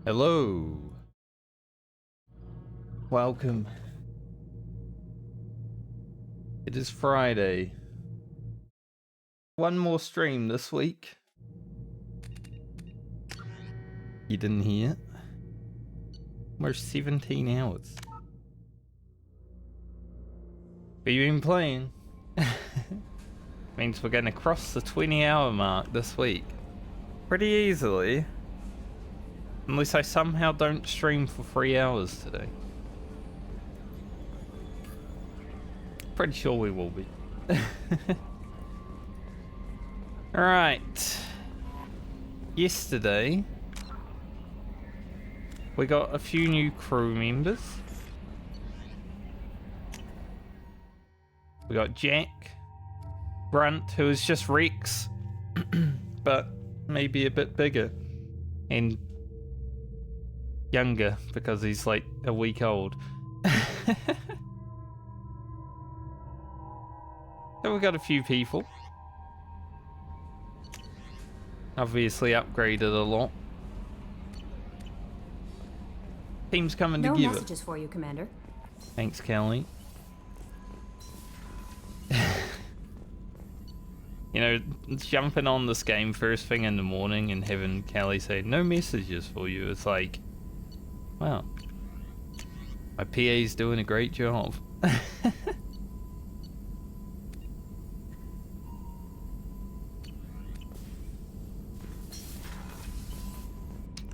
Hello. Welcome. It is Friday. One more stream this week. You didn't hear it? Almost 17 hours. What you been playing? Means we're going to cross the 20-hour mark this week. Pretty easily. Unless I somehow don't stream for 3 hours today. Pretty sure we will be. Alright. Yesterday, we got a few new crew members. We got Jack, Brunt, who is just Rex, but maybe a bit bigger. And younger, because he's like a week old. So we got a few people. Obviously upgraded a lot. Team's coming No together. messages for you, Commander. Thanks, Kelly. You know, jumping on this game first thing in the morning and having Kelly say, no messages for you, it's like, wow. My PA's doing a great job.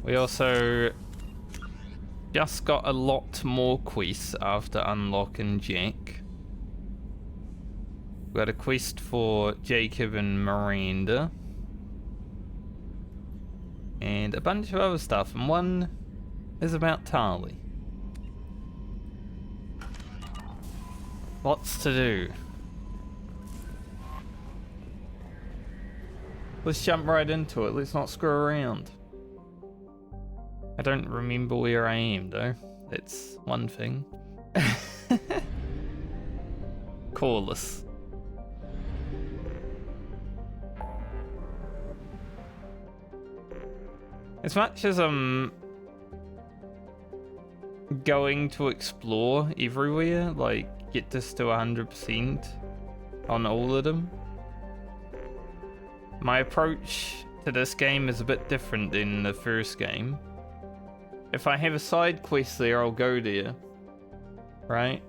We also just got a lot more quests after unlocking Jack. We got a quest for Jacob and Miranda. And a bunch of other stuff, and one is about Tali. Lots to do. Let's jump right into it, let's not screw around. I don't remember where I am though, that's one thing. Call us. As much as I'm going to explore everywhere, like get this to 100% on all of them, my approach to this game is a bit different than the first game. If I have a side quest there, I'll go there, right?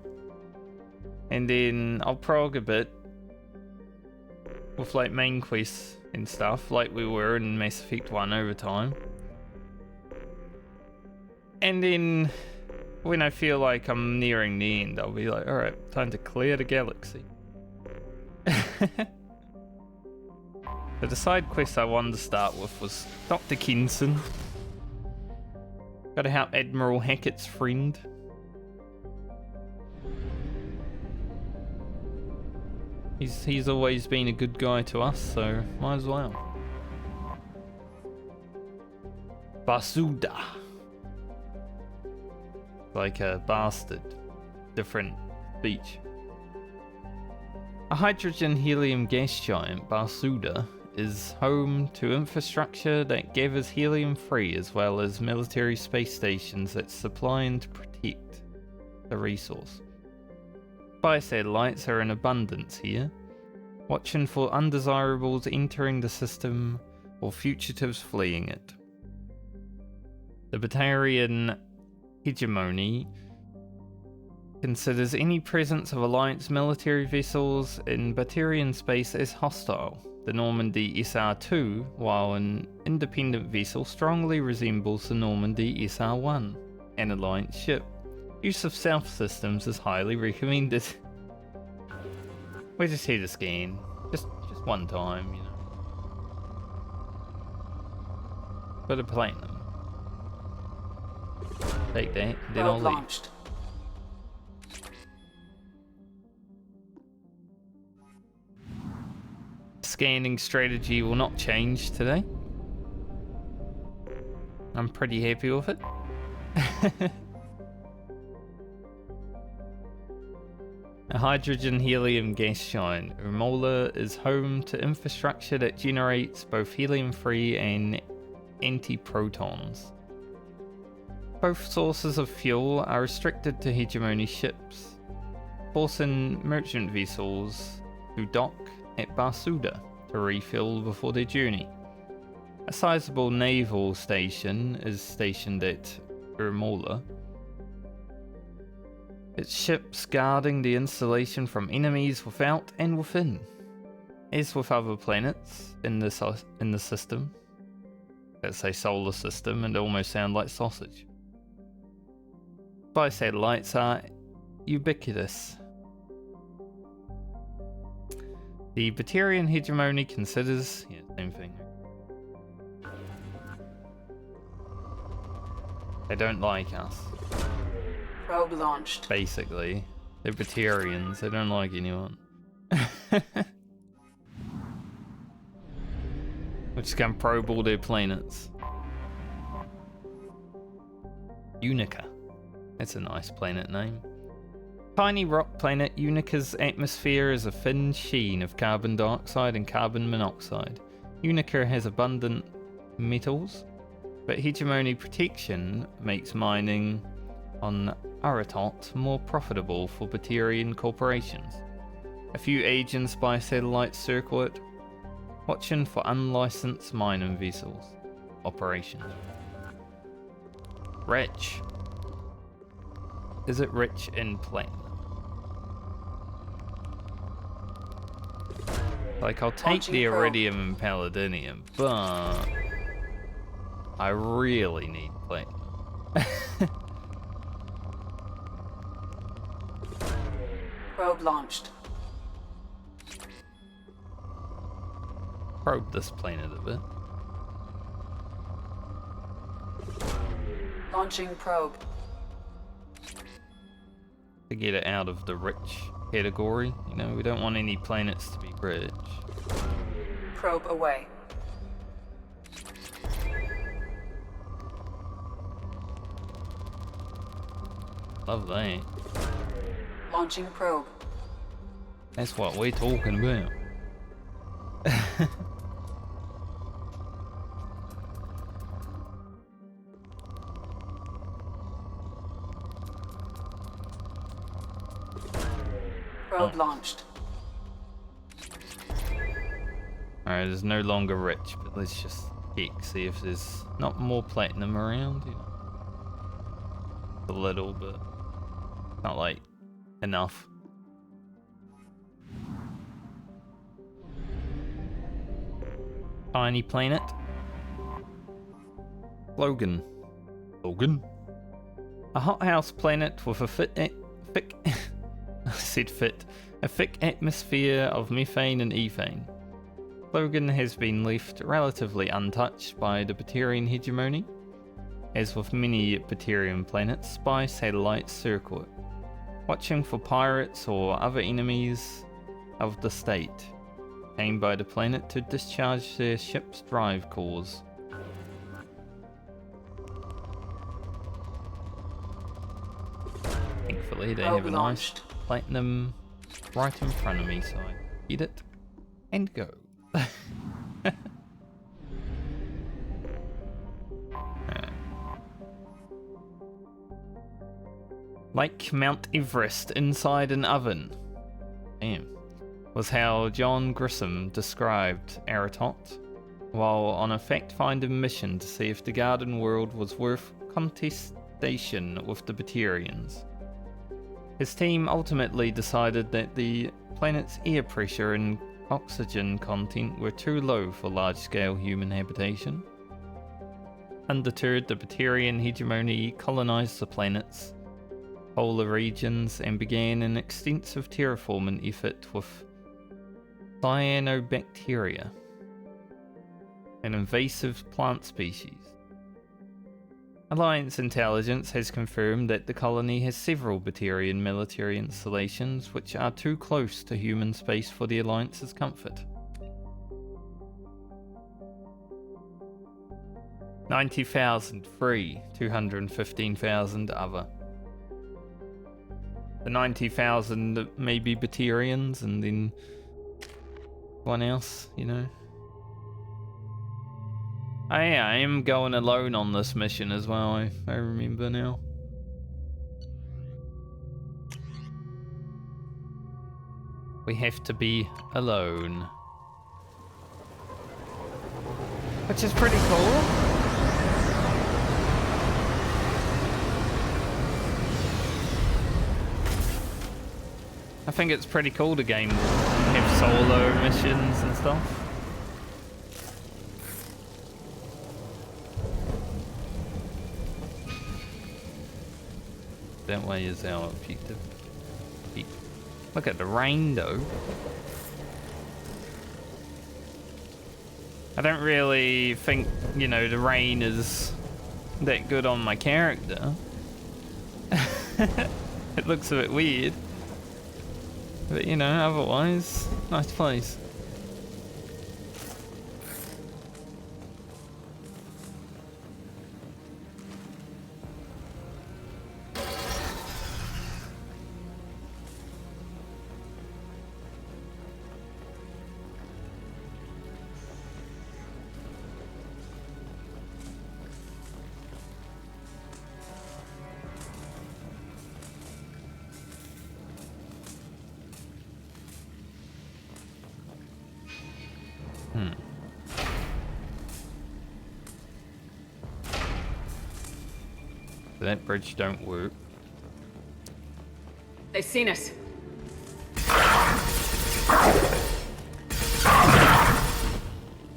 And then I'll prog a bit with like main quests and stuff, like we were in Mass Effect 1 over time. And then when I feel like I'm nearing the end, I'll be like, alright, time to clear the galaxy. But the side quest I wanted to start with was Dr. Kenson. Gotta help Admiral Hackett's friend. He's always been a good guy to us, so might as well. Basuda. Like a bastard. Different speech. A hydrogen helium gas giant, Basuda, is home to infrastructure that gathers helium free, as well as military space stations that supply and protect the resource. Spy satellites are in abundance here, watching for undesirables entering the system or fugitives fleeing it. The Batarian hegemony considers any presence of Alliance military vessels in Batarian space as hostile. The Normandy SR-2, while an independent vessel, strongly resembles the Normandy SR-1, an Alliance ship. Use of stealth systems is highly recommended. We're just here to scan. Just one time, you know. Bit of platinum. Take that, then I'll leave. Launched. Scanning strategy will not change today. I'm pretty happy with it. A hydrogen helium gas giant, Umola is home to infrastructure that generates both helium-free and antiprotons. Both sources of fuel are restricted to hegemony ships, forcing merchant vessels to dock at Barsuda to refill before their journey. A sizable naval station is stationed at Urmola. Its ships guarding the installation from enemies without and within. As with other planets in the system, let's say solar system, and almost sound like sausage. Spy satellites are ubiquitous. The Batarian hegemony considers... yeah, same thing. They don't like us. Probe launched. Basically. They're Batarians, they don't like anyone. We're just gonna probe all their planets. Unica. That's a nice planet name. Tiny rock planet Unica's atmosphere is a thin sheen of carbon dioxide and carbon monoxide. Unica has abundant metals, but hegemony protection makes mining on Aratot more profitable for Batarian corporations. A few agents by satellite circle it, watching for unlicensed mining vessels. Operations. Rich. Is it rich in platinum? Like, I'll take the iridium and palladium, but I really need platinum. Probe launched. Probe this planet a bit. Launching probe. To get it out of the rich category, you know, we don't want any planets to be rich. Probe away. Love that. Launching probe. That's what we're talking about. Probe launched. Alright, it's no longer rich, but let's just check, see if there's not more platinum around, you know. A little, but not like enough. Tiny planet. Logan. Logan? A hothouse planet with a a thick atmosphere of methane and ethane. Logan has been left relatively untouched by the Batarian hegemony. As with many Batarian planets, spy satellites circle it, watching for pirates or other enemies of the state, aimed by the planet to discharge their ship's drive cores. Thankfully, they have a nice platinum right in front of me, so I get it and go. Like Mount Everest inside an oven. Damn. Was how John Grissom described Aratot while on a fact-finding mission to see if the garden world was worth contestation with the Batarians. His team ultimately decided that the planet's air pressure and oxygen content were too low for large-scale human habitation. Undeterred, the Batarian hegemony colonized the planet's polar regions and began an extensive terraforming effort with cyanobacteria, an invasive plant species. Alliance intelligence has confirmed that the colony has several Batarian military installations which are too close to human space for the Alliance's comfort. 90,000 free, 215,000 other. The 90,000 maybe Batarians and then one else, you know. I am going alone on this mission as well, I remember now. We have to be alone. Which is pretty cool. I think it's pretty cool to have solo missions and stuff. That way is our objective. Look at the rain though. I don't really think, you know, the rain is that good on my character. It looks a bit weird. But you know, otherwise, nice place. That bridge don't work. They've seen us.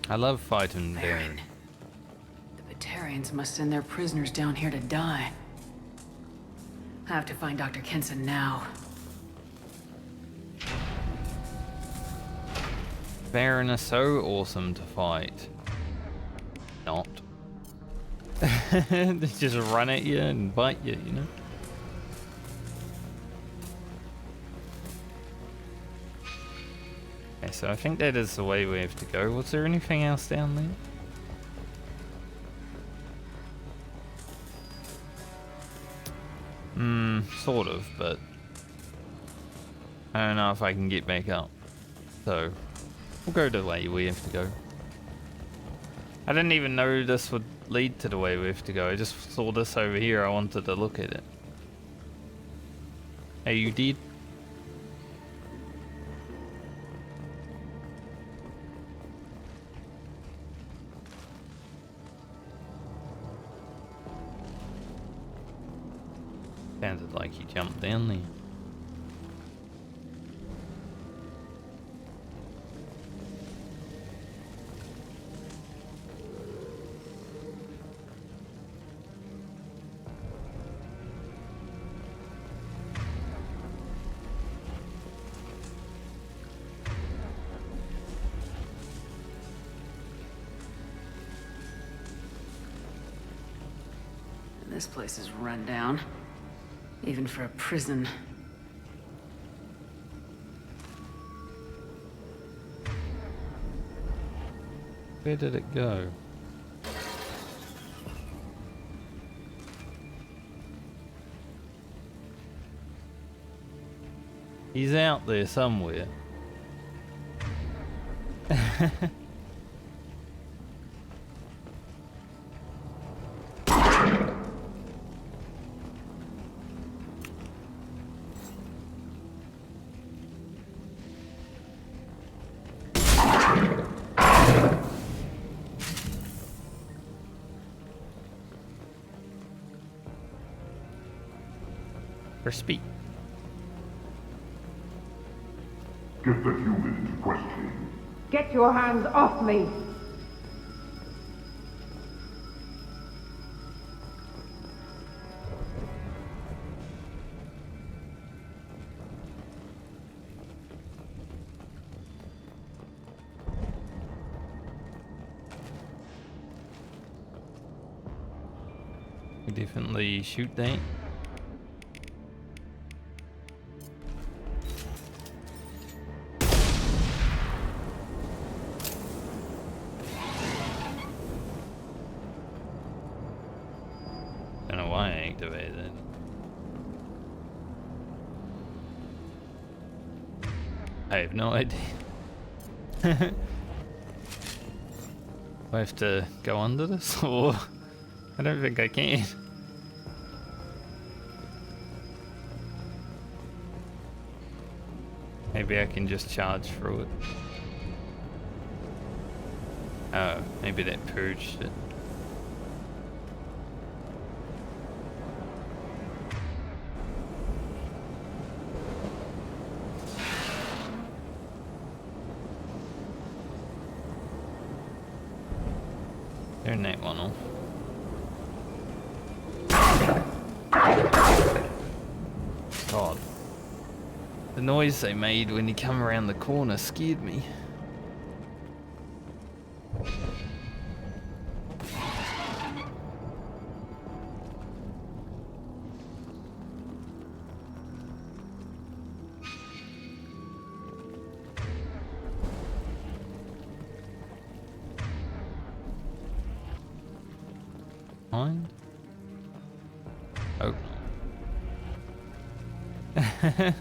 I love fighting Baron. Baron. The Batarians must send their prisoners down here to die. I have to find Dr. Kenson now. Baron are so awesome to fight. Not. They just run at you and bite you, you know? Okay, so I think that is the way we have to go. Was there anything else down there? Sort of, but I don't know if I can get back up. So, we'll go the way we have to go. I didn't even know this would lead to the way we have to go. I just saw this over here. I wanted to look at it. Hey, you did? Sounded like he jumped down there. This place is run down. Even for a prison. Where did it go? He's out there somewhere. For speed. Get the human into questioning. Get your hands off me! We definitely shoot that. Activated. I have no idea. I have to go under this, or I don't think I can. Maybe I can just charge through it. Oh, maybe that purged it. Turn that one off. God. The noise they made when he come around the corner scared me. Mind? Oh. I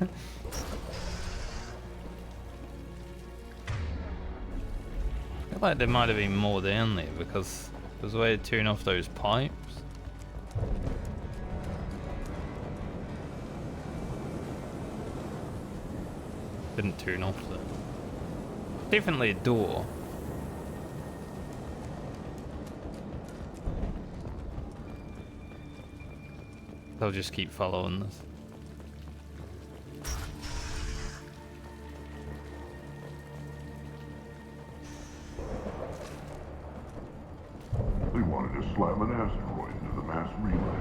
feel like there might have been more down there because there's a way to turn off those pipes. Didn't turn off though. Definitely a door. I'll just keep following this. They wanted to slam an asteroid into the mass relay.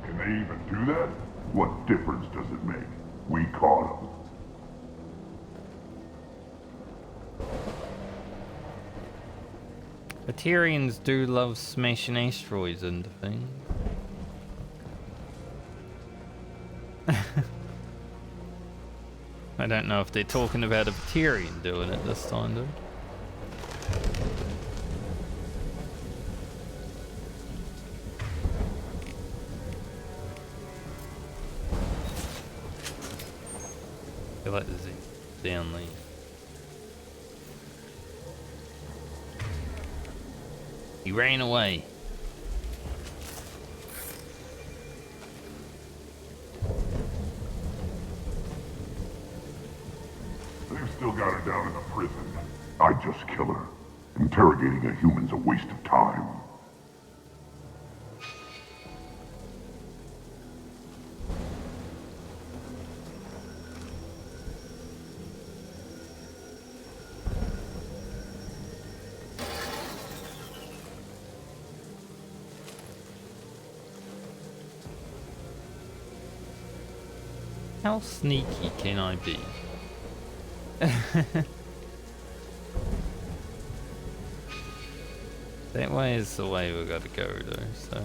Can they even do that? What difference does it make? We caught them. Batarians do love smashing asteroids into things. I don't know if they're talking about a Batarian doing it this time though. I feel like there's a down there. He ran away. They've still got her down in the prison. I'd just kill her. Interrogating a human's a waste of time. How sneaky can I be? That way is the way we gotta go though, so.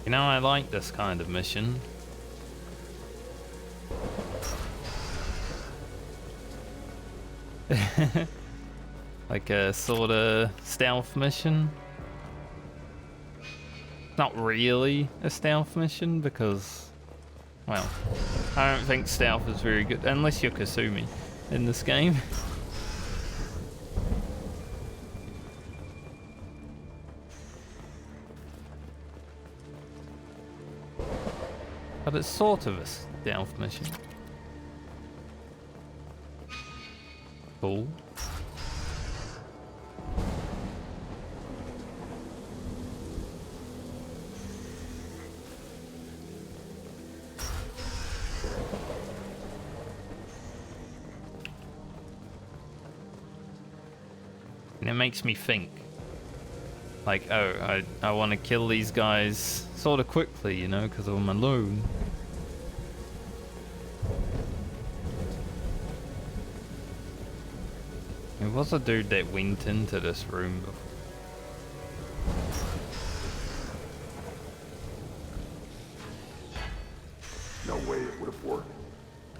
You know, I like this kind of mission. Like a sort of stealth mission. Not really a stealth mission because, well, I don't think stealth is very good unless you're Kasumi in this game. But it's sort of a stealth mission. Cool. And it makes me think. Like, oh, I want to kill these guys sort of quickly, you know, because I'm alone. There was a dude that went into this room before. No way it would have worked.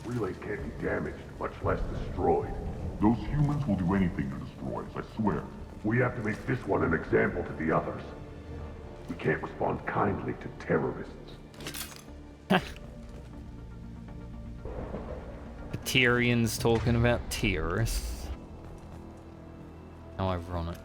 Relay can't be damaged, much less destroyed. Those humans will do anything to destroy us, I swear. We have to make this one an example to the others. We can't respond kindly to terrorists. The Tyrians talking about terrorists. How ironic.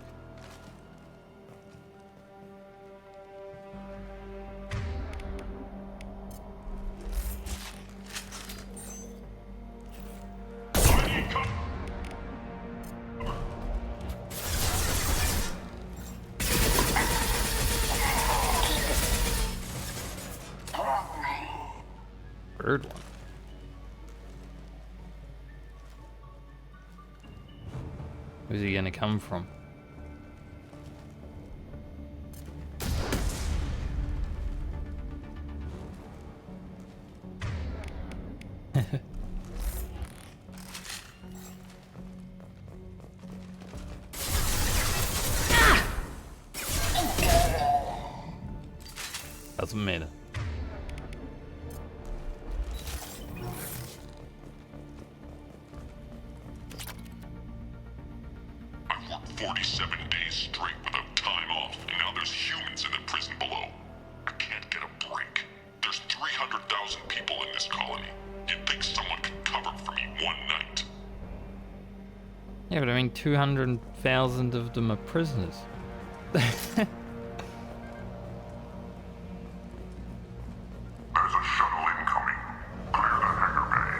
Third one. Where's he gonna come from? Doesn't matter. I've worked 47 days straight without time off, and now there's humans in the prison below. I can't get a break. There's 300,000 people in this colony. You'd think someone could cover for me one night. Yeah, but I mean 200,000 of them are prisoners. There's a shuttle incoming. Clear the hangar bay.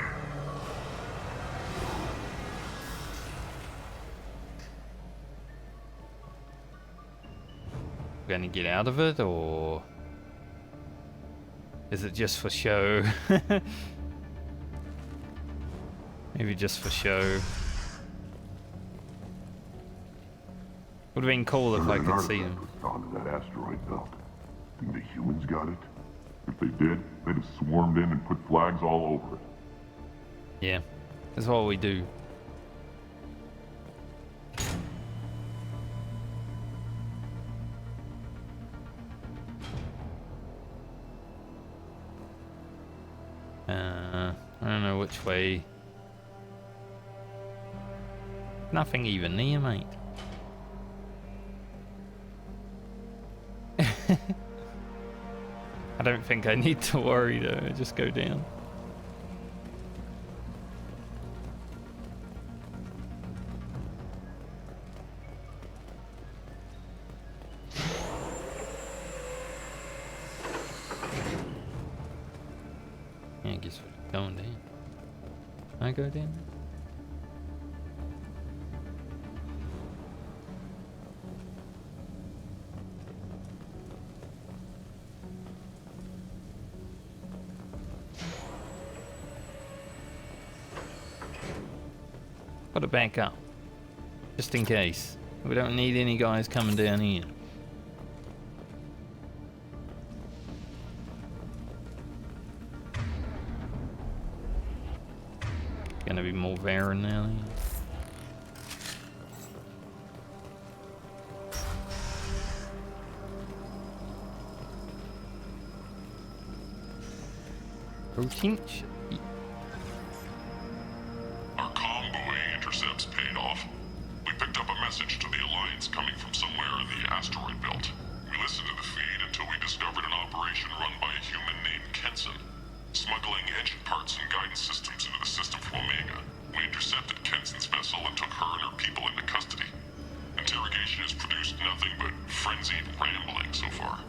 Gonna get out of it, or is it just for show? Maybe just for show. Would have been cool if I could see them. Found in that asteroid belt. Think the humans got it? If they did, they'd have swarmed in and put flags all over it. Yeah, that's what we do. I don't know which way. Nothing even near, mate. I don't think I need to worry though, just go down. Yeah, I guess we're going down. Can I go down? Put it back up, just in case. We don't need any guys coming down here. Gonna be more Varen now. Protein. Our comm buoy intercepts paid off. We picked up a message to the Alliance coming from somewhere in the asteroid belt. We listened to the feed until we discovered an operation run by a human named Kenson, smuggling engine parts and guidance systems into the system from Omega. We intercepted Kenson's vessel and took her and her people into custody. Interrogation has produced nothing but frenzied rambling so far.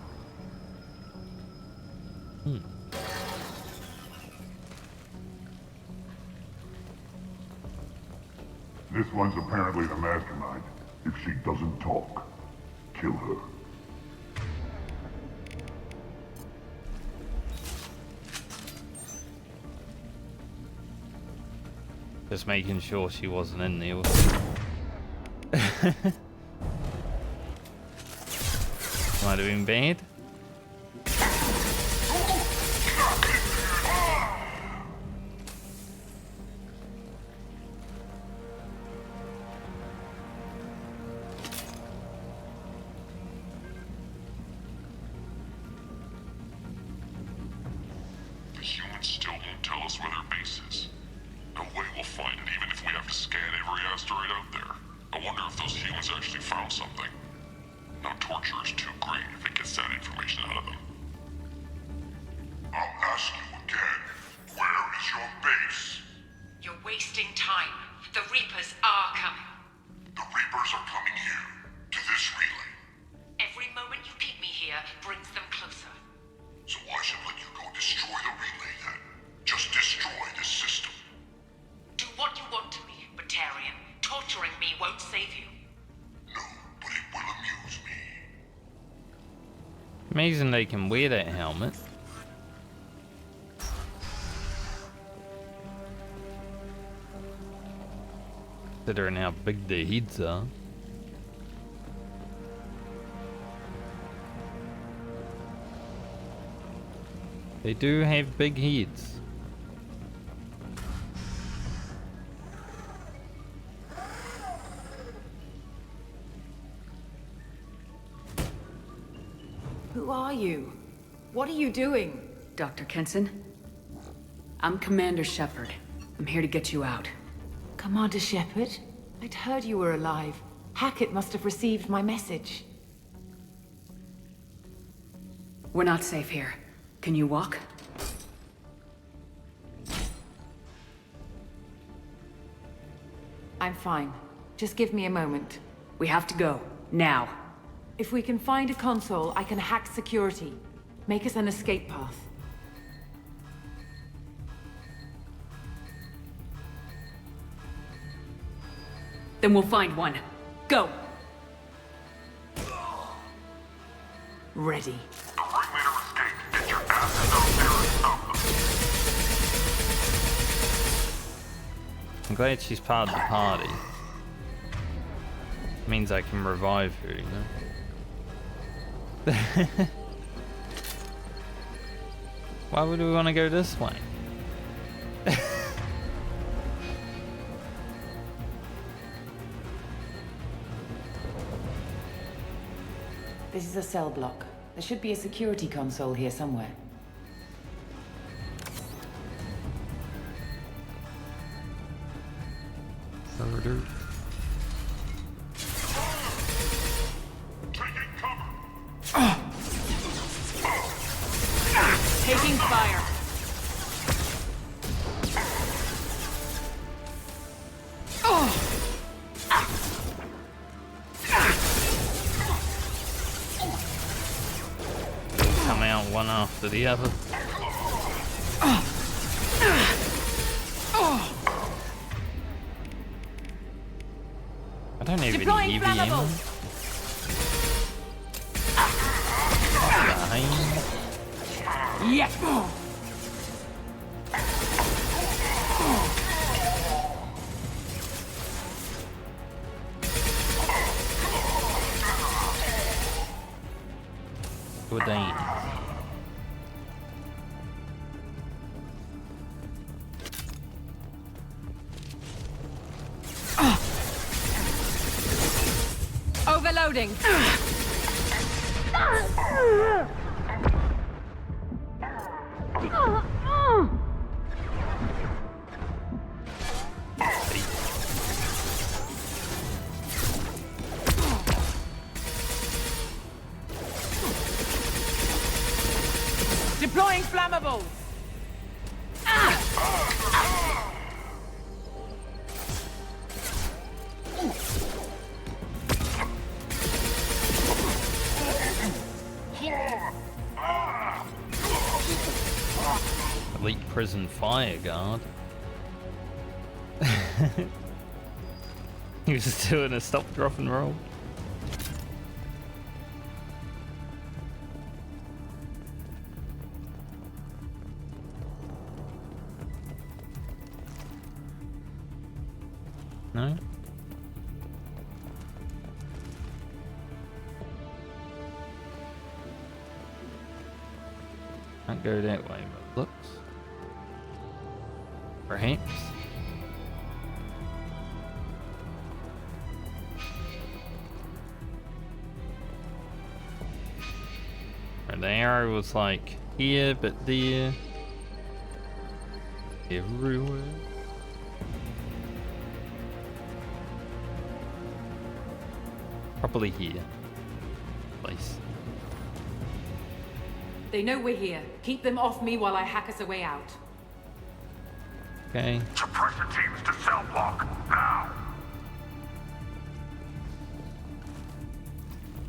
This one's apparently the mastermind. If she doesn't talk, kill her. Just making sure she wasn't in there. Am I doing bad? The humans still won't tell us where their base is. No way we'll find it, even if we have to scan every asteroid out there. I wonder if those humans actually found something. Now torture is too great if it gets that information out of them. I'll ask you again, where is your base? You're wasting time. The Reapers are coming. The Reapers are coming here, to this relay. Every moment you keep me here brings them closer. So I should let you go destroy the relay then. Just destroy this system. Do what you want to me, Batarian. Torturing me won't save you. No, but it will amuse me. Amazing they can wear that helmet. Considering how big their heads are. They do have big heads. Who are you? What are you doing? Dr. Kenson? I'm Commander Shepard. I'm here to get you out. Commander Shepard? I'd heard you were alive. Hackett must have received my message. We're not safe here. Can you walk? I'm fine. Just give me a moment. We have to go. Now. If we can find a console, I can hack security. Make us an escape path. Then we'll find one. Go! Ready. The ringleader escaped. Get your asses out there and stop them. I'm glad she's part of the party. Means I can revive her, you know? Why would we want to go this way? This is a cell block. There should be a security console here somewhere. Murder. Taking cover. Taking fire. Come out one after the other. I don't have any heavy ammo. Behind. Yes! Good aim. Overloading! Deploying flammables! Elite prison fire guard. He was doing a stop, drop, and roll. No? Don't go that way, but looks. Perhaps. The arrow was like here, but there. Everywhere. Probably here. Place. They know we're here. Keep them off me while I hack us a way out. Okay. Suppressor teams to cell block, now!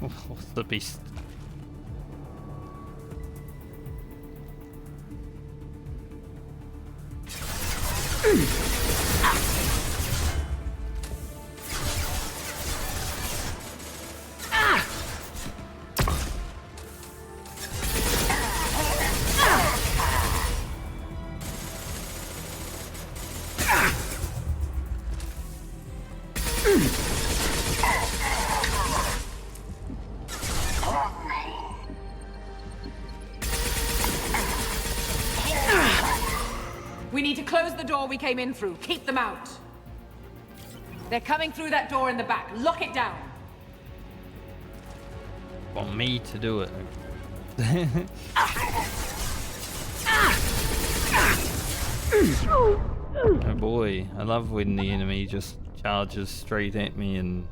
What's the beast? We need to close the door we came in through. Keep them out. They're coming through that door in the back. Lock it down. Want me to do it? Oh boy, I love when the enemy just charges straight at me and...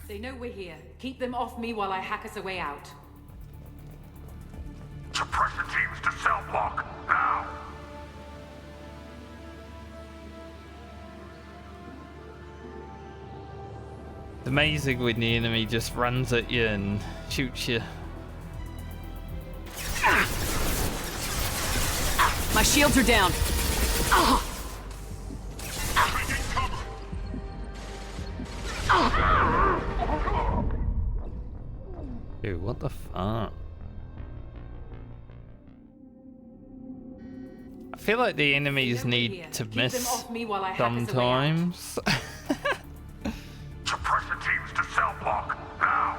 They know we're here. Keep them off me while I hack us a way out. Suppressor teams to cell block, now! It's amazing when the enemy just runs at you and shoots you. My shields are down. Dude, what the fuck? I feel like the enemies need to miss sometimes. Suppressor teams to cell block, now!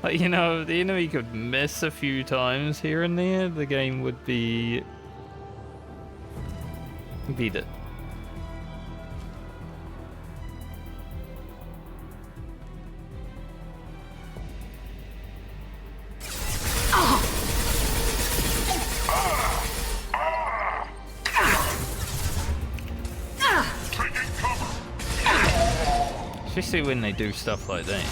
Like, you know, if the enemy could miss a few times here and there, the game would be... beat it. Especially when they do stuff like that.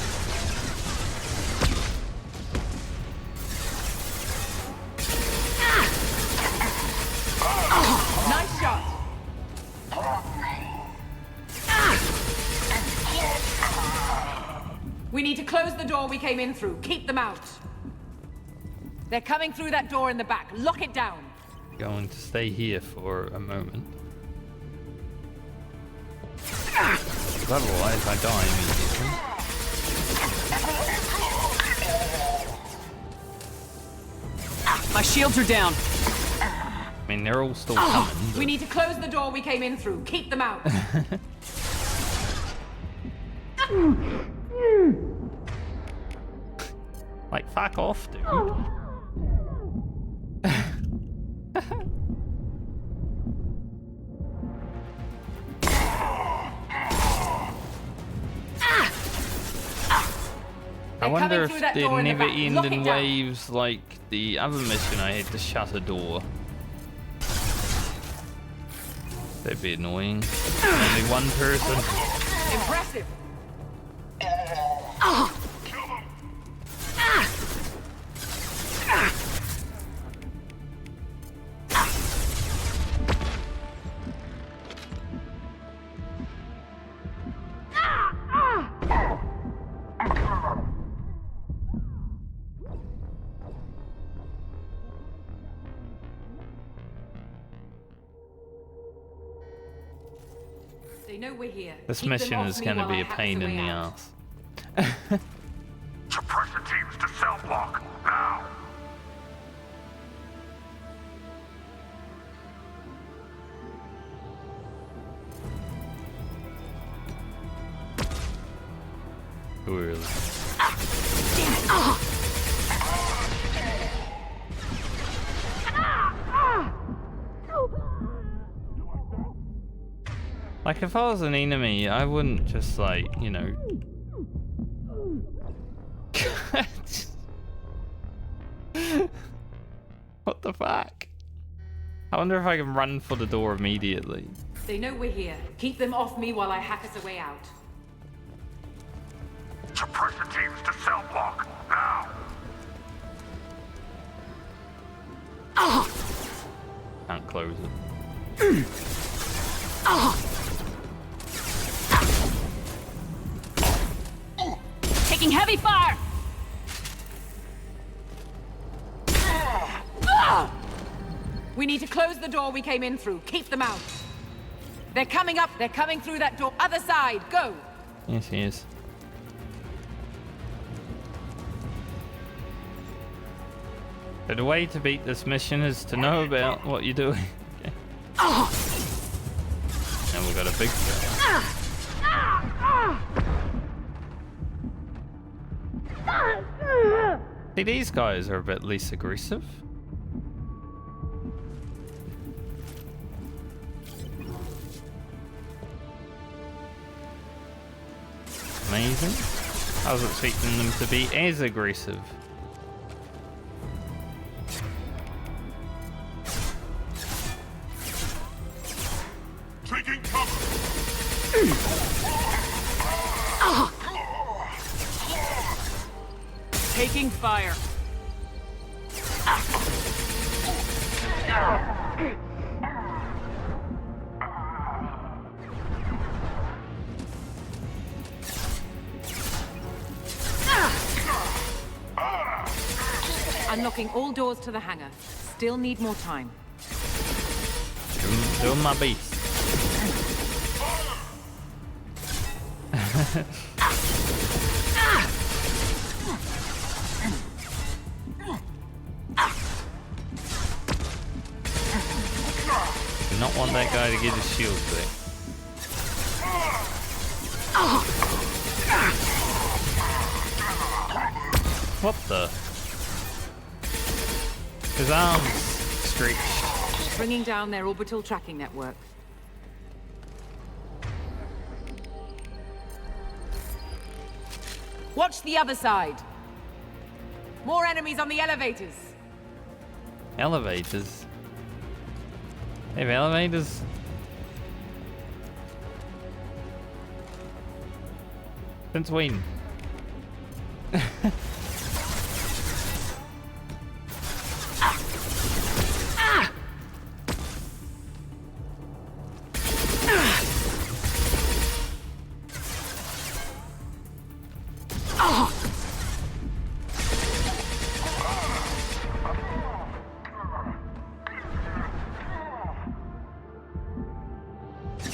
Nice shot. We need to close the door we came in through. Keep them out. They're coming through that door in the back. Lock it down. Going to stay here for a moment. Otherwise, I die immediately. My shields are down. I mean, they're all still coming. We need to close the door we came in through. Keep them out. Like, fuck off, dude. I wonder if they never end in waves like the other mission I had to shut a door. That'd be annoying. Only one person. Impressive. They know we're here. This mission is going to be a pain in the ass. Suppressor teams to cell block, now! Really? Like, if I was an enemy, I wouldn't just, like, you know... What the fuck? I wonder if I can run for the door immediately. They know we're here. Keep them off me while I hack us a way out. Suppressor teams to cell block, now! Can't close it. Taking heavy fire! We need to close the door we came in through. Keep them out. They're coming up. They're coming through that door. Other side. Go. Yes, he is. But the way to beat this mission is to know about what you're doing. Okay. And we've got a big threat. See, these guys are a bit less aggressive. Amazing. I was expecting them to be as aggressive. Taking cover! Taking fire. Unlocking all doors to the hangar. Still need more time. Doing my best. Do not want that guy to get his shield back. What the? His arms stretched. Bringing down their orbital tracking network. Watch the other side. More enemies on the elevators. Elevators? They have elevators? Since when?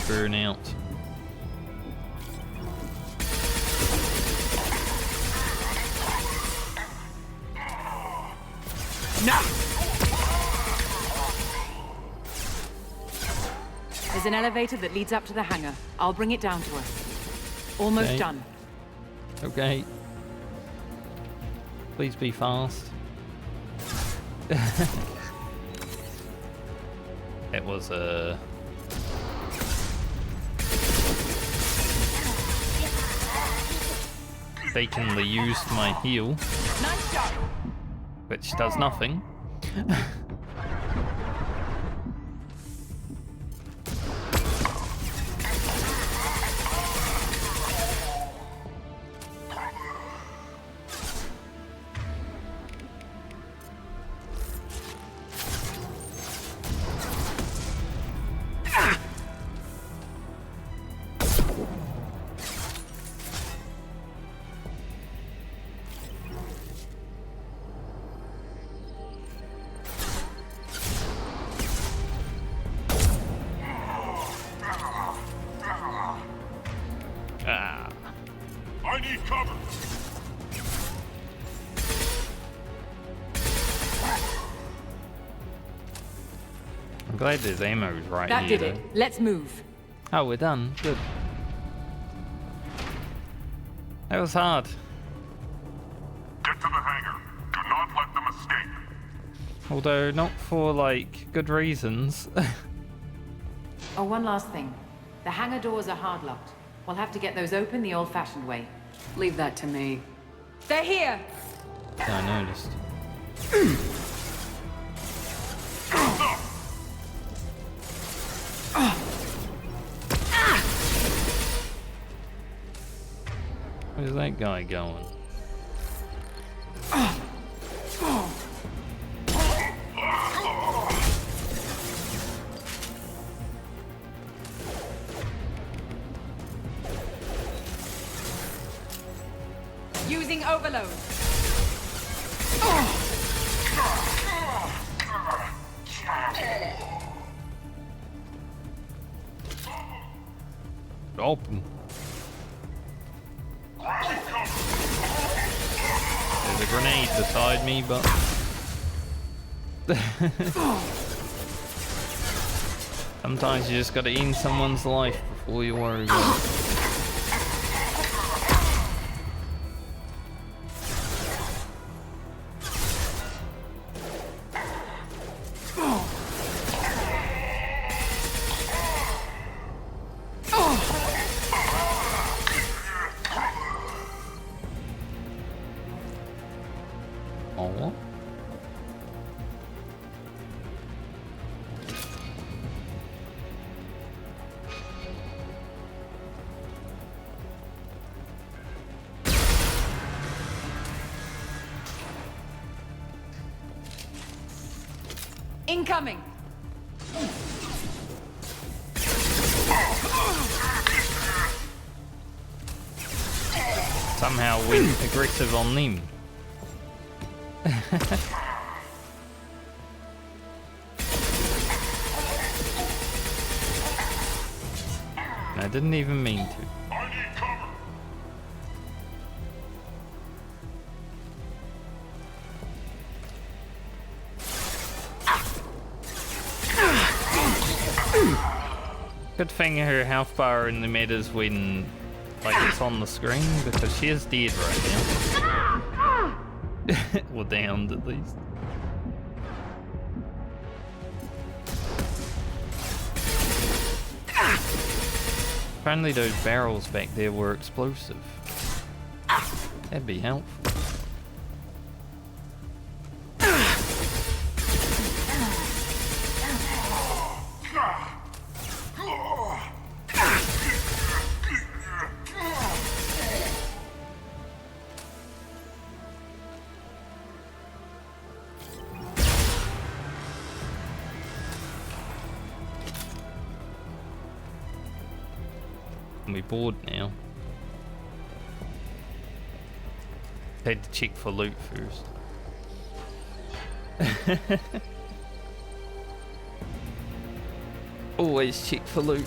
Burn out. No! There's an elevator that leads up to the hangar. I'll bring it down to us. Almost Okay. done. Okay. Please be fast. It was mistakenly used my heal, Nice job. which does nothing. I need cover! I'm glad there's ammo's right That here. did it. Let's move. Oh, we're done. Good. That was hard. Although not for, like, good reasons. Oh, one last thing. The hangar doors are hard-locked. We'll have to get those open the old-fashioned way. Leave that to me. They're here! Yeah, I noticed. Where's that guy going? Using overload. Open. There's a grenade beside me, but sometimes you just gotta end someone's life before you worry about it. Oh. Incoming! Somehow went aggressive on them. I didn't even mean to. I need cover. Good thing her health bar in the matters when, like, it's on the screen, because she is dead right now. Or downed at least. Apparently those barrels back there were explosive. That'd be helpful. We bored now. Had to check for loot first. Always check for loot.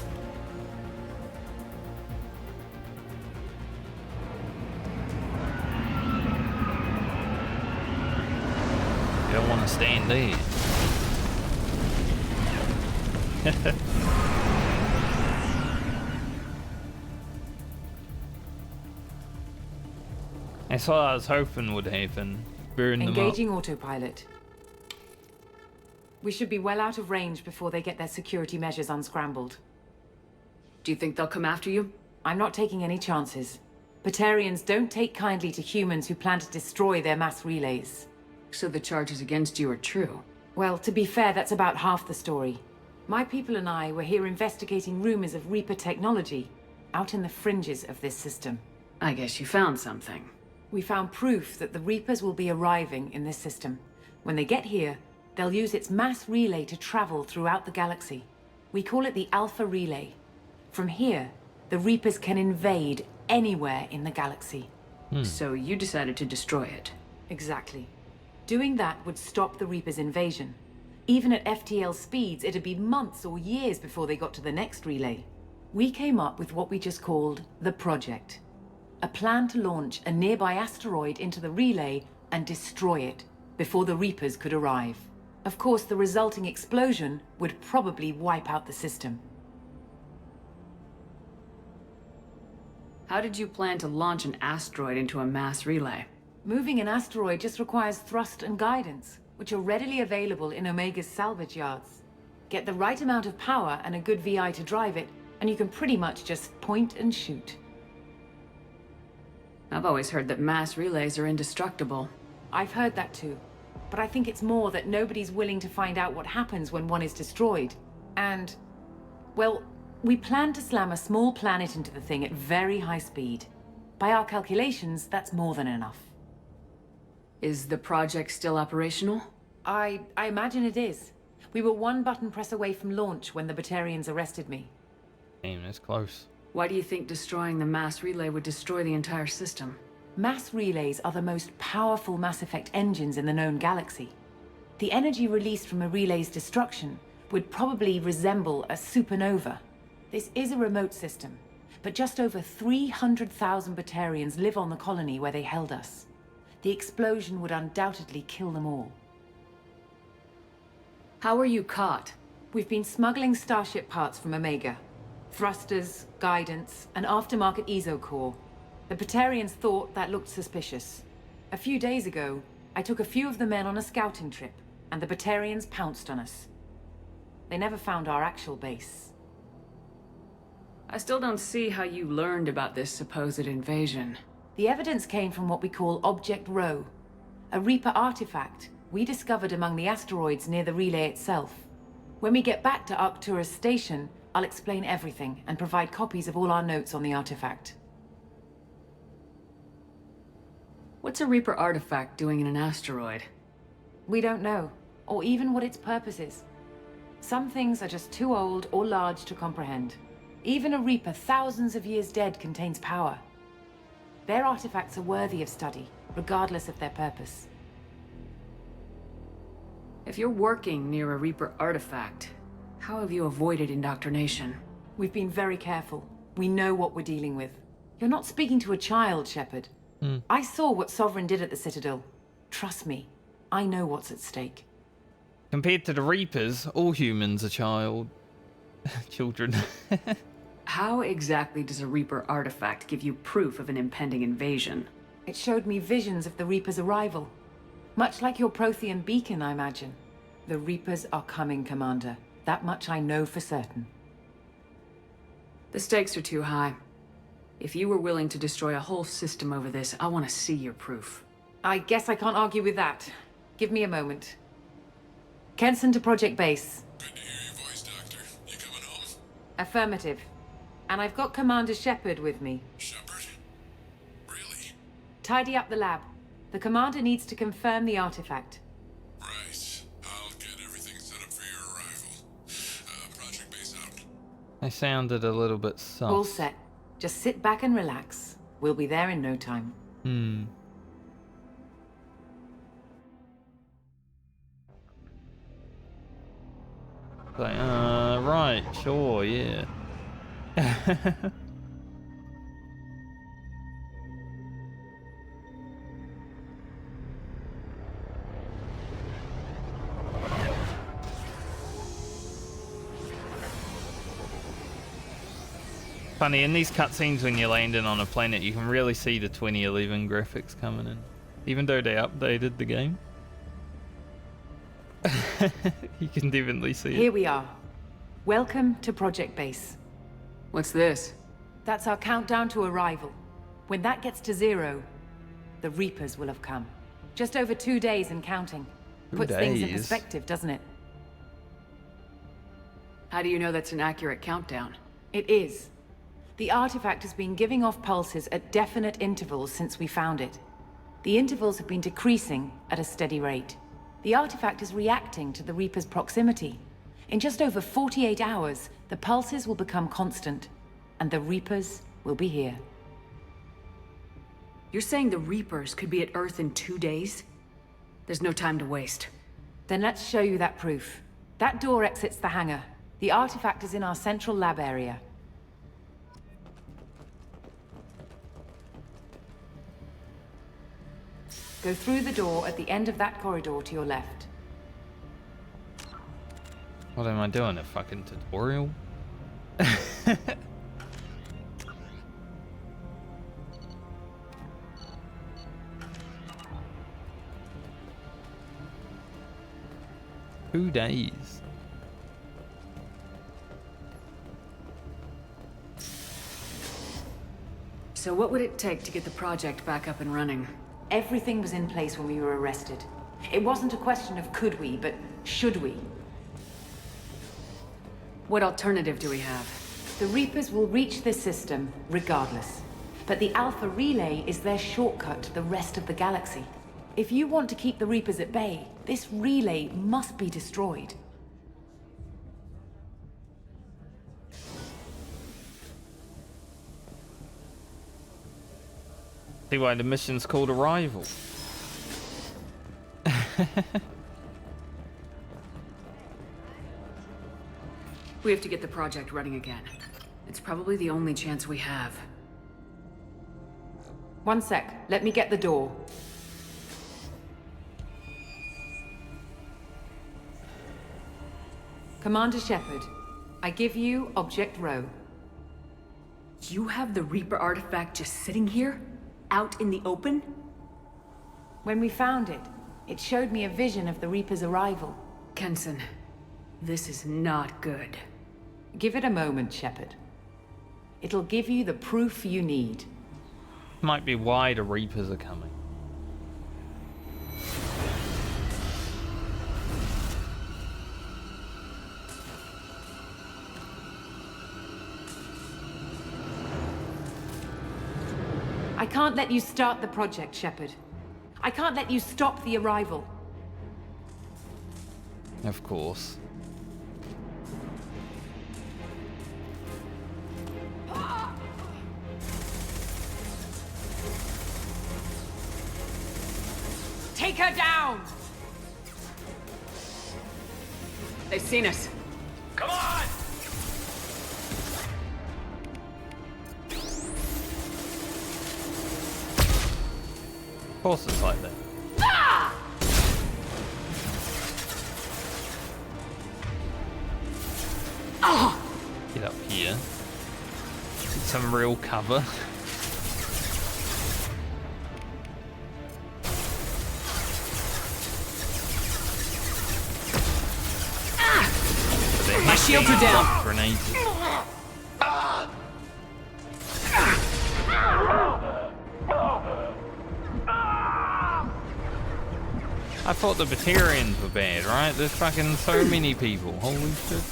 You don't want to stand there. That's what I was hoping would happen. Burn them up. Engaging autopilot. We should be well out of range before they get their security measures unscrambled. Do you think they'll come after you? I'm not taking any chances. Batarians don't take kindly to humans who plan to destroy their mass relays. So the charges against you are true? Well, to be fair, that's about half the story. My people and I were here investigating rumors of Reaper technology, out in the fringes of this system. I guess you found something. We found proof that the Reapers will be arriving in this system. When they get here, they'll use its mass relay to travel throughout the galaxy. We call it the Alpha Relay. From here, the Reapers can invade anywhere in the galaxy. So you decided to destroy it. Exactly. Doing that would stop the Reapers' invasion. Even at FTL speeds, it'd be months or years before they got to the next relay. We came up with what we just called the Project. A plan to launch a nearby asteroid into the relay and destroy it before the Reapers could arrive. Of course, the resulting explosion would probably wipe out the system. How did you plan to launch an asteroid into a mass relay? Moving an asteroid just requires thrust and guidance, which are readily available in Omega's salvage yards. Get the right amount of power and a good VI to drive it, and you can pretty much just point and shoot. I've always heard that mass relays are indestructible. I've heard that too. But I think it's more that nobody's willing to find out what happens when one is destroyed. And, well, we plan to slam a small planet into the thing at very high speed. By our calculations, that's more than enough. Is the project still operational? I imagine it is. We were one button press away from launch when the Batarians arrested me. Damn, that's close. Why do you think destroying the mass relay would destroy the entire system? Mass relays are the most powerful Mass Effect engines in the known galaxy. The energy released from a relay's destruction would probably resemble a supernova. This is a remote system, but just over 300,000 Batarians live on the colony where they held us. The explosion would undoubtedly kill them all. How were you caught? We've been smuggling Starship parts from Omega. Thrusters, guidance, and aftermarket ESO core. The Batarians thought that looked suspicious. A few days ago, I took a few of the men on a scouting trip, and the Batarians pounced on us. They never found our actual base. I still don't see how you learned about this supposed invasion. The evidence came from what we call Object Rho, a Reaper artifact we discovered among the asteroids near the relay itself. When we get back to Arcturus Station, I'll explain everything and provide copies of all our notes on the artifact. What's a Reaper artifact doing in an asteroid? We don't know, or even what its purpose is. Some things are just too old or large to comprehend. Even a Reaper thousands of years dead contains power. Their artifacts are worthy of study, regardless of their purpose. If you're working near a Reaper artifact, how have you avoided indoctrination? We've been very careful. We know what we're dealing with. You're not speaking to a child, Shepard. I saw what Sovereign did at the Citadel. Trust me, I know what's at stake. Compared to the Reapers, all humans are children. How exactly does a Reaper artifact give you proof of an impending invasion? It showed me visions of the Reaper's arrival. Much like your Prothean beacon, I imagine. The Reapers are coming, Commander. That much I know for certain. The stakes are too high. If you were willing to destroy a whole system over this, I want to see your proof. I guess I can't argue with that. Give me a moment. Kenson to Project Base. Good to hear your voice, Doctor. You coming home? Affirmative. And I've got Commander Shepard with me. Shepard? Really? Tidy up the lab. The Commander needs to confirm the artifact. Right. I'll get everything set up for your arrival. Project Base out. They sounded a little bit sus. All set. Just sit back and relax. We'll be there in no time. Like, right, sure, yeah. Funny, in these cutscenes when you're landing on a planet, you can really see the 2011 graphics coming in. Even though they updated the game. You can definitely see it. Here we are. Welcome to Project Base. What's this? That's our countdown to arrival. When that gets to 0, the Reapers will have come. Just over 2 days and counting. 2 Puts things in days? perspective, doesn't it? How do you know that's an accurate countdown? It is. The artifact has been giving off pulses at definite intervals since we found it. The intervals have been decreasing at a steady rate. The artifact is reacting to the Reaper's proximity. In just over 48 hours, the pulses will become constant, and the Reapers will be here. You're saying the Reapers could be at Earth in 2 days? There's no time to waste. Then let's show you that proof. That door exits the hangar. The artifact is in our central lab area. Go through the door at the end of that corridor to your left. What am I doing? A fucking tutorial? 2 days. So what would it take to get the project back up and running? Everything was in place when we were arrested. It wasn't a question of could we, but should we. What alternative do we have? The Reapers will reach the system regardless. But the Alpha Relay is their shortcut to the rest of the galaxy. If you want to keep the Reapers at bay, this relay must be destroyed. See why the mission's called Arrival. We have to get the project running again. It's probably the only chance we have. One sec, let me get the door. Commander Shepard, I give you Object Row. You have the Reaper artifact just sitting here? Out in the open? When we found it, it showed me a vision of the Reaper's arrival. Kenson, this is not good. Give it a moment, Shepard. It'll give you the proof you need. Might be why the Reapers are coming. I can't let you start the project, Shepard. I can't let you stop the arrival. Of course. Take her down! They've seen us. Come on! Of course it's like that. Get up here. Get some real cover. My shields are down. Grenades. I thought the Batarians were bad, right? There's fucking so many people. Holy shit.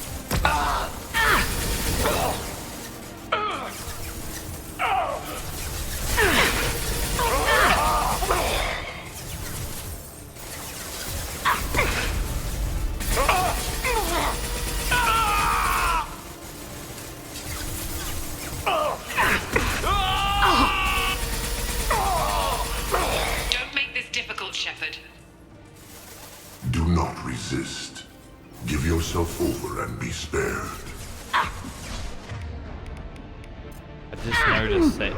Don't make this difficult, Shepard. Do not resist. Give yourself over and be spared. I just noticed that.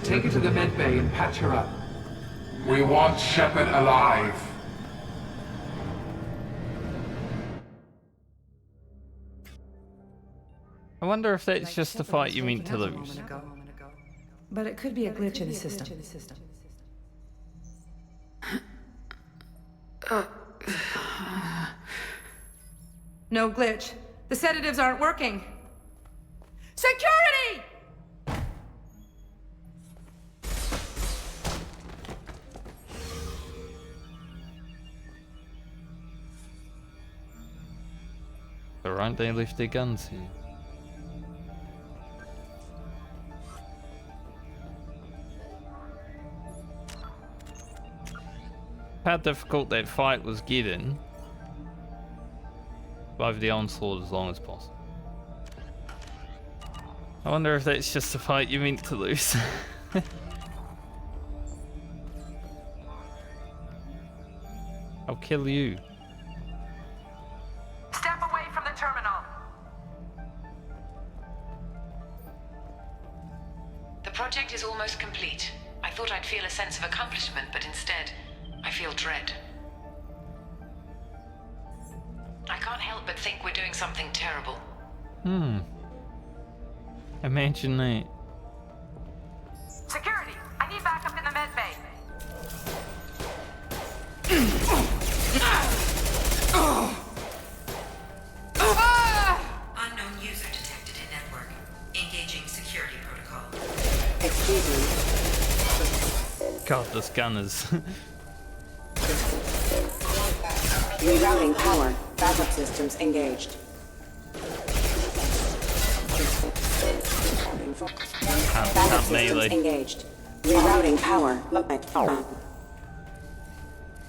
Take her to the med bay and patch her up. We want Shepard alive. I wonder if that's just a fight you meant to lose. But it could be a glitch in the system. No glitch. The sedatives aren't working. Security! Alright, they left their guns here. How difficult that fight was getting. Survive the onslaught as long as possible. I wonder if that's just a fight you meant to lose. I'll kill you. Step away from the terminal. The project is almost complete. I thought I'd sense of accomplishment, but instead, I feel dread. I can't help but think we're doing something terrible. Imagine that. Security! I need backup in the med bay. Unknown user detected in network. Engaging security protocol. Excuse me. God, the scanners. Rerouting power. Backup systems engaged. Backup Can't systems melee. engaged. Rerouting power.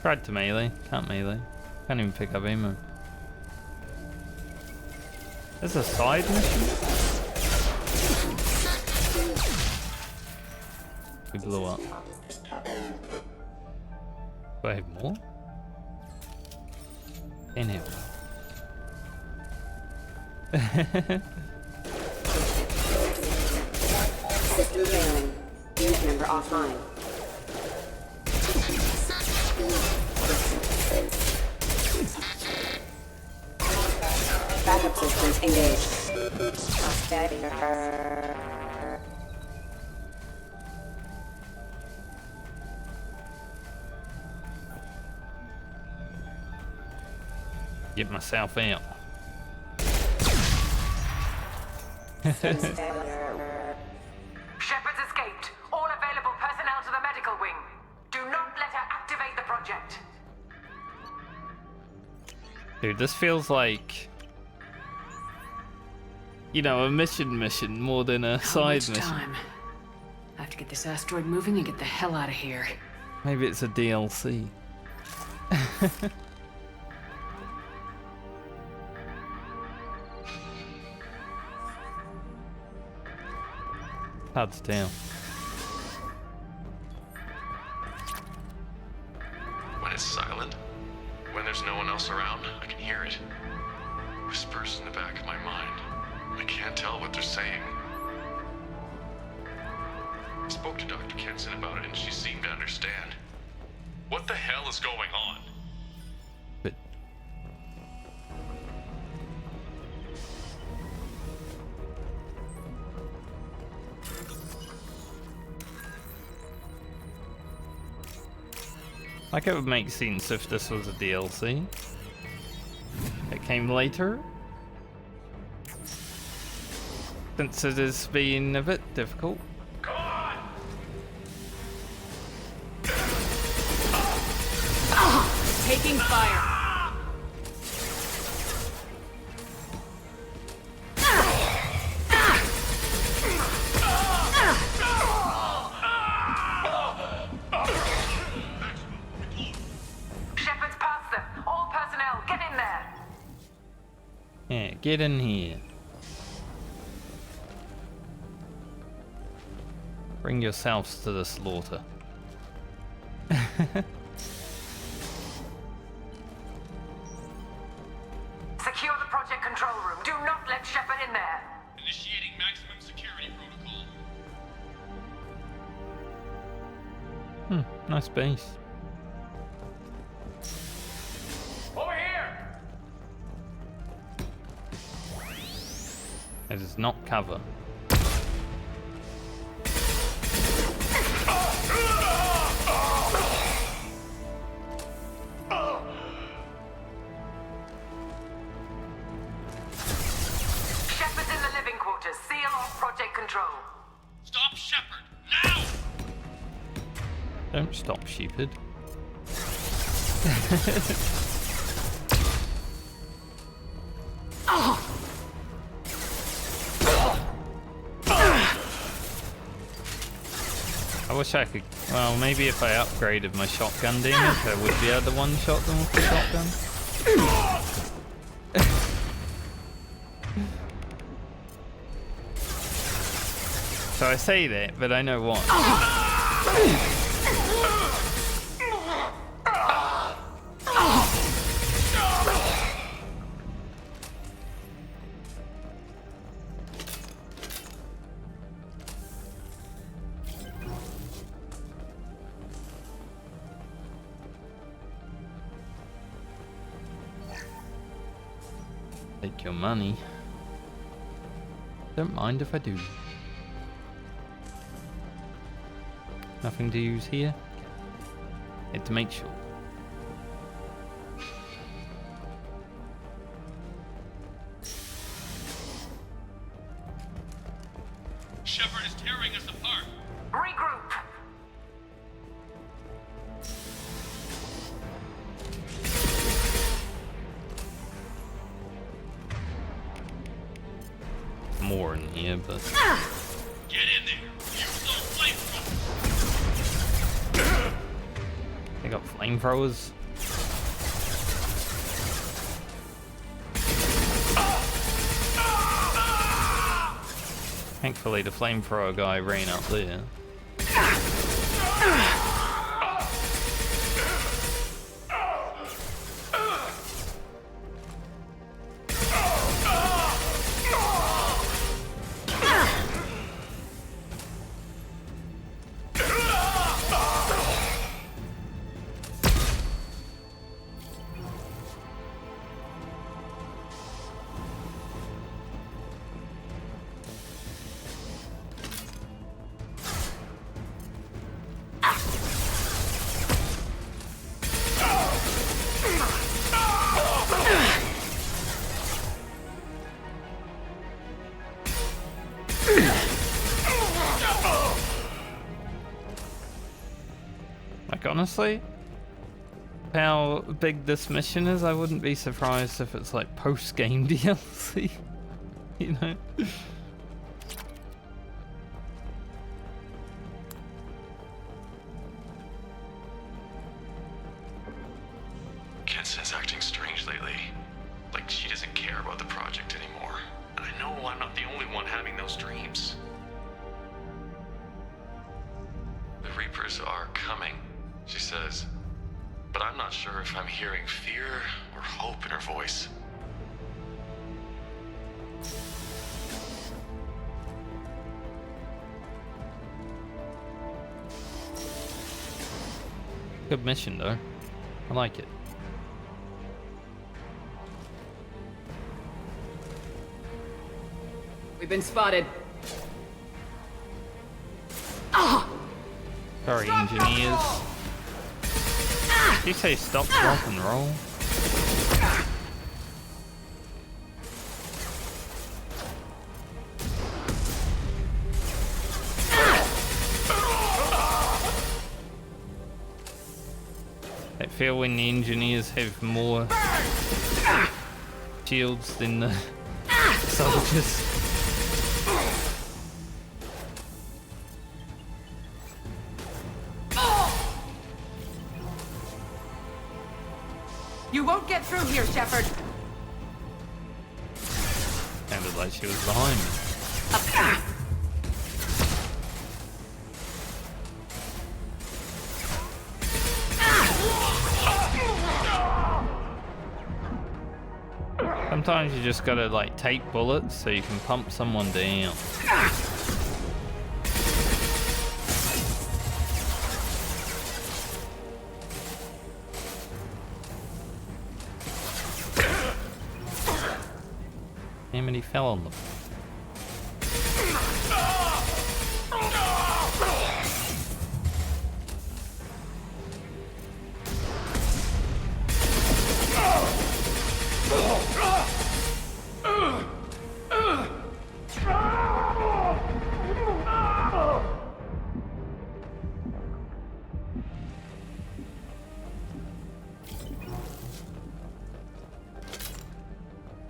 Tried to melee. Can't melee. Can't even pick up ammo. There's a side mission? We blew up. Do I have more? In here. System failing. Unit member offline. Backup systems engaged. Get myself out. Shepard's escaped. All available personnel to the medical wing. Do not let her activate the project. Dude, this feels like, you know, a mission more than a How side much mission. time? I have to get this asteroid moving and get the hell out of here. Maybe it's a DLC. Hard to tell. When it's silent, when there's no one else around, I can hear it. Whispers in the back of my mind. I can't tell what they're saying. I spoke to Dr. Kenson about it and she seemed to understand. What the hell is going on? But like it would make sense if this was a DLC. It came later. Since it has been a bit difficult. Come on! Taking fire. Shepard's past them. All personnel, get in there. Yeah, get in here. Bring yourselves to the slaughter. Secure the project control room. Do not let Shepard in there. Initiating maximum security protocol. Nice base. Over here! It is not cover. Shepard's in the living quarters. Seal off project control. Stop Shepard, now! Don't stop, shepherd. I wish I could. Well, maybe if I upgraded my shotgun damage, I would be able to one-shot them with the shotgun. So I say that, but I know what. Take your money. Don't mind if I do. Nothing to use here? Had to make sure. Shepard is tearing us apart. Regroup. More in here, but Get in there. Use those flamethrowers. they got flamethrowers. Thankfully, the flamethrower guy ran up there. Like, honestly, how big this mission is, I wouldn't be surprised if it's like post-game DLC, you know? Kenson's acting strange lately. Like she doesn't care about the project anymore. And I know I'm not the only one having those dreams. The Reapers are coming, she says. But I'm not sure if I'm hearing fear or hope in her voice. Good mission, though. I like it. We've been spotted. Sorry, engineers. Did you say stop, drop, and roll? I feel when the engineers have more shields than the soldiers. You won't get through here, Shepard. Sounded like she was behind me. Sometimes you just gotta like take bullets so you can pump someone down. Damn it, he fell on them.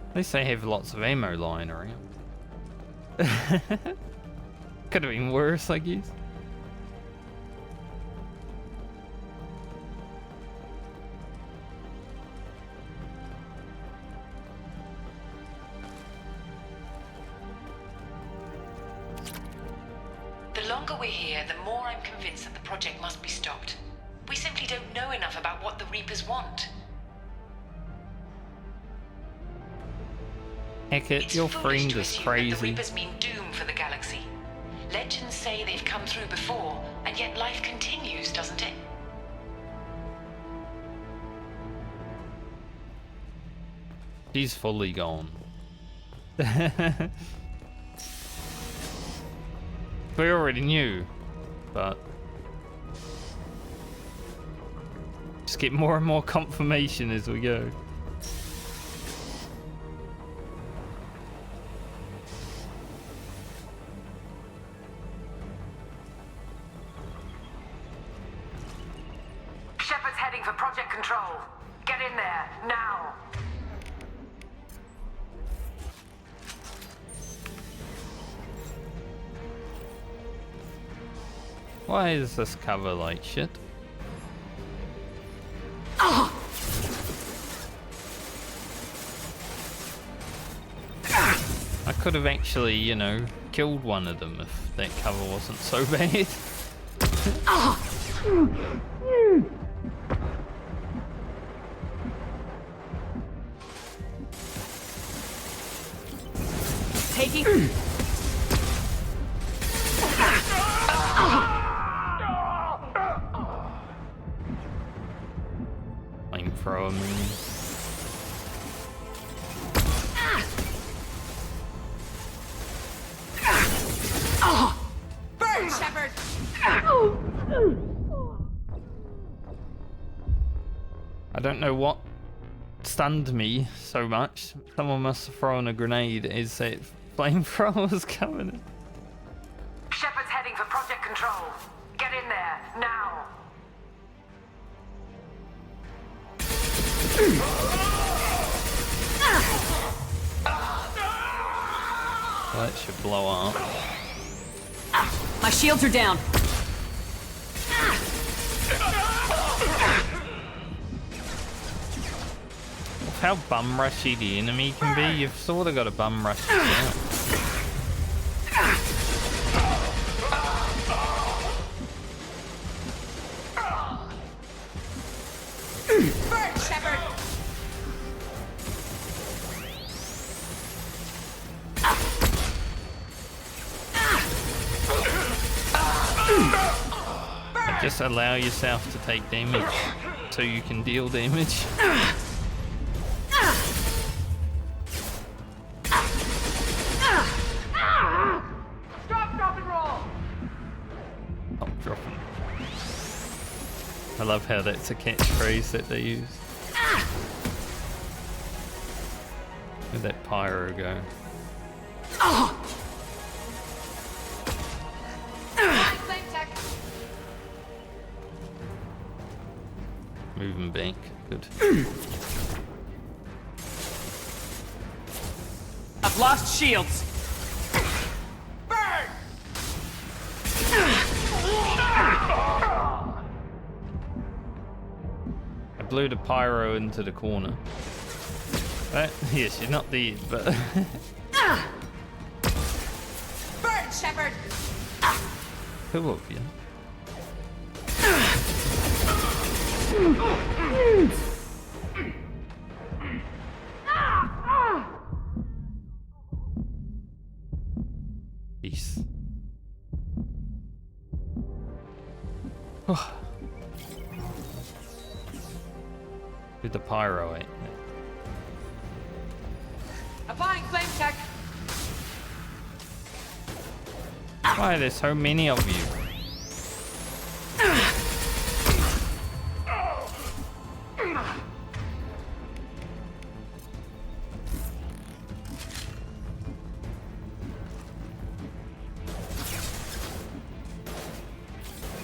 At least they have lots of ammo lying around. Could have been worse, I guess. The longer we're here, the more I'm convinced that the project must be stopped. We simply don't know enough about what the Reapers want. Heck it, It's your foolish friend to is assume that crazy. the Reapers mean doom for the galaxy. Legends say they've come through before, and yet life continues, doesn't it? She's fully gone. We already knew, but just get more and more confirmation as we go. Shepard's heading for Project Control. Get in there, now! Why is this cover like shit? I could have actually, you know, killed one of them if that cover wasn't so bad. Taking... Flamethrower move. Burn, Shepard! I don't know what stunned me so much. Someone must have thrown a grenade as that flamethrower was coming in. Shepard's heading for Project Control. Get in there, now! That should blow up. My shields are down. How bum rushy the enemy can be, you've sort of got to bum rush it down. Burn, Shepard! Just allow yourself to take damage so you can deal damage. Drop and roll! Oh, dropping. I love how that's a catchphrase that they use. Where'd that pyro go? Moving back. Good. I've lost shields. Burn! I blew the pyro into the corner. Yeah, she's not dead, but... Burn, Shepard! Who of you? Peace. With the pyro, eh? Applying flame tech. Why are there so many of you?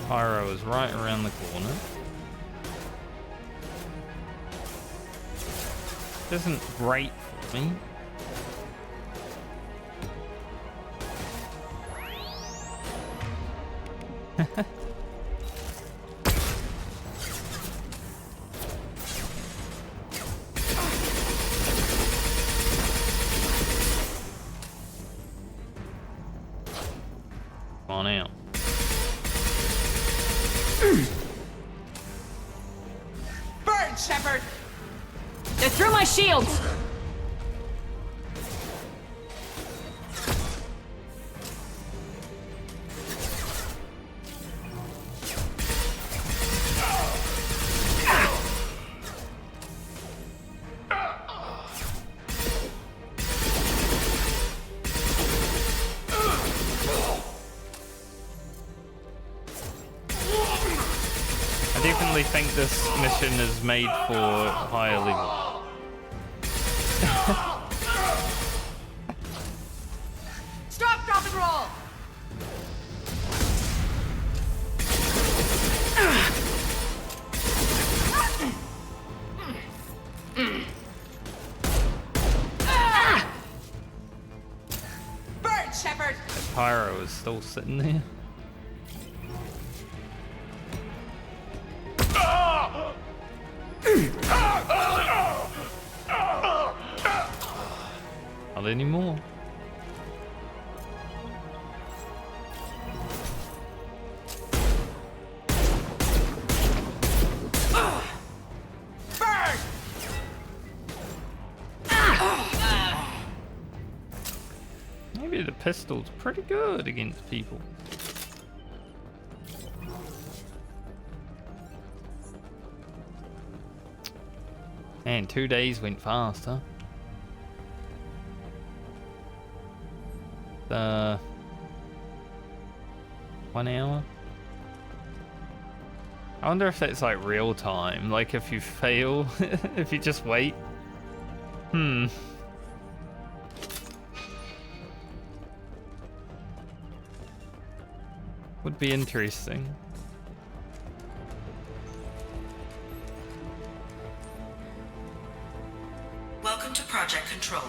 Pyro is right around the corner. Isn't great for me. Come on out. Burn, Shepard! They're through my shields. think this mission is made for higher level. Stop, drop, and roll! Bird, Shepard! The pyro is still sitting there. Not anymore. Maybe the pistol's pretty good against people. Man, 2 days went fast, huh? 1 hour? I wonder if that's like real time, like if you fail, if you just wait. Would be interesting. Welcome to Project Control.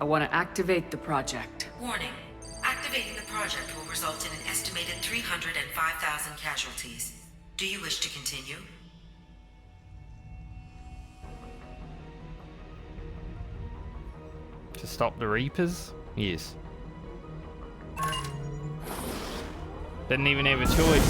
I want to activate the project. Warning. Activating the project will result in an estimated 305,000 casualties. Do you wish to continue? To stop the Reapers? Yes. Didn't even have a choice.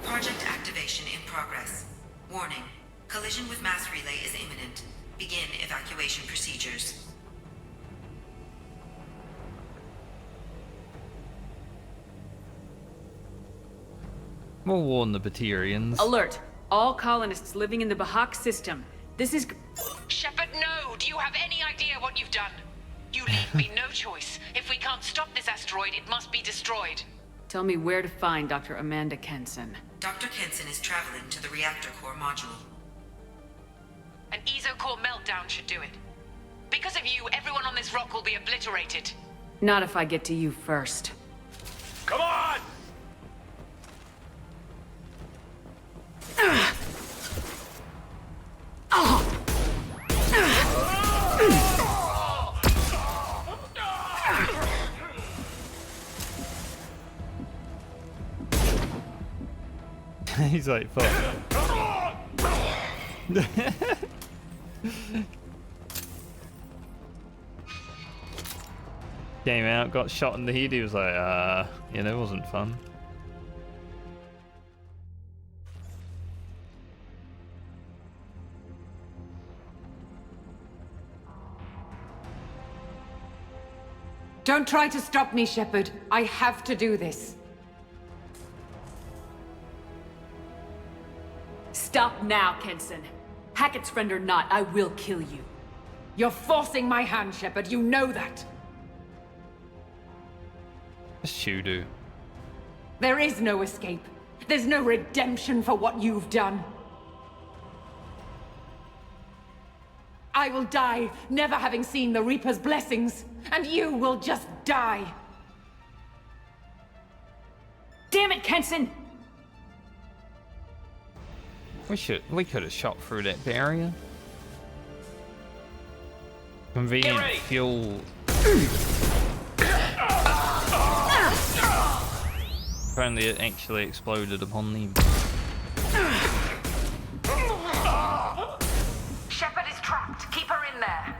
Project activation in progress. Warning. Collision with mass relay is imminent. Begin evacuation procedures. We'll warn the Batarians. Alert! All colonists living in the Bahak system. This is... Shepard, no! Do you have any idea what you've done? You leave me no choice. If we can't stop this asteroid, it must be destroyed. Tell me where to find Dr. Amanda Kenson. Dr. Kenson is traveling to the reactor core module. An ESO-core meltdown should do it. Because of you, everyone on this rock will be obliterated. Not if I get to you first. Come on! He's like, fuck. Came out, got shot in the head, he was like, yeah, that wasn't fun. Don't try to stop me, Shepard. I have to do this. Stop now, Kenson. Hackett's friend or not, I will kill you. You're forcing my hand, Shepard. You know that. Just do. There is no escape. There's no redemption for what you've done. I will die, never having seen the Reaper's blessings, and you will just die. Damn it, Kenson! We could have shot through that barrier. Convenient fuel. If only it actually exploded upon them. Shepard is trapped. Keep her in there.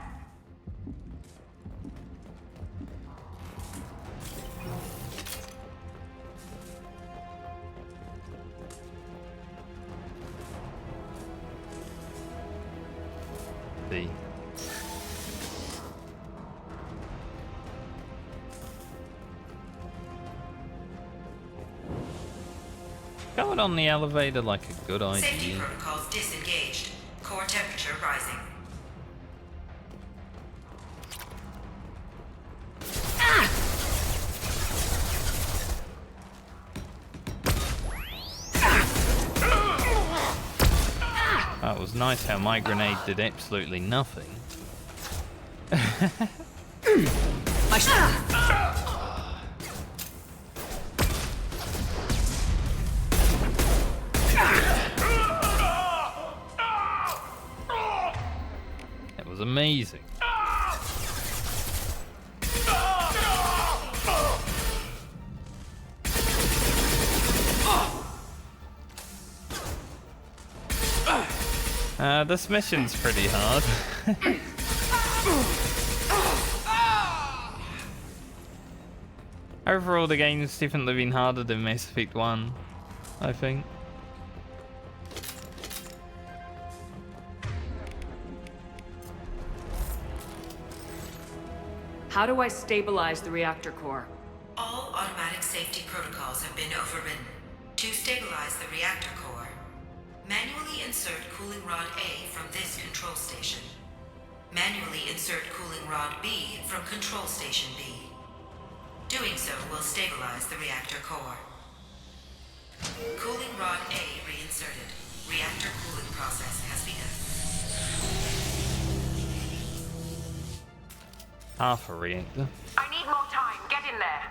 See. Going on the elevator like a good Safety idea. protocols disengaged. Core temperature rising. That was nice how my grenade did absolutely nothing. It was amazing. This mission's pretty hard. Overall, the game's definitely been harder than Mass Effect 1, I think. How do I stabilize the reactor core? All automatic safety protocols have been overridden. To stabilize the reactor core, manually insert cooling rod A from this control station. Manually insert cooling rod B from control station B. Doing so will stabilize the reactor core. Cooling rod A reinserted. Reactor cooling process has begun. Half a reactor. I need more time. Get in there.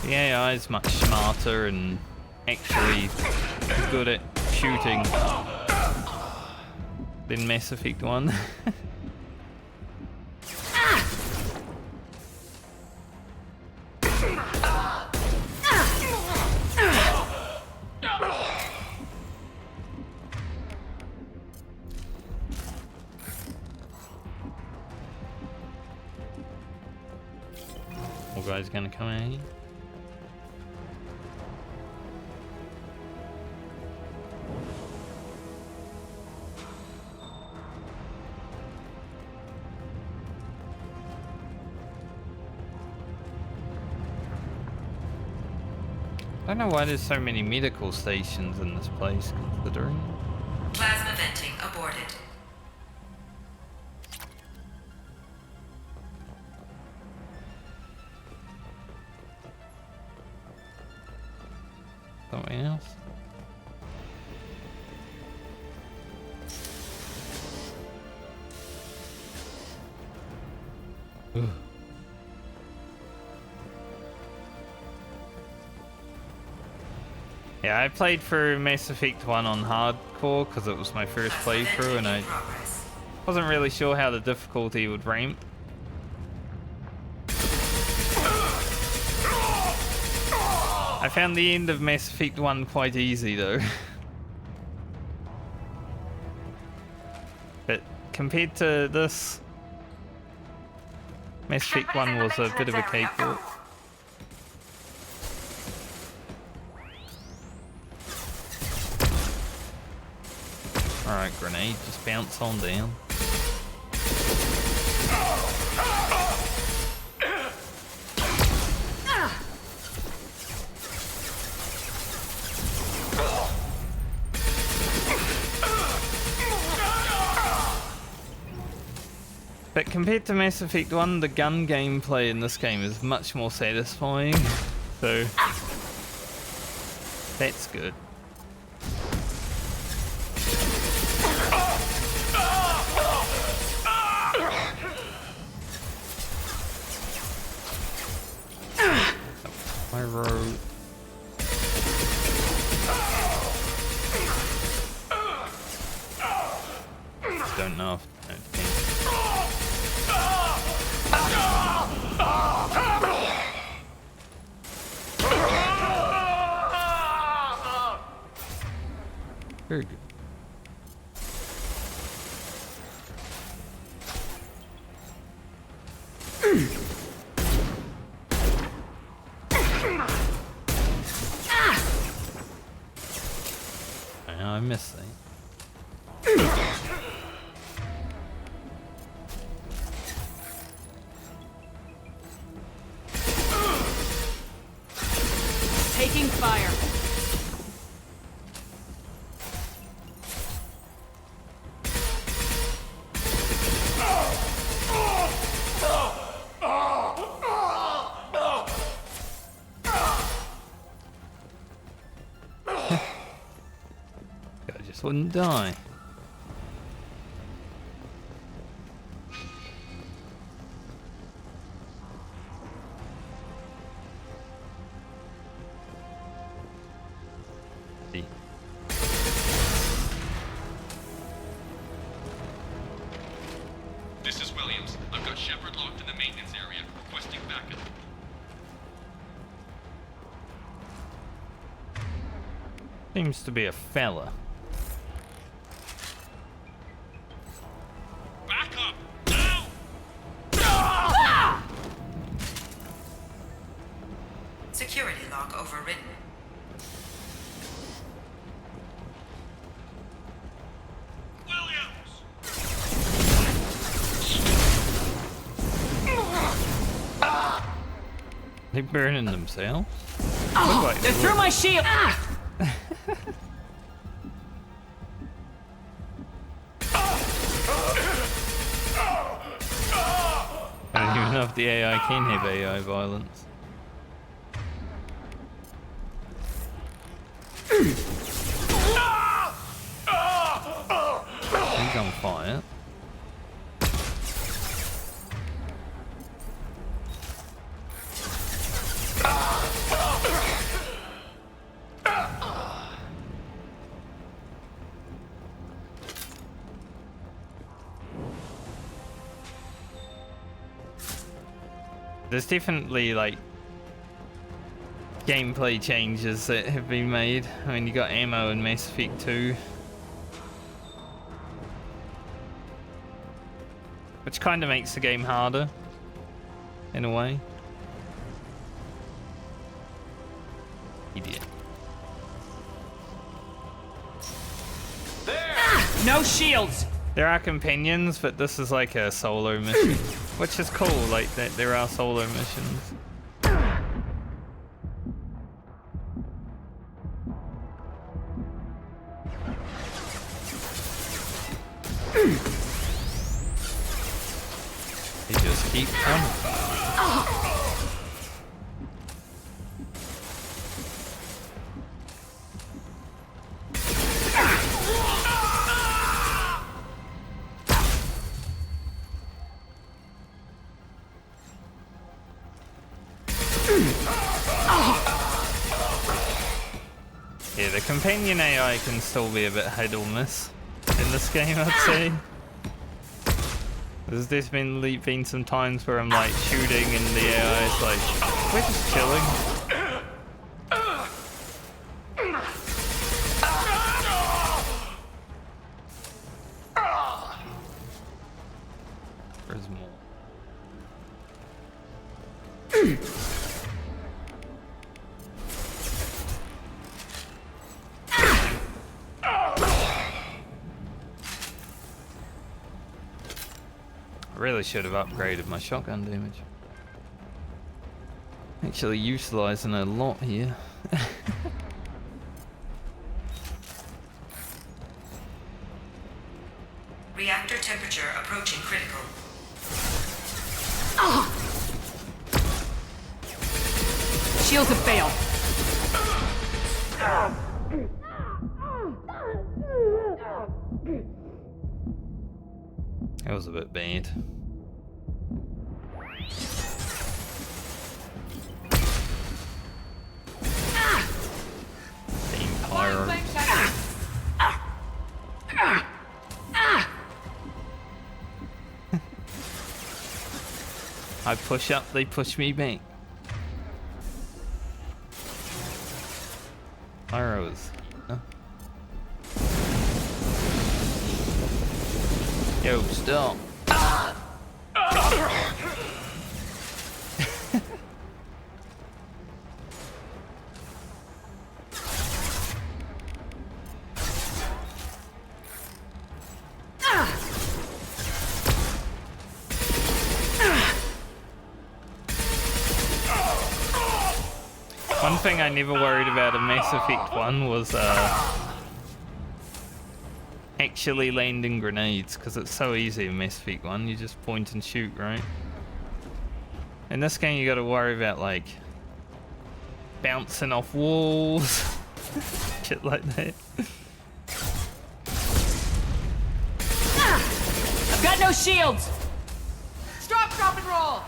The AI is much smarter and actually good at shooting than Mass Effect 1. More guys gonna come in here. I don't know why there's so many medical stations in this place, considering. Plasma venting aborted. Something else? Ugh. Yeah, I played for Mass Effect 1 on hardcore because it was my first playthrough and I wasn't really sure how the difficulty would ramp. I found the end of Mass Effect 1 quite easy though. But compared to this, Mass Effect 1 was a bit of a cakewalk. Alright, grenade, just bounce on down. But compared to Mass Effect 1, the gun gameplay in this game is much more satisfying, so that's good. My road. Don't know if very good. I missed that. Taking fire. Just wouldn't die. This is Williams. I've got Shepard locked in the maintenance area, requesting backup. Seems to be a fella. Back up! Now! Security lock overridden. They burning themselves? Oh, like they're through my shield! Ah! I don't even know if the AI can have AI violence. He's on fire. There's definitely like gameplay changes that have been made. I mean, you got ammo in Mass Effect 2, which kind of makes the game harder in a way. Idiot. No shields! There are companions, but this is like a solo mission, which is cool. Like that, there are solo missions. They just keep coming. Yeah, the companion AI can still be a bit hit or miss in this game, I'd say. There's been some times where I'm like shooting and the AI is like, we're just chilling. There's more. Really should have upgraded my shotgun damage. Actually utilizing a lot here. Reactor temperature approaching critical. Shields have failed. That was a bit bad. Team Pyro. I push up, they push me back. Pyros. Huh? Yo, stop. One thing I never worried about in Mass Effect 1 was actually landing grenades, because it's so easy in Mass Effect 1, you just point and shoot, right? In this game you gotta worry about like bouncing off walls, shit like that. got no shields! Stop, drop, and roll!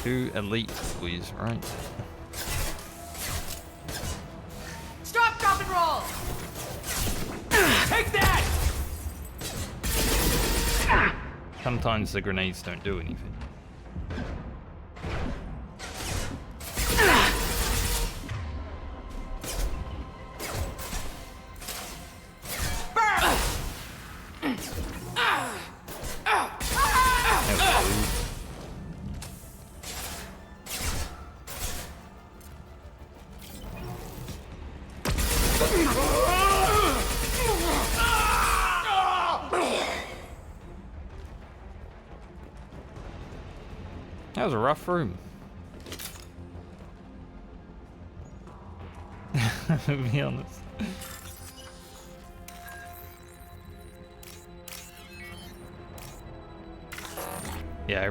Two elite boys, right? Stop, drop, and roll! Take that! Sometimes the grenades don't do anything. That was a rough room. To be honest. Yeah,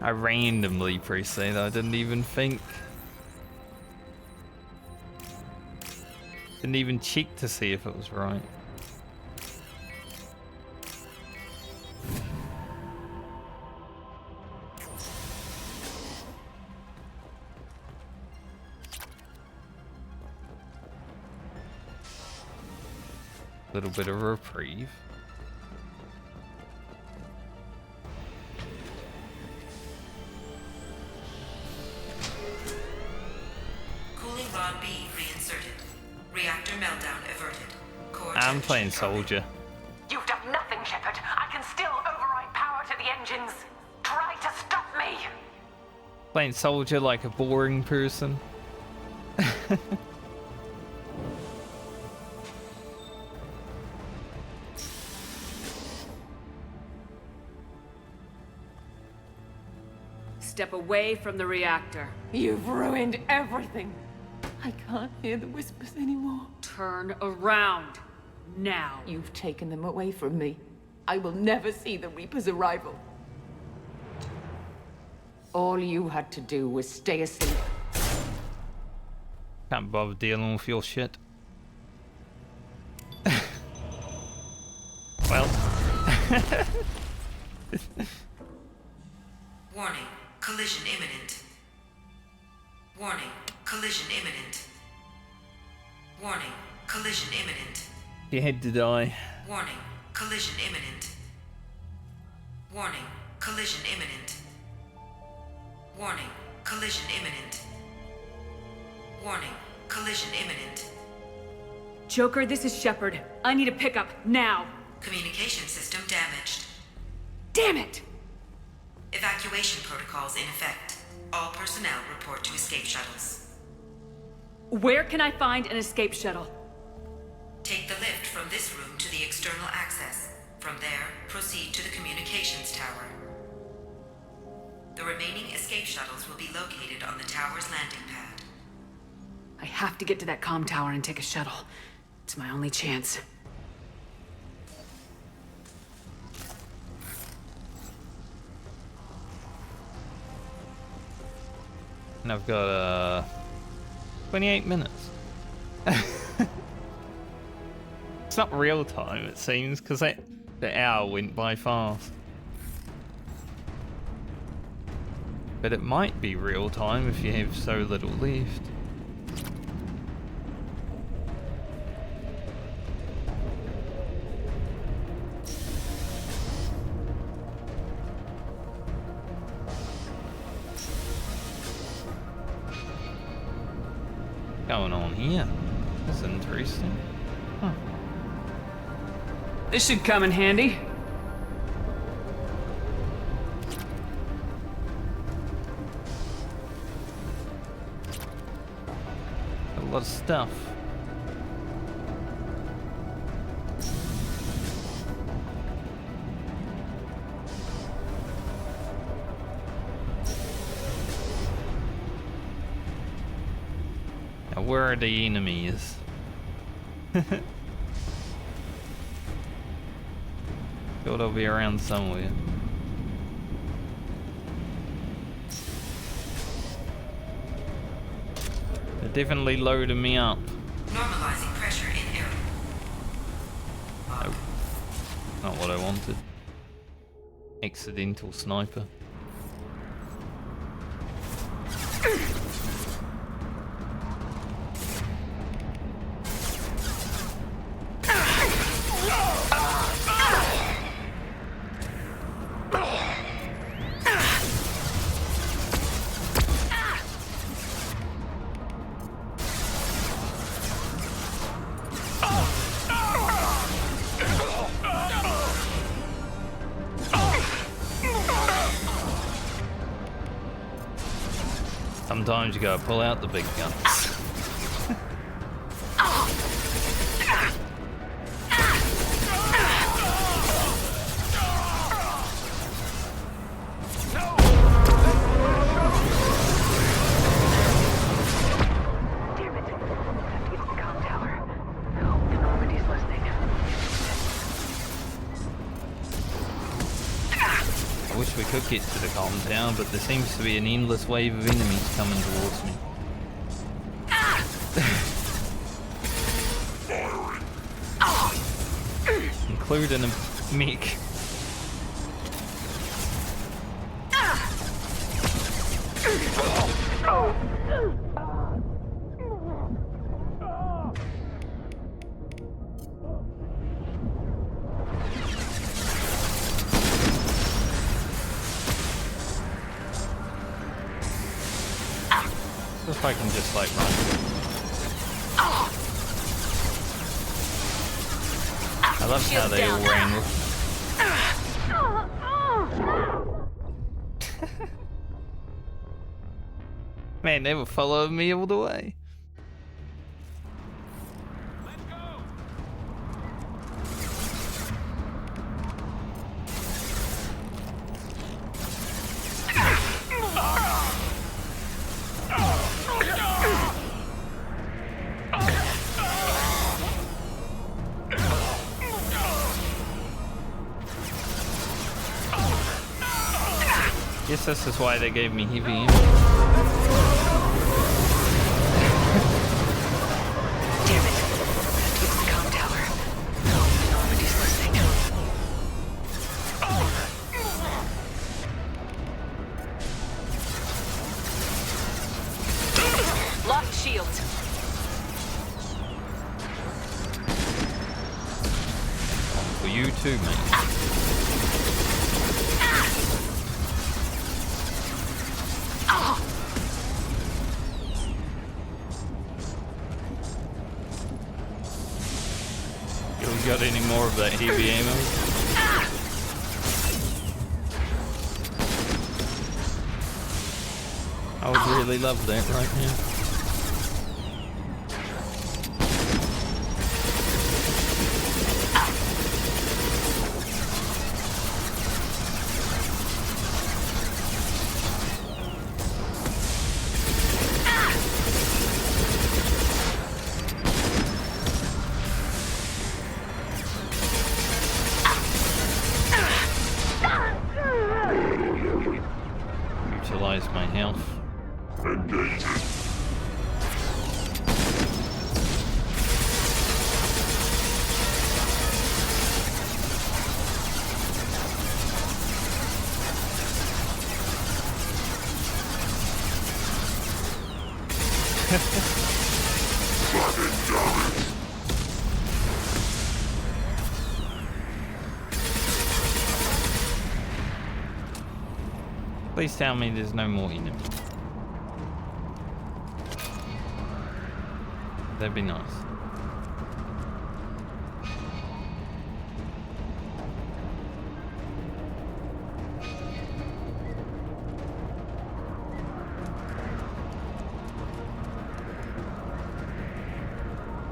I randomly pressed that. I didn't even think. Didn't even check to see if it was right. Little bit of a reprieve. Cooling rod B reinserted. Reactor meltdown averted. Core I'm playing temperature dropping. soldier. You've done nothing, Shepard. I can still override power to the engines. Try to stop me. Playing soldier like a boring person. Step away from the reactor. You've ruined everything. I can't hear the whispers anymore. Turn around. Now. You've taken them away from me. I will never see the Reaper's arrival. All you had to do was stay asleep. Can't bother dealing with your shit. Well. Warning. Collision imminent. Warning. Collision imminent. Warning. Collision imminent. You had to die. Warning. Collision imminent. Warning. Collision imminent. Warning. Collision imminent. Warning. Collision imminent. Joker, this is Shepard. I need a pickup, now. Communication system damaged. Damn it! Evacuation protocols in effect. All personnel report to escape shuttles. Where can I find an escape shuttle? Take the lift from this room to the external access. From there, proceed to the communications tower. The remaining escape shuttles will be located on the tower's landing pad. I have to get to that comm tower and take a shuttle. It's my only chance. And I've got 28 minutes. It's not real time, it seems, because the hour went by fast. But it might be real time if you have so little left. Going on here? That's interesting. Huh. This should come in handy. A lot of stuff. Now, where are the enemies? Thought they'll be around somewhere. They're definitely loading me up. Normalizing pressure in air. Nope. Not what I wanted. Accidental sniper. Sometimes you gotta pull out the big guns. I wish we could get to the calm tower, but there seems to be an endless wave of enemies coming towards me. Including a mech. If I can just like run. I love how they all ran with. Man, they were following me all the way. Guess this is why they gave me heavy ammo. Damn it. It's the comm tower. No, Normandy's listening. Lost shields. For you too, mate. Got any more of that heavy ammo? I would really love that right now. Utilize my health. Please tell me there's no more enemies. That'd be nice.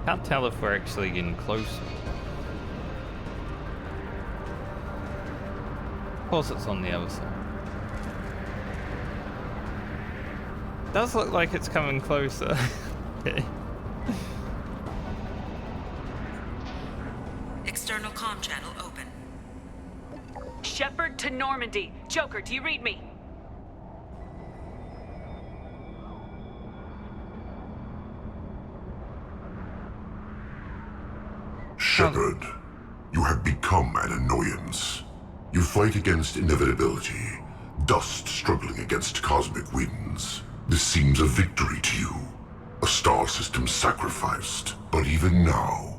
Can't tell if we're actually getting closer. Of course it's on the other side. Does look like it's coming closer. Okay. External comm channel open. Shepard to Normandy. Joker, do you read me? Shepard, you have become an annoyance. You fight against inevitability, dust struggling against cosmic winds. This seems a victory to you, a star system sacrificed. But even now,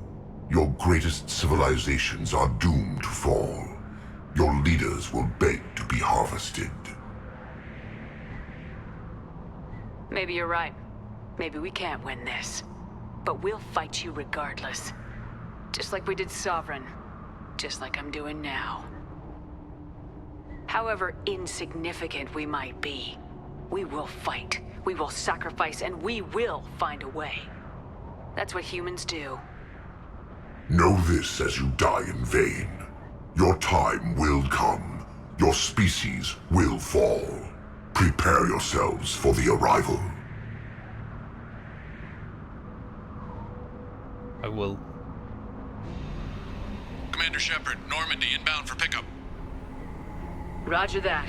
your greatest civilizations are doomed to fall. Your leaders will beg to be harvested. Maybe you're right. Maybe we can't win this. But we'll fight you regardless. Just like we did Sovereign. Just like I'm doing now. However insignificant we might be, we will fight, we will sacrifice, and we will find a way. That's what humans do. Know this as you die in vain. Your time will come. Your species will fall. Prepare yourselves for the arrival. I will. Commander Shepard, Normandy inbound for pickup. Roger that.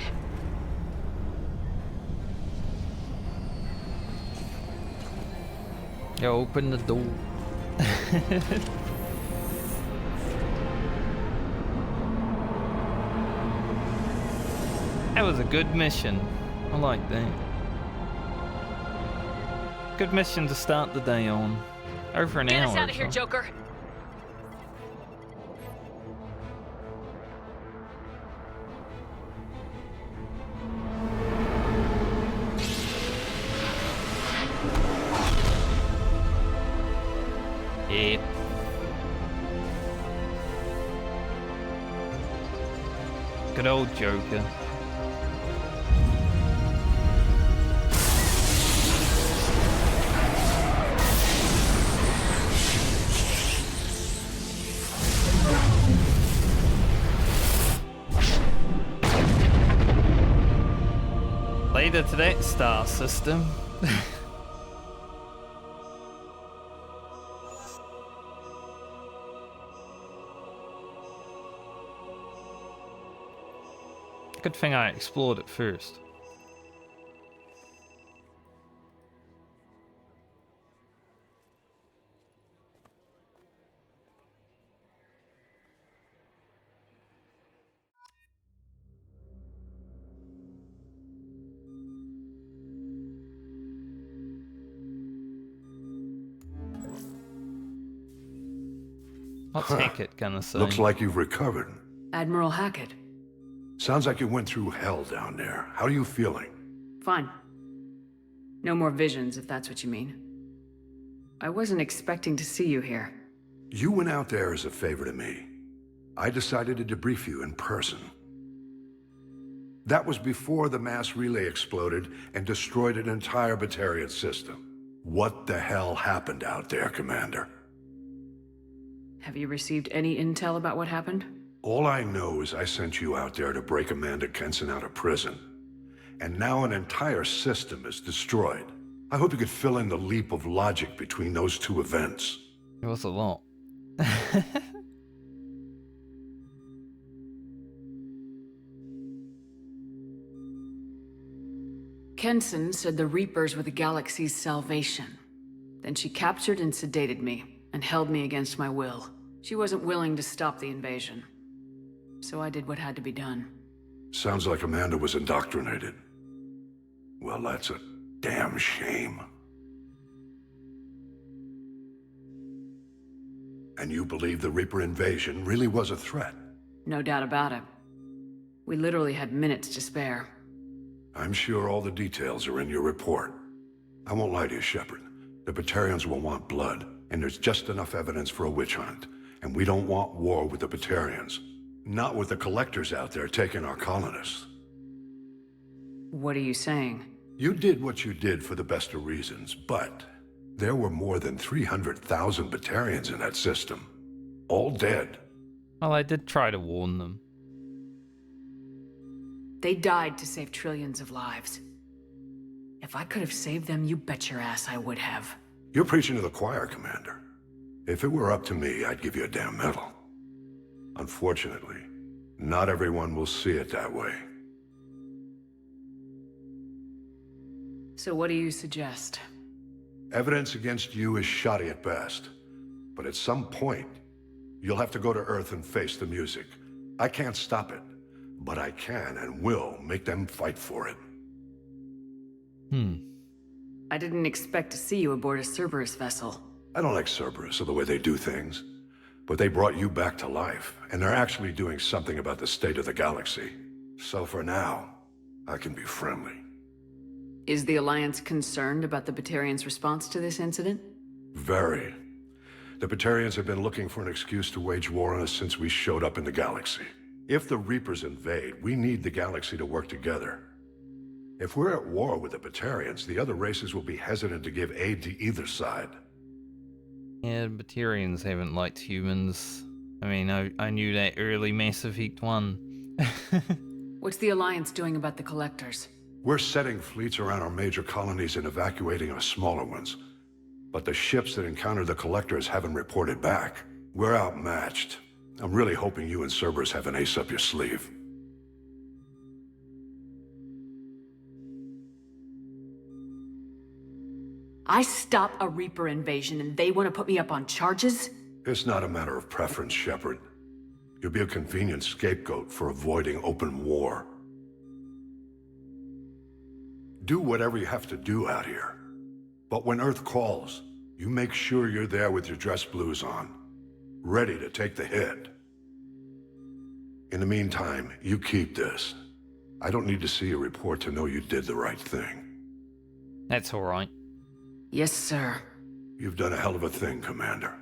Yeah, open the door. That was a good mission. I like that. Good mission to start the day on. Over an hour. Get us out of here, Joker. Yep. Good old Joker. Later to that star system. Good thing I explored it first. What's Hackett gonna say? Looks like you've recovered. Admiral Hackett. Sounds like you went through hell down there. How are you feeling? Fine. No more visions, if that's what you mean. I wasn't expecting to see you here. You went out there as a favor to me. I decided to debrief you in person. That was before the mass relay exploded and destroyed an entire Batarian system. What the hell happened out there, Commander? Have you received any intel about what happened? All I know is I sent you out there to break Amanda Kenson out of prison. And now an entire system is destroyed. I hope you could fill in the leap of logic between those two events. It was a lot. Kenson said the Reapers were the galaxy's salvation. Then she captured and sedated me, and held me against my will. She wasn't willing to stop the invasion. So I did what had to be done. Sounds like Amanda was indoctrinated. Well, that's a damn shame. And you believe the Reaper invasion really was a threat? No doubt about it. We literally had minutes to spare. I'm sure all the details are in your report. I won't lie to you, Shepard. The Batarians will want blood, and there's just enough evidence for a witch hunt. And we don't want war with the Batarians. Not with the collectors out there taking our colonists. What are you saying? You did what you did for the best of reasons, but there were more than 300,000 Batarians in that system. All dead. Well, I did try to warn them. They died to save trillions of lives. If I could have saved them, you bet your ass I would have. You're preaching to the choir, Commander. If it were up to me, I'd give you a damn medal. Unfortunately, not everyone will see it that way. So what do you suggest? Evidence against you is shoddy at best. But at some point, You'll have to go to Earth and face the music. I can't stop it, but I can and will make them fight for it. I didn't expect to see you aboard a Cerberus vessel. I don't like Cerberus or the way they do things, but they brought you back to life, and they're actually doing something about the state of the galaxy. So for now, I can be friendly. Is the Alliance concerned about the Batarians' response to this incident? Very. The Batarians have been looking for an excuse to wage war on us since we showed up in the galaxy. If the Reapers invade, we need the galaxy to work together. If we're at war with the Batarians, the other races will be hesitant to give aid to either side. Yeah, Batarians haven't liked humans. I mean, I knew that early Mass Effect 1. What's the Alliance doing about the Collectors? We're setting fleets around our major colonies and evacuating our smaller ones. But the ships that encountered the Collectors haven't reported back. We're outmatched. I'm really hoping you and Cerberus have an ace up your sleeve. I stop a Reaper invasion and they want to put me up on charges? It's not a matter of preference, Shepard. You'll be a convenient scapegoat for avoiding open war. Do whatever you have to do out here. But when Earth calls, you make sure you're there with your dress blues on, ready to take the hit. In the meantime, you keep this. I don't need to see a report to know you did the right thing. That's alright. Yes, sir. You've done a hell of a thing, Commander.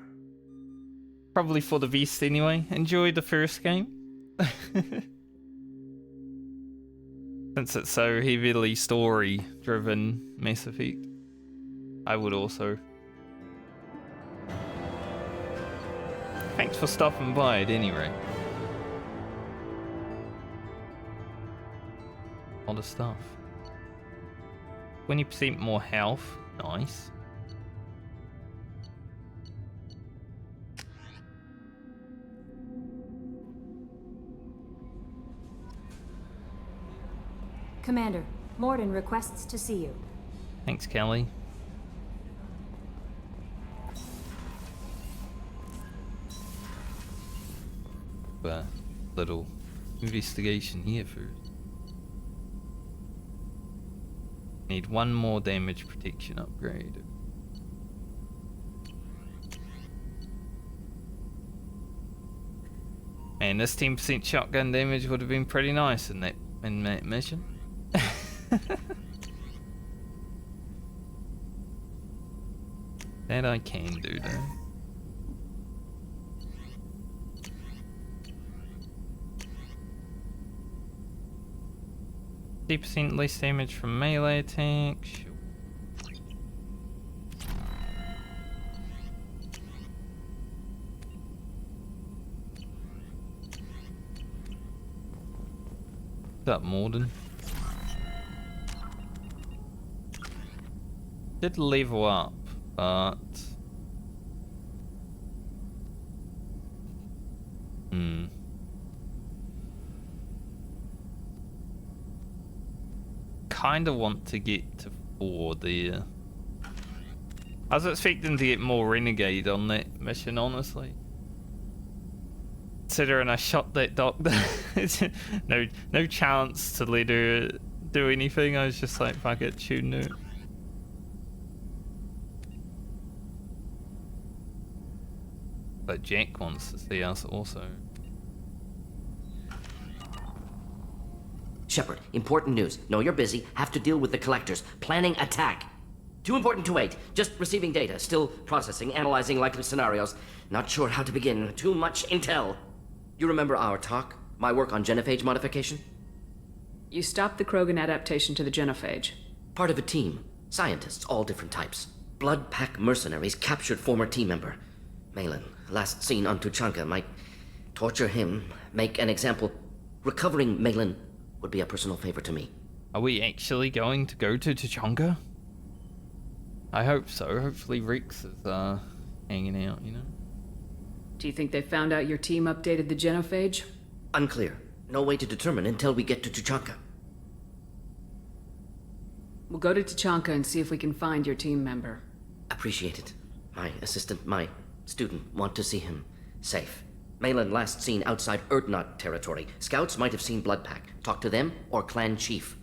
Probably for the best anyway. Enjoyed the first game. Since it's so heavily story-driven, Mass Effect. I would also. Thanks for stopping by at any rate. All the stuff. 20% more health. Nice. Commander, Morden requests to see you. Thanks, Kelly. Little investigation here first. Need one more damage protection upgrade. Man, this 10% shotgun damage would have been pretty nice in that mission. That I can do though. %, less damage from melee attack. Sure. What's up, Morden? Did level up, but kind of want to get to 4 there. I was expecting to get more Renegade on that mission, honestly. Considering I shot that doctor, no chance to let her do anything. I was just like, fuck it, shooting her. But Jack wants to see us also. Shepard, important news. Know you're busy. Have to deal with the Collectors. Planning attack. Too important to wait. Just receiving data. Still processing, analyzing likely scenarios. Not sure how to begin. Too much intel. You remember our talk? My work on genophage modification? You stopped the Krogan adaptation to the genophage. Part of a team. Scientists, all different types. Blood Pack mercenaries captured former team member. Malin, last seen on Tuchanka, might torture him, make an example. Recovering Malin would be a personal favor to me. Are we actually going to go to Tuchanka? I hope so. Hopefully Rex is hanging out, you know? Do you think they found out your team updated the genophage? Unclear. No way to determine until we get to Tuchanka. We'll go to Tuchanka and see if we can find your team member. Appreciate it. My assistant, my student, want to see him safe. Malin last seen outside Erdnot territory. Scouts might have seen Bloodpack. Talk to them or Clan Chief.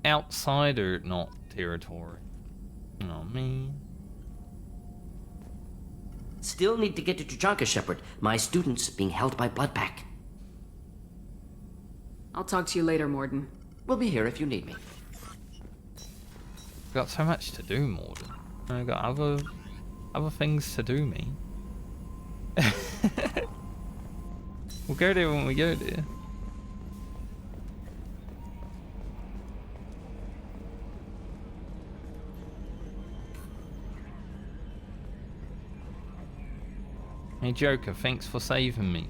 Outsider, not territory. Oh, man. Still need to get to Tuchanka, Shepard. My student's being held by Bloodpack. I'll talk to you later, Morden. We'll be here if you need me. Got so much to do, Morden. I got other things to do, me. We'll go there when we go there. Hey Joker, thanks for saving me.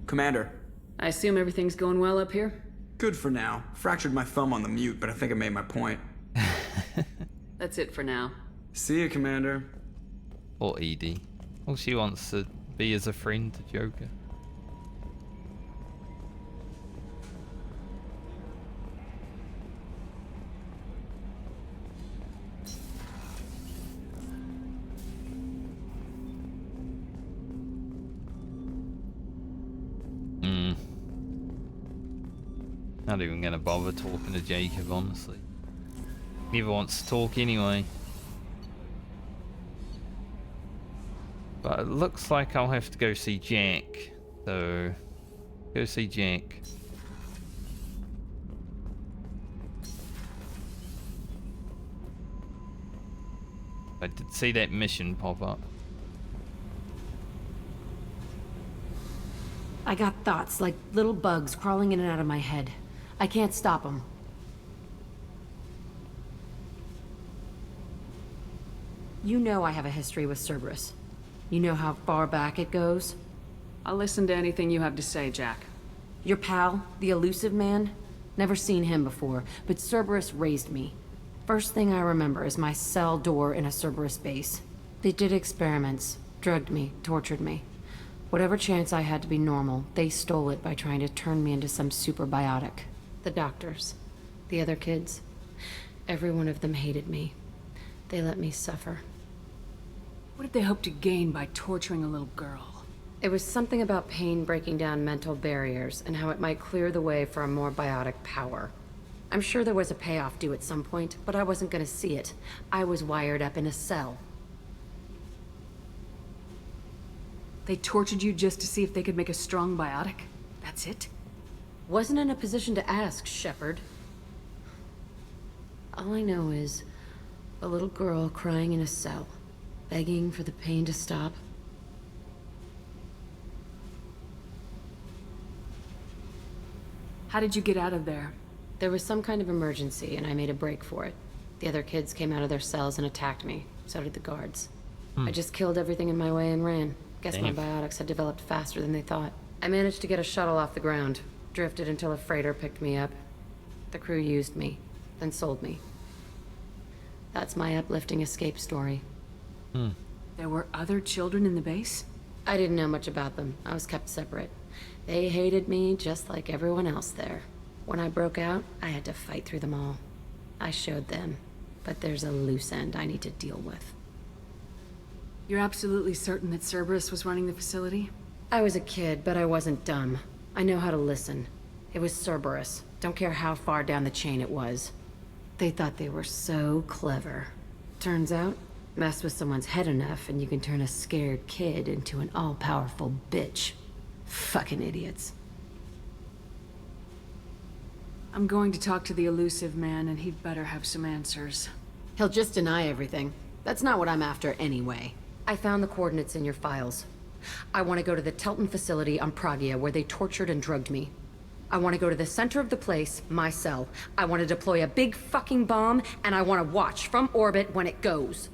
Commander. I assume everything's going well up here? Good for now. Fractured my thumb on the mute, but I think I made my point. That's it for now. See you, Commander. Or Edie. All she wants to be is a friend to Joker. Not even gonna bother talking to Jacob, honestly. Neither wants to talk anyway. But it looks like I'll have to go see Jack. So, go see Jack. I did see that mission pop up. I got thoughts like little bugs crawling in and out of my head. I can't stop them. You know I have a history with Cerberus. You know how far back it goes? I'll listen to anything you have to say, Jack. Your pal, the Illusive Man? Never seen him before, but Cerberus raised me. First thing I remember is my cell door in a Cerberus base. They did experiments, drugged me, tortured me. Whatever chance I had to be normal, they stole it by trying to turn me into some superbiotic. The doctors, the other kids, every one of them hated me. They let me suffer. What did they hope to gain by torturing a little girl? It was something about pain breaking down mental barriers and how it might clear the way for a more biotic power. I'm sure there was a payoff due at some point, but I wasn't gonna see it. I was wired up in a cell. They tortured you just to see if they could make a strong biotic? That's it? Wasn't in a position to ask, Shepard. All I know is a little girl crying in a cell, begging for the pain to stop. How did you get out of there? There was some kind of emergency, and I made a break for it. The other kids came out of their cells and attacked me. So did the guards. I just killed everything in my way and ran. Guess my biotics had developed faster than they thought. I managed to get a shuttle off the ground. Drifted until a freighter picked me up. The crew used me, then sold me. That's my uplifting escape story. There were other children in the base? I didn't know much about them. I was kept separate. They hated me just like everyone else there. When I broke out, I had to fight through them all. I showed them, but there's a loose end I need to deal with. You're absolutely certain that Cerberus was running the facility? I was a kid, but I wasn't dumb. I know how to listen. It was Cerberus. Don't care how far down the chain it was. They thought they were so clever. Turns out, mess with someone's head enough and you can turn a scared kid into an all-powerful bitch. Fucking idiots. I'm going to talk to the Illusive Man, and he'd better have some answers. He'll just deny everything. That's not what I'm after anyway. I found the coordinates in your files. I want to go to the Telton facility on Pragia where they tortured and drugged me. I want to go to the center of the place, my cell. I want to deploy a big fucking bomb, and I want to watch from orbit when it goes.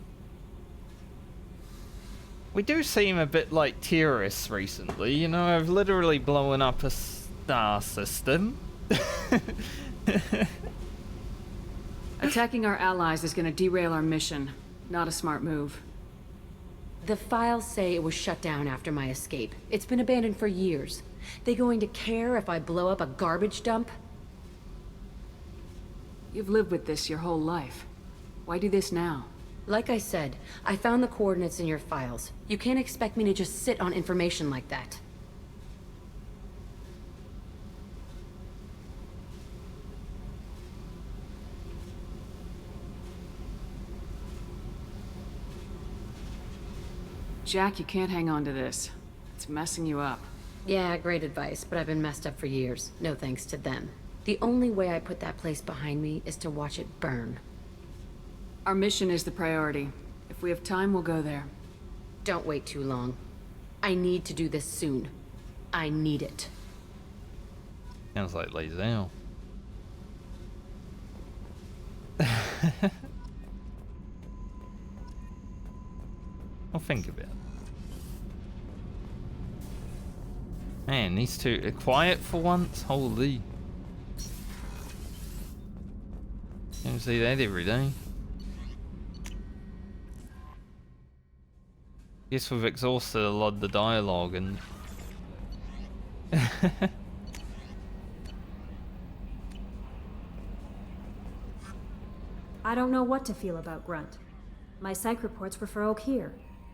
We do seem a bit like terrorists recently, you know, I've literally blown up a star system. Attacking our allies is going to derail our mission. Not a smart move. The files say it was shut down after my escape. It's been abandoned for years. They going to care if I blow up a garbage dump? You've lived with this your whole life. Why do this now? Like I said, I found the coordinates in your files. You can't expect me to just sit on information like that. Jack, you can't hang on to this. It's messing you up. Yeah, great advice, but I've been messed up for years. No thanks to them. The only way I put that place behind me is to watch it burn. Our mission is the priority. If we have time, we'll go there. Don't wait too long. I need to do this soon. I need it. Sounds like Lazel. I'll think of it. Man, these two are quiet for once. Holy. Don't see that every day. Guess we've exhausted a lot of the dialogue and I don't know what to feel about Grunt. My psych reports refer Oak here.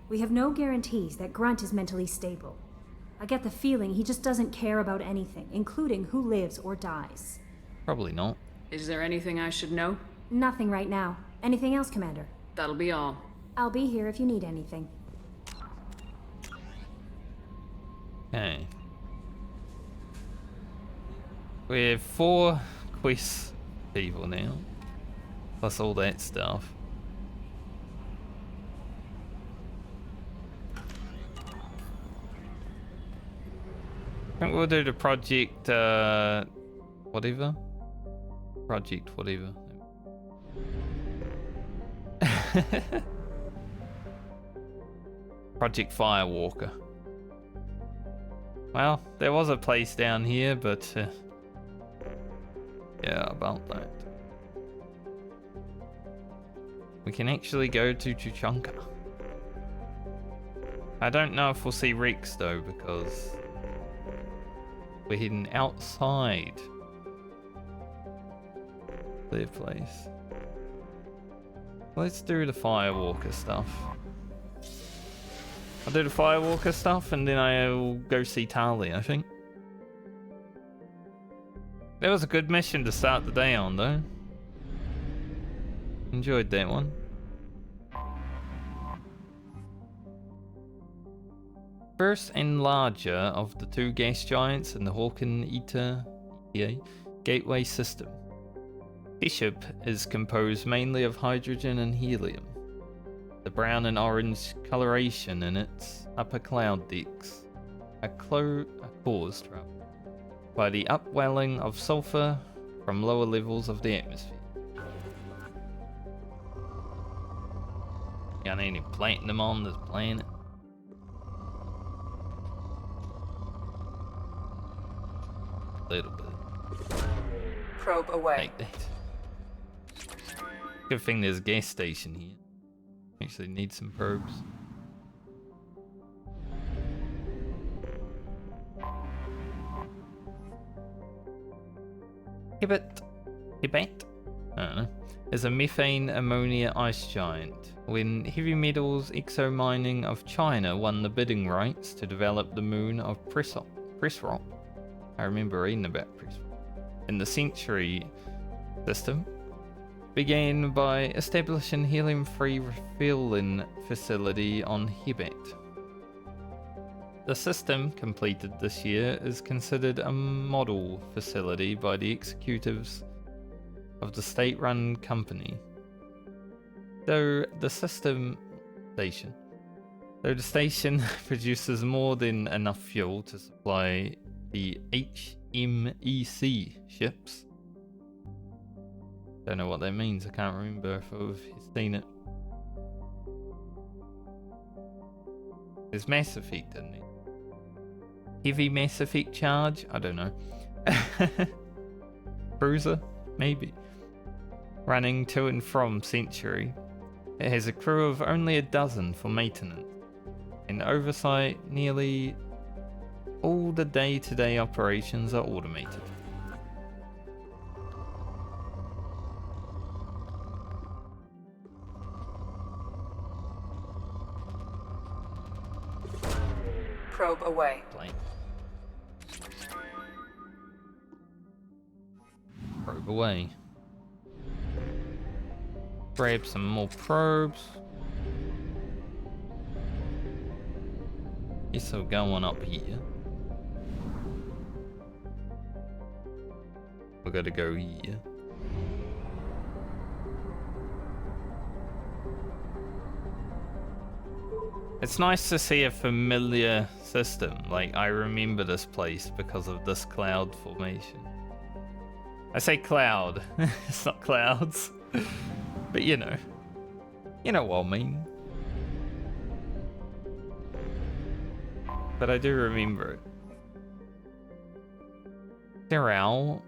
We have no guarantees that Grunt is mentally stable. I get the feeling he just doesn't care about anything, including who lives or dies. Probably not. Is there anything I should know? Nothing right now. Anything else, Commander? That'll be all. I'll be here if you need anything. Okay. We have 4 quest people now. Plus all that stuff. I think we'll do the project, whatever. Project whatever. Project Firewalker. Well, there was a place down here, but yeah, about that. We can actually go to Tuchanka. I don't know if we'll see Rex though, because we're heading outside their place. Let's do the Firewalker stuff. I'll do the Firewalker stuff and then I'll go see Tali, I think. That was a good mission to start the day on though. Enjoyed that one. First and larger of the 2 gas giants in the Hawken Eta gateway system. The ship is composed mainly of hydrogen and helium. The brown and orange coloration in its upper cloud decks are caused by the upwelling of sulfur from lower levels of the atmosphere. Got any platinum on this planet? Little bit. Probe away. Like that. Good thing there's a gas station here. Actually need some probes. Hibbet, I don't know, is a methane ammonia ice giant. When Heavy Metals Exo Mining of China won the bidding rights to develop the moon of Pressrock. I remember reading about Pressrock. In the Century system, began by establishing helium-free refueling facility on Hibbet. The system, completed this year, is considered a model facility by the executives of the state-run company. Though the station produces more than enough fuel to supply the HMEC ships. Don't know what that means, I can't remember if I've seen it. There's Mass Effect, isn't it? Heavy Mass Effect charge? I don't know. Cruiser? Maybe. Running to and from Century. It has a crew of only a dozen for maintenance. In oversight, nearly all the day-to-day operations are automated. Probe away. Plane. Probe away. Grab some more probes. Guess we'll go on up here. We gotta go here. It's nice to see a familiar system. Like, I remember this place because of this cloud formation. I say cloud, it's not clouds. But you know what I mean. But I do remember it. Sterile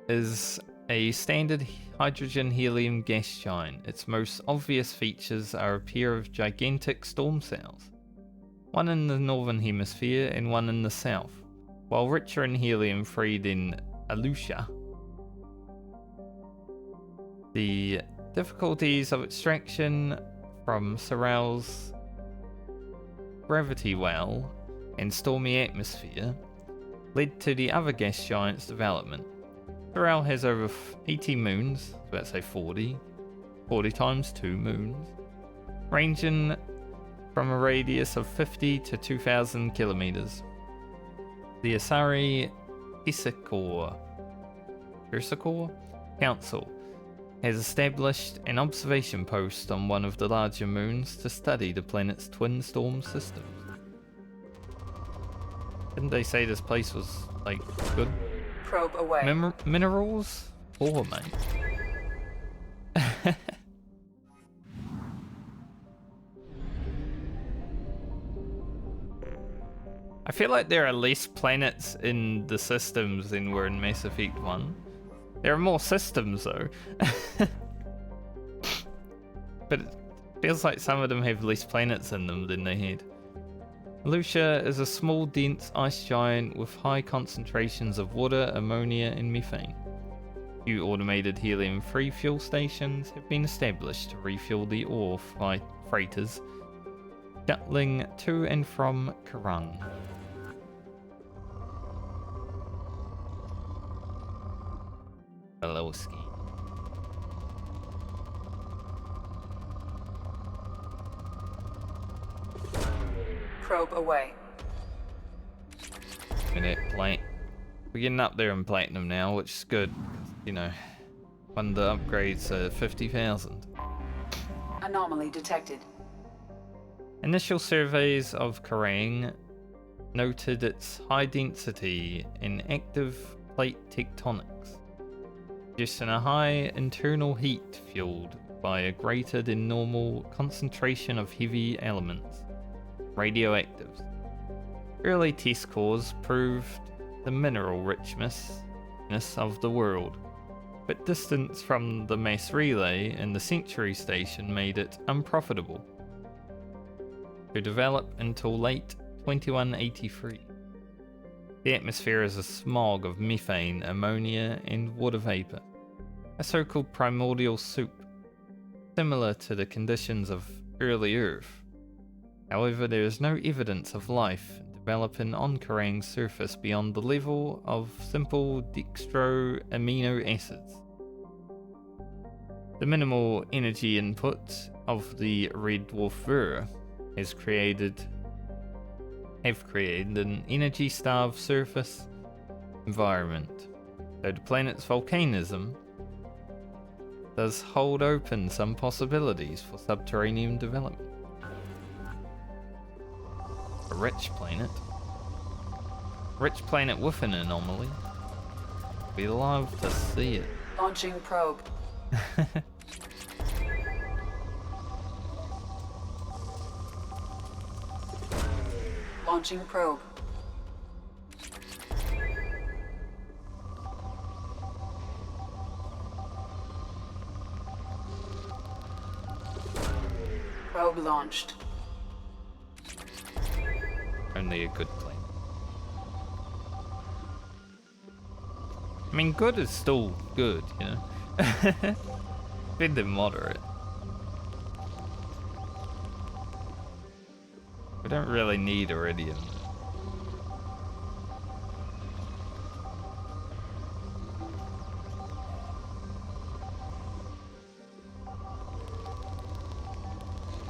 is a standard hydrogen-helium gas giant. Its most obvious features are a pair of gigantic storm cells, one in the northern hemisphere and one in the south. While richer in helium-free than Illusia, the difficulties of extraction from Sterile's gravity well and stormy atmosphere led to the other gas giant's development. Sterile has over 80 moons, I was about to say 40 times 2 moons, ranging from a radius of 50 to 2,000 kilometers. The Asari Persicore Council has established an observation post on one of the larger moons to study the planet's twin storm systems. Didn't they say this place was, like, good? Probe away. Minerals? Oh, mate. I feel like there are less planets in the systems than were in Mass Effect 1. There are more systems, though. But it feels like some of them have less planets in them than they had. Illusia is a small, dense ice giant with high concentrations of water, ammonia, and methane. Few automated helium-free fuel stations have been established to refuel the ore freighters shuttling to and from Kerrang. Hello, ski. Probe away. Minute plant. We're getting up there in platinum now, which is good. You know, one of the upgrades are 50,000. Anomaly detected. Initial surveys of Kerrang noted its high density in active plate tectonics, producing a high internal heat fueled by a greater than normal concentration of heavy elements, radioactives. Early test cores proved the mineral richness of the world, but distance from the mass relay and the Century Station made it unprofitable to develop until late 2183. The atmosphere is a smog of methane, ammonia, and water vapor, a so-called primordial soup, similar to the conditions of early Earth. However, there is no evidence of life developing on Kerrang's surface beyond the level of simple dextro amino acids. The minimal energy input of the red dwarf Ver have created an energy-starved surface environment, though the planet's volcanism does hold open some possibilities for subterranean development. A rich planet with an anomaly. We love to see it. Launching probe. Launching probe. Probe launched. Only a good plane. I mean, good is still good, you know? Better than moderate. We don't really need Iridium.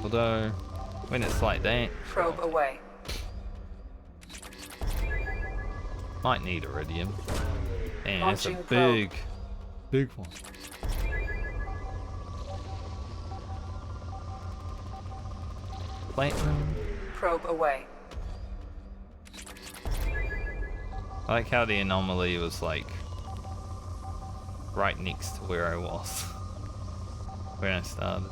Although, when it's like that, Probe away. might need iridium. Damn, that's a Launching probe. big one. Platinum. Probe away. I like how the anomaly was like right next to where I was when I started.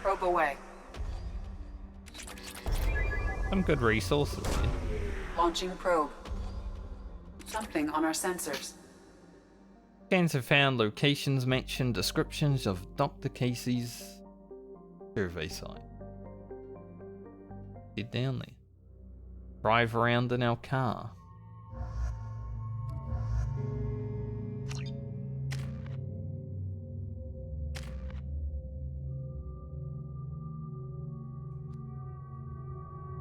Probe away. Some good resources here. Launching probe. Something on our sensors. Scans have found locations matching descriptions of Dr. Casey's survey site. Get down there. Drive around in our car.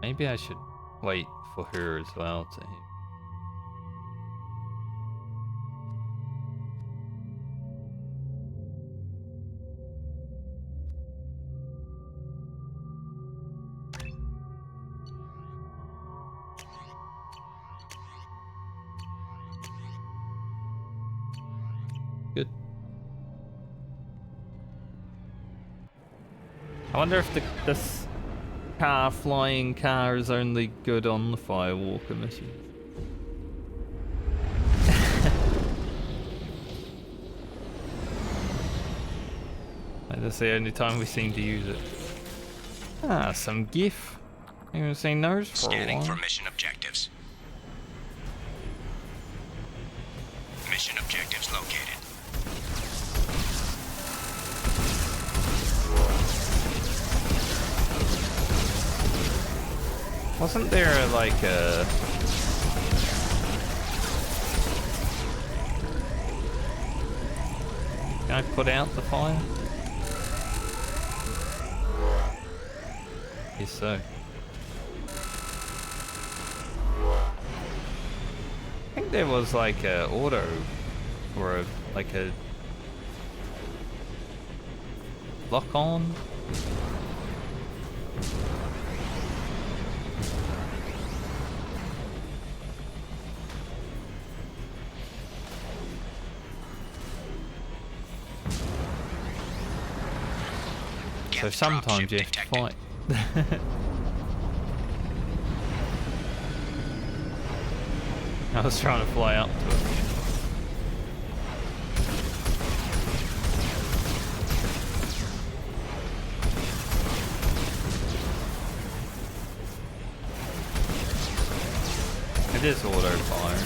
Maybe I should wait for her as well to hear. Good. I wonder if this flying car is only good on the Firewalker mission. That's the only time we seem to use it. Ah, some GIF. I haven't seen those for a Scanning while. for mission objectives. Mission objectives located. Wasn't there like a... Can I put out the fire? Yes, so. I think there was like a auto or like a lock on. So sometimes you have to fight. I was trying to fly up to it. It is auto fire.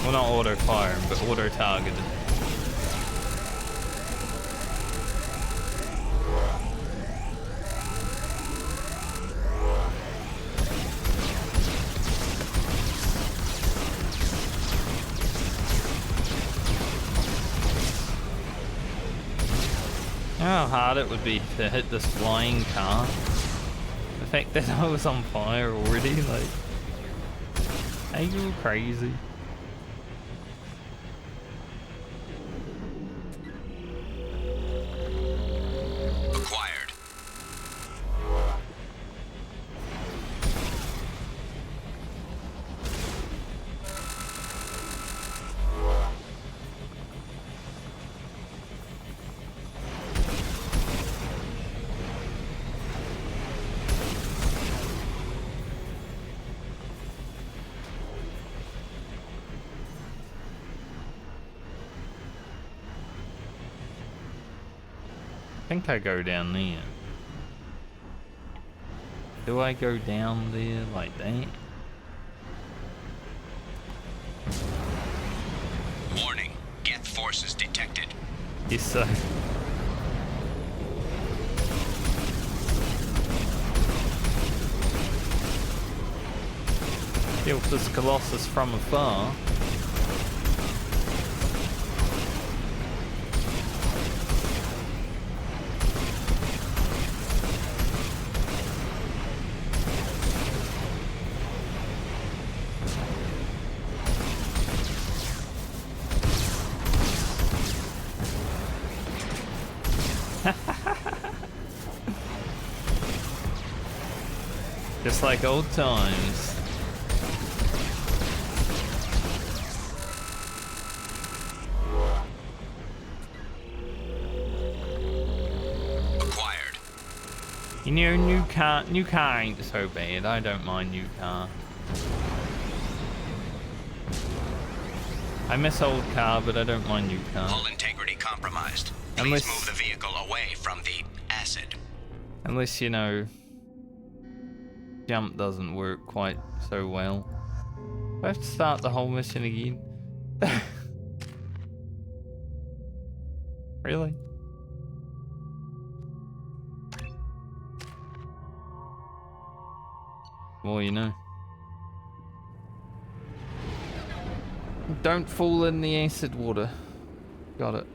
Well, not auto firing, but auto targeted. How hard it would be to hit this flying car. The fact that I was on fire already, like, are you crazy? Acquired. I think I go down there. Do I go down there like that? Warning. Geth forces detected. Yes, sir. Killed this Colossus from afar. just like old times. Acquired. You know, new car ain't so bad. I don't mind new car. I miss old car, but I don't mind new car. Hull integrity compromised. Please move the vehicle away from the acid. Unless, you know, jump doesn't work quite so well. I have to start the whole mission again. Really? Well, you know. Don't fall in the acid water. Got it.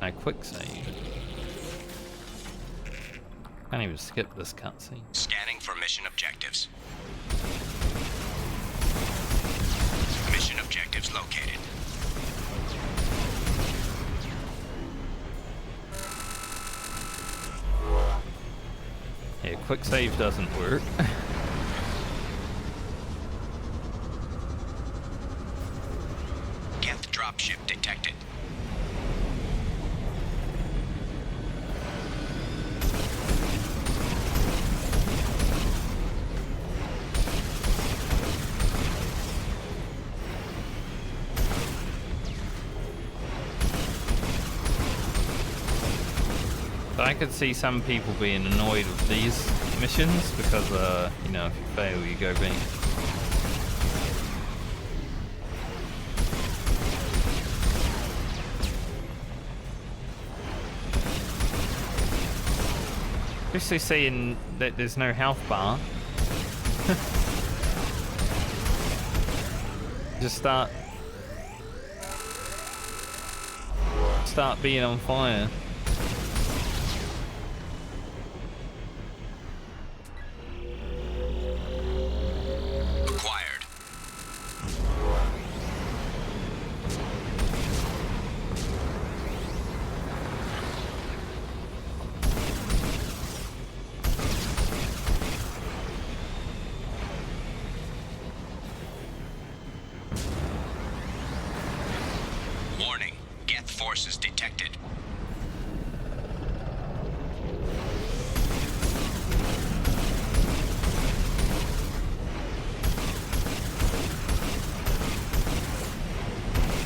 I quick save. Can't even skip this cutscene. Scanning for mission objectives. Mission objectives located. Yeah, quick save doesn't work. Geth dropship detected. I could see some people being annoyed with these missions because, you know, if you fail, you go back. Especially seeing that there's no health bar. Just start being on fire. Forces detected.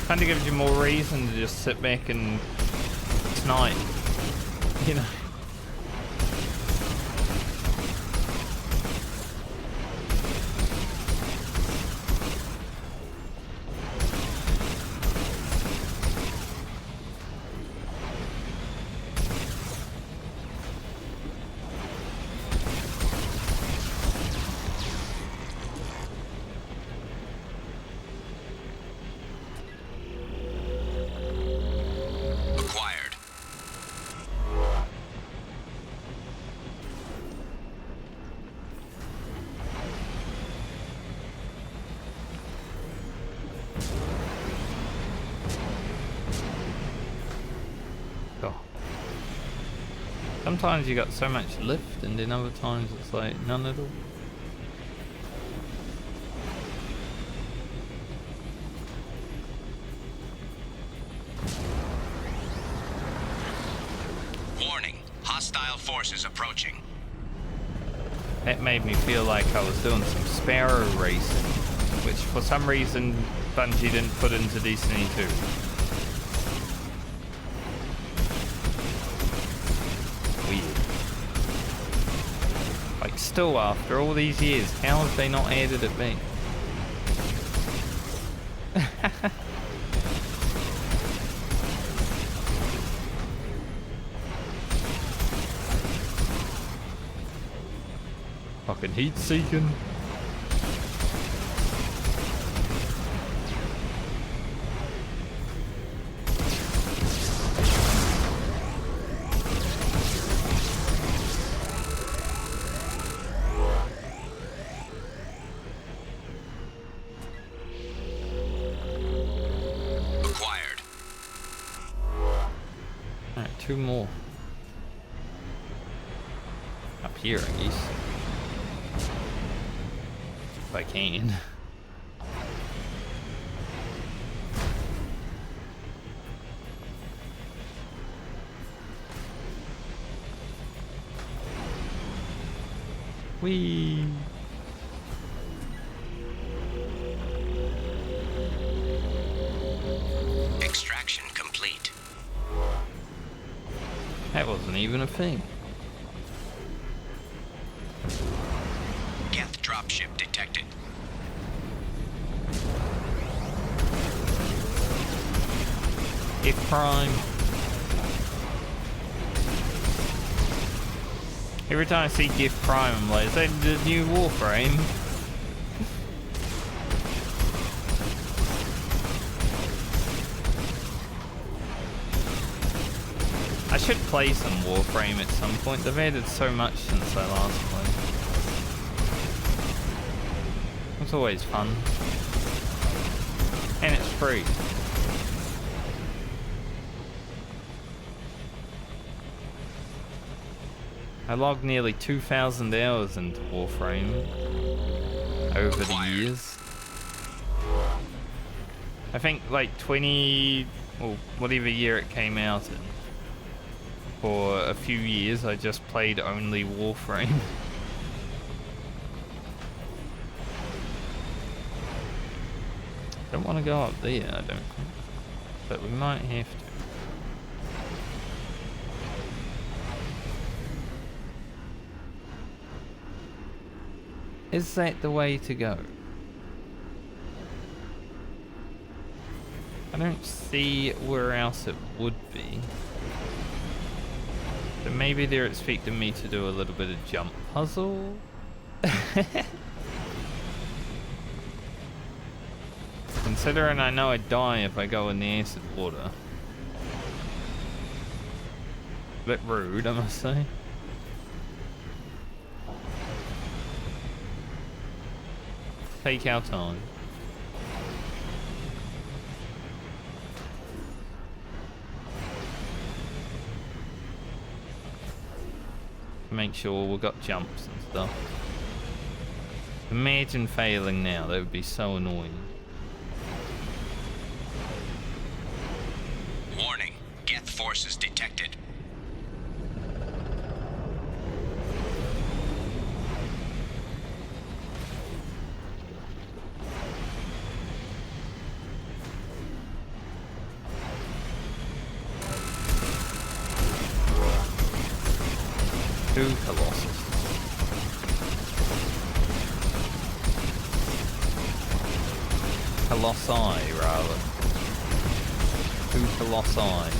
Kind of gives you more reason to just sit back and snipe, you know. Sometimes you got so much lift, and then other times it's like none at all. Warning, hostile forces approaching. That made me feel like I was doing some Sparrow racing, which for some reason Bungie didn't put into Destiny 2. Like, still after all these years, how have they not added it back? Fucking heat seeking. 2 more. Up here, I guess. If I can. Whee! Extraction complete. That wasn't even a thing. Geth dropship detected. If Prime. Every time I see Gift Prime, I'm like, is that the new Warframe? I should play some Warframe at some point. They've added so much since I last played. It's always fun. And it's free. I logged nearly 2,000 hours into Warframe over the years. I think like 20, or whatever year it came out in. For a few years I just played only Warframe. Don't want to go up there, I don't think. But we might have to. Is that the way to go? I don't see where else it would be. So maybe they're expecting me to do a little bit of jump puzzle? Considering I know I'd die if I go in the acid water. A bit rude, I must say. Take our time. Make sure we've got jumps and stuff. Imagine failing now, that would be so annoying. Warning, Geth forces detected. Two Colossus. Colossi, rather. Two Colossi.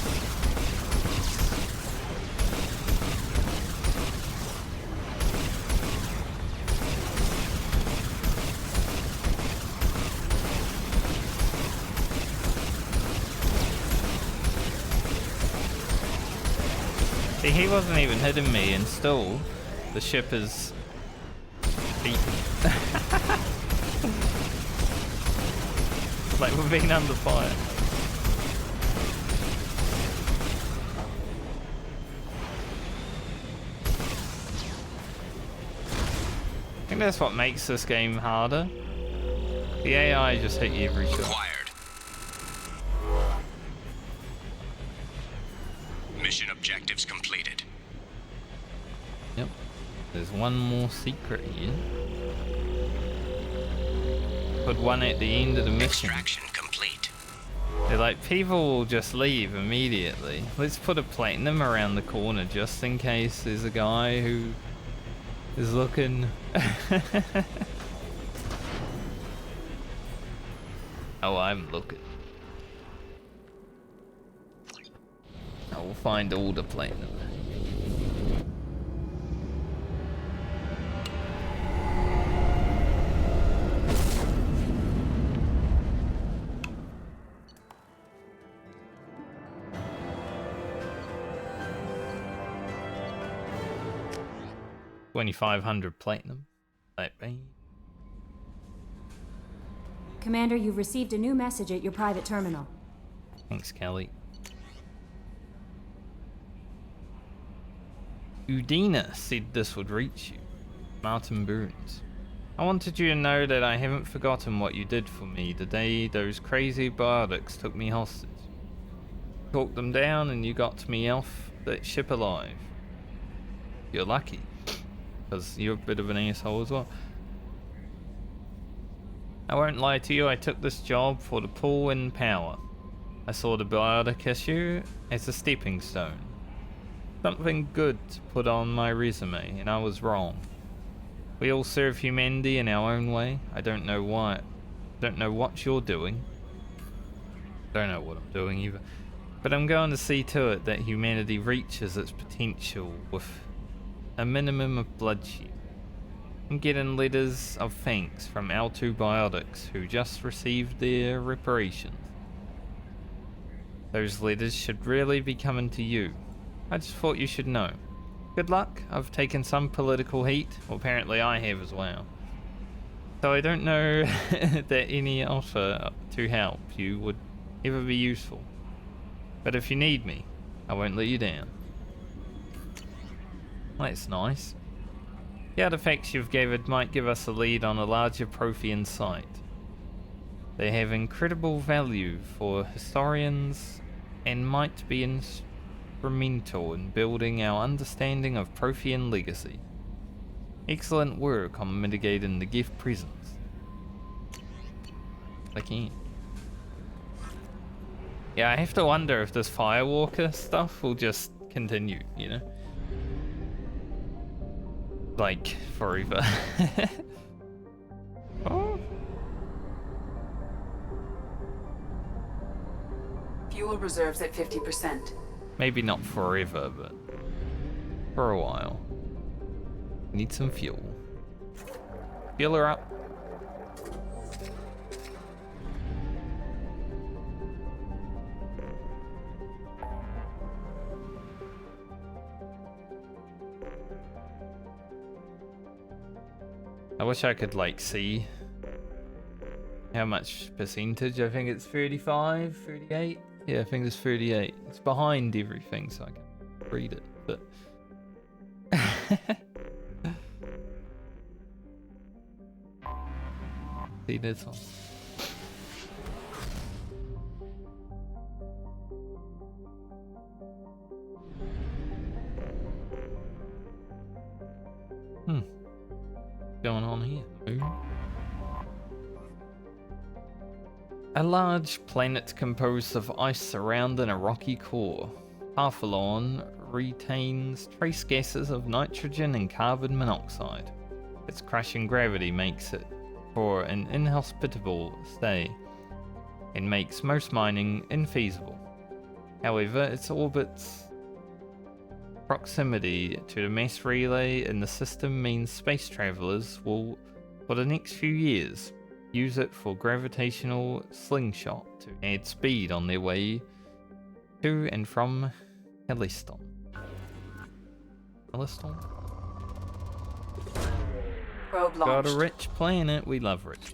See, he wasn't even hitting me, and still, the ship is beaten. Like we're being under fire. I think that's what makes this game harder. The AI just hit you every shot. Mission objectives completed. Yep. There's one more secret here. Put one at the end of the mission. Extraction complete. They're like, people will just leave immediately. Let's put a platinum around the corner just in case there's a guy who is looking. Oh, I'm looking. I will find all the platinum. $2,500 platinum. That be. Commander, you've received a new message at your private terminal. Thanks, Kelly. Udina said this would reach you. Martin Burns. I wanted you to know that I haven't forgotten what you did for me the day those crazy biotics took me hostage. Talked them down and you got me off that ship alive. You're lucky, because you're a bit of an asshole as well. I won't lie to you, I took this job for the pull and power. I saw the biotic issue as a stepping stone. Something good to put on my resume, and I was wrong. We all serve humanity in our own way. I don't know why. Don't know what you're doing. Don't know what I'm doing either. But I'm going to see to it that humanity reaches its potential with a minimum of bloodshed. I'm getting letters of thanks from our two biotics who just received their reparations. Those letters should really be coming to you. I just thought you should know. Good luck. I've taken some political heat. Well, apparently I have as well. So I don't know that any offer to help you would ever be useful. But if you need me, I won't let you down. That's nice. The artifacts you've gathered might give us a lead on a larger Prothean site. They have incredible value for historians and might be instrumental in building our understanding of Prothean legacy. Excellent work on mitigating the gift presence. Again. Yeah, I have to wonder if this Firewalker stuff will just continue, you know? Like, forever. Oh. Fuel reserves at 50%. Maybe not forever, but for a while. Need some fuel. Fill her up. I wish I could like see how much percentage. I think it's 35, 38. Yeah, I think it's 38. It's behind everything, so I can read it, but see this one. Going on here? A large planet composed of ice surrounding a rocky core. Partholon retains trace gases of nitrogen and carbon monoxide. Its crushing gravity makes it for an inhospitable stay and makes most mining infeasible. However, its orbit's proximity to the mass relay in the system means space travelers will, for the next few years, use it for gravitational slingshot to add speed on their way to and from Calliston. Probe launched. Got a rich planet, we love rich.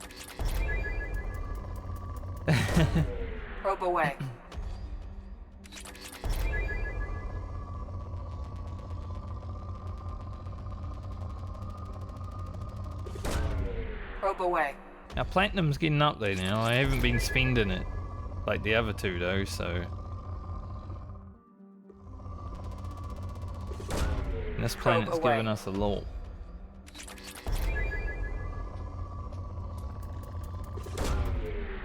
Probe away. Probe away. Now platinum's getting up there now. I haven't been spending it like the other two though, so. And this planet's giving us a lot.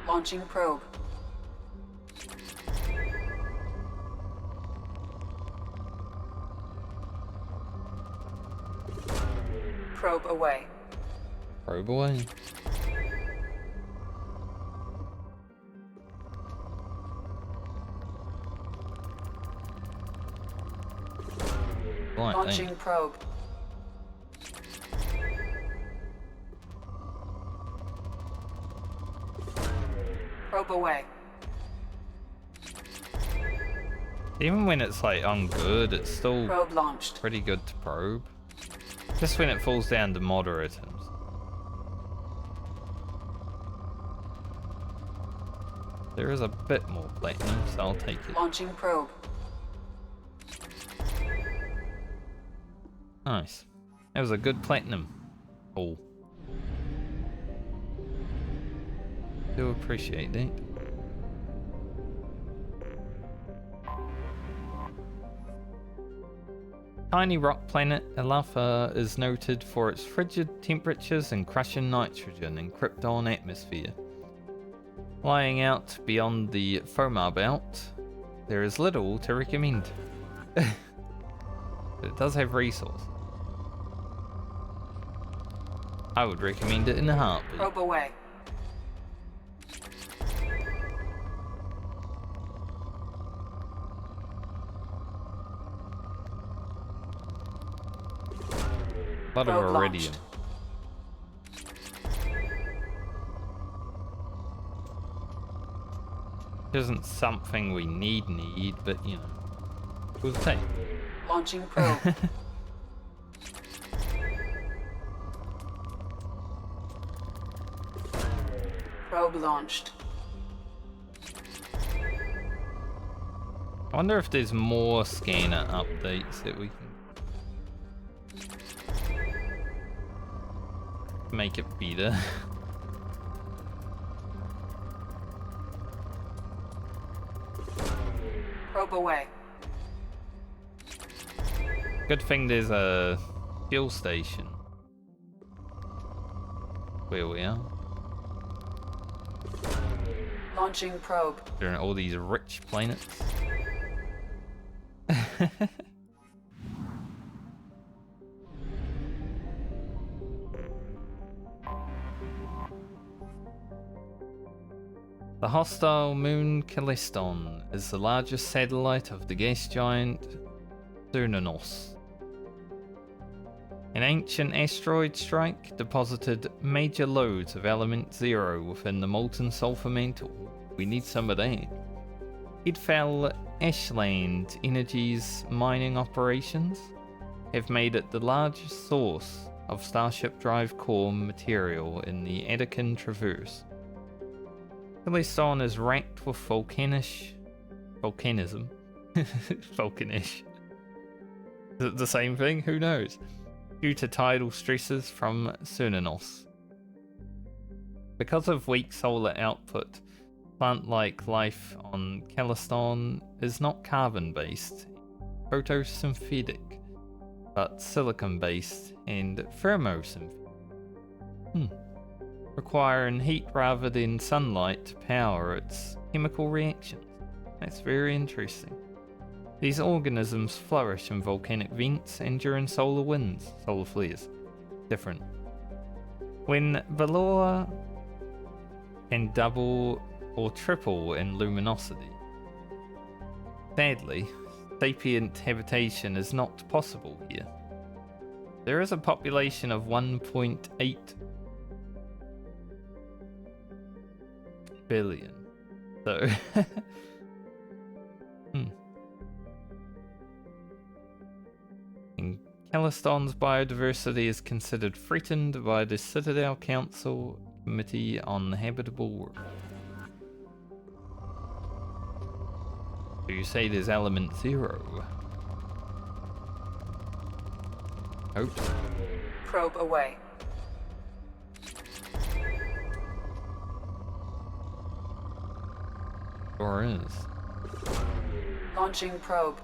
Launching probe. Probe away. Probe away. Right, launching probe. Probe away. Even when it's like on good, it's still probe launched. Pretty good to probe. Just when it falls down to moderate. There is a bit more platinum, so I'll take it. Launching probe. Nice. That was a good platinum haul. Do appreciate it. Tiny rock planet Elafa is noted for its frigid temperatures and crushing nitrogen in Krypton atmosphere. Lying out beyond the Fomar belt, there is little to recommend. But it does have resource. I would recommend it in a heartbeat. Probe away. A lot of Probe iridium. launched. Isn't something we need, but you know, we'll take. Launching probe. Probe launched. I wonder if there's more scanner updates that we can make it better. Probe away. Good thing there's a fuel station where we are. Launching probe. During all these rich planets. The hostile moon Calliston is the largest satellite of the gas giant Cernunnos. An ancient asteroid strike deposited major loads of element 0 within the molten sulfur mantle. We need some of that. It fell Ashland Energy's mining operations have made it the largest source of Starship Drive core material in the Attican Traverse. Calliston is racked with volcanism. Volcanish. Is it the same thing? Who knows? Due to tidal stresses from Cernunnos. Because of weak solar output, plant-like life on Calliston is not carbon-based, photosynthetic, but silicon-based and thermosynthetic. Requiring heat rather than sunlight to power its chemical reactions. That's very interesting. These organisms flourish in volcanic vents and during solar winds, solar flares. Different. When Valor can double or triple in luminosity. Sadly, sapient habitation is not possible here. There is a population of 1.8 billion. So And Calliston's biodiversity is considered threatened by the Citadel Council Committee on Habitable World. So you say there's element 0. Oops. Probe away. Or is. Launching probe.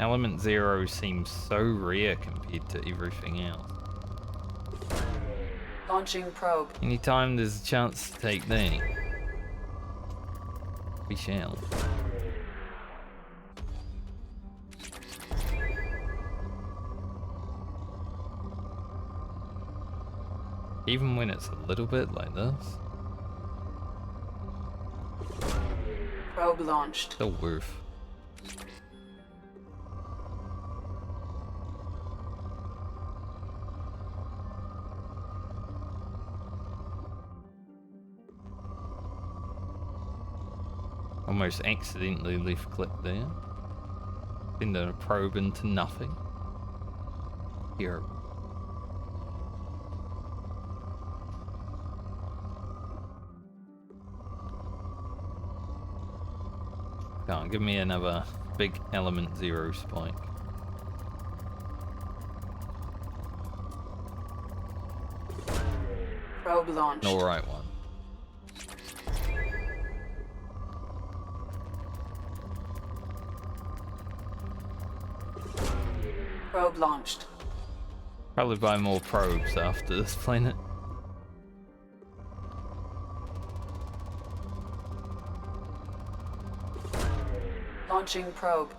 Element 0 seems so rare compared to everything else. Launching probe. Anytime there's a chance to take that, we shall. Even when it's a little bit like this. Probe launched. Still worth. Almost accidentally left click there. Sending a probe into nothing. Here. Come on, give me another big element 0 spike. Probe launched. All right one. Probe launched. Probably buy more probes after this planet. Launching probe.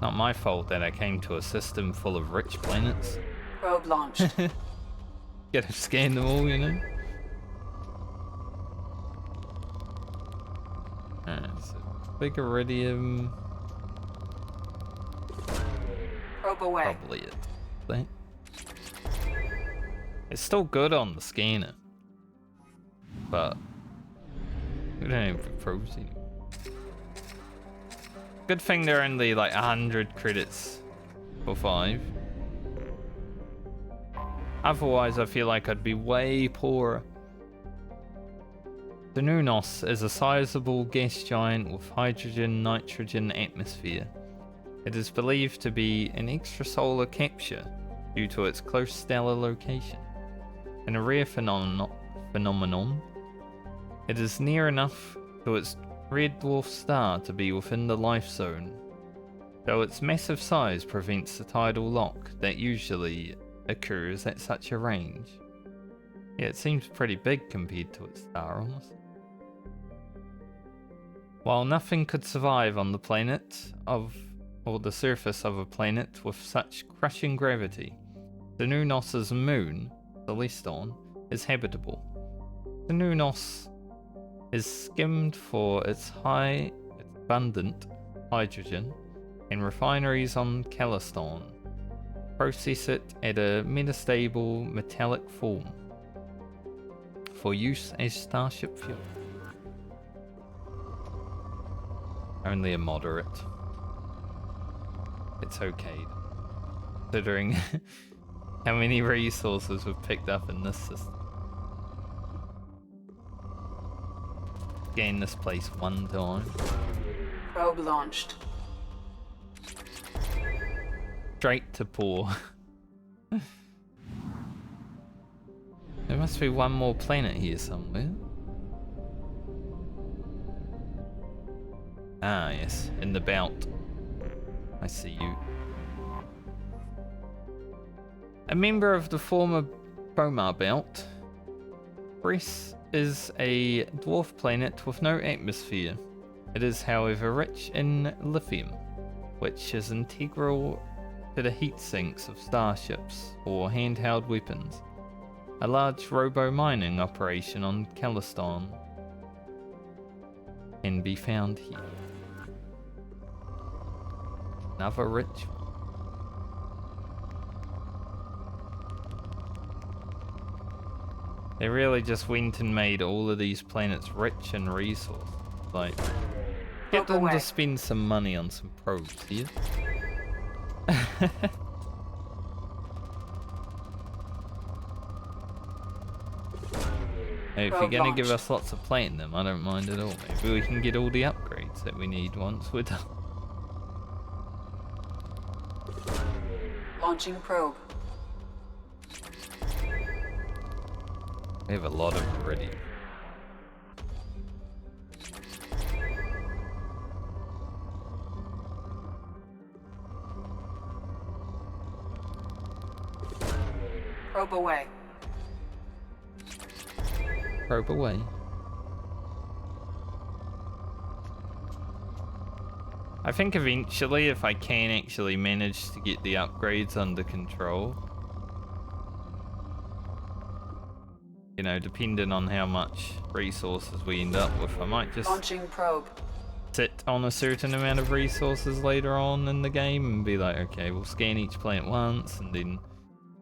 Not my fault that I came to a system full of rich planets. Probe launched. Gotta scan them all, you know? Alright, so big iridium. Probe away. Probably it. Right? It's still good on the scanner. But we don't have probes anymore. Good thing they're only like 100 credits for 5. Otherwise, I feel like I'd be way poorer. The Nunos is a sizable gas giant with hydrogen-nitrogen atmosphere. It is believed to be an extrasolar capture due to its close stellar location. And a rare phenomenon, it is near enough to its red dwarf star to be within the life zone, though its massive size prevents the tidal lock that usually occurs at such a range. Yeah, it seems pretty big compared to its star, honestly. While nothing could survive on the planet or the surface of a planet with such crushing gravity, the Nunos' moon, Celeston, is habitable. The Nunos is skimmed for its abundant hydrogen, and refineries on Calliston process it at a metastable metallic form for use as starship fuel. Only a moderate. It's okay, considering how many resources we've picked up in this system. Scan this place one time. Probe launched. Straight to poor. There must be one more planet here somewhere. Ah, yes, in the belt. I see you. A member of the former Promar belt, Bress is a dwarf planet with no atmosphere. It is, however, rich in lithium, which is integral to the heat sinks of starships or handheld weapons. A large robo-mining operation on Calliston can be found here. Another rich one. They really just went and made all of these planets rich in resources. Like, get them to spend some money on some probes here. Hey, if you're gonna give us lots of platinum, I don't mind at all. Maybe we can get all the upgrades that we need once we're done. Launching probe. We have a lot of iridium. Probe away. Probe away. I think eventually, if I can actually manage to get the upgrades under control, you know, depending on how much resources we end up with, I might just launching probe. Sit on a certain amount of resources later on in the game and be like, okay, we'll scan each planet once, and then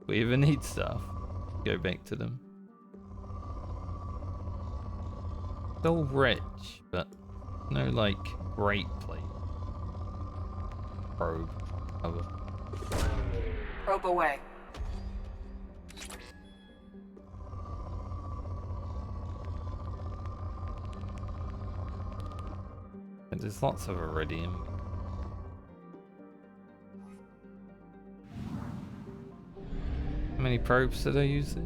if we ever need stuff, go back to them. Still rich, but no like great place. Probe. Cover. Probe away. But there's lots of iridium. How many probes did I use there?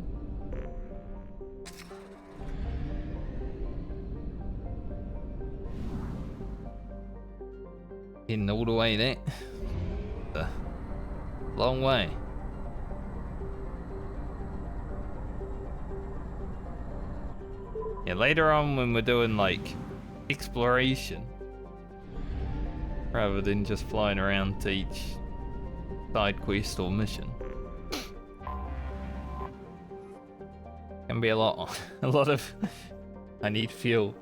Hitting all the way there. A long way. Yeah, later on when we're doing like exploration, rather than just flying around to each side quest or mission, can be a lot of I need fuel.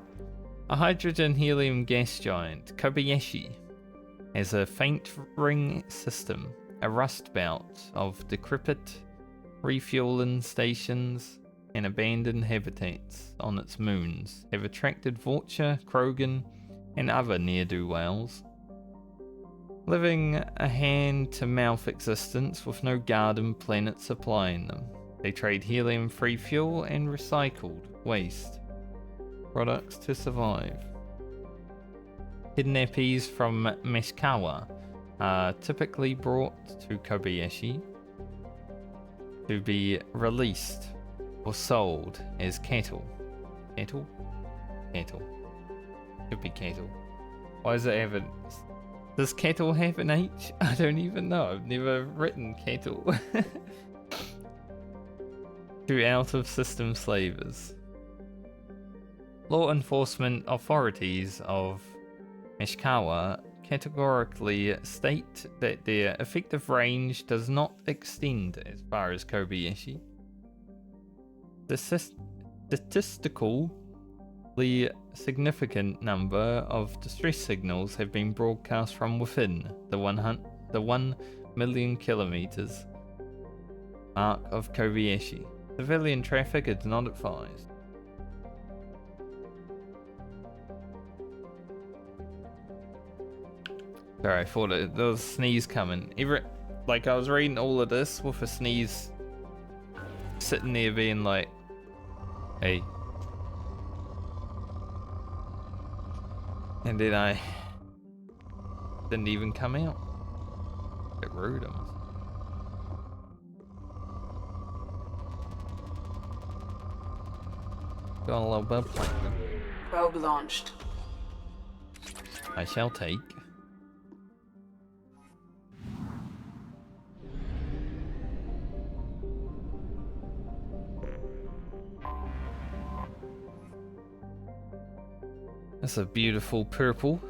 A hydrogen helium gas giant, Kobayashi, has a faint ring system, a rust belt of decrepit refueling stations and abandoned habitats on its moons have attracted vulture, krogan, and other ne'er-do-wells, living a hand-to-mouth existence with no garden planet supplying them. They trade helium-free fuel and recycled waste products to survive. Kidnappees from Meshkawa are typically brought to Kobayashi to be released or sold as cattle. Cattle? Cattle. Could be cattle. Why does it have a... Does cattle have an H? I don't even know. I've never written cattle. To out-of-system slavers. Law enforcement authorities of Meshkawa categorically state that their effective range does not extend as far as Kobayashi. The statistically significant number of distress signals have been broadcast from within the 1 million kilometers mark of Kobayashi. Civilian traffic is not advised. Sorry, I thought there was a sneeze coming. Like, I was reading all of this with a sneeze sitting there being like, hey. And then I didn't even come out. A bit rude, I must. Got a little bit of plankton. Probe launched. I shall take. That's a beautiful purple.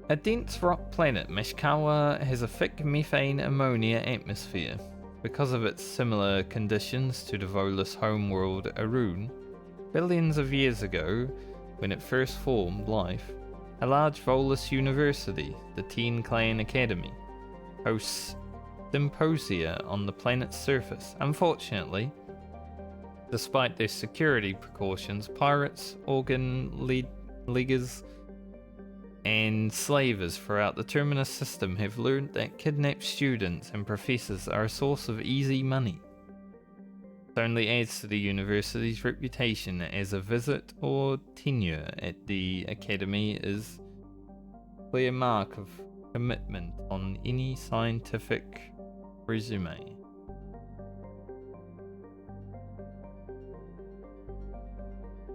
A dense rock planet, Meshkawa has a thick methane ammonia atmosphere. Because of its similar conditions to the Volus homeworld Arun, billions of years ago, when it first formed life, a large Volus university, the Teen Clan Academy, hosts symposia on the planet's surface. Unfortunately, despite their security precautions, pirates, organ leaguers, and slavers throughout the Terminus system have learned that kidnapped students and professors are a source of easy money. It only adds to the university's reputation as a visit or tenure at the academy is a clear mark of commitment on any scientific resume.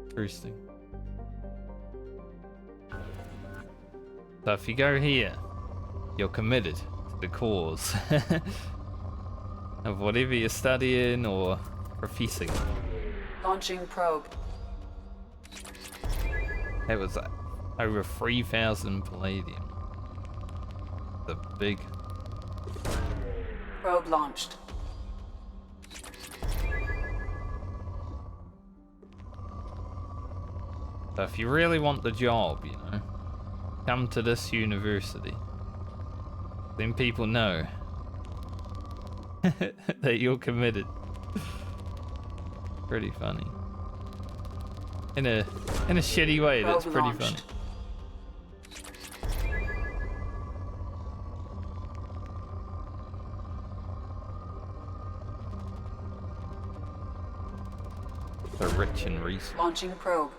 Interesting. So if you go here, you're committed to the cause of whatever you're studying or professing. Launching probe. That was over 3,000 palladium. The big. Probe launched. So if you really want the job, you know, come to this university. Then people know that you're committed. Pretty funny. In a shitty way, that's pretty funny. They're rich in resources. Launching probe.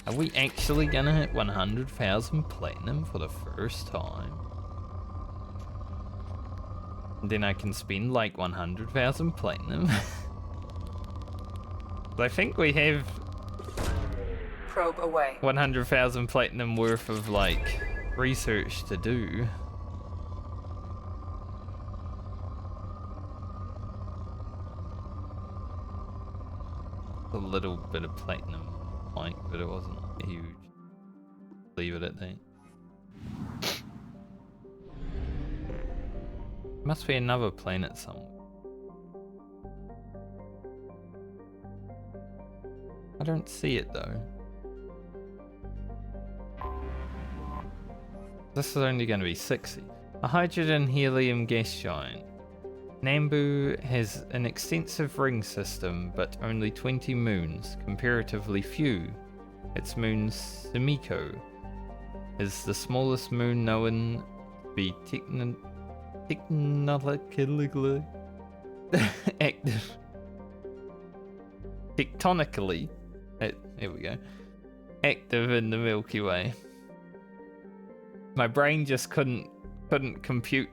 Are we actually gonna hit 100,000 platinum for the first time? And then I can spend like 100,000 platinum. I think we have Probe away. 100,000 platinum worth of like research to do. A little bit of platinum, like, but it wasn't huge. Leave it at that. Must be another planet somewhere. I don't see it though. This is only going to be 60. A hydrogen helium gas giant. Nambu has an extensive ring system, but only 20 moons, comparatively few. Its moon Sumiko is the smallest moon known to be technically active. Tectonically, here we go, active in the Milky Way. My brain just couldn't compute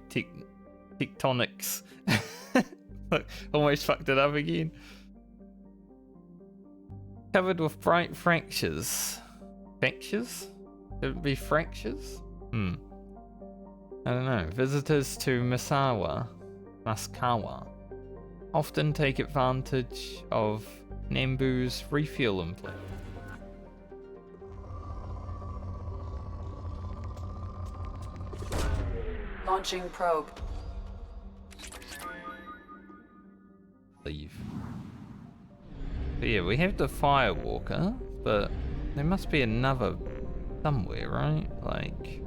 tectonics. Look, almost fucked it up again. Covered with bright fractures. Fractures? Should it be fractures? I don't know. Visitors to Maskawa often take advantage of Nambu's refueling plant. Launching probe. Leave. So yeah, we have the Firewalker, but there must be another somewhere, right? Like...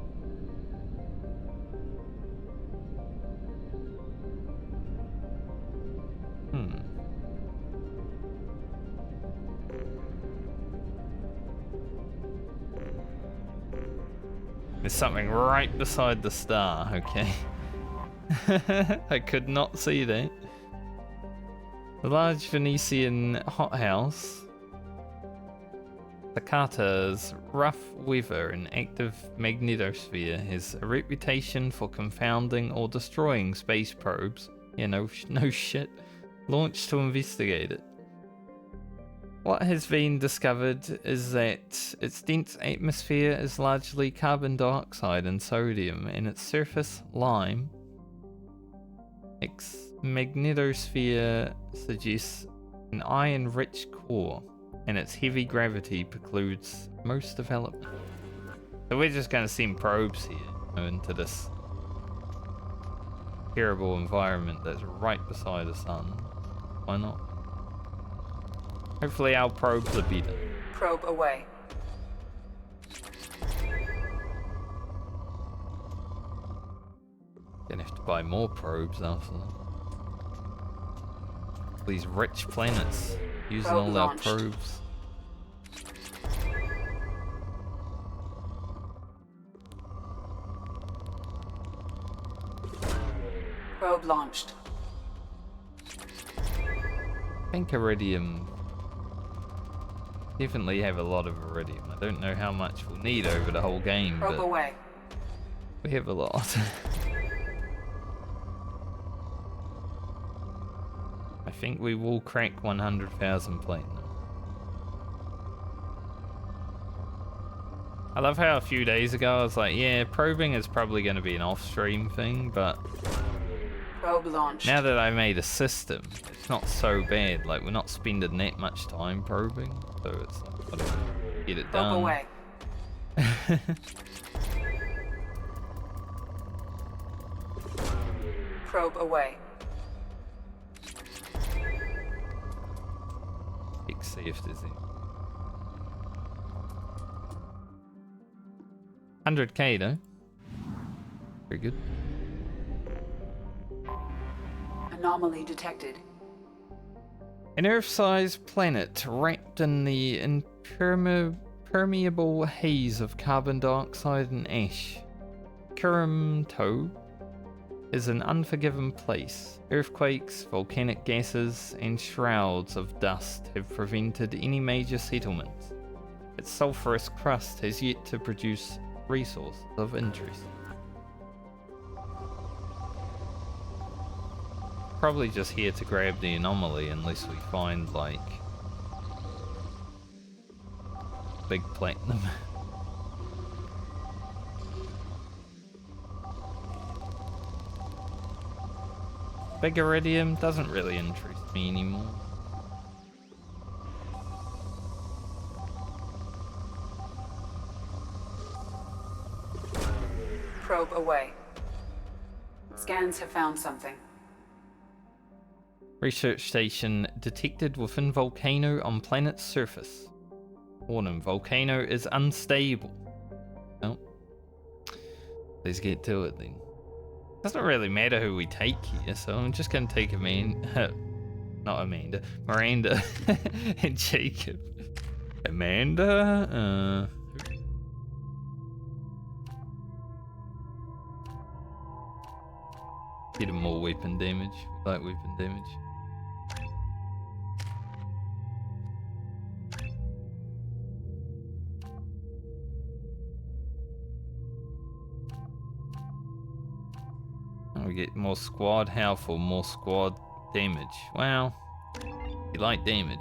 There's something right beside the star, okay. I could not see that. The large Venetian hothouse. Takata's rough weather and active magnetosphere has a reputation for confounding or destroying space probes. Yeah, no shit. Launched to investigate it. What has been discovered is that its dense atmosphere is largely carbon dioxide and sodium, and its surface lime. Its magnetosphere suggests an iron-rich core, and its heavy gravity precludes most development. So we're just going to send probes here into this terrible environment that's right beside the sun. Why not? Hopefully our probes are better. Probe away. Gonna have to buy more probes after that. These rich planets using Probe all launched. our probes. Probe launched. I think iridium. Definitely have a lot of iridium. I don't know how much we'll need over the whole game, Probe but away. we have a lot. I think we will crack 100,000 platinum. I love how a few days ago I was like, yeah, probing is probably going to be an off-stream thing, but Probe launched. now that I made a system, it's not so bad. Like, we're not spending that much time probing, so it's like, whatever, get it done. Probe away. Probe away. Let's see if there's any. 100k though. Very good. Anomaly detected. An Earth-sized planet wrapped in the impermeable haze of carbon dioxide and ash. Kurimto is an unforgiving place. Earthquakes, volcanic gases, and shrouds of dust have prevented any major settlements. its sulfurous crust has yet to produce resources of interest. Probably just here to grab the anomaly unless we find, like, big platinum. Big iridium doesn't really interest me anymore. Probe away. Scans have found something. Research station detected within volcano on planet's surface. Warning, volcano is unstable. Oh. Let's get to it then. Doesn't really matter who we take here, so I'm just gonna take Miranda and Jacob. Amanda? Get him more weapon damage. We like weapon damage. We get more squad health or more squad damage. Well, you like damage.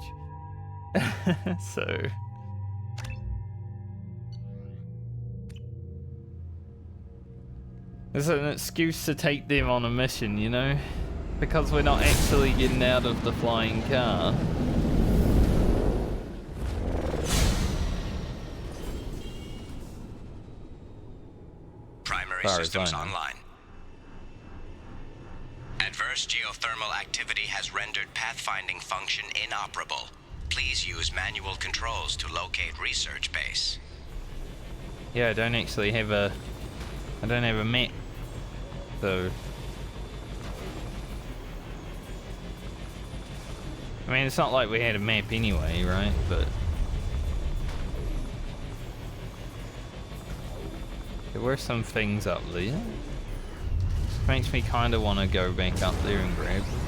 So. There's an excuse to take them on a mission, you know? Because we're not actually getting out of the flying car. Primary systems online. Adverse geothermal activity has rendered pathfinding function inoperable. Please use manual controls to locate research base. Yeah, I don't actually have a... I don't have a map. So... I mean, it's not like we had a map anyway, right? But... there were some things up there. Makes me kind of want to go back up there and grab them.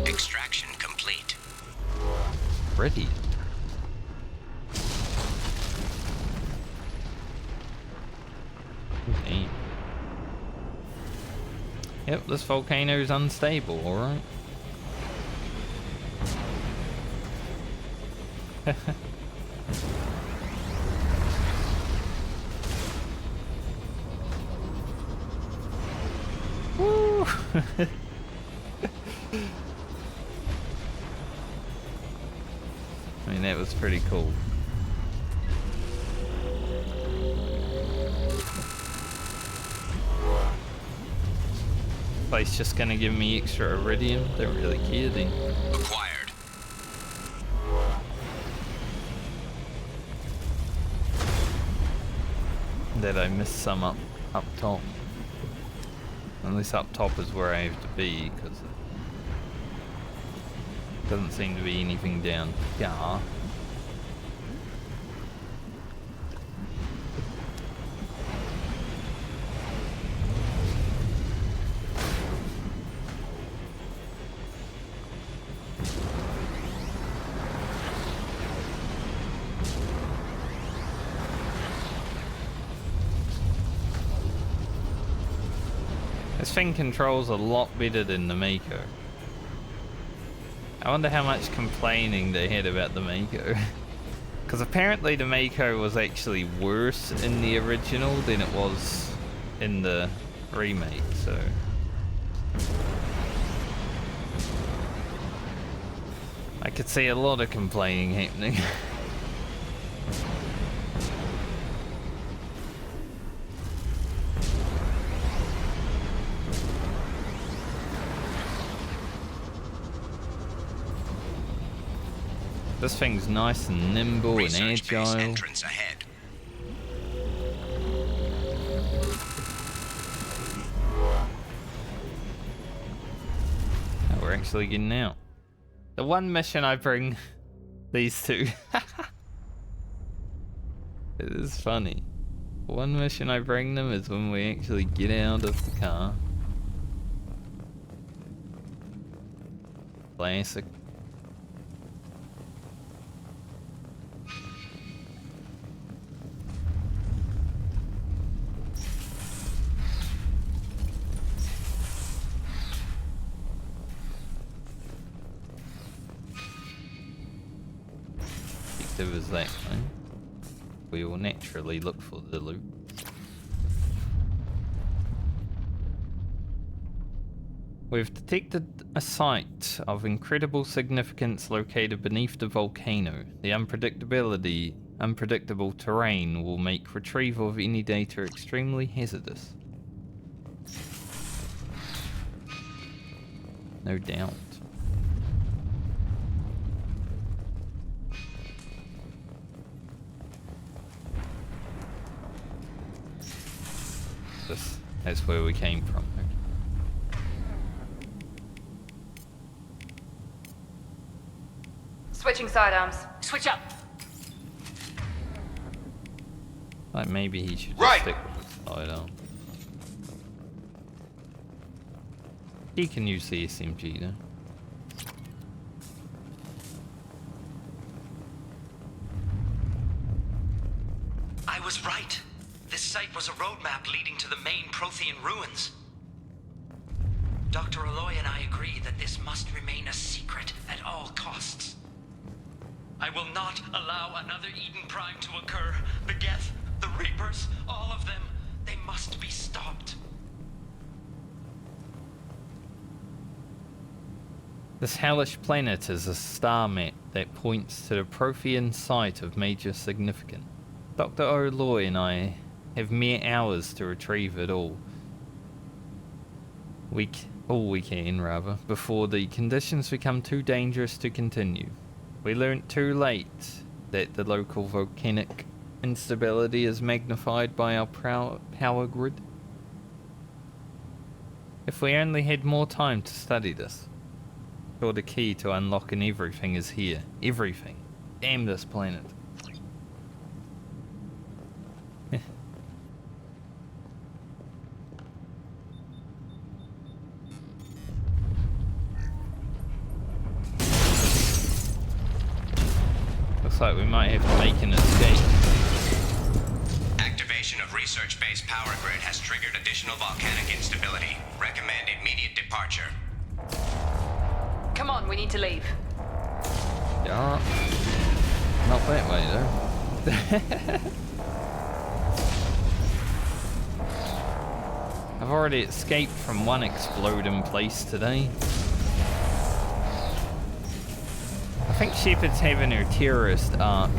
Extraction complete. Ready. Damn. Yep, this volcano is unstable, alright. Woo! I mean, that was pretty cool. Place just gonna give me extra iridium? Don't really care then. Acquired. That I missed some up top. Unless up top is where I have to be, because it doesn't seem to be anything down here. This thing controls a lot better than the Mako. I wonder how much complaining they had about the Mako. Because apparently the Mako was actually worse in the original than it was in the remake, so... I could see a lot of complaining happening. This thing's nice and nimble Research and agile. Base entrance ahead. Oh, we're actually getting out. The one mission I bring these two. It is funny. One mission I bring them is when we actually get out of the car. Classic. Effective as that, right? We will naturally look for the loot. We've detected a site of incredible significance located beneath the volcano. The unpredictable terrain will make retrieval of any data extremely hazardous. No doubt. That's where we came from. Switching sidearms. Switch up. Like maybe he should just stick with the sidearm. He can use the SMG though. I was right. This site was a roadmap leading to the main Prothean ruins. Dr. Aloy and I agree that this must remain a secret at all costs. I will not allow another Eden Prime to occur. The Geth, the Reapers, all of them, they must be stopped. This hellish planet is a star map that points to the Prothean site of major significance. Dr. Aloy and I have mere hours to retrieve it all. All we can, rather, before the conditions become too dangerous to continue. We learnt too late that the local volcanic instability is magnified by our power grid. If we only had more time to study this. Sure, the key to unlocking everything is here. Everything. Damn this planet. Looks like we might have to make an escape. Activation of research-based power grid has triggered additional volcanic instability. Recommend immediate departure. Come on, we need to leave. Yeah. Not that way though. I've already escaped from one exploding place today. I think Shepard's having her terrorist arc.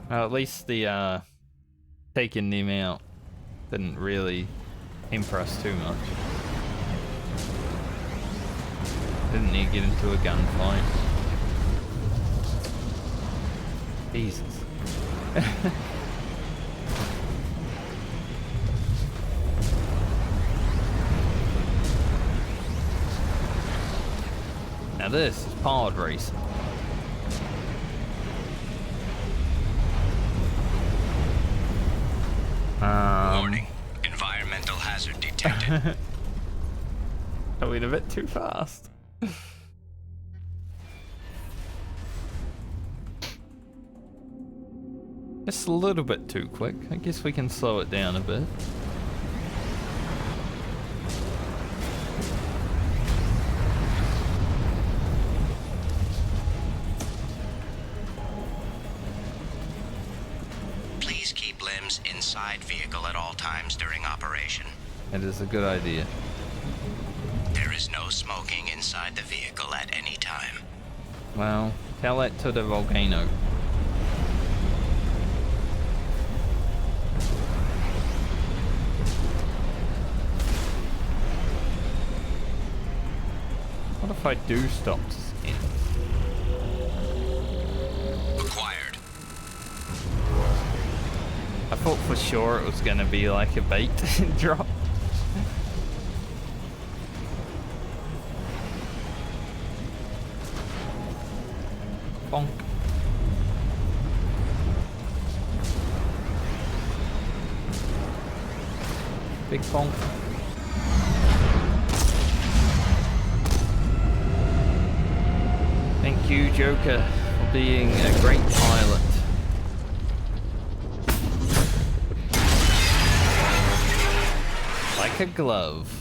Well, at least the taking them out didn't really impress too much. Didn't need to get into a gunfight. Jesus. Now this is pod racing. Warning. Environmental hazard detected. I went a bit too fast. Just a little bit too quick. I guess we can slow it down a bit. Please keep limbs inside vehicle at all times during operation. It is a good idea. There is no smoking inside the vehicle at any time. Well, tell that to the volcano. What if I do stop to scan? Acquired. I thought for sure it was gonna be like a bait drop. Bonk. Big bonk. Thank you, Joker, for being a great pilot. Like a glove.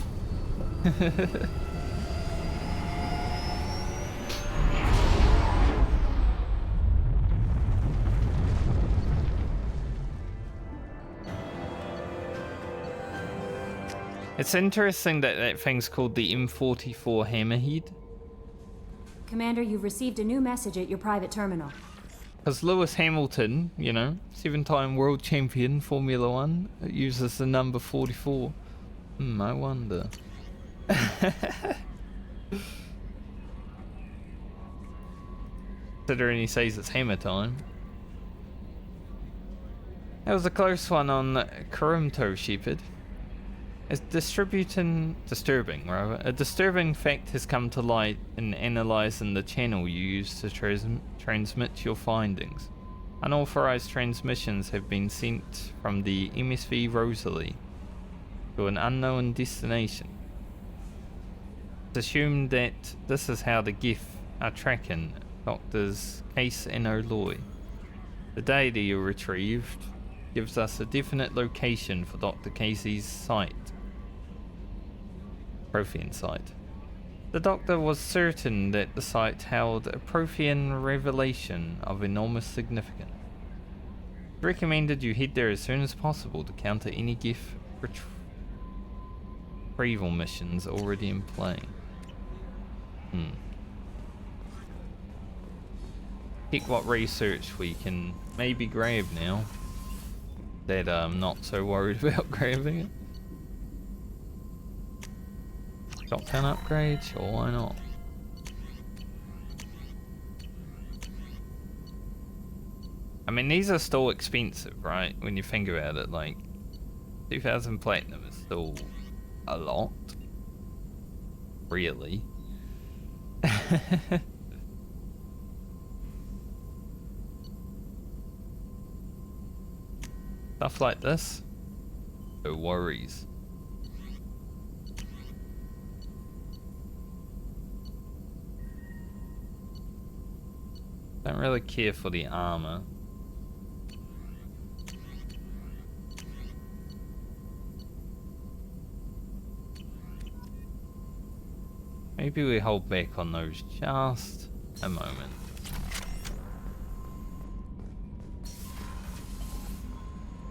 It's interesting that that thing's called the M44 Hammerhead. Commander, you've received a new message at your private terminal. Because Lewis Hamilton, you know, 7-time world champion, Formula 1, uses the number 44. I wonder. Considering he says it's hammer time. That was a close one on Kurumto Shepherd. A disturbing fact has come to light in analysing the channel you use to transmit your findings. Unauthorised transmissions have been sent from the MSV Rosalie to an unknown destination. It's assumed that this is how the GIF are tracking Doctors Case and O'Loy. The data you retrieved gives us a definite location for Dr. Casey's site. Prothean site. The Doctor was certain that the site held a Prothean revelation of enormous significance. He recommended you head there as soon as possible to counter any GIF retrieval missions already in play. Pick what research we can maybe grab now that I'm not so worried about grabbing it. Shotgun upgrade? Sure, why not? I mean, these are still expensive, right? When you think about it, like 2,000 platinum is still a lot. Really. Stuff like this? No worries. Don't really care for the armor. Maybe we hold back on those just a moment.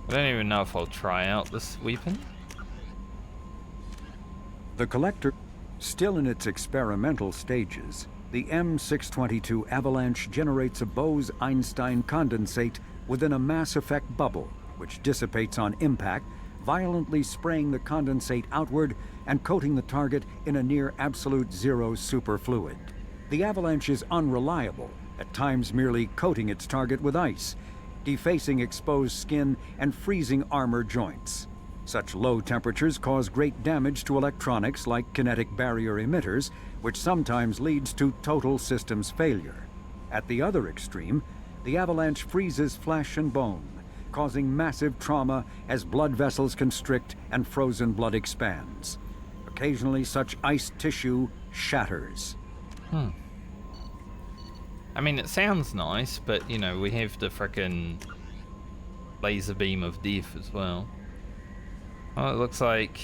I don't even know if I'll try out this weapon. The Collector, still in its experimental stages, the M622 Avalanche generates a Bose-Einstein condensate within a mass effect bubble, which dissipates on impact, violently spraying the condensate outward and coating the target in a near absolute zero superfluid. The Avalanche is unreliable, at times merely coating its target with ice, defacing exposed skin and freezing armor joints. Such low temperatures cause great damage to electronics like kinetic barrier emitters, which sometimes leads to total systems failure. At the other extreme, the Avalanche freezes flesh and bone, causing massive trauma as blood vessels constrict and frozen blood expands. Occasionally, such ice tissue shatters. I mean, it sounds nice, but, you know, we have the frickin' laser beam of death as well. Oh, it looks like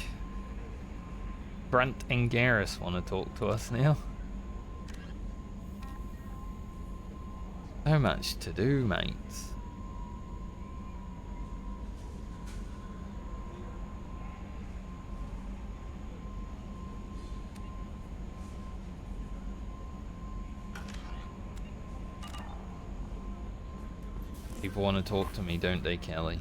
Grunt and Garrus want to talk to us now. So much to do, mates. People want to talk to me, don't they, Kelly?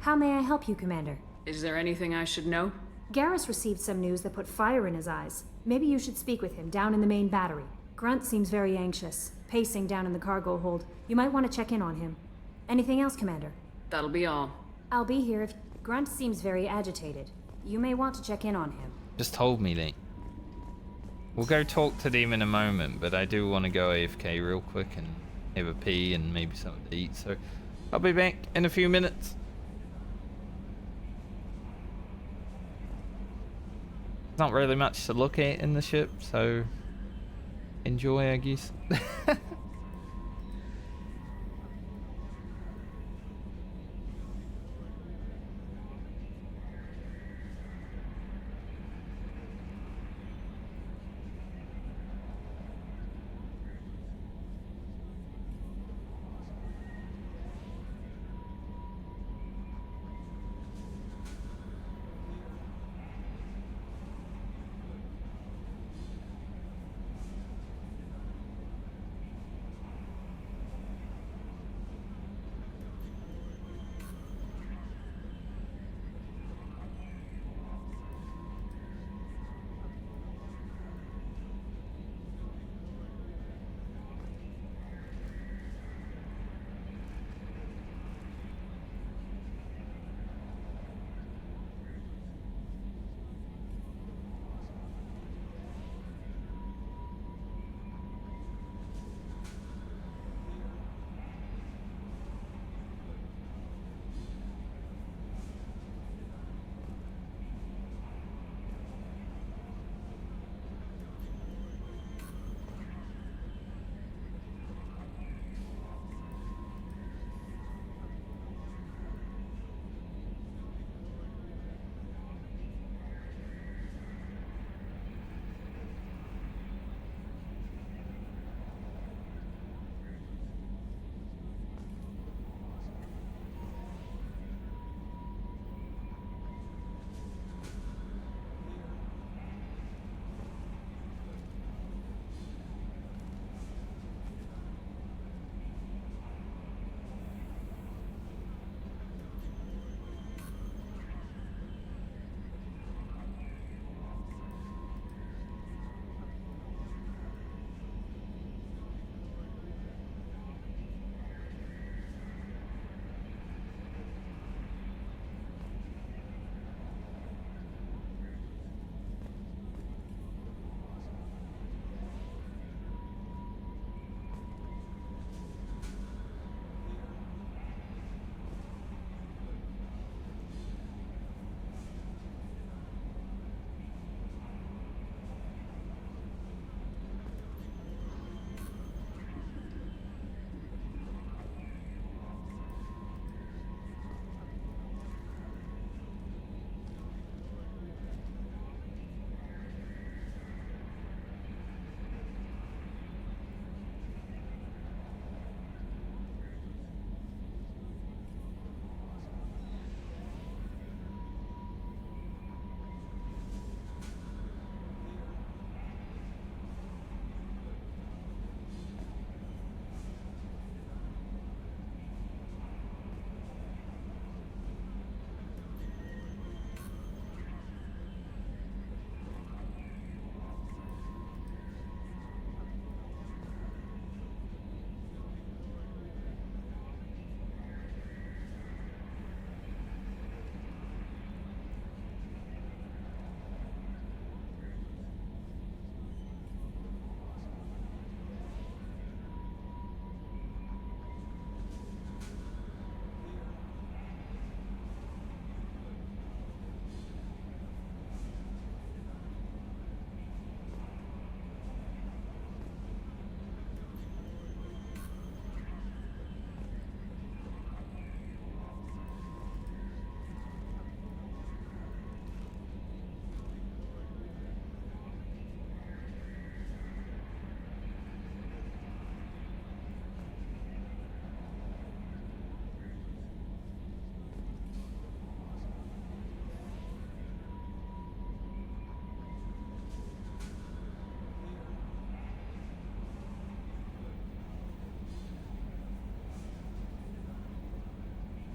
How may I help you, Commander? Is there anything I should know? Garrus received some news that put fire in his eyes. Maybe you should speak with him down in the main battery. Grunt seems very anxious, pacing down in the cargo hold. You might want to check in on him. Anything else, Commander? That'll be all. I'll be here if... Grunt seems very agitated. You may want to check in on him. Just told me that. We'll go talk to them in a moment, but I do want to go AFK real quick and have a pee and maybe something to eat, so I'll be back in a few minutes. There's not really much to look at in the ship, so enjoy, I guess.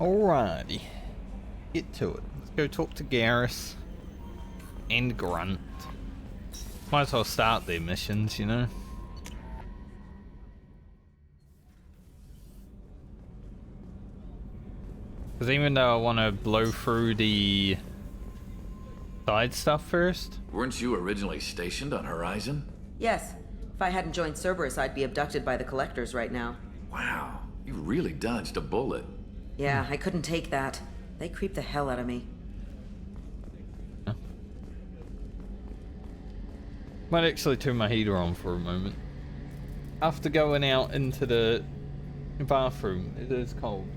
Alrighty. Get to it. Let's go talk to Garrus and Grunt. Might as well start their missions, you know? Because even though I want to blow through the side stuff first? Weren't you originally stationed on Horizon? Yes. If I hadn't joined Cerberus, I'd be abducted by the Collectors right now. Wow, you really dodged a bullet. Yeah, I couldn't take that. They creep the hell out of me. Might actually turn my heater on for a moment. After going out into the bathroom, it is cold.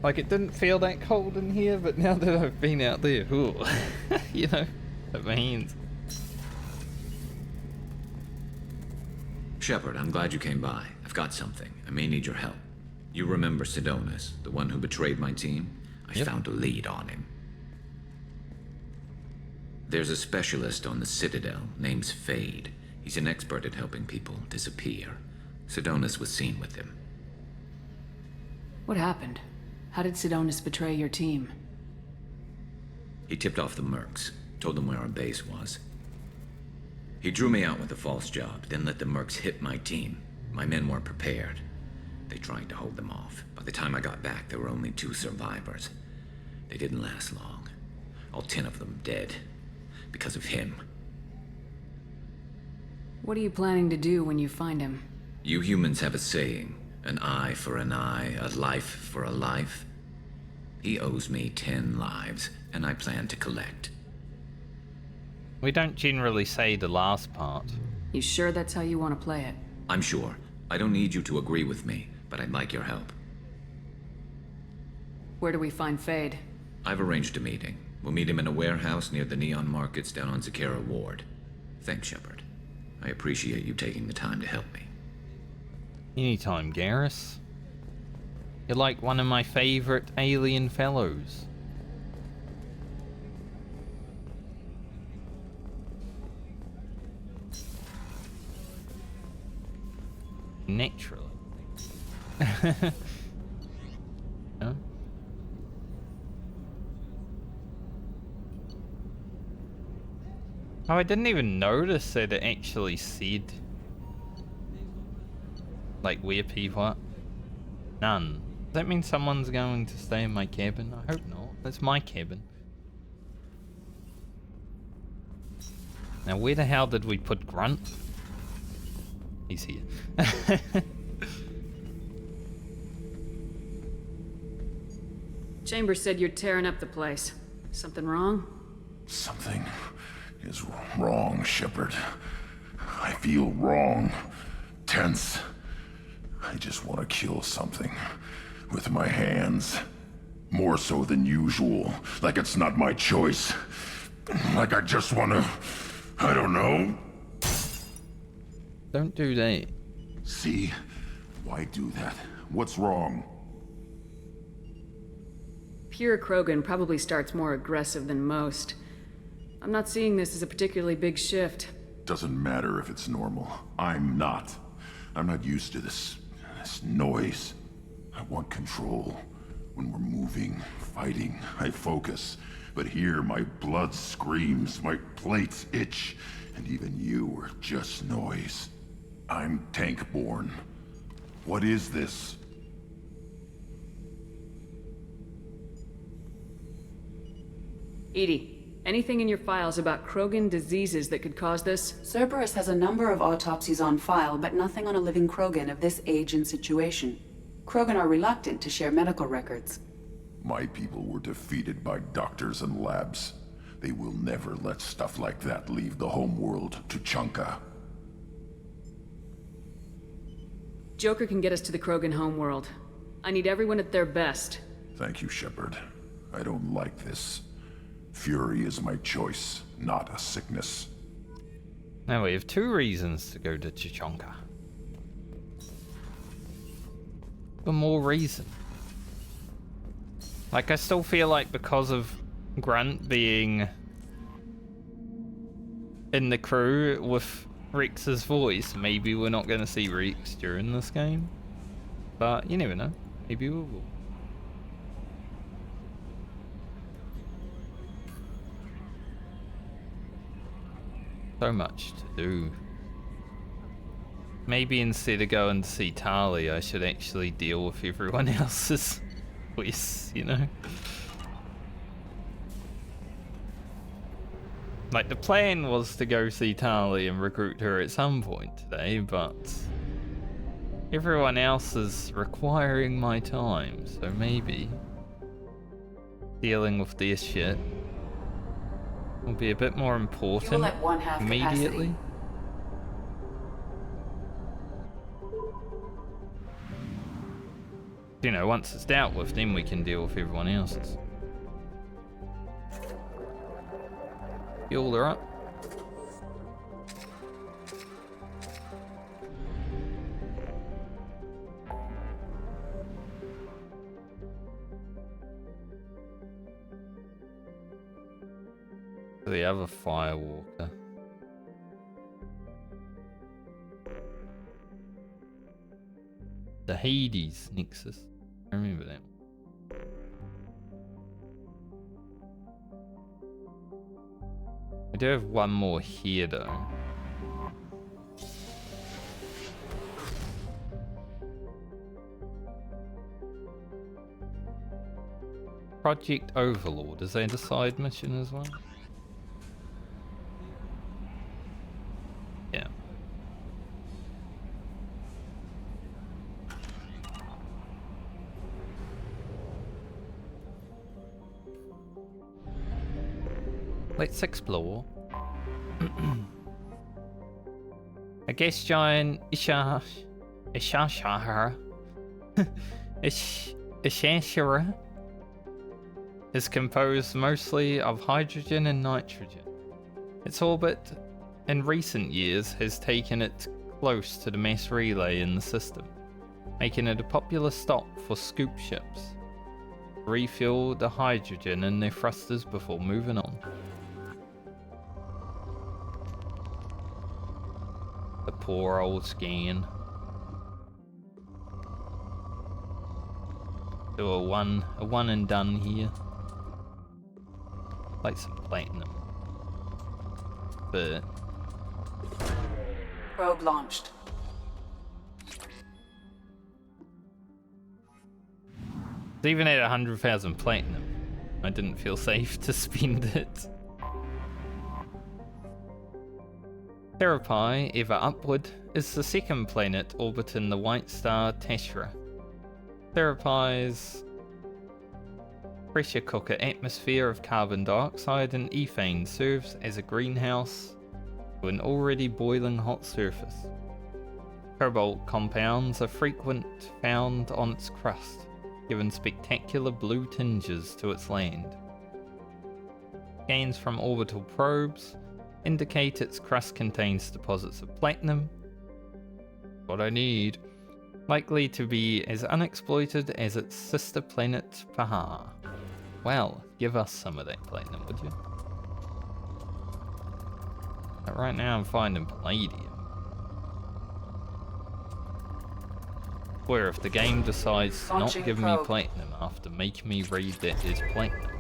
Like, it didn't feel that cold in here, but now that I've been out there, ooh, you know, at my hands. Shepard, I'm glad you came by. I've got something. I may need your help. You remember Sidonis, the one who betrayed my team? I found a lead on him. There's a specialist on the Citadel, name's Fade. He's an expert at helping people disappear. Sidonis was seen with him. What happened? How did Sidonis betray your team? He tipped off the mercs, told them where our base was. He drew me out with a false job, then let the mercs hit my team. My men weren't prepared. They tried to hold them off. By the time I got back, there were only 2 survivors. They didn't last long. All 10 of them dead. Because of him. What are you planning to do when you find him? You humans have a saying. An eye for an eye, a life for a life. He owes me 10 lives, and I plan to collect. We don't generally say the last part. You sure that's how you want to play it? I'm sure. I don't need you to agree with me, but I'd like your help. Where do we find Fade? I've arranged a meeting. We'll meet him in a warehouse near the Neon Markets down on Zakera Ward. Thanks, Shepard. I appreciate you taking the time to help me. Anytime, Garrus. You're like one of my favorite alien fellows. Naturally. No? Oh, I didn't even notice that it actually said like where people are. None. Does that mean someone's going to stay in my cabin? I hope not. That's my cabin. Now where the hell did we put Grunt? He's here. Chambers said you're tearing up the place. Something wrong? Something is wrong, Shepard. I feel wrong. Tense. I just want to kill something. With my hands. More so than usual. Like it's not my choice. Like I just want to... I don't know. Don't do that. See? Why do that? What's wrong? Pure Krogan probably starts more aggressive than most. I'm not seeing this as a particularly big shift. Doesn't matter if it's normal. I'm not. I'm not used to this noise. I want control. When we're moving, fighting, I focus. But here, my blood screams, my plates itch, and even you are just noise. I'm tank-born. What is this? Edie, anything in your files about Krogan diseases that could cause this? Cerberus has a number of autopsies on file, but nothing on a living Krogan of this age and situation. Krogan are reluctant to share medical records. My people were defeated by doctors and labs. They will never let stuff like that leave the homeworld to Chunka. Joker can get us to the Krogan homeworld. I need everyone at their best. Thank you, Shepard. I don't like this. Fury is my choice, not a sickness. Now we have 2 reasons to go to Chichanka. One more reason. Like, I still feel like because of Grunt being in the crew with Rex's voice, maybe we're not going to see Rex during this game. But you never know. Maybe we will. So much to do. Maybe instead of going to see Tali, I should actually deal with everyone else's quests, you know? Like, the plan was to go see Tali and recruit her at some point today, but everyone else is requiring my time, so maybe dealing with this shit will be a bit more important Fuel at 1/2 immediately. capacity. You know, once it's dealt with, then we can deal with everyone else's. Fuel her up. The other Firewalker. The Hades Nexus. I remember that. We do have one more here though. Project Overlord, is that a side mission as well? Yeah. Let's explore. A gas giant Ishashara is composed mostly of hydrogen and nitrogen. Its orbit in recent years has taken it close to the mass relay in the system, making it a popular stop for scoop ships. Refill the hydrogen in their thrusters before moving on. The poor old scan. Do a one and done here. Like some platinum. But Probe launched. even at 100,000 platinum, I didn't feel safe to spend it. Therapy, ever upward, is the second planet orbiting the white star Teshra. Therapy's pressure cooker atmosphere of carbon dioxide and ethane serves as a greenhouse to an already boiling hot surface. Cobalt compounds are frequent found on its crust, giving spectacular blue tinges to its land. Scans from orbital probes indicate its crust contains deposits of platinum, what I need, likely to be as unexploited as its sister planet Pahar. Well, give us some of that platinum, would you? But right now I'm finding palladium. Where if the game decides to not give me platinum after making me read that there's platinum.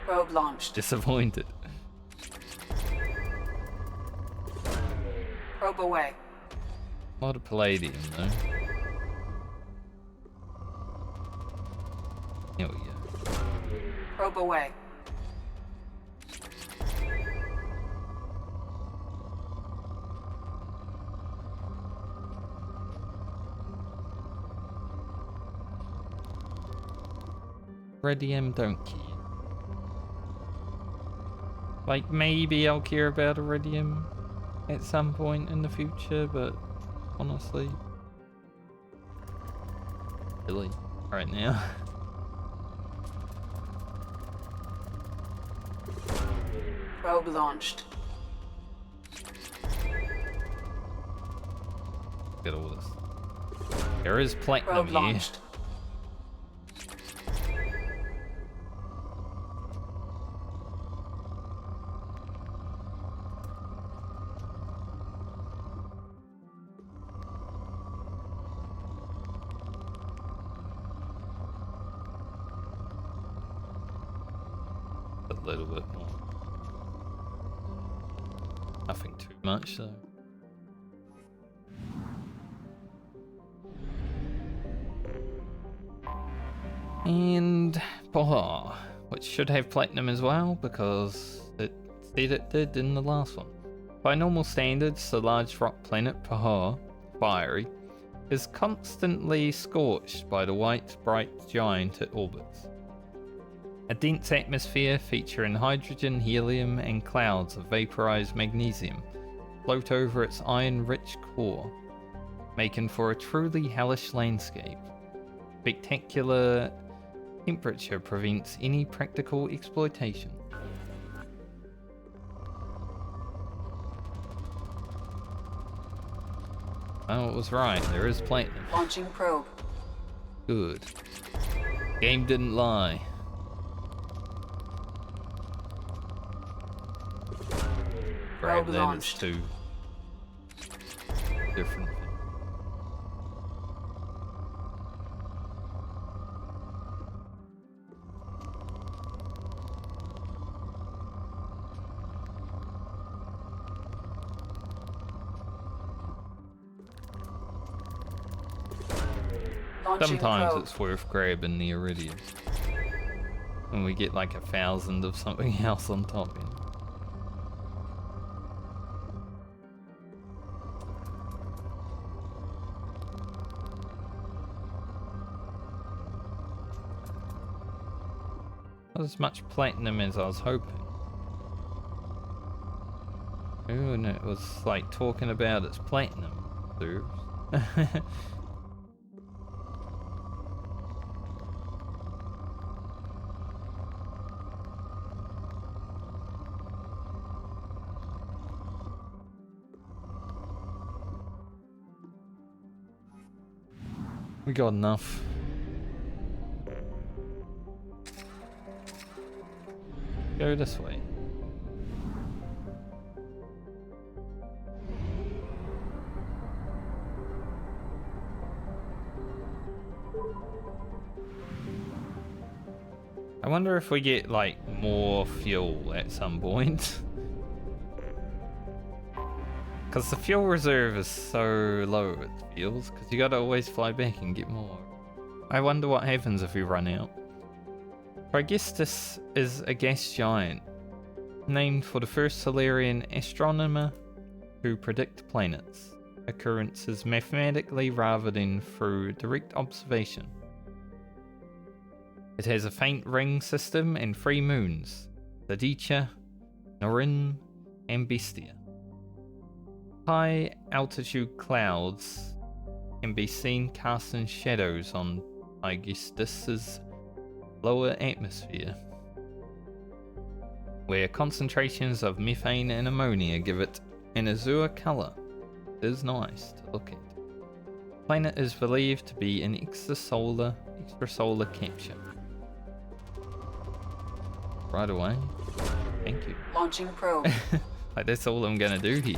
Probe launched. Disappointed. Probe away. A lot of palladium though. Here we go. Probe away. Iridium don't care. Like, maybe I'll care about Iridium at some point in the future, but honestly, really, right now. Probe launched. Look at all this. There is platinum Probe here. launched. A little bit more. Nothing too much though. And Pohar, which should have platinum as well because it said it did in the last one. By normal standards, the large rock planet Pohar, fiery, is constantly scorched by the white bright giant it orbits. A dense atmosphere featuring hydrogen, helium, and clouds of vaporized magnesium float over its iron-rich core, making for a truly hellish landscape. Spectacular temperature prevents any practical exploitation. Oh, it was right. There is platinum. Launching probe. Good. Game didn't lie. Grab Probe them launched. as two different. Launching Sometimes probe. it's worth grabbing the iridium. And we get like 1,000 of something else on top. You know? Not as much platinum as I was hoping. Ooh, and it was like talking about its platinum reserves. We got enough. Go this way. I wonder if we get like more fuel at some point. Because the fuel reserve is so low, it feels, because you gotta always fly back and get more. I wonder what happens if we run out. I guess this is a gas giant, named for the first Solarian astronomer who predict planets' occurrences mathematically rather than through direct observation. It has a faint ring system and 3 moons, Sadicha, Norin, and Bestia. High altitude clouds can be seen casting shadows on Aegistus's lower atmosphere, where concentrations of methane and ammonia give it an azure colour. It is nice to look at. The planet is believed to be an extrasolar capture. Right away. Thank you. Launching probe. Like that's all I'm gonna do here.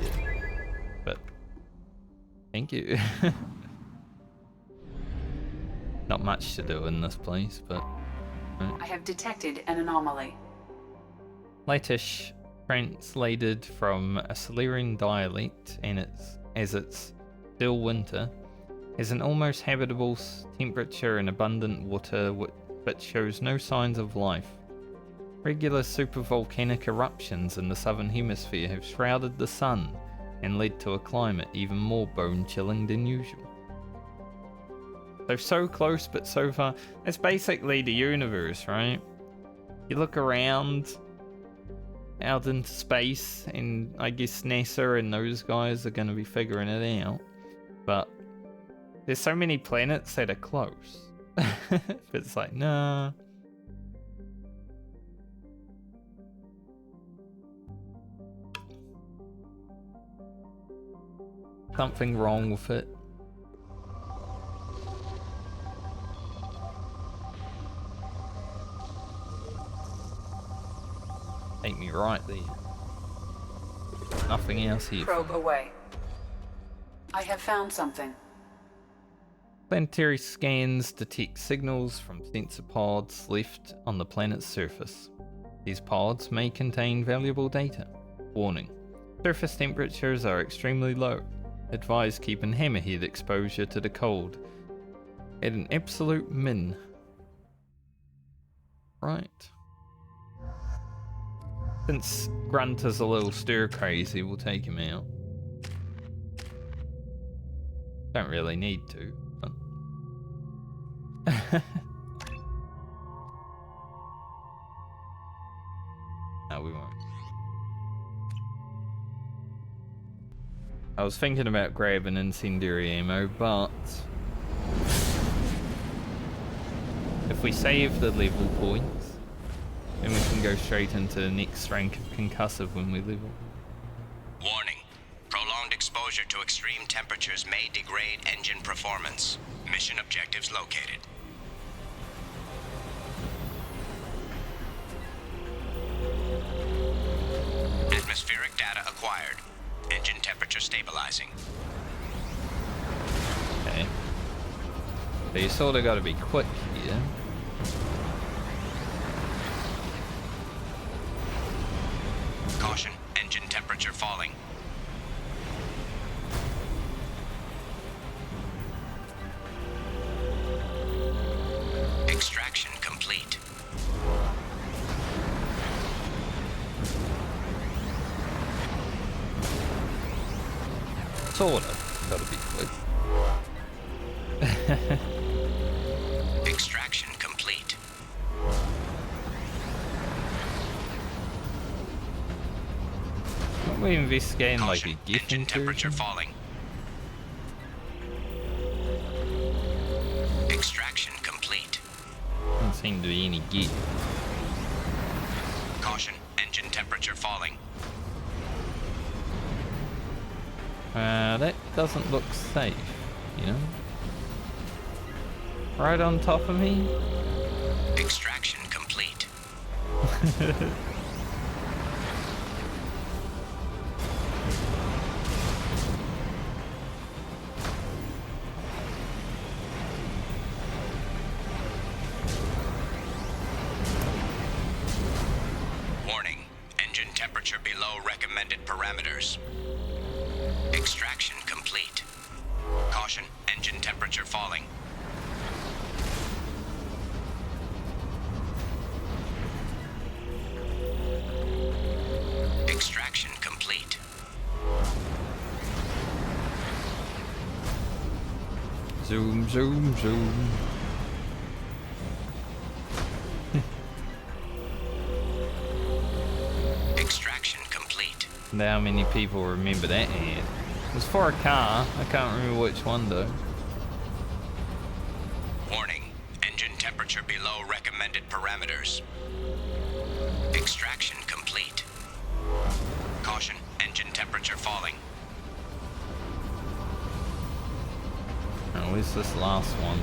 But thank you. Not much to do in this place, but I have detected an anomaly. Latish, translated from a Solarian dialect, and it's still winter, has an almost habitable temperature and abundant water, but shows no signs of life. Regular supervolcanic eruptions in the southern hemisphere have shrouded the sun and led to a climate even more bone-chilling than usual. So close but so far. It's basically the universe, right? You look around out into space, and I guess NASA and those guys are going to be figuring it out. But there's so many planets that are close. It's like, nah. Something wrong with it. Take me right there. Nothing else here. Probe away. I have found something. Planetary scans detect signals from sensor pods left on the planet's surface. These pods may contain valuable data. Warning. Surface temperatures are extremely low. Advise keeping hammerhead exposure to the cold at an absolute min. Right. Since Grunt is a little stir crazy, we'll take him out. Don't really need to, but... No, we won't. I was thinking about grabbing incendiary ammo, but if we save the level points, then we can go straight into the next rank of concussive when we level. Warning. Prolonged exposure to extreme temperatures may degrade engine performance. Mission objectives located. Atmospheric data acquired. Engine temperature stabilizing. Okay. So you sort of got to be quick here. Caution, engine temperature falling. Extraction complete. Sort of. Got to be quick. Extraction complete. Aren't we investigating like a gift engine temperature falling. Extraction complete. Doesn't seem to be any gift. Caution, engine temperature falling. That doesn't look safe, you know? Right on top of me? Extraction complete. Warning, engine temperature below recommended parameters. Extraction complete. Caution, engine temperature falling. Extraction complete. Zoom, zoom, zoom. Extraction complete. Now how many people remember that ad? It was for a car. I can't remember which one though. Warning, engine temperature below recommended parameters. Extraction complete. Caution, engine temperature falling. Oh, where's this last one?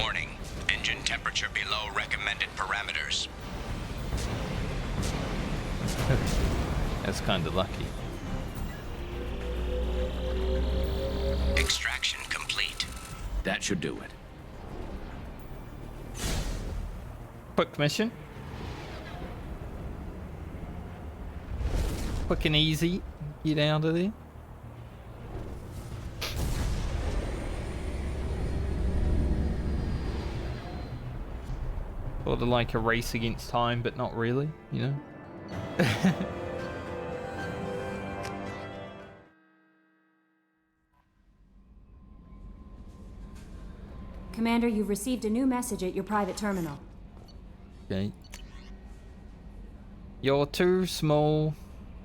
Warning, engine temperature below recommended parameters. That's kind of lucky. Extraction complete. That should do it. Quick mission. Quick and easy. Get out of there. Sort of like a race against time, but not really, you know? Commander, you've received a new message at your private terminal. Okay. You're too small,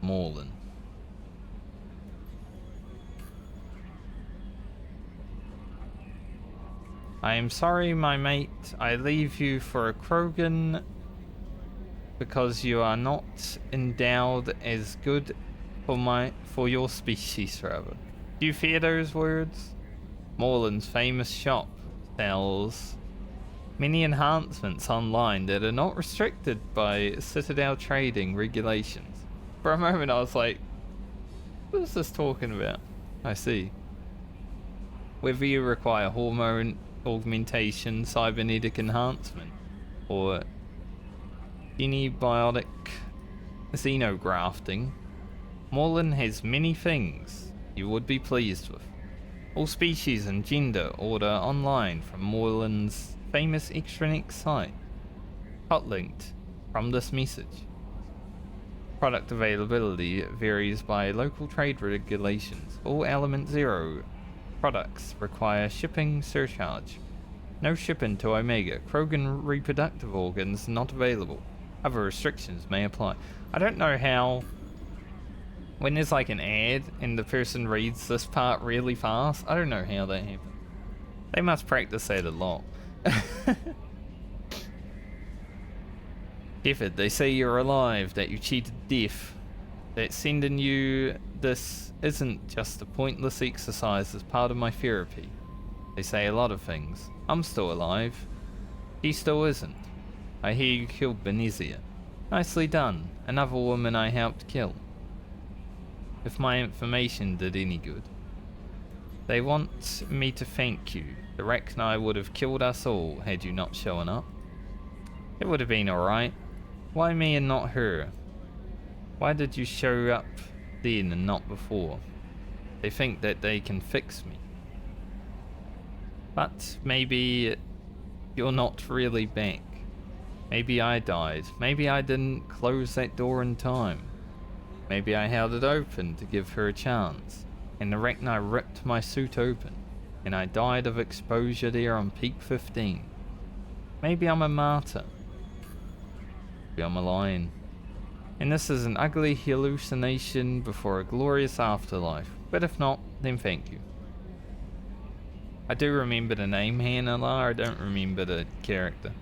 Morlin. I am sorry, my mate. I leave you for a Krogan because you are not endowed as good for your species, rather. Do you fear those words? Morlin's famous shop sells many enhancements online that are not restricted by Citadel trading regulations. For a moment I was like, what is this talking about? I see. Whether you require hormone augmentation, cybernetic enhancement, or antibiotic xenografting, Morlin has many things you would be pleased with. All species and gender order online from Morlin's famous extranet site. Hot linked from this message. Product availability varies by local trade regulations. All Element Zero products require shipping surcharge. No shipping to Omega. Krogan reproductive organs not available. Other restrictions may apply. I don't know how, when there's like an ad and the person reads this part really fast, I don't know how that happens. They must practice that a lot. Effort, they say you're alive, that you cheated death, that sending you this isn't just a pointless exercise as part of my therapy. They say a lot of things. I'm still alive. He still isn't. I hear you killed Benezia. Nicely done. Another woman I helped kill. If my information did any good. They want me to thank you. The Rachni would have killed us all had you not shown up. It would have been alright. Why me and not her? Why did you show up then and not before? They think that they can fix me. But maybe you're not really back. Maybe I died. Maybe I didn't close that door in time. Maybe I held it open to give her a chance, and the Rachni ripped my suit open, and I died of exposure there on peak 15. Maybe I'm a martyr. Maybe I'm a lion. And this is an ugly hallucination before a glorious afterlife. But if not, then thank you. I do remember the name Hannah. I don't remember the character.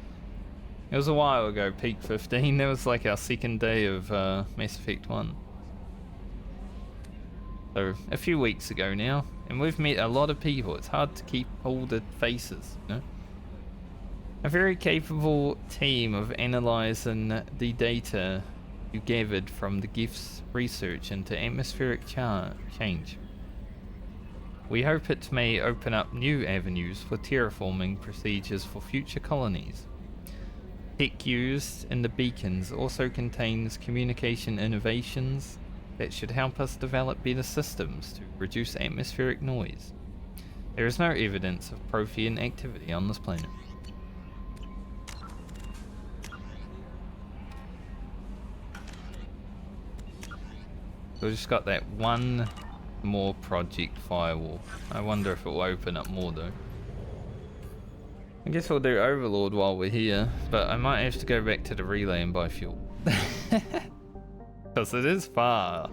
It was a while ago, peak 15. That was like our second day of Mass Effect 1. So, a few weeks ago now. And we've met a lot of people. It's hard to keep all the faces, you know? A very capable team of analysing the data you gathered from the GIF's research into atmospheric change. We hope it may open up new avenues for terraforming procedures for future colonies. Tech used in the beacons also contains communication innovations that should help us develop better systems to reduce atmospheric noise. There is no evidence of Prothean activity on this planet. So we just got that one more project firewall. I wonder if it will open up more though. I guess we'll do Overlord while we're here, but I might have to go back to the relay and buy fuel. Because it is far.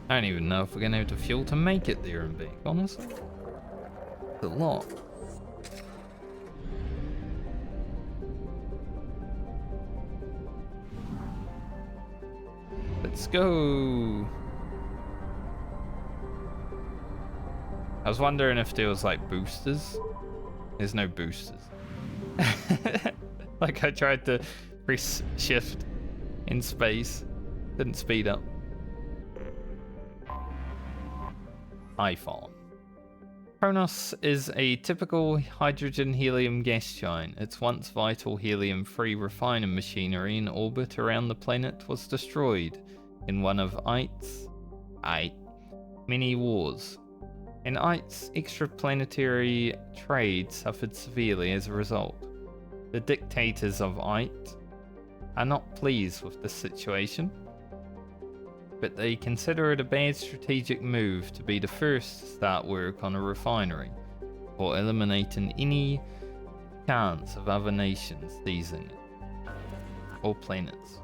I don't even know if we're going to have the fuel to make it there and back, honestly. It's a lot. Let's go. I was wondering if there was like boosters. There's no boosters. Like I tried to press shift in space. Didn't speed up. iPhone. Kronos is a typical hydrogen-helium gas giant. Its once vital helium-free refining machinery in orbit around the planet was destroyed in one of Ite's many wars. And Ite's extraplanetary trade suffered severely as a result. The dictators of Ite are not pleased with this situation, but they consider it a bad strategic move to be the first to start work on a refinery, or eliminating any chance of other nations seizing it, or planets.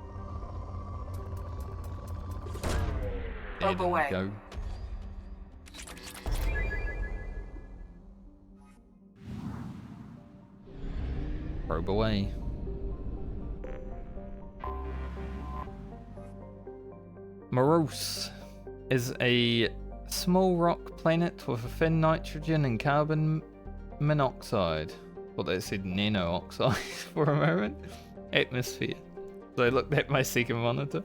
Probe away. Go. Probe away. Morose is a small rock planet with a thin nitrogen and carbon monoxide. Well, they said nano-oxide for a moment. Atmosphere. So I looked at my second monitor.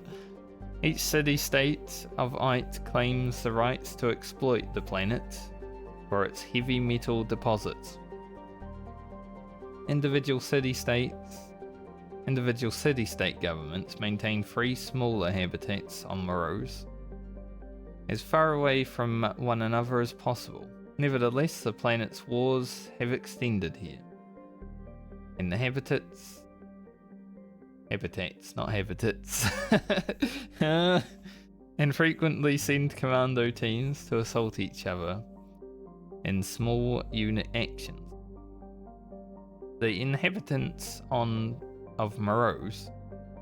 Each city-state of Ite claims the rights to exploit the planet for its heavy metal deposits. individual city-state governments maintain 3 smaller habitats on Morose, as far away from one another as possible. Nevertheless, the planet's wars have extended here, and the habitats, not habitats, and frequently send commando teams to assault each other in small unit actions. The inhabitants of Morose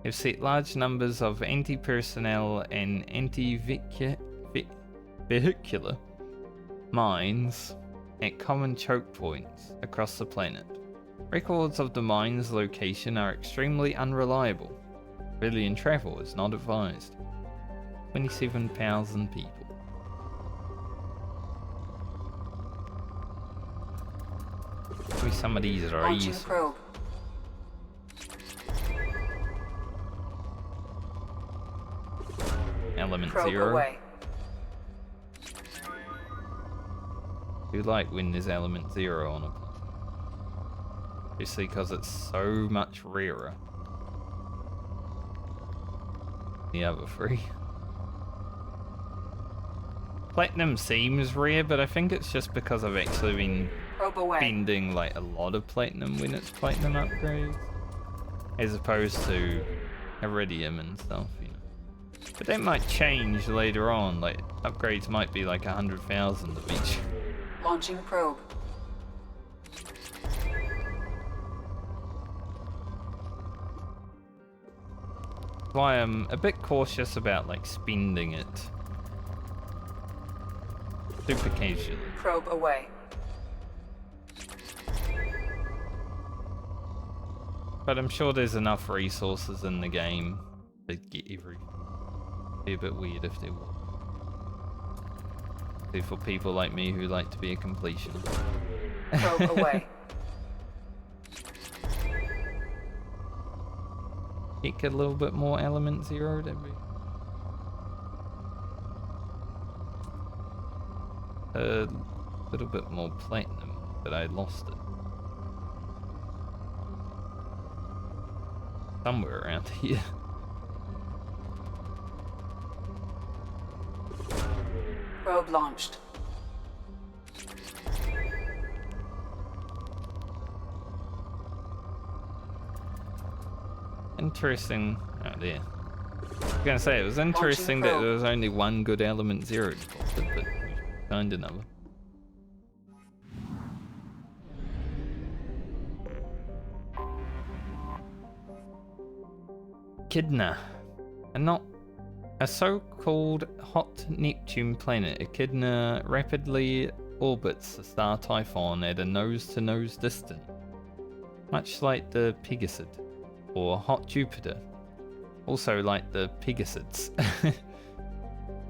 have set large numbers of anti-personnel and anti-vehicular mines at common choke points across the planet. Records of the mine's location are extremely unreliable. Civilian travel is not advised. 27,000 people. Give me some of these rays. Probe. Element Probe 0. Away. Do like when there's element 0 on a planet. Obviously because it's so much rarer than the other 3. Platinum seems rare, but I think it's just because I've actually been spending like a lot of platinum when it's platinum upgrades, as opposed to iridium and stuff, you know. But that might change later on, like upgrades might be like 100,000 of each. Launching probe. That's why I'm a bit cautious about like spending it super casually. Probe away. But I'm sure there's enough resources in the game to get everything. It'd be a bit weird if there was. For people like me who like to be a completionist. Probe away. Get a little bit more element 0, that'd be a little bit more platinum, but I lost it somewhere around here. Probe launched. Interesting. Oh dear. I was gonna say it was interesting that there was only one good element 0 defaulted, but we should find another. Echidna. A so-called hot Neptune planet, Echidna rapidly orbits the star Typhon at a nose-to-nose distance, much like the Pegasus, or hot Jupiter, also like the Pegasids.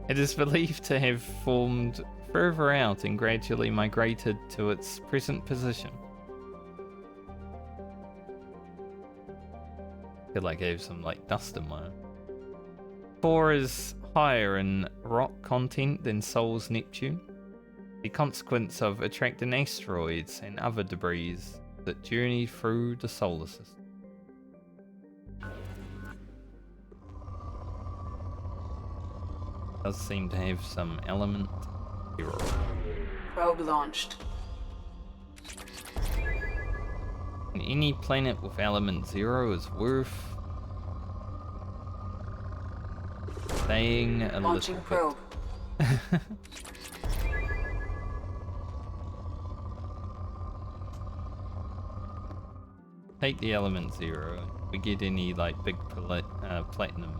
It is believed to have formed further out and gradually migrated to its present position. I feel like I have some like dust in my eye. 4 is higher in rock content than Sol's Neptune, the consequence of attracting asteroids and other debris that journey through the solar system. Does seem to have some element 0. Probe launched. And any planet with element 0 is worth staying a Launching little bit. probe. Take the element 0. If we get any like big platinum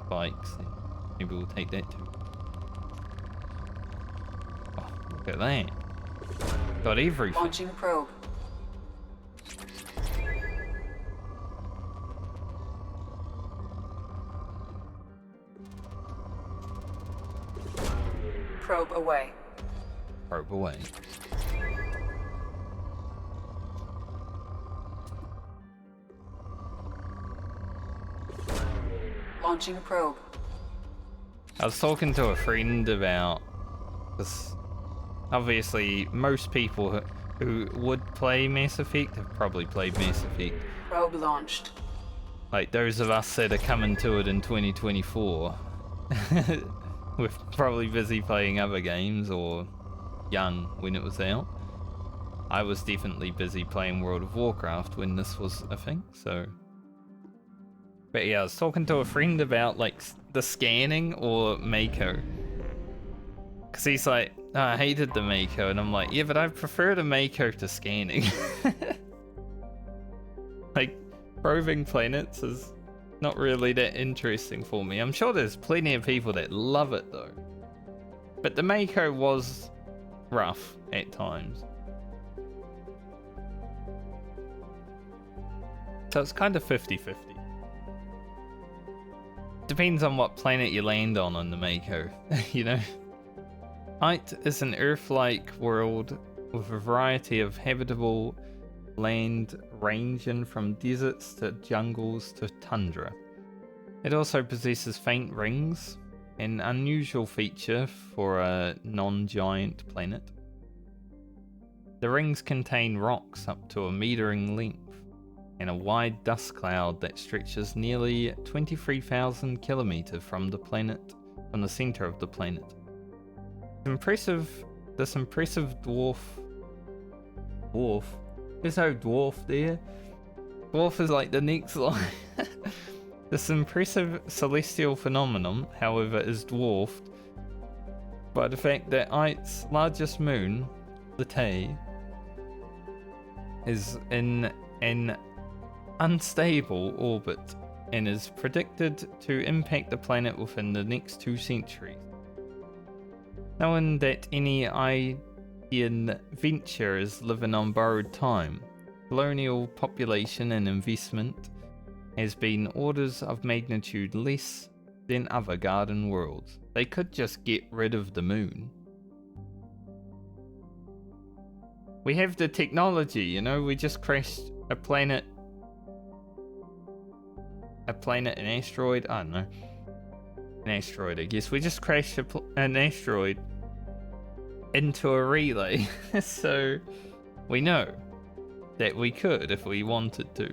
spikes, then maybe we'll take that too. Oh, look at that. Got everything. Launching probe. Probe away. Probe away. Launching probe. I was talking to a friend about this. Obviously, most people who would play Mass Effect have probably played Mass Effect. Probe launched. Like those of us that are coming to it in 2024, we're probably busy playing other games or young when it was out. I was definitely busy playing World of Warcraft when this was a thing, so... But yeah, I was talking to a friend about like the scanning or Mako. Because he's like, oh, I hated the Mako, and I'm like, yeah, but I prefer the Mako to scanning. Like, probing planets is not really that interesting for me. I'm sure there's plenty of people that love it though. But the Mako was rough at times. So it's kind of 50-50. Depends on what planet you land on the Mako, you know? Ite is an Earth-like world with a variety of habitable land ranging from deserts to jungles to tundra. It also possesses faint rings, an unusual feature for a non-giant planet. The rings contain rocks up to a meter in length and a wide dust cloud that stretches nearly 23,000 kilometers from the center of the planet. This impressive dwarf. There's no dwarf there. Dwarf is like the next line. This impressive celestial phenomenon, however, is dwarfed by the fact that Ite's largest moon, the Tay, is in an unstable orbit and is predicted to impact the planet within the next 2 centuries. Knowing that any Idean venture is living on borrowed time, colonial population and investment has been orders of magnitude less than other garden worlds. They could just get rid of the moon. We have the technology, you know, we just crashed a planet, an asteroid, I don't know. An asteroid, I guess. We just crashed an asteroid into a relay, so we know that we could, if we wanted to,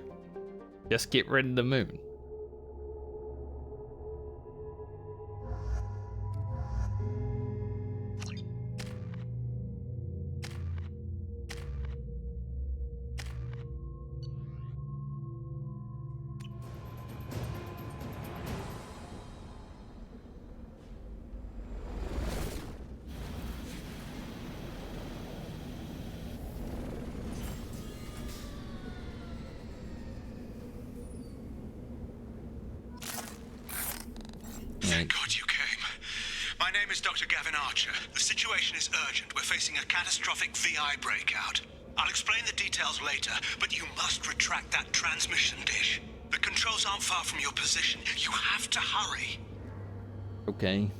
just get rid of the moon. Thank God you came. My name is Dr. Gavin Archer. The situation is urgent. We're facing a catastrophic VI breakout. I'll explain the details later, but you must retract that transmission dish. The controls aren't far from your position. You have to hurry. Okay.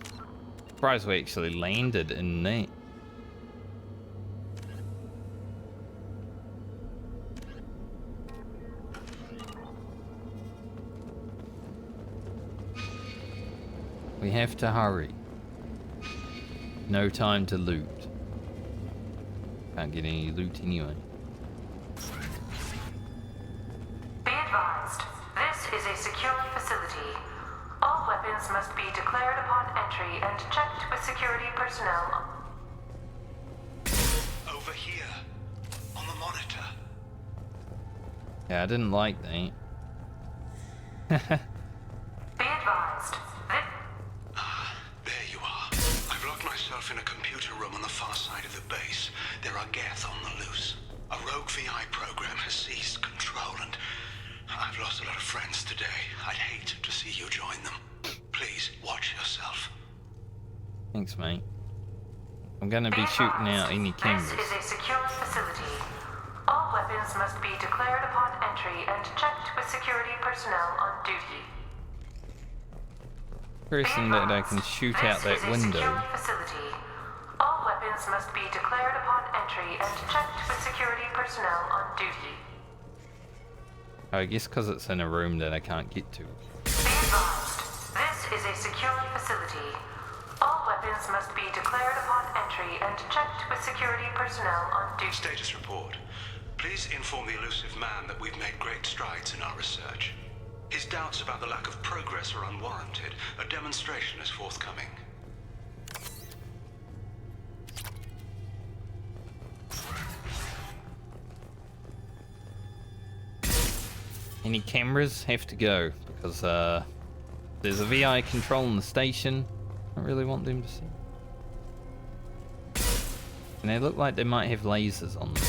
Surprised we actually landed in that. We have to hurry. No time to loot. Can't get any loot anyway. Be advised, this is a secure facility. All weapons must be declared upon entry and checked with security personnel. Over here, on the monitor. Yeah, I didn't like that. Be advised, There you are. I've locked myself in a computer room on the far side of the base. There are Geth on the loose. A rogue VI program has seized control, and I've lost a lot of friends today. I'd hate to see you join them. Please, watch yourself. Thanks, mate. I'm gonna be shooting out any cameras. this is a secure facility. All weapons must be declared upon entry and checked with security personnel on duty. Person that I can shoot out that window. Facility. All weapons must be declared upon entry and checked with security personnel on duty. I guess because it's in a room that I can't get to. Be advised, this is a secure facility. All weapons must be declared upon entry and checked with security personnel on duty. Status report. Please inform the Illusive Man that we've made great strides in our research. His doubts about the lack of progress are unwarranted. A demonstration is forthcoming. Any cameras have to go because there's a VI control in the station. I don't really want them to see. And they look like they might have lasers on them.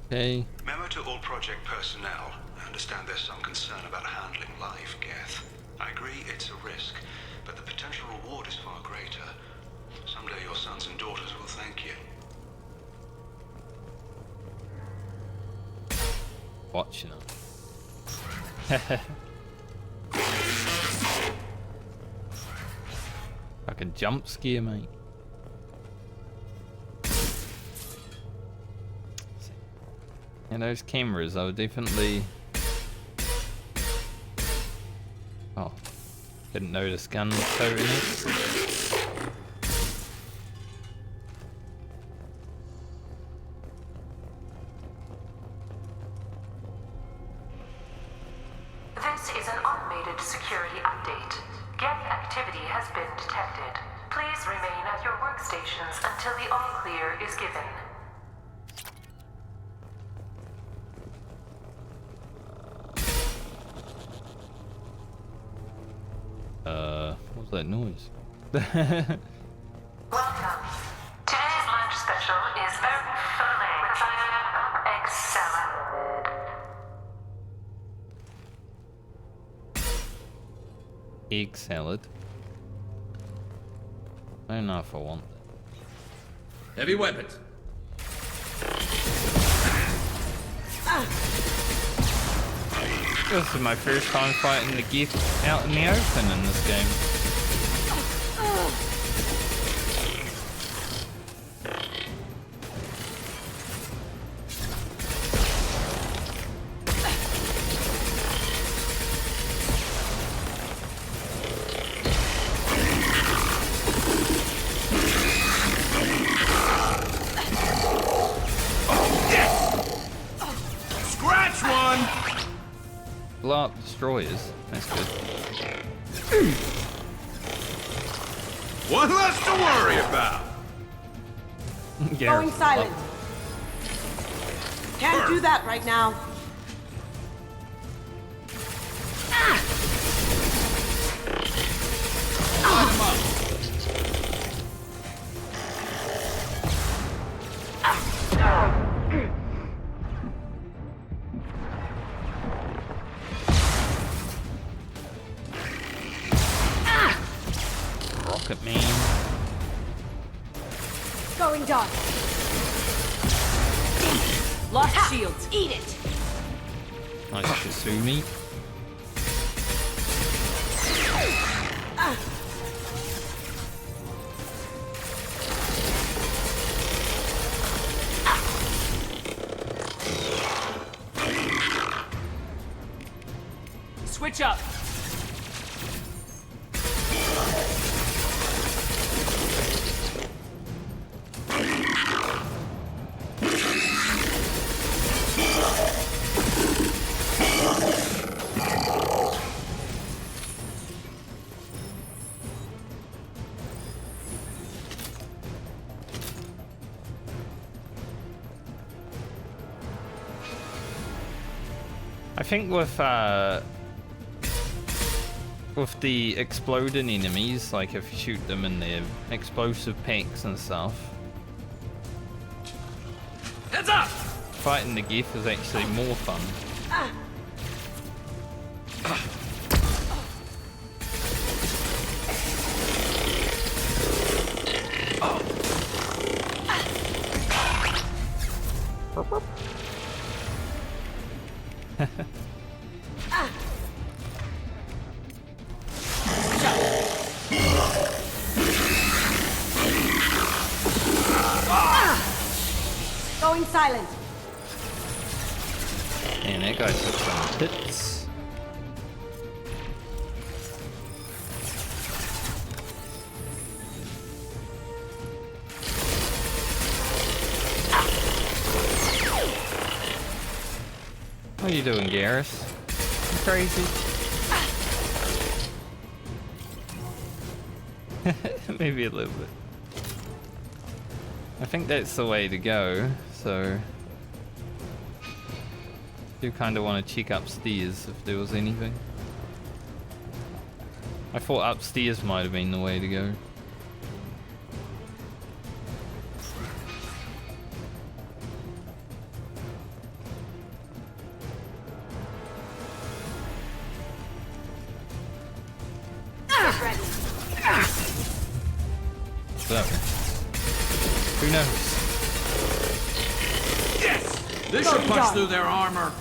Okay. Memo to all project personnel. I understand there's some concern about handling live Geth. I agree it's a risk, but the potential reward is far greater. Someday your sons and daughters will thank you. Watching them. Fucking jump scare, mate. And those cameras, I would definitely... Oh, didn't notice gun coat in it. This is an automated security update. Geth activity has been detected. Please remain at your workstations until the all-clear is given. What was that noise? Welcome. Today's lunch special is very filling with egg salad. Egg salad. I don't know if I want that. Heavy weapons. This is my first time fighting the Geth out in the open in this game. Scratch one! Blow up destroyers. That's good. One less to worry about. Going silent. Can't do that right now. Rocket Man. Going dark. Lost shields. Eat it. Nice Kasumi. Switch up. I think with the exploding enemies, like if you shoot them in their explosive packs and stuff, Heads up! fighting the Geth is actually more fun. Going silent. And that guy took some hits. What are you doing, Garrus? You crazy? Maybe a little bit. I think that's the way to go, so do kind of want to check upstairs if there was anything. I thought upstairs might have been the way to go. So, who knows? Yes! This should punch through their armor.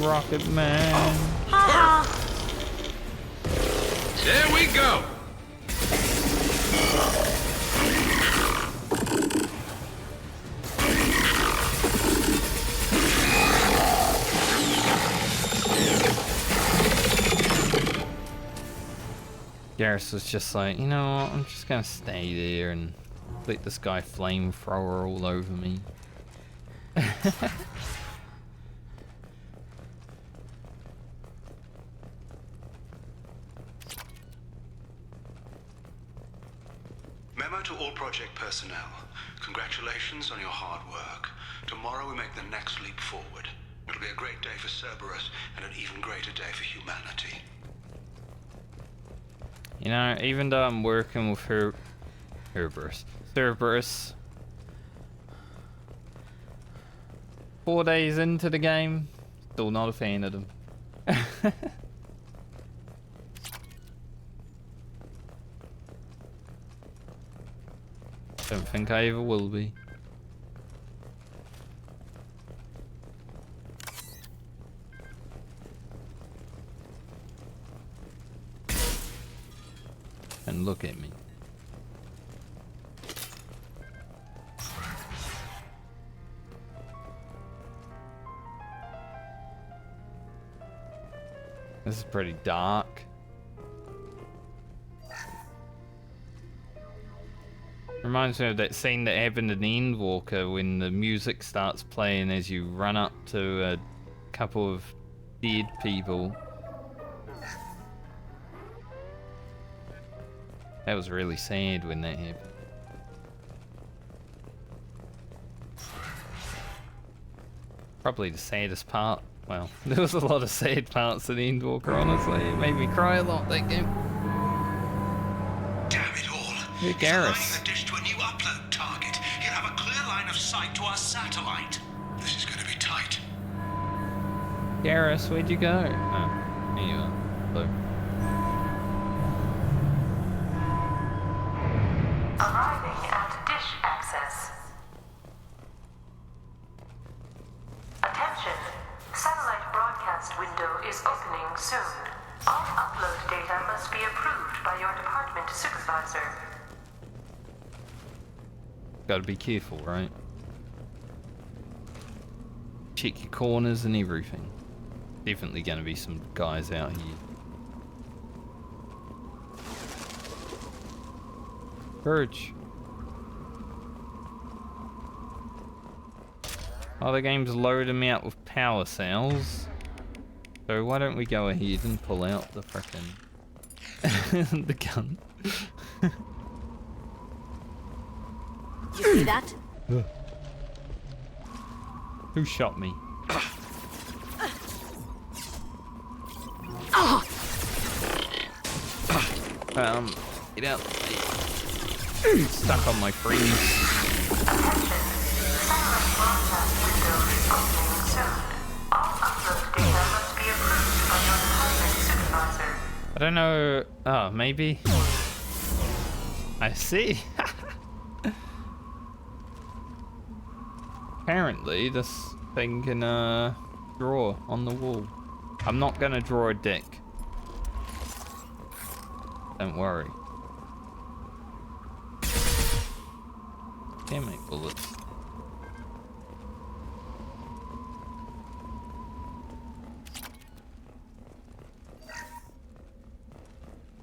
Rocket Man. There we go. Garrus was just like, you know what, I'm just gonna stay there and let this guy flamethrower all over me. Memo to all project personnel. Congratulations on your hard work. Tomorrow we make the next leap forward. It'll be a great day for Cerberus and an even greater day for humanity. You know, even though I'm working with Cerberus 4 days into the game, still not a fan of them. Don't think I ever will be. And look at me. This is pretty dark. Reminds me of that scene that happened in Endwalker when the music starts playing as you run up to a couple of dead people. That was really sad when that happened. Probably the saddest part. Well, there was a lot of sad parts in Endwalker, honestly. It made me cry a lot, that game. Damn it all. Hey, Garrus. The dish to a new upload target. He'll have a clear line of sight to our satellite. This is going to be tight. Garrus, where'd you go? Oh, here you are. Hello. Arriving at dish access. Attention. Satellite broadcast window is opening soon. All upload data must be approved by your department supervisor. Gotta be careful, right? Check your corners and everything. Definitely gonna be some guys out here. Purge. Oh, the game's loading me up with power cells. So why don't we go ahead and pull out the frickin' the gun. You see that? Who shot me? Get out. Stuck on my freeze. Attention. Satellite broadcast window is opening soon. All upload data must be approved by your department supervisor. I don't know. Oh, maybe. I see. Apparently, this thing can draw on the wall. I'm not gonna draw a dick. Don't worry. Can't make bullets.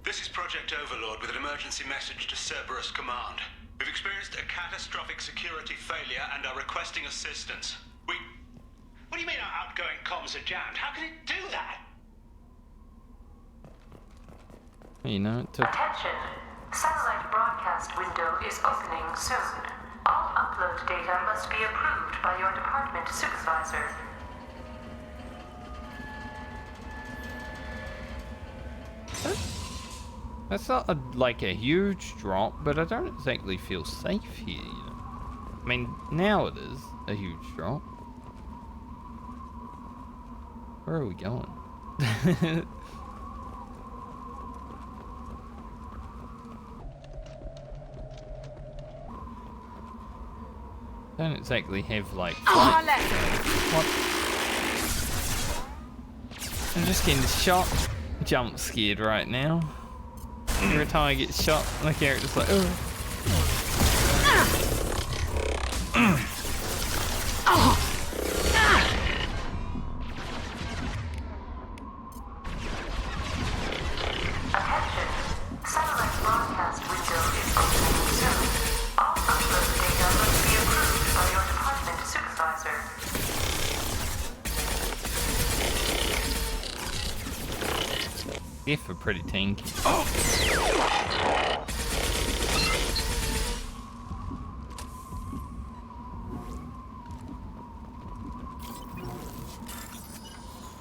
This is Project Overlord with an emergency message to Cerberus Command. We've experienced a catastrophic security failure and are requesting assistance. What do you mean our outgoing comms are jammed? How can it do that? You know, it took... Attention. Satellite broadcast window is opening soon. All upload data must be approved by your department supervisor. That's not like a huge drop, but I don't exactly feel safe here, you know. I mean, now it is a huge drop. Where are we going? Don't exactly have like what? I'm just getting shot, jump scared right now. Every time I get shot, my character's like, oh. Attention. Satellite broadcast window is opening soon. All upload data must be approved by your department supervisor. If are pretty tanky.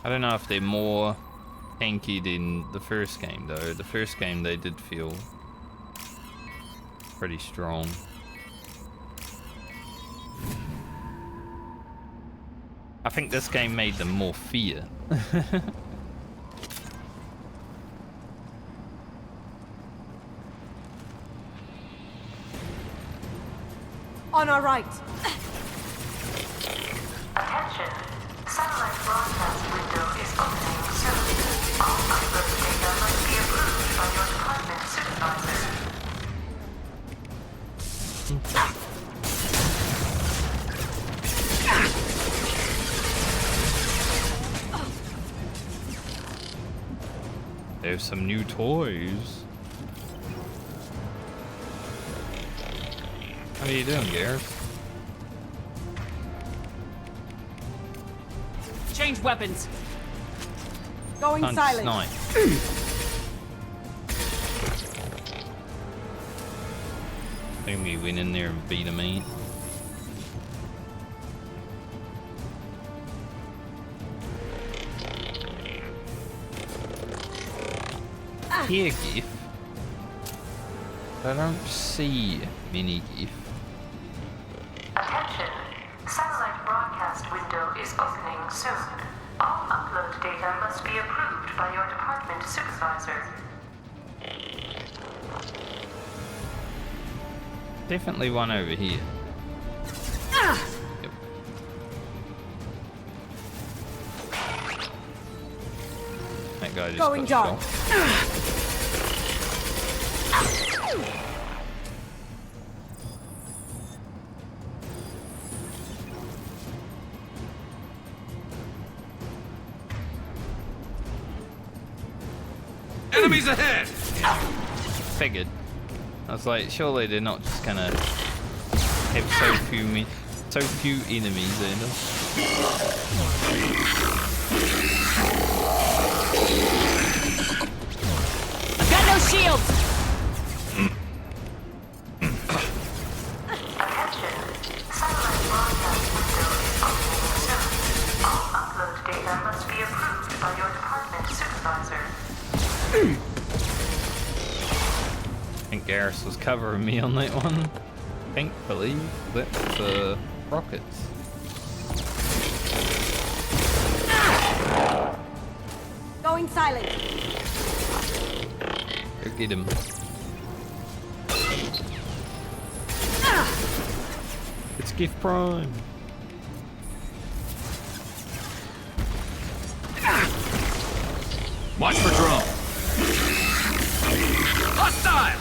I don't know if they're more tanky than the first game though. The first game they did feel pretty strong. I think this game made them more fear. On our right. Attention. Satellite broadcast window is opening soon. All upload data must be approved by your department supervisor. There's some new toys. How are you doing, Gareth? Change weapons. Going Punch silent. snipe. I think we went in there and beat him in. Here, GIF. I don't see mini GIF. Attention. Satellite broadcast window is opening soon. All upload data must be approved by your department supervisor. Definitely one over here. Yep. That guy just Going got dark. shot. Enemies ahead! Figured. I was like, surely they're not just gonna have so few enemies in them. I've got no shields. Attention. Satellite broadcast window is opening soon. All upload data must be approved by your department supervisor. I think Garrus was covering me on that one. Thankfully, that's rockets. Going silent. Go get him. It's Gift Prime. Watch for drone. Hostile!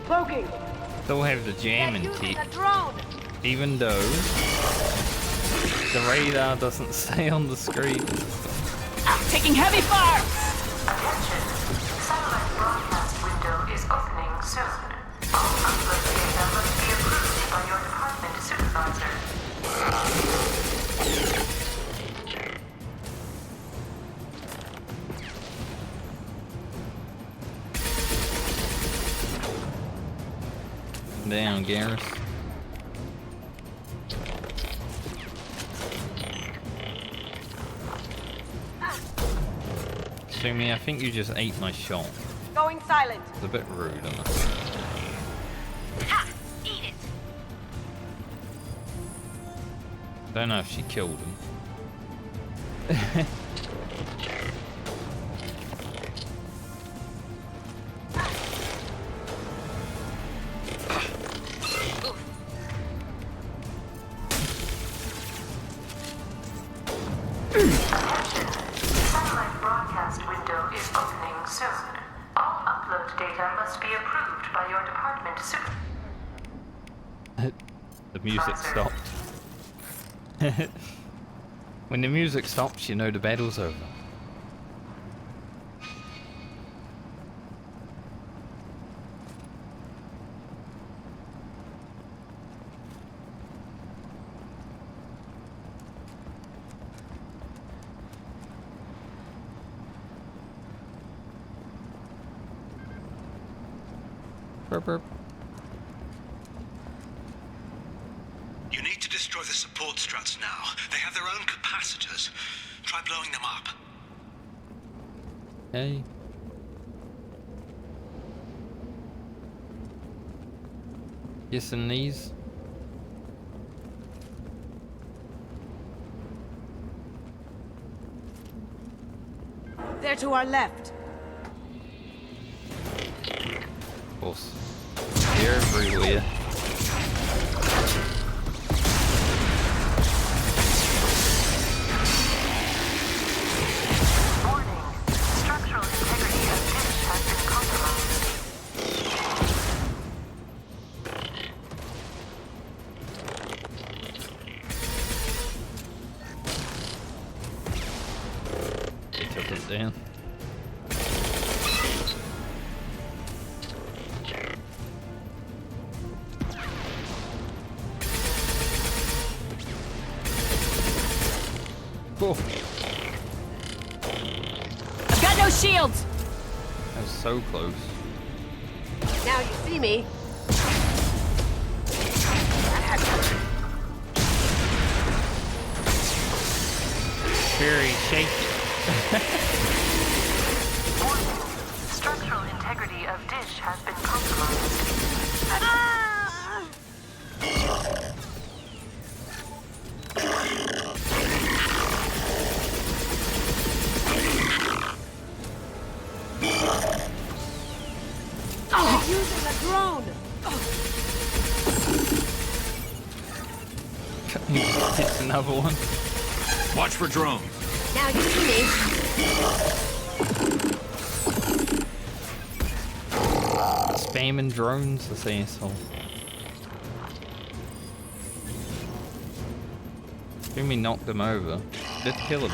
Cloaking. Still have the jamming kit, A drone. even though the radar doesn't stay on the screen. Taking heavy fire. Attention. Satellite broadcast window is opening soon. All upload data must be approved by your department supervisor. Down, Garrus. Sumi, I think you just ate my shot. Going silent. It's a bit rude, isn't it? Ha! Eat it. Don't know if she killed him. Satellite broadcast window is opening soon. All upload data must be approved by your department supervisor. The music stopped. When the music stops, you know the battle's over. Burp, burp. You need to destroy the support struts now. They have their own capacitors. Try blowing them up. Hey. Yes, and these. They're to our left. Of course. They're everywhere. Warning. Structural integrity of dish has been compromised. Took it down. Cool. I've got no shields. That was so close. Now you see me. Very shaky. Warning. Structural integrity of dish has been compromised. I'm using a drone. Hits another one. Watch for drone. Now you see me. Spamming drones, this asshole. Jimmy knocked him over. Let's kill him.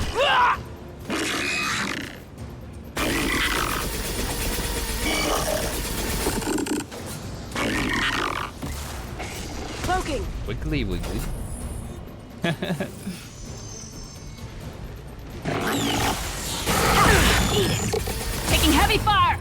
Cloaking. Wiggly wiggly. Eat it. Taking heavy fire.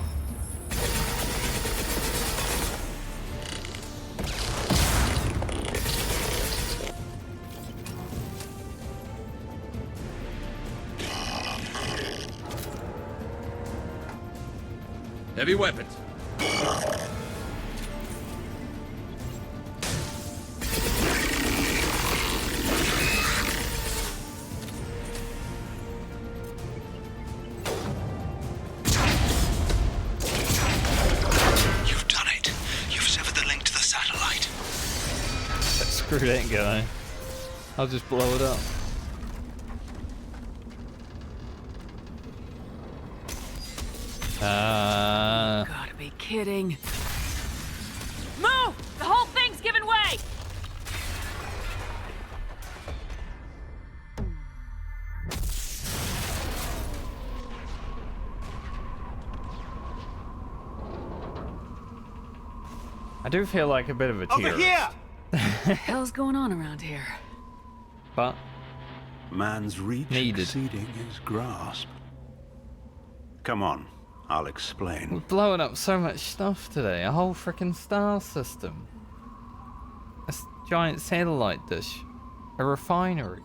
heavy weapons. You've done it. You've severed the link to the satellite. Screw that guy. I'll just blow it up. Gotta be kidding. Move! The whole thing's giving way! I do feel like a bit of a terrorist. Over here! What the hell's going on around here? But man's reach exceeding his grasp. Come on, I'll explain. we're blowing up so much stuff today. A whole freaking star system. A giant satellite dish. A refinery.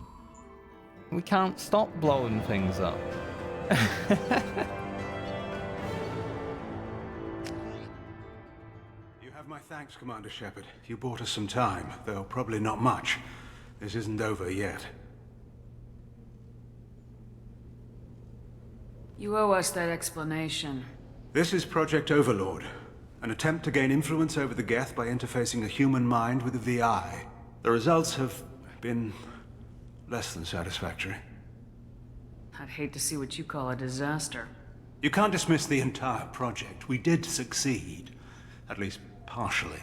We can't stop blowing things up. You have my thanks, Commander Shepard. You bought us some time, though probably not much. This isn't over yet. You owe us that explanation. This is Project Overlord, an attempt to gain influence over the Geth by interfacing a human mind with a VI. The results have been less than satisfactory. I'd hate to see what you call a disaster. You can't dismiss the entire project. We did succeed, at least partially.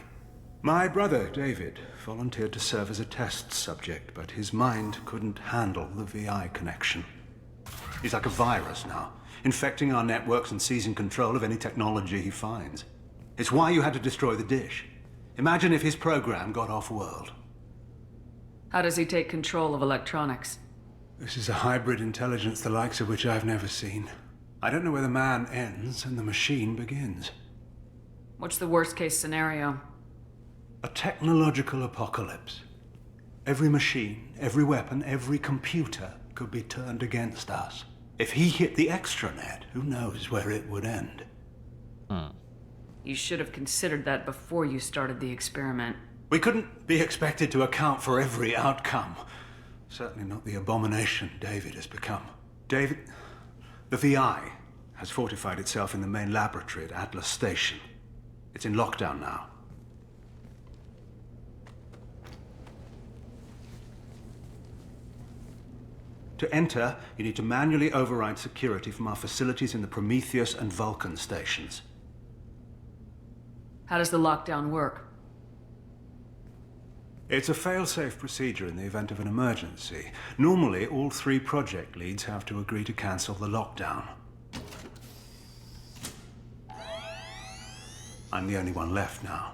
My brother, David, volunteered to serve as a test subject, but his mind couldn't handle the VI connection. He's like a virus now, infecting our networks and seizing control of any technology he finds. It's why you had to destroy the dish. Imagine if his program got off-world. How does he take control of electronics? This is a hybrid intelligence the likes of which I've never seen. I don't know where the man ends and the machine begins. What's the worst-case scenario? A technological apocalypse. Every machine, every weapon, every computer could be turned against us. If he hit the extranet, who knows where it would end? You should have considered that before you started the experiment. We couldn't be expected to account for every outcome. Certainly not the abomination David has become. David, the VI has fortified itself in the main laboratory at Atlas Station. It's in lockdown now. To enter, you need to manually override security from our facilities in the Prometheus and Vulcan stations. How does the lockdown work? It's a fail-safe procedure in the event of an emergency. Normally, all 3 project leads have to agree to cancel the lockdown. I'm the only one left now.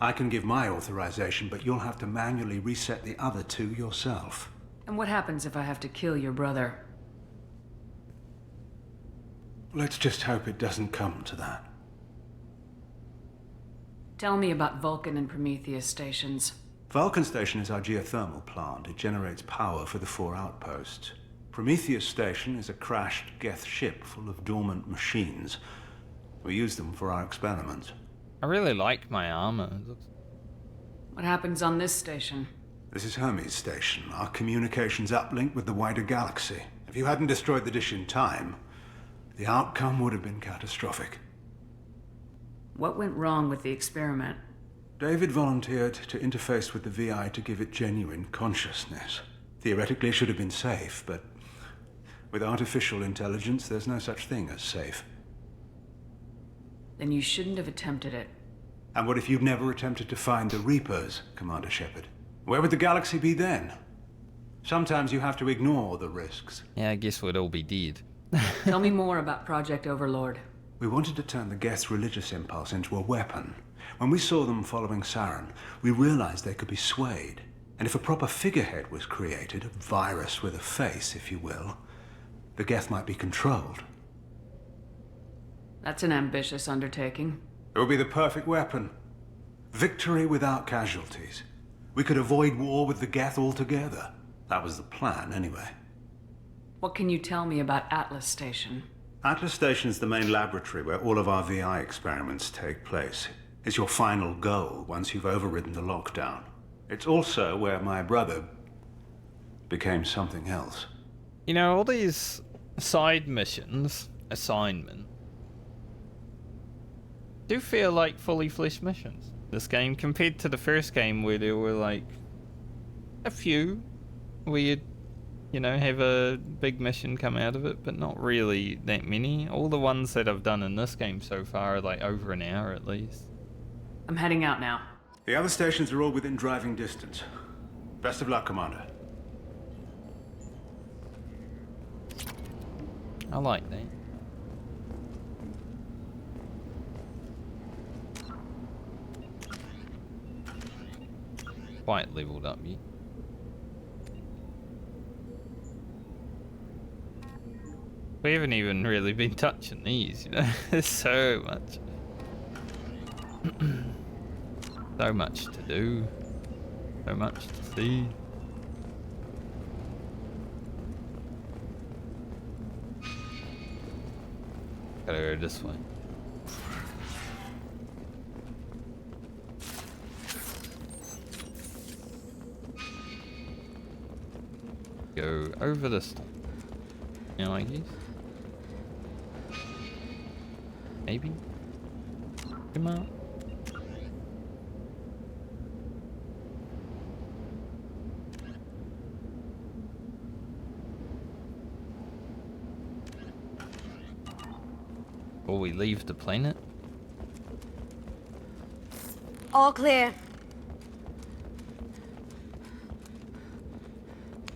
I can give my authorization, but you'll have to manually reset the other 2 yourself. And what happens if I have to kill your brother? Let's just hope it doesn't come to that. Tell me about Vulcan and Prometheus stations. Vulcan Station is our geothermal plant. It generates power for the 4 outposts. Prometheus Station is a crashed Geth ship full of dormant machines. We use them for our experiments. I really like my armor. What happens on this station? This is Hermes Station, our communications uplink with the wider galaxy. If you hadn't destroyed the dish in time, the outcome would have been catastrophic. What went wrong with the experiment? David volunteered to interface with the VI to give it genuine consciousness. Theoretically, it should have been safe, but with artificial intelligence, there's no such thing as safe. Then you shouldn't have attempted it. And what if you'd never attempted to find the Reapers, Commander Shepard? Where would the galaxy be then? Sometimes you have to ignore the risks. Yeah, I guess we'd all be dead. Tell me more about Project Overlord. We wanted to turn the Geth's religious impulse into a weapon. When we saw them following Saren, we realized they could be swayed. And if a proper figurehead was created, a virus with a face, if you will, the Geth might be controlled. That's an ambitious undertaking. It would be the perfect weapon. Victory without casualties. We could avoid war with the Geth altogether. That was the plan, anyway. What can you tell me about Atlas Station? Atlas Station's the main laboratory where all of our VI experiments take place. It's your final goal once you've overridden the lockdown. It's also where my brother became something else. You know, all these side missions, assignment, do feel like fully fleshed missions. This game, compared to the first game where there were like a few where you'd, you know, have a big mission come out of it, but not really that many. All the ones that I've done in this game so far are like over an hour at least. I'm heading out now. The other stations are all within driving distance. Best of luck, Commander. I like that. Quite leveled up yet. We haven't even really been touching these, you know. There's so much. So much to do. So much to see. Gotta go this way. Go over this time. You know, I guess. Maybe. Come on. Before we leave the planet. All clear.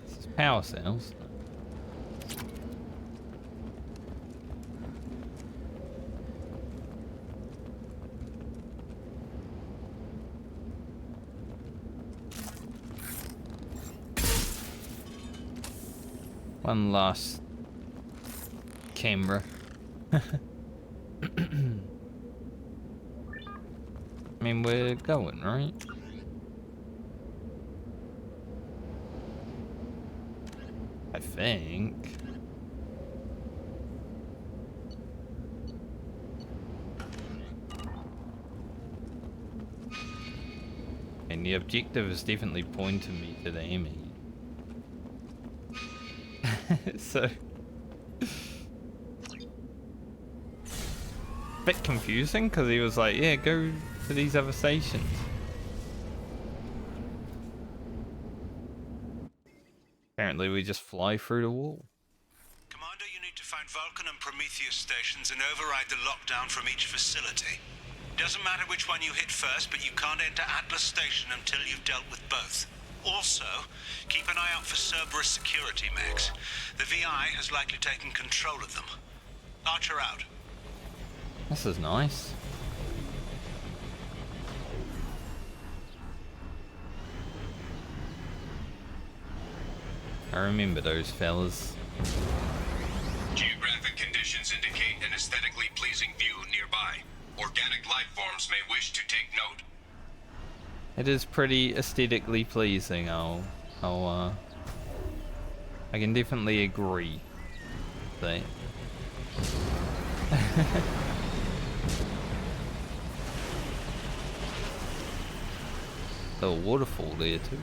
This is power cells. One last camera. I mean, we're going, right? I think. And the objective is definitely pointing me to the enemy. So bit confusing because he was like, yeah, go to these other stations. Apparently we just fly through the wall. Commander, you need to find Vulcan and Prometheus stations and override the lockdown from each facility. Doesn't matter which one you hit first, but you can't enter Atlas Station until you've dealt with both. Also, keep an eye out for Cerberus security mechs. The VI has likely taken control of them. Archer out. This is nice. I remember those fellas. Geographic conditions indicate an aesthetically pleasing view nearby. Organic life forms may wish to take note. It is pretty aesthetically pleasing. I can definitely agree with that. Little waterfall there too.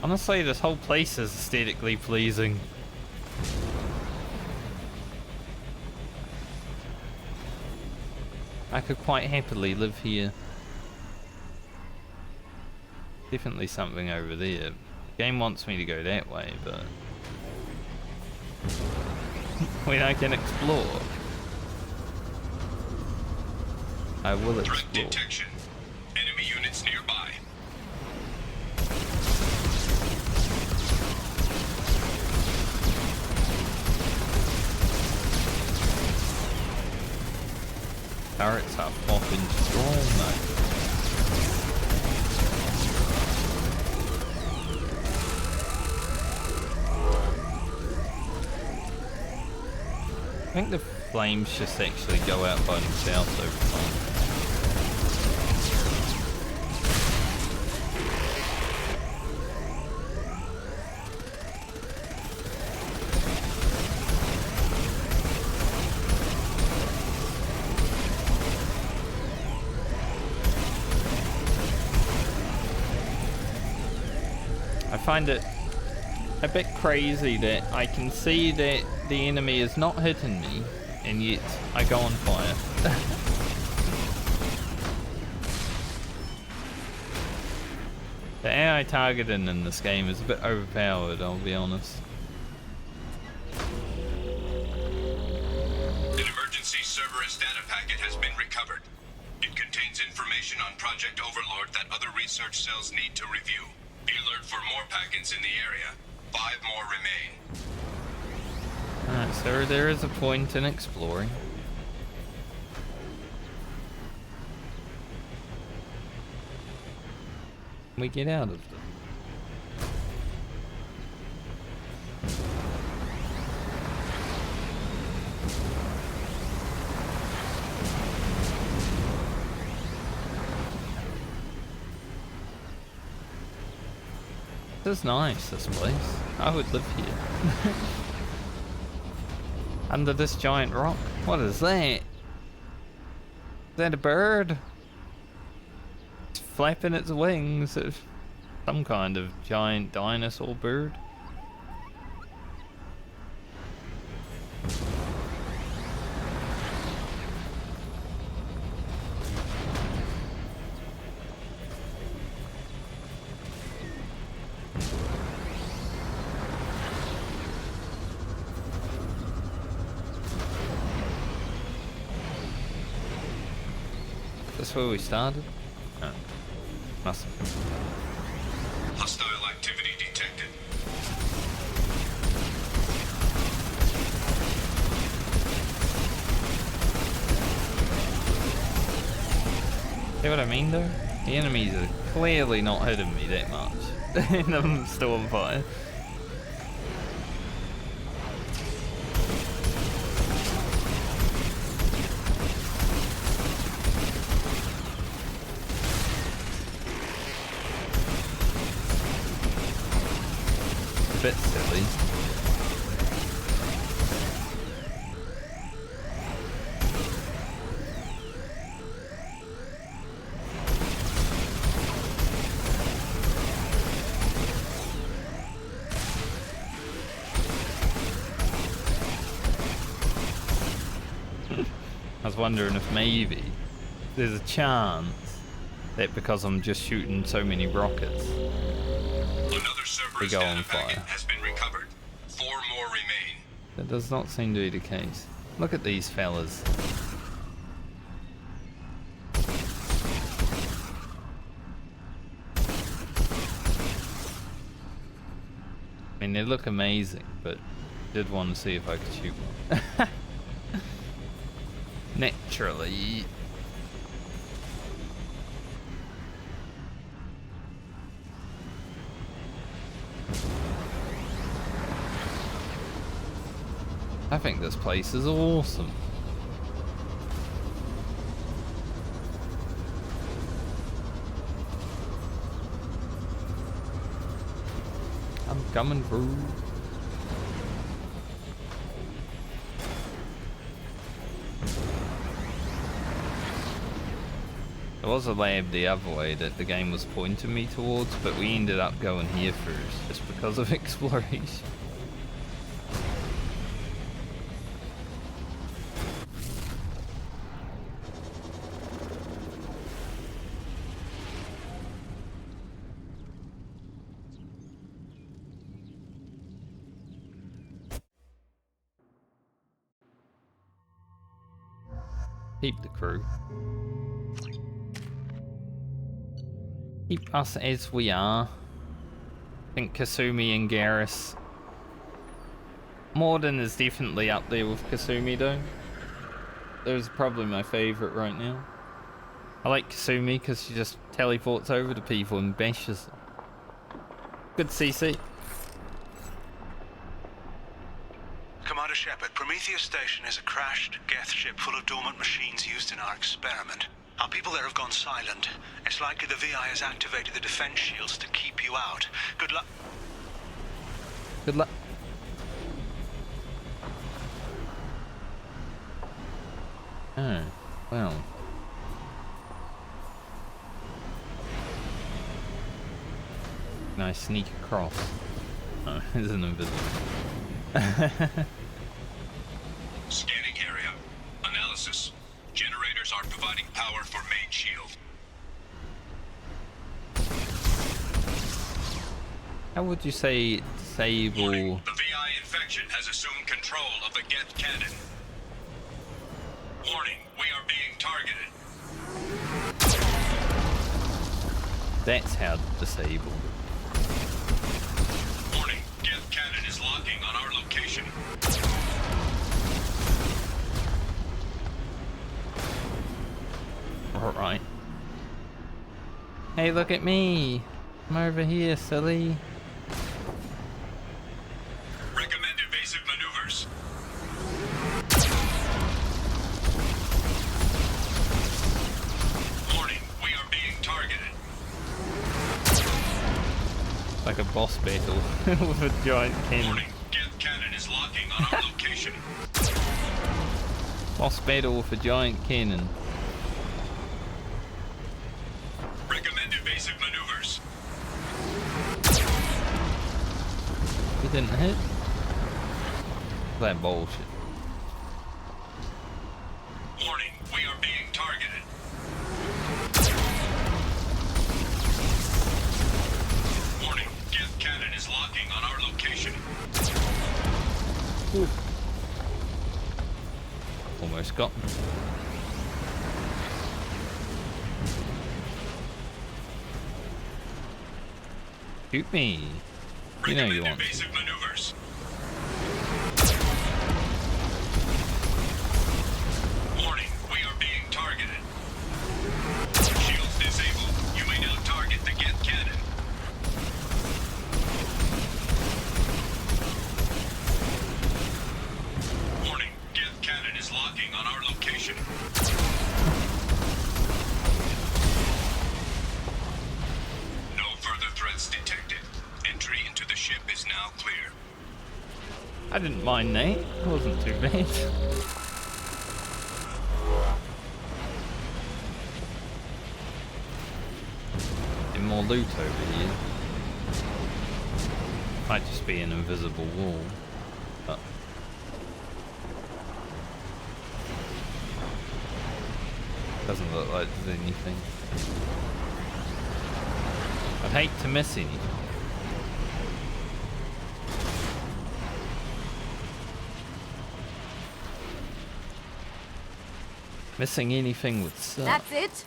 Honestly, this whole place is aesthetically pleasing. I could quite happily live here. Definitely something over there. The game wants me to go that way, but when I can explore, I will explore. Threat detection. Enemy units nearby. Turrets are fucking strong, mate. I think the flames just actually go out by themselves over time. find it a bit crazy that I can see that the enemy is not hitting me, and yet I go on fire. The AI targeting in this game is a bit overpowered, I'll be honest. An emergency Cerberus data packet has been recovered. It contains information on Project Overlord that other research cells need to review. Be alert for more packets in the area. 5 more remain. Alright, so there is a point in exploring. We get out of them. This is nice, this place. I would live here. Under this giant rock. What is that? Is that a bird? It's flapping its wings. It's some kind of giant dinosaur bird. That's where we started? Oh. Mustn't. Hostile activity detected. See what I mean though? The enemies are clearly not hitting me that much. And I'm still on fire. A bit silly. I was wondering if maybe there's a chance that because I'm just shooting so many rockets, we go on fire. Has been recovered. 4 more remain. That does not seem to be the case. Look at these fellas. I mean, they look amazing, but did want to see if I could shoot one. Naturally. I think this place is awesome. I'm coming through. There was a lab the other way that the game was pointing me towards, but we ended up going here first just because of exploration. Keep the crew. Keep us as we are. I think Kasumi and Garrus. Morden is definitely up there with Kasumi though. Those are probably my favourite right now. I like Kasumi because she just teleports over to people and bashes them. Good CC. Commander Shepard, Prometheus Station is a crashed Geth ship full of dormant machines used in our experiment. Our people there have gone silent. It's likely the VI has activated the defense shields to keep you out. Good luck. Good luck. Oh, well. Can I sneak across? Oh, it's an invisible. Scanning area. Analysis. Generators are providing power for main shield. How would you say disable? Warning, the VI infection has assumed control of the Geth cannon. Warning, we are being targeted. That's how to disable. Warning, Geth cannon is locking on our location. Alright. Hey, look at me! I'm over here, silly. Recommend evasive maneuvers. Warning, we are being targeted. Like a boss battle with a giant cannon. Warning, Geth cannon is locking on our location. Boss battle with a giant cannon. Recommend evasive maneuvers. It didn't hit? That bullshit. Warning, we are being targeted. Warning, Geth cannon is locking on our location. Ooh. Almost got me. Shoot me. You know you want to. Evasive maneuvers. Warning, we are being targeted. Shields disabled. You may now target the Geth cannon. Warning, Geth cannon is locking on our location. No further threats detected. Entry into the ship is now clear. I didn't mind that. It wasn't too bad. And more loot over here. Might just be an invisible wall. But doesn't look like there's anything. I'd hate to miss anything. Missing anything would suck. That's it?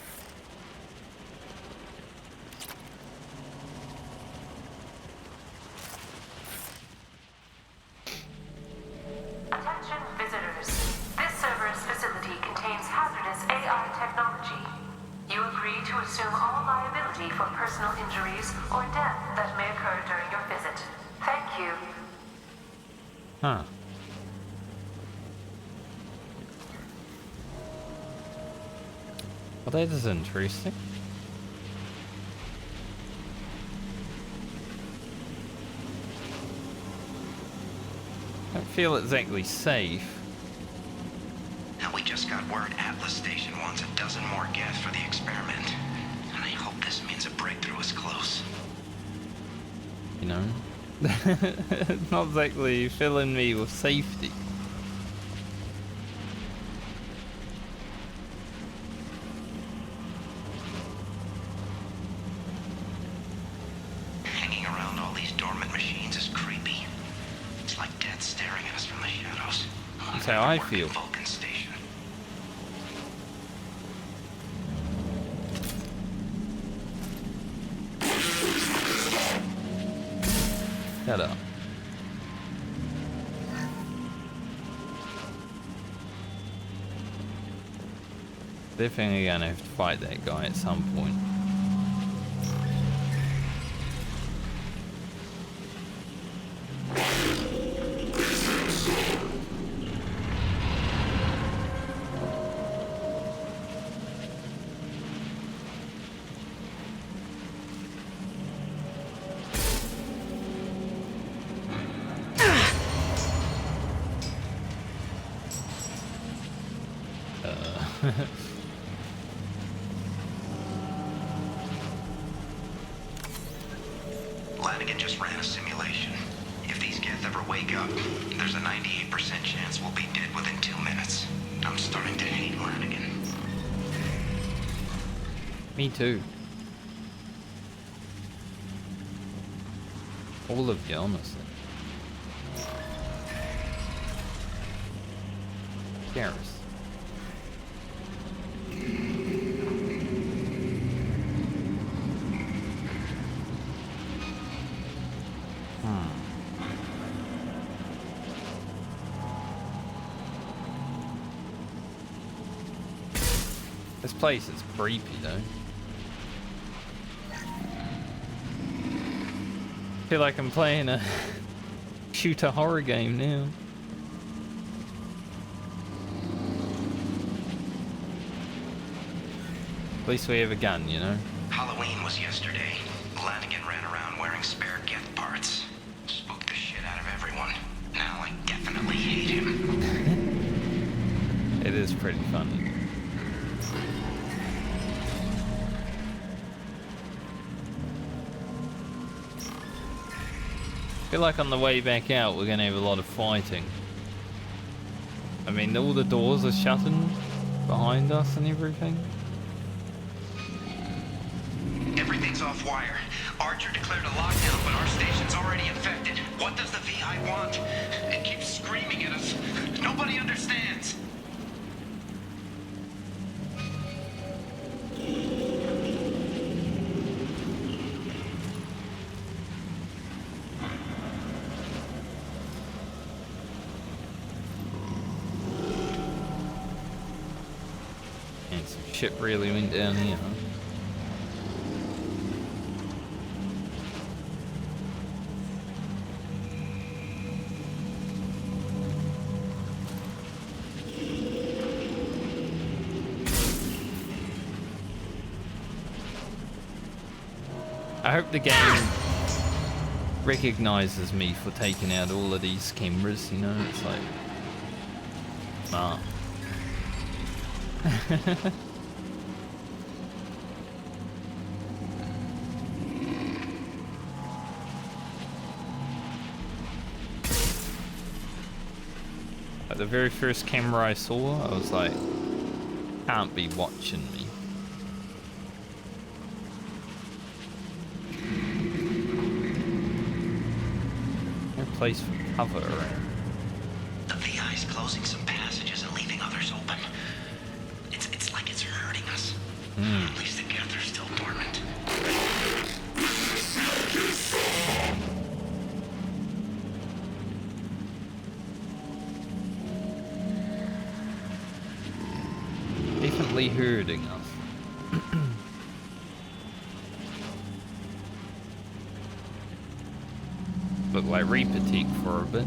Attention visitors. This Cerberus facility contains hazardous AI technology. You agree to assume all liability for personal injuries or death that may occur during your visit. Thank you. Huh. Well, that is interesting. I don't feel exactly safe. Now, we just got word Atlas Station wants a dozen more Geth for the experiment. And I hope this means a breakthrough is close. You know? Not exactly filling me with safety. Hanging around all these dormant machines is creepy. It's like death staring at us from the shadows. That's how I feel. Vulcan Station. Shut up. Definitely gonna have to fight that guy at some point. It just ran a simulation. If these Geth ever wake up, there's a 98% chance we'll be dead within 2 minutes. I'm starting to hate Lanigan. Me too. All of you, honestly. Garrus. This place is creepy though. I feel like I'm playing a shooter horror game now. At least we have a gun, you know? Halloween was yesterday. Lanigan ran around wearing spare Geth parts. Spooked the shit out of everyone. Now I definitely hate him. It is pretty funny. I feel like on the way back out we're gonna have a lot of fighting. I mean, all the doors are shutting behind us and everything. Everything's off wire. Archer declared a lockdown, but our station's already infected. What does the VI want? It keeps screaming at us. Nobody understands. And some shit really went down here, huh? I hope the game recognizes me for taking out all of these cameras, you know, it's like... Like the very first camera I saw, I was like, can't be watching me. No place for cover around. The VI's closing some passages and leaving others open. It's like it's hurting us. At least the Geth are still dormant. Definitely hurting us. Look like Reaper-Teak for a bit.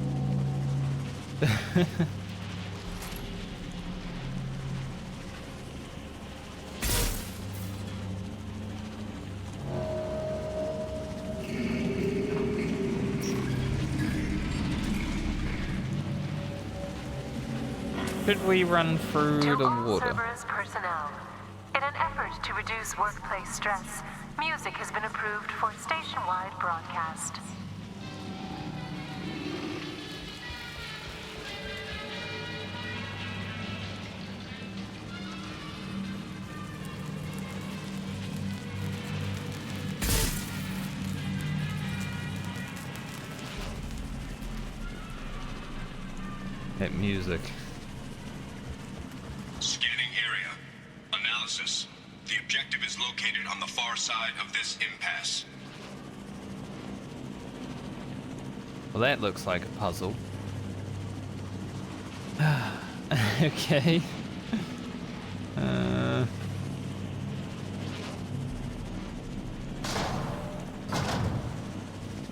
Should we run through the water? Cerberus personnel. In an effort to reduce workplace stress, music has been approved for station-wide broadcast. That music. Scanning area. Analysis. The objective is located on the far side of this impasse. Well, that looks like a puzzle. Okay.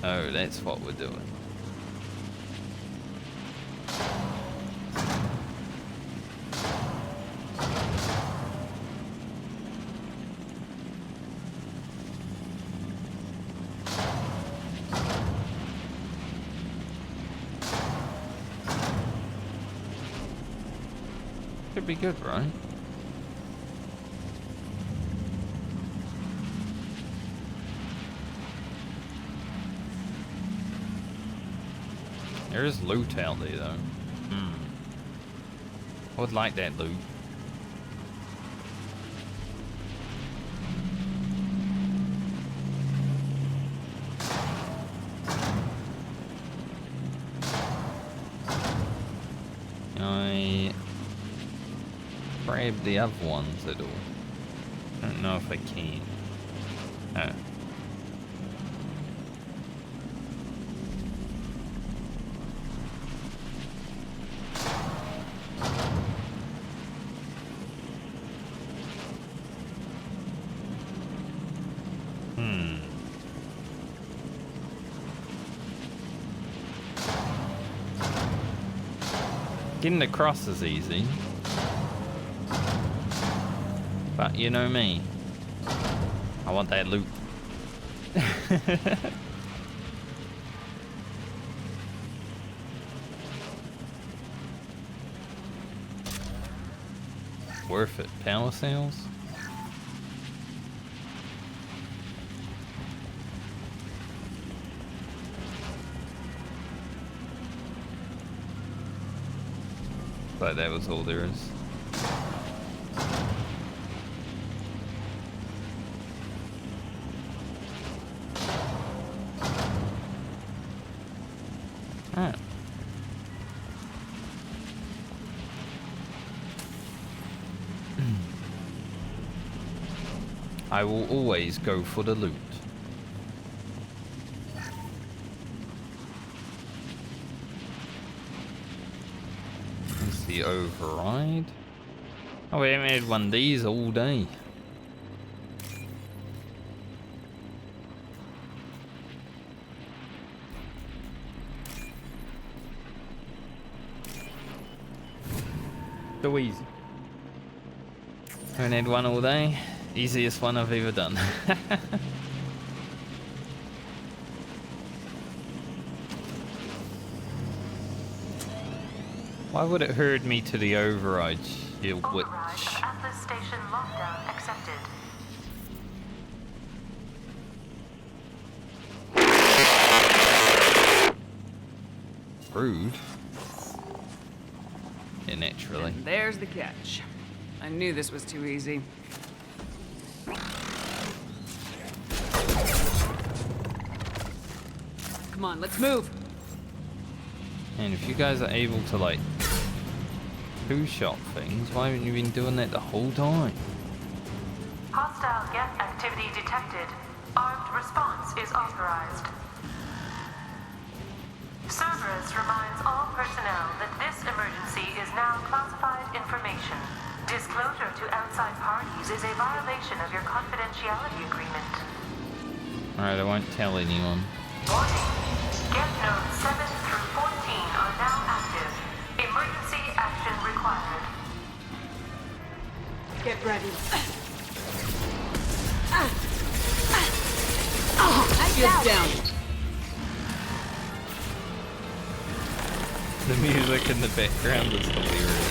Oh, that's what we're doing. Should be good, right? There's loot out there though. I would like that loot. I grab the other ones at all. I don't know if I can. Oh. Getting across is easy. But you know me. I want that loot. Worth it. Power cells? But that was all there is. Alright. I will always go for the loot. The override. Oh, we haven't had one of these all day. So easy. Haven't had one all day. Easiest one I've ever done. Why would it herd me to the override shield witch? Atlas station lockdown accepted. Rude. Yeah, naturally. And there's the catch. I knew this was too easy. Come on, let's move. And if you guys are able to like two-shot things, why haven't you been doing that the whole time? Hostile geth activity detected. Armed response is authorized. Cerberus reminds all personnel that this emergency is now classified information. Disclosure to outside parties is a violation of your confidentiality agreement. Alright, I won't tell anyone. Warning. Geth nodes 7 through 14 are now active. Emergency action required. Get ready. Get down. The music in the background is hilarious.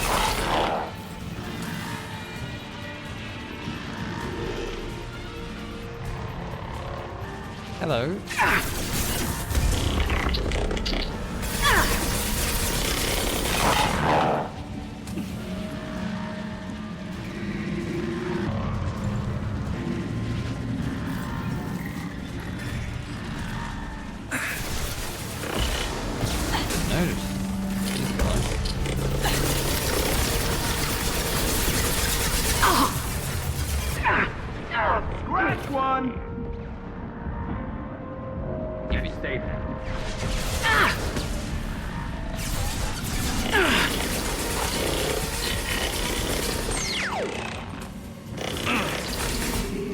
Hello. Scratch one! Give me stay there.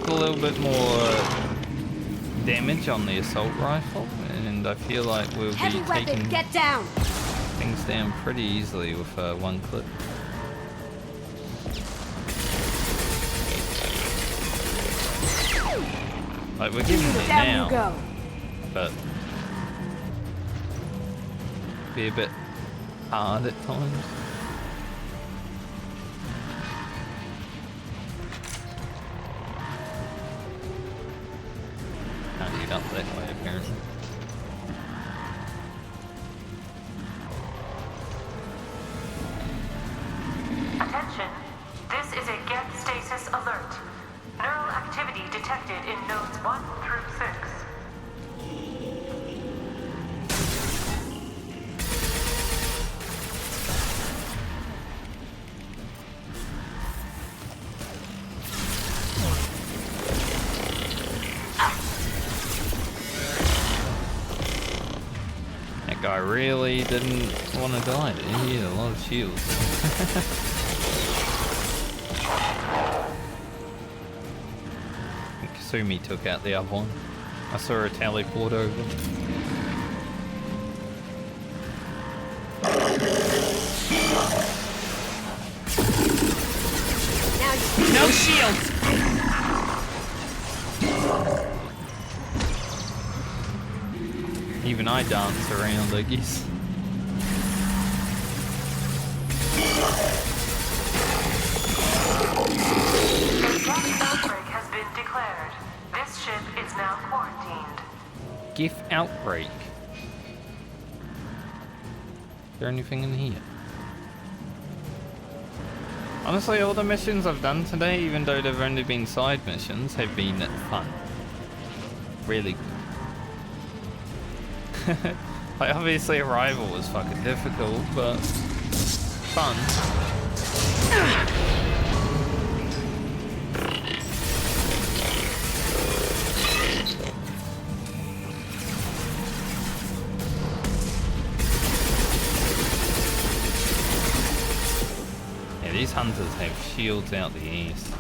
A little bit more damage on the assault rifle, and I feel like we'll be taking get down. things down pretty easily with one clip. Like we're getting it now, Go. but be a bit hard at times. Can't get up that way apparently. really didn't want to die there. He had a lot of shields. Kasumi took out the other one. I saw her teleport over. No shields! Even I dance around, I guess. A gas outbreak has been declared. This ship is now quarantined. GIF outbreak. Is there anything in here? Honestly, all the missions I've done today, even though they've only been side missions, have been fun. Really good. Like, obviously Arrival was fucking difficult, but fun. Yeah, these hunters have shields out the east.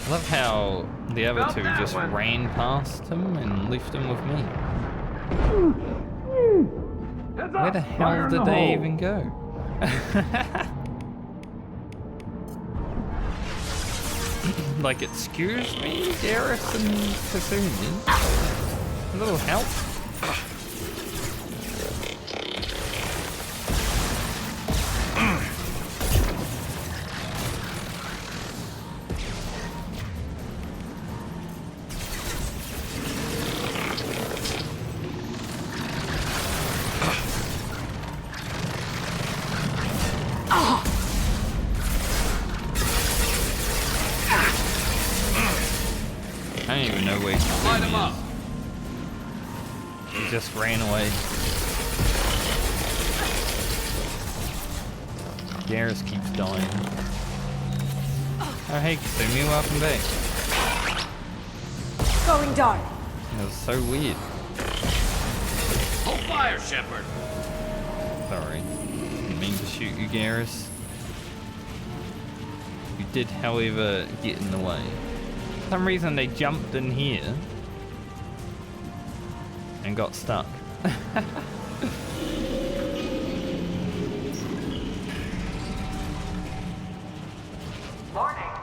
I love how the other two just ran past him and left him with me. Where the hell did they even go? Like, excuse me, Garrus and Kasumi. A little help? I don't even know where Kasumi is. He just ran away. Garrus keeps dying. Oh hey Kasumi, welcome back. Going dark. That was so weird. Hold fire, Shepard. Sorry. Didn't mean to shoot you, Garrus. You did, however, get in the way. For some reason they jumped in here and got stuck. Warning.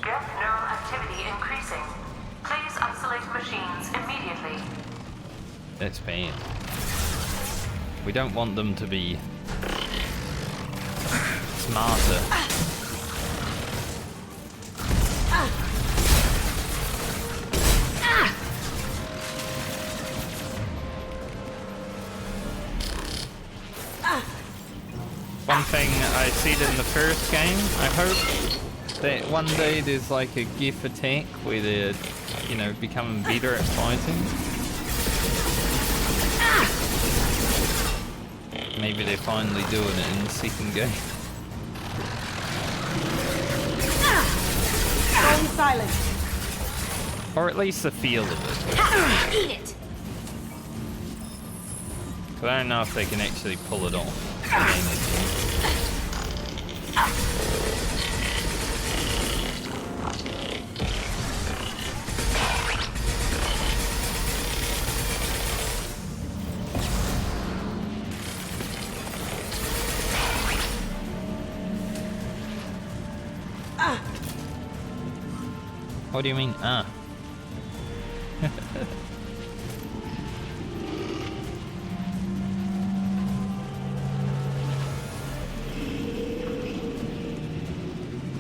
Geth neural activity increasing. Please isolate machines immediately. That's bad. We don't want them to be smarter. One thing I said in the first game, I hope that one day there's like a GIF attack where they're, you know, becoming better at fighting. Maybe they're finally doing it in the second game. Going silent. Or at least the feel of it. Eat it. But I don't know if they can actually pull it off. What do you mean, ah?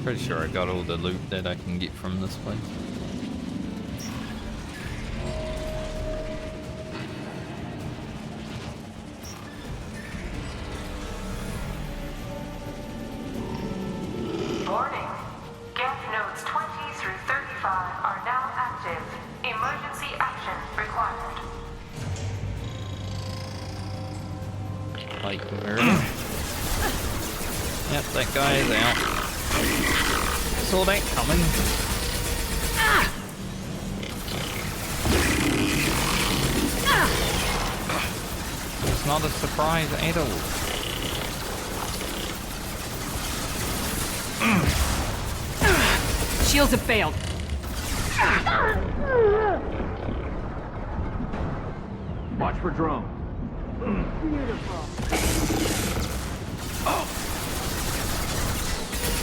Pretty sure I got all the loot that I can get from this place. Warning. Geth nodes 20 through 35 are now active. Emergency action required. Like murder. Yep, that guy is out. Saw that coming. It's not a surprise at all. Shields have failed. Watch for drone. Beautiful. Oh!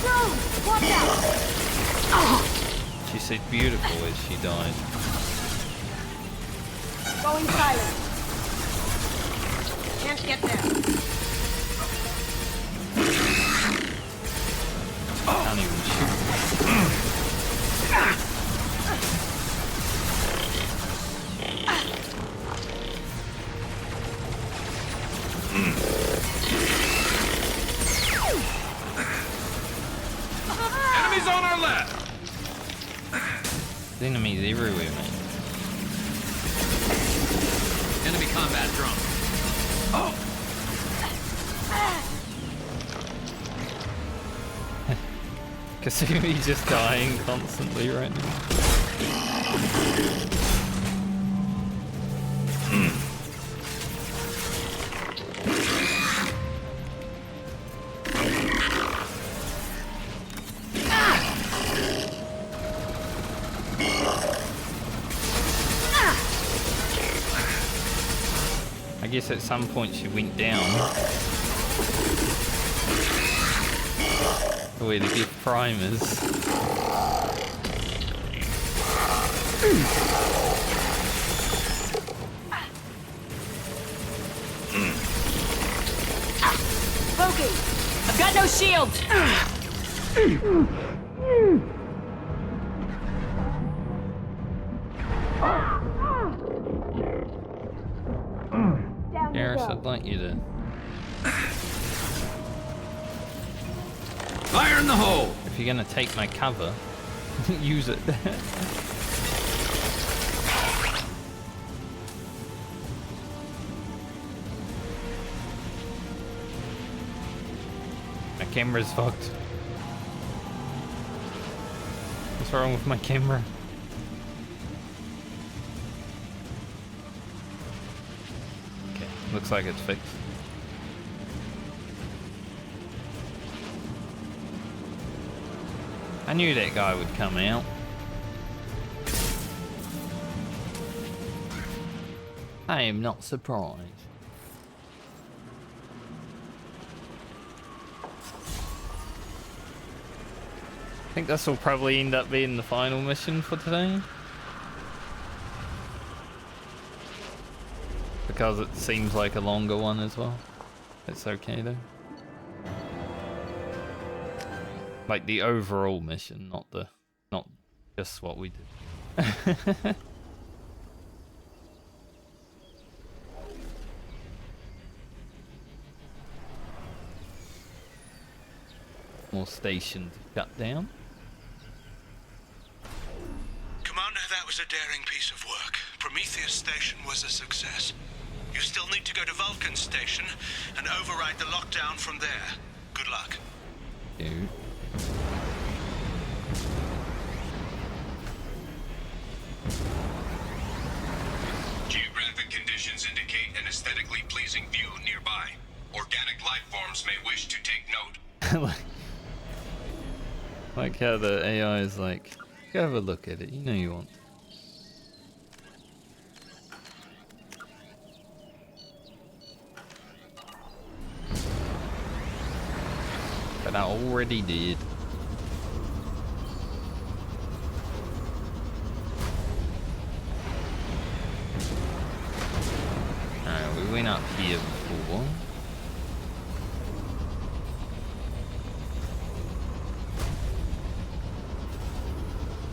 Drone! Watch out! She said beautiful as she died. Going silent. Can't get there. Can't even shoot. Enemies on our left! There's enemies everywhere, man. Enemy combat drone. Oh! Kasumi's just dying constantly right now. I guess at some point she went down. Where the gift prime is. Bogey! I've got no shields! Garrus, I'd like you to... Fire in the hole! If you're gonna take my cover, use it. My camera's fucked. What's wrong with my camera? Okay, looks like it's fixed. I knew that guy would come out. I am not surprised. I think this will probably end up being the final mission for today. Because it seems like a longer one as well. It's okay though. Like the overall mission, not just what we did. More stations shut down. Commander, that was a daring piece of work. Prometheus Station was a success. You still need to go to Vulcan Station and override the lockdown from there. Good luck. Dude. Geographic conditions indicate an aesthetically pleasing view nearby. Organic life forms may wish to take note. Like how the AI is like, go have a look at it, you know you want. But I already did. Alright, we went up here before.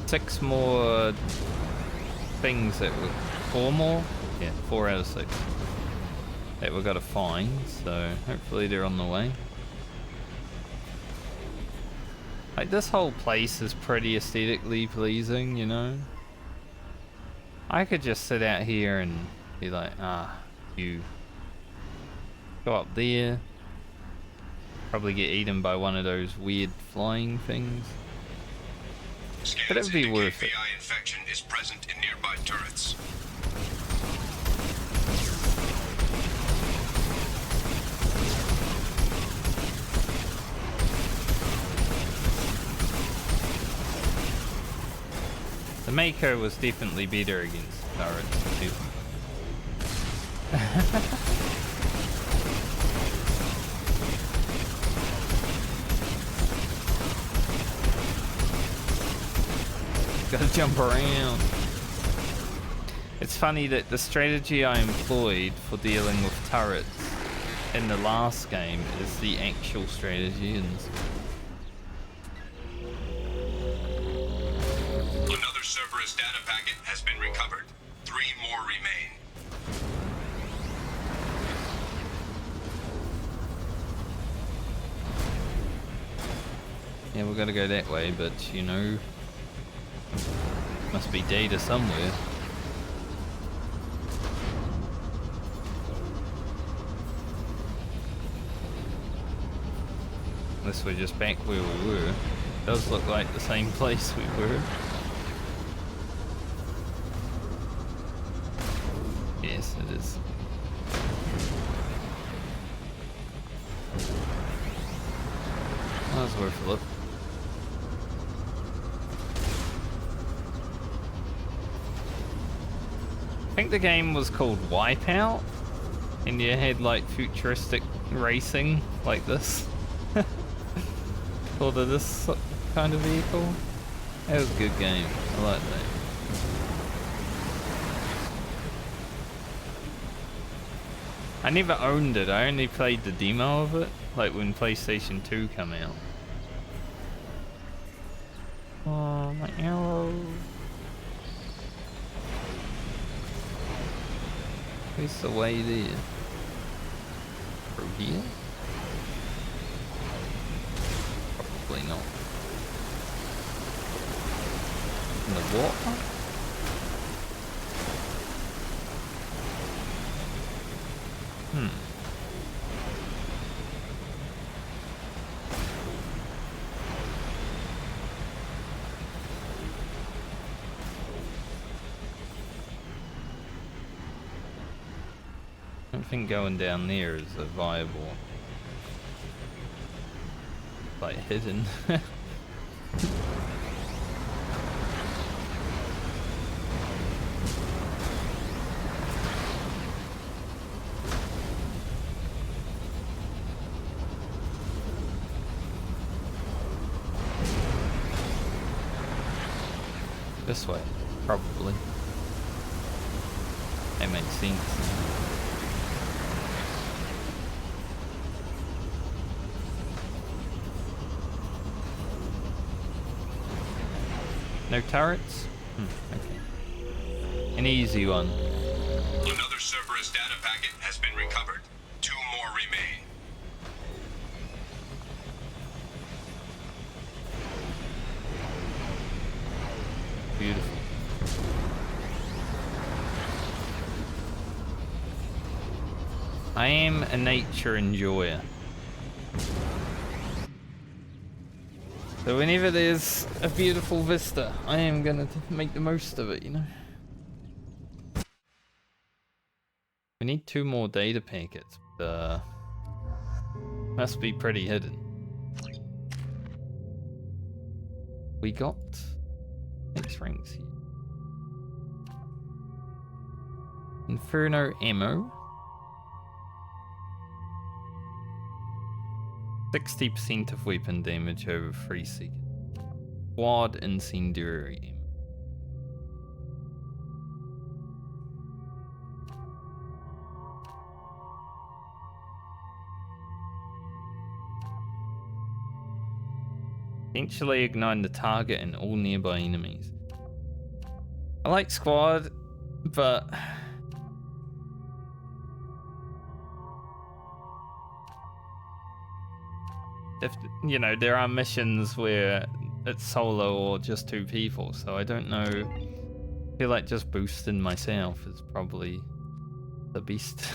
Six more things that were... 4 more? Yeah, 4 out of 6. That we've got to find, so hopefully they're on the way. Like, this whole place is pretty aesthetically pleasing, you know? I could just sit out here and be like, you go up there. Probably get eaten by one of those weird flying things. But it would be worth it. infection is present in nearby turrets. The Mako was definitely better against turrets too. Gotta jump around. It's funny that the strategy I employed for dealing with turrets in the last game is the actual strategy in this. Another Cerberus data packet has been recovered. 3 more remain. Yeah, we're gonna go that way, but you know, must be data somewhere. Unless we're just back where we were. Does look like the same place we were. Yes, it is. That was worth a look. I think the game was called Wipeout, and you had like futuristic racing like this. Sort of this kind of vehicle. That was a good game. I like that. I never owned it. I only played the demo of it, like when PlayStation 2 came out. Oh, my arrow. Where's the way there? Through here? Probably not. In the water? I don't think going down there is a viable, like, hidden. This way, probably. That makes sense. No turrets? Okay. An easy one. Another Cerberus data packet has been recovered. 2 more remain. Beautiful. I am a nature enjoyer. So whenever there's a beautiful vista, I am gonna make the most of it, you know? We need 2 more data packets, but must be pretty hidden. We got X ranks here. Inferno ammo. 60% of weapon damage over 3 seconds. Quad incendiary ammo. Eventually ignite the target and all nearby enemies. I like squad, but if, you know, there are missions where it's solo or just 2 people, so I don't know. I feel like just boosting myself is probably the best.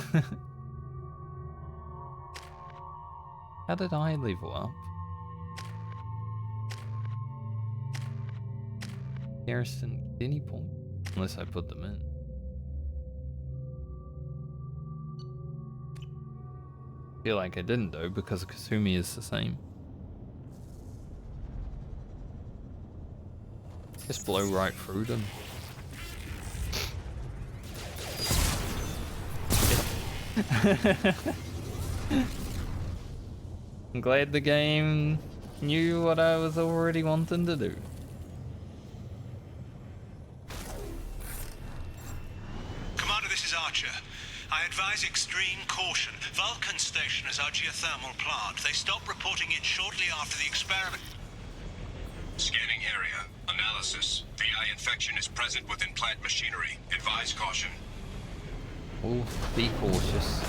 How did I level up? Garrison at any point, unless I put them in. Feel like I didn't though, because Kasumi is the same. Just blow right through them. I'm glad the game knew what I was already wanting to do. Commander, this is Archer. I advise extreme caution. Vulcan Station is our geothermal plant. They stopped reporting it shortly after the experiment. Scanning area. Analysis. VI infection is present within plant machinery. Advise caution. Oh, be cautious.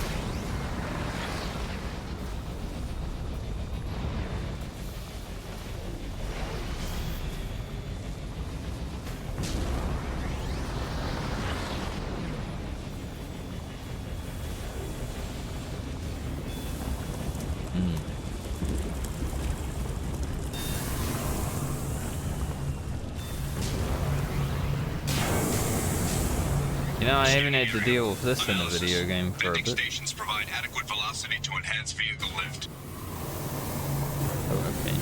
You know, I haven't had to deal with this in a video game for a bit. Stations provide adequate velocity to enhance vehicle lift. Oh, okay.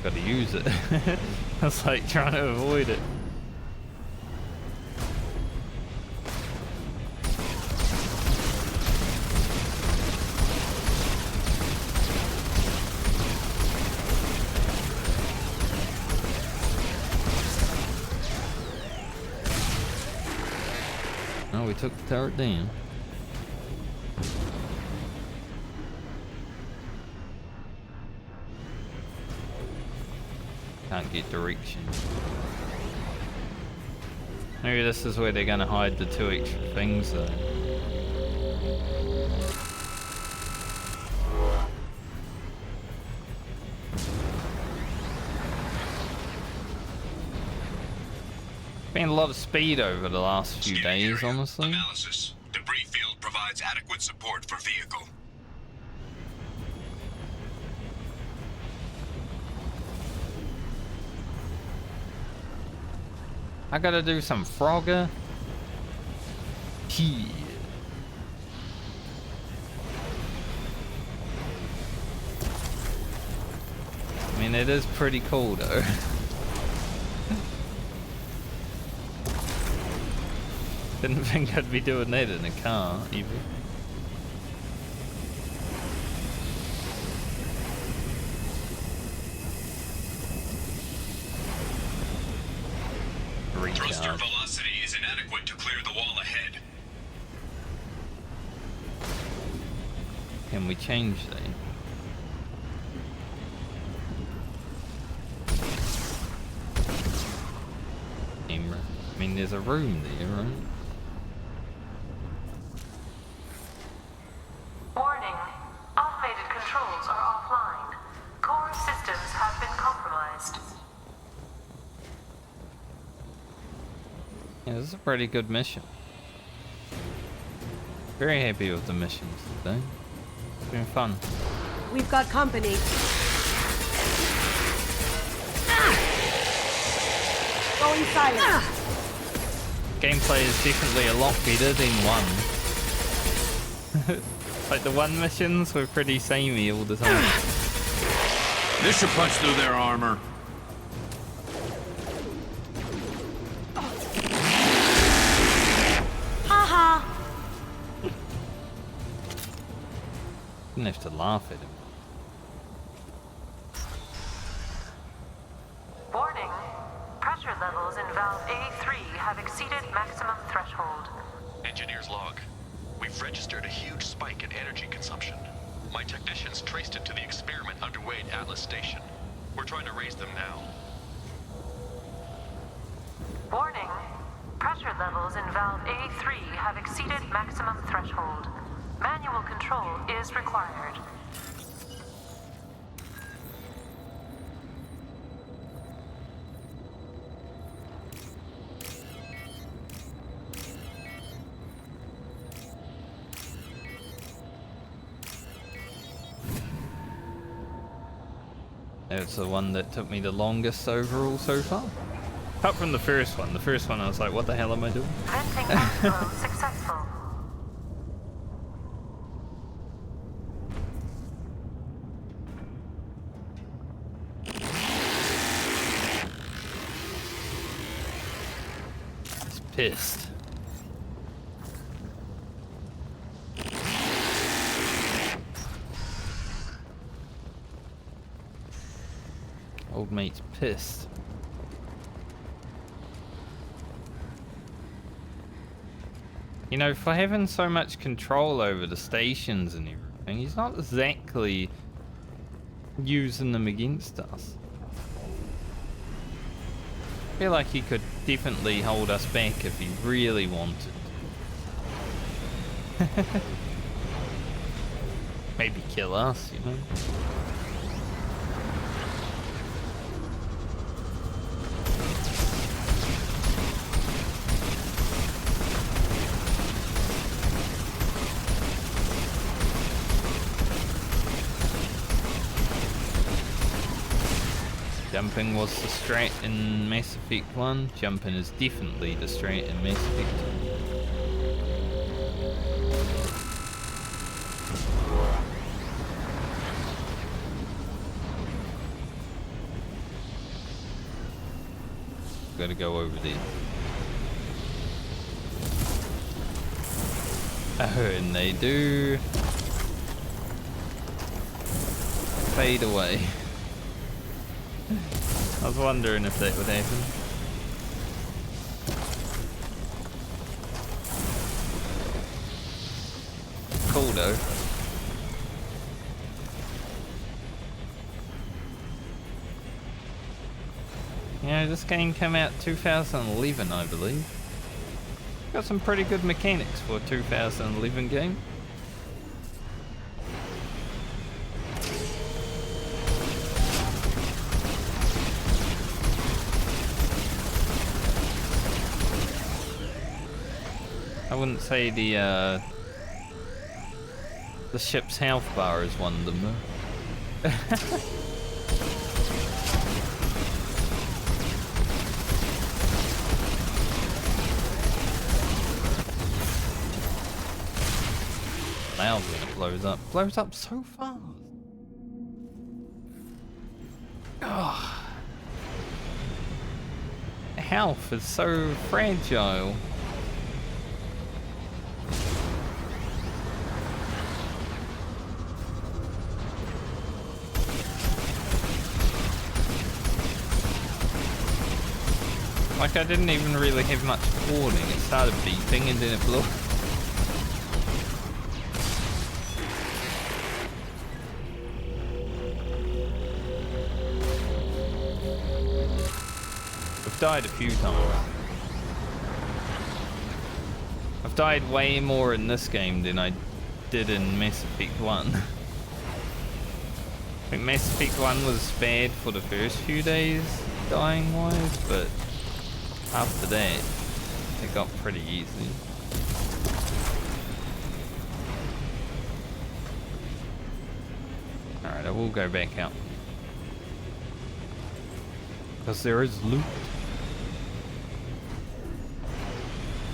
Gotta use it. That's like trying to avoid it. Oh, we took the turret down. Can't get direction. Maybe this is where they're gonna hide the 2 extra things though. Been a lot of speed over the last few days, honestly. Analysis. Debris field provides adequate support for vehicle. I gotta do some Frogger. Yeah. I mean, it is pretty cool though. Didn't think I'd be doing that in a car, either. Thruster velocity is inadequate to clear the wall ahead. Can we change that? Camera. I mean, there's a room there, right? Warning. Automated controls are offline. Core systems have been compromised. Yeah, this is a pretty good mission. Very happy with the missions today. It's been fun. We've got company. Going silent. Gameplay is definitely a lot better than 1. Like the 1 missions were pretty samey all the time. This should punch through their armor. Haha. Didn't have to laugh at him. Warning. Pressure levels in valve A3 have exceeded maximum threshold. Engineer's log. We've registered a huge spike in energy consumption. My technicians traced it to the experiment underway at Atlas Station. We're trying to raise them now. Warning. Pressure levels in valve A3 have exceeded maximum threshold. Manual control is required. It's the one that took me the longest overall so far. Apart from the first one. The first one I was like, what the hell am I doing? Venting airflow successful. It's pissed. Old mate's pissed. You know, for having so much control over the stations and everything, he's not exactly using them against us. I feel like he could definitely hold us back if he really wanted. Maybe kill us, you know? Jumping was the strat in Mass Effect 1. Jumping is definitely the strat in Mass Effect 2. Gotta go over there. Oh, and they do fade away. I was wondering if that would happen. Cool though. Yeah, this game came out 2011, I believe. Got some pretty good mechanics for a 2011 game. I wouldn't say the ship's health bar is one of them though. Loud when it blows up. Blows up so fast. Oh. Health is so fragile. Like, I didn't even really have much warning. It started beeping and then it blew. I've died a few times. I've died way more in this game than I did in Mass Effect 1. I think Mass Effect 1 was bad for the first few days, dying wise, but after that, it got pretty easy. Alright, I will go back out. Because there is loot.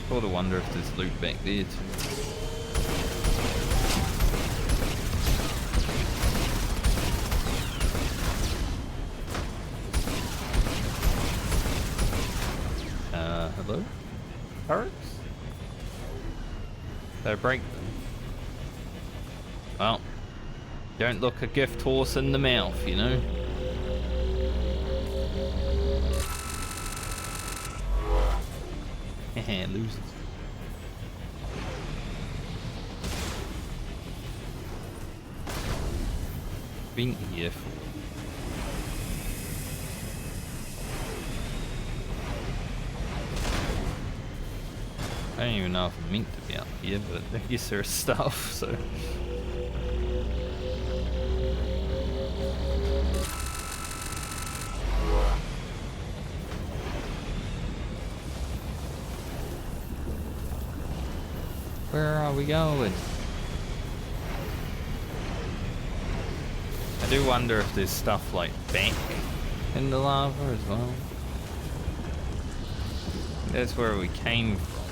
Sort of wonder if there's loot back there too. Hello? Turrets? Did I break them? Well, don't look a gift horse in the mouth, you know? Hehe, losers. Been here for. I don't even know if I'm meant to be out here, but I guess there's stuff, so. Where are we going? I do wonder if there's stuff like back in the lava as well. That's where we came from.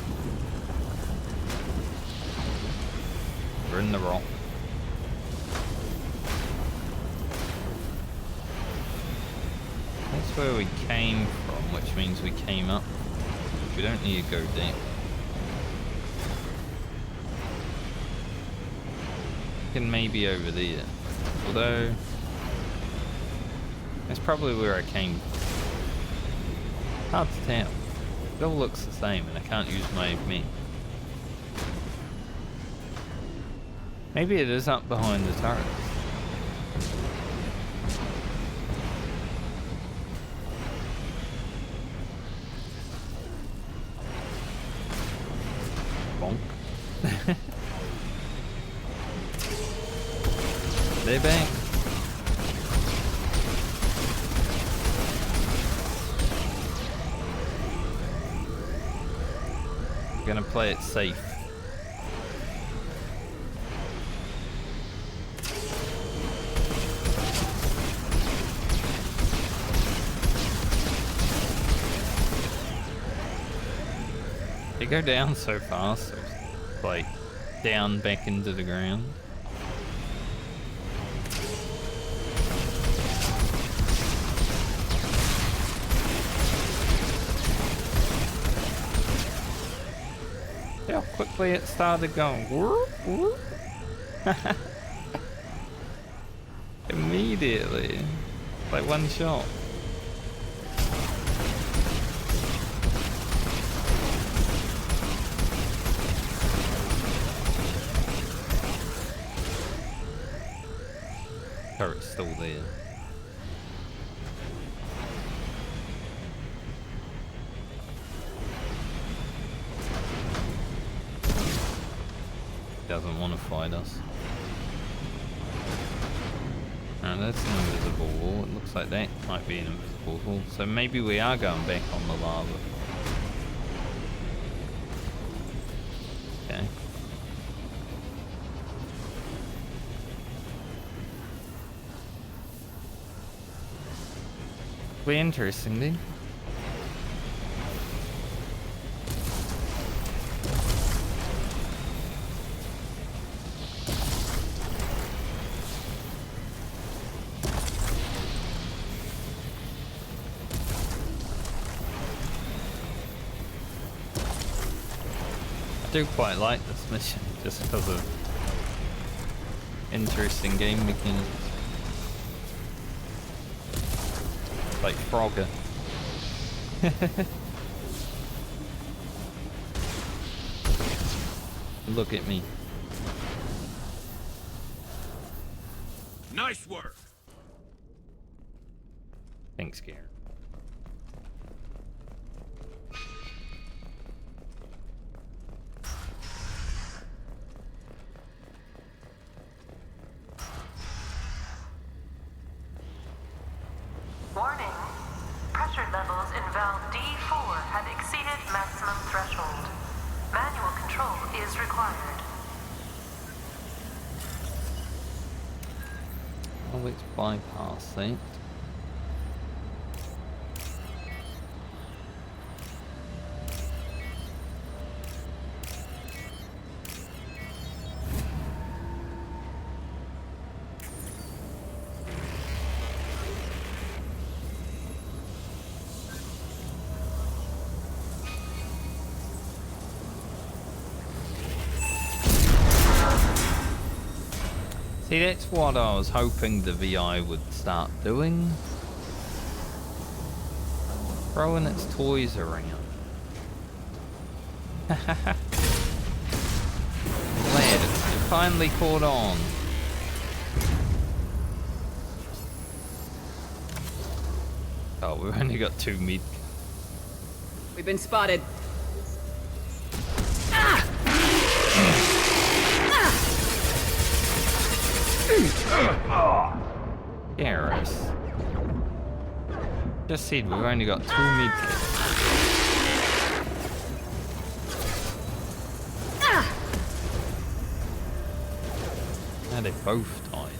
We're in the rock. That's where we came from, which means we came up. We don't need to go down. And maybe over there. Although, that's probably where I came from. Hard to tell. It all looks the same and I can't use my map. Maybe it is up behind the turret. Bonk. They're back. I'm gonna play it safe. They go down so fast, like down back into the ground. See how quickly it started going. Whoop, whoop. Immediately, like one shot. Turret's still there. Doesn't want to fight us. Now that's an invisible wall. It looks like that might be an invisible wall. So maybe we are going back on the lava. Okay. Be interesting then. I do quite like this mission just because of interesting game mechanics. Like Frogger. Look at me. Nice work. Thanks, Garen. Warning. Pressure levels in valve D4 have exceeded maximum threshold. Manual control is required. Oh, let's bypass it. See, that's what I was hoping the VI would start doing. Throwing its toys around. Glad it finally caught on. Oh, we've only got 2 mid. We've been spotted. Garrus. Just said we've only got 2 mid kits. Now they both died.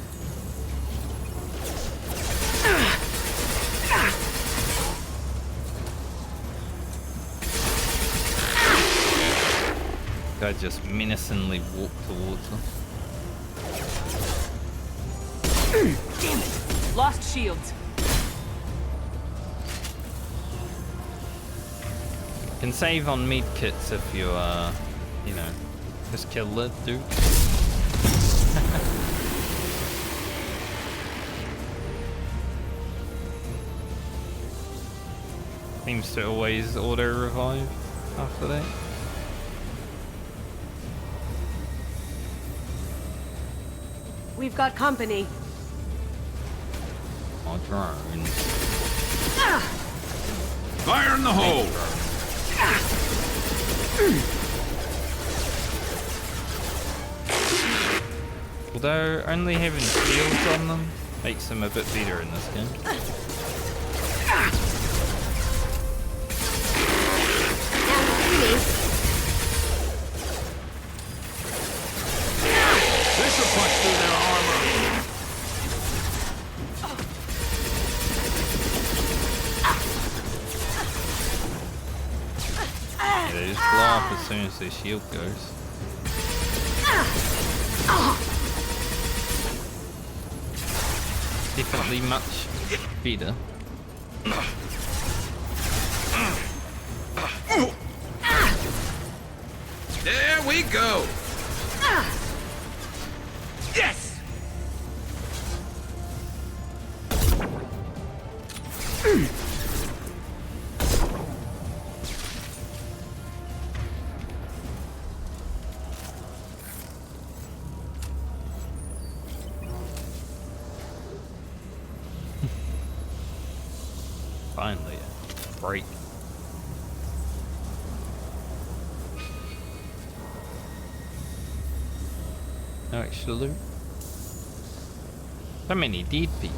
Guy just menacingly walked towards us. Damn it! Lost shields. Can save on med kits if you you know, just kill the dude. Seems to always auto revive after that. We've got company. Our drone. Fire in the hole! Although only having shields on them makes them a bit better in this game. This will punch through their armor. Yeah, they just blow up as soon as their shield goes. Definitely much better. There we go. Yes. Finally, a break. No extra loot. So many dead people.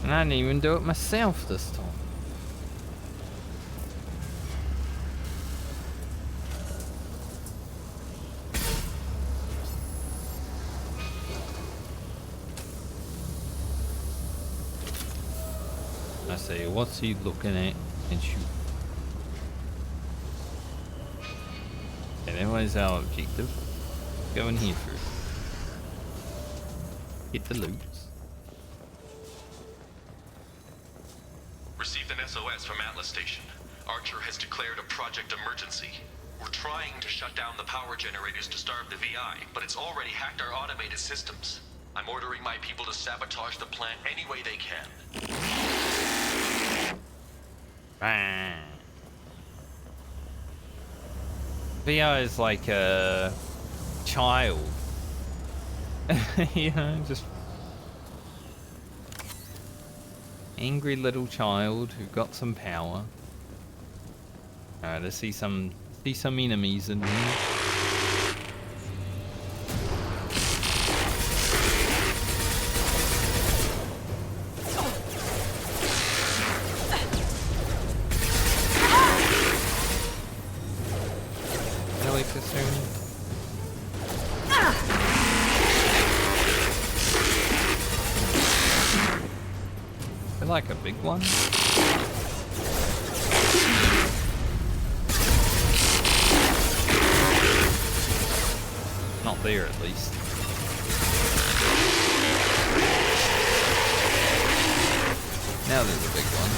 And I didn't even do it myself this time. I say, what's he looking at? And shoot. And then what is our objective? Go in here first. Get the loot. Received an SOS from Atlas Station. Archer has declared a project emergency. We're trying to shut down the power generators to starve the VI, but it's already hacked our automated systems. I'm ordering my people to sabotage the plant any way they can. Bang. VI is like a child. You know, just angry little child who got some power. Alright, let's see some enemies in here. Like a big one. Not there, at least. Now there's a big one.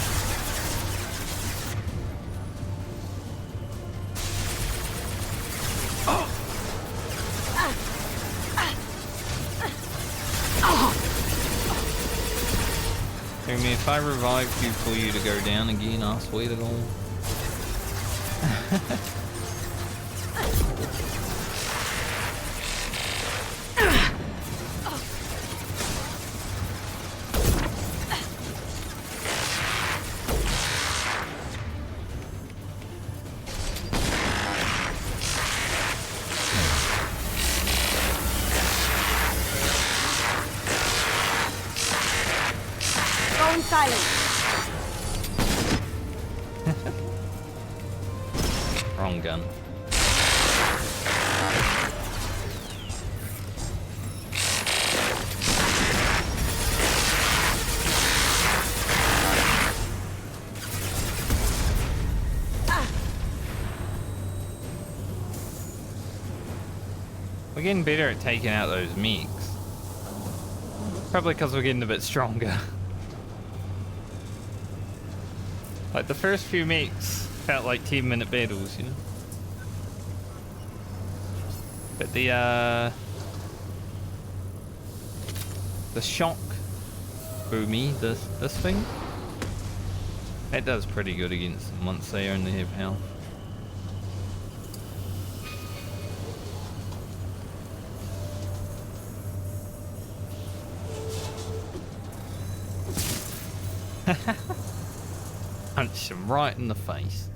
I mean, if I revived you for you to go down again, I'll sweat it all. Wrong gun. We're getting better at taking out those mechs. Probably because we're getting a bit stronger. Like the first few mechs felt like 10-minute battles, you know? But the shock boomy, this thing, that does pretty good against them once they only have health. Punch him right in the face.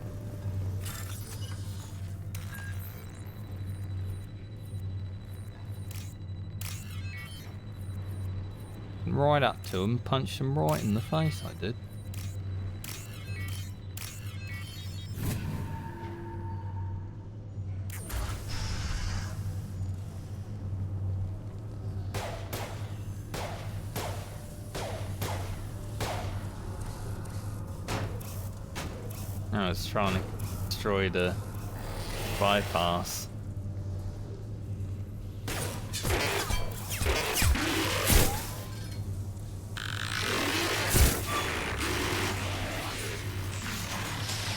Right up to him, punched him right in the face, I did. I was trying to destroy the bypass.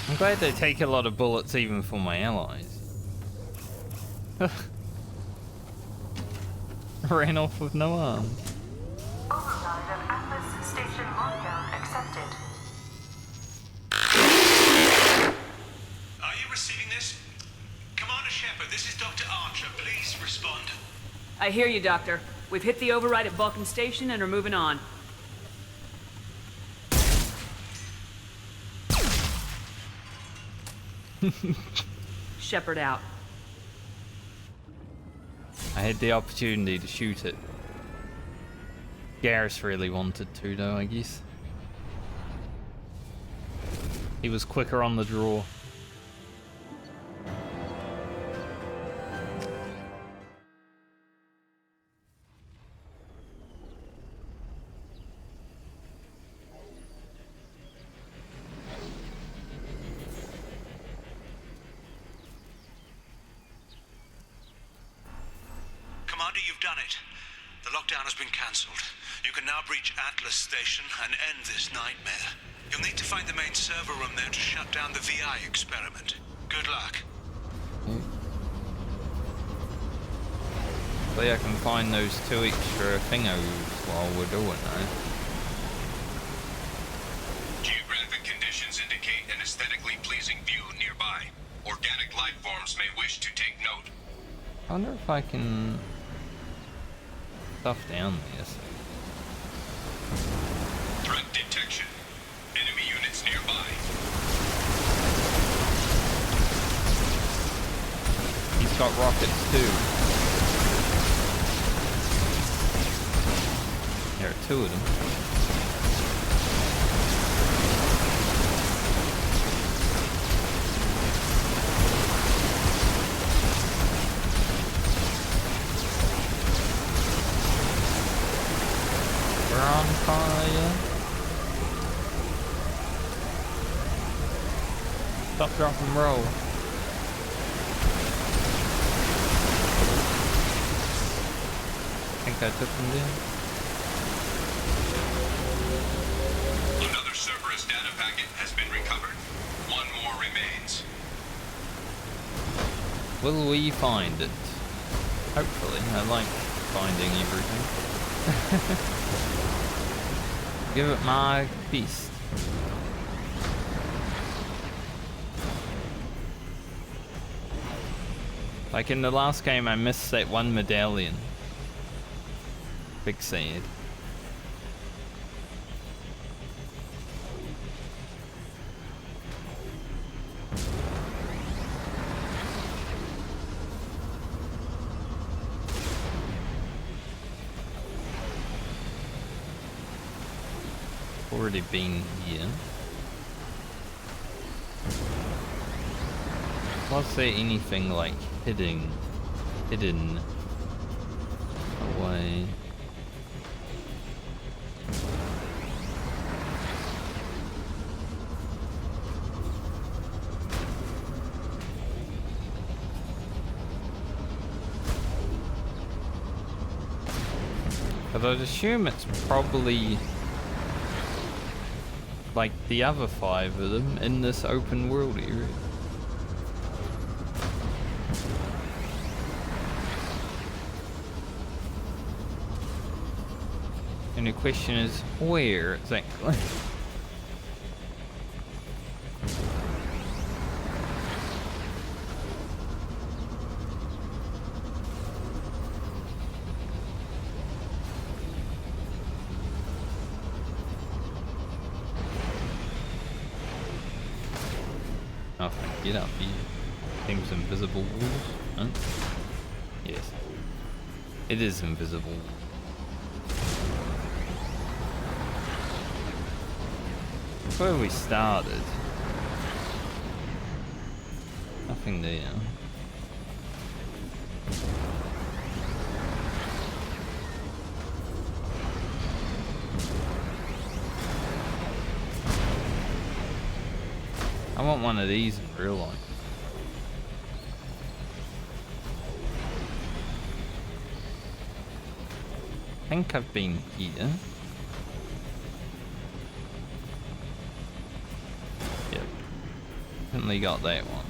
I'm glad they take a lot of bullets even for my allies. Ran off with no arms. Override of Atlas Station lockdown accepted. Are you receiving this? Commander Shepard, this is Dr. Archer. Please respond. I hear you, Doctor. We've hit the override at Vulcan Station and are moving on. Shepard out. I had the opportunity to shoot it. Garrus really wanted to, though, I guess. He was quicker on the draw. Commander, you've done it. The lockdown has been cancelled. You can now breach Atlas Station and end this nightmare. You'll need to find the main server room there to shut down the VI experiment. Good luck. Hopefully I can find those 2 extra thingos while we're doing that. Geographic conditions indicate an aesthetically pleasing view nearby. Organic life forms may wish to take note. I wonder if I can stuff down this. Threat detection. Enemy units nearby. He's got rockets too. There are 2 of them. We're on fire. Stop, drop, and roll. I think I took them down. Another Cerberus data packet has been recovered. 1 more remains. Will we find it? Hopefully. I like finding everything. Give it my beast. Like in the last game, I missed that 1 medallion. Big sad. Already been here. Was there anything like hidden away? But I'd assume it's probably like the other 5 of them in this open world area. And the question is, where exactly? Nothing. Get up here. Seems invisible walls. Huh? Yes. It is invisible. That's where we started. Nothing there. I want one of these in real life. I think I've been here. Yep. Definitely got that one.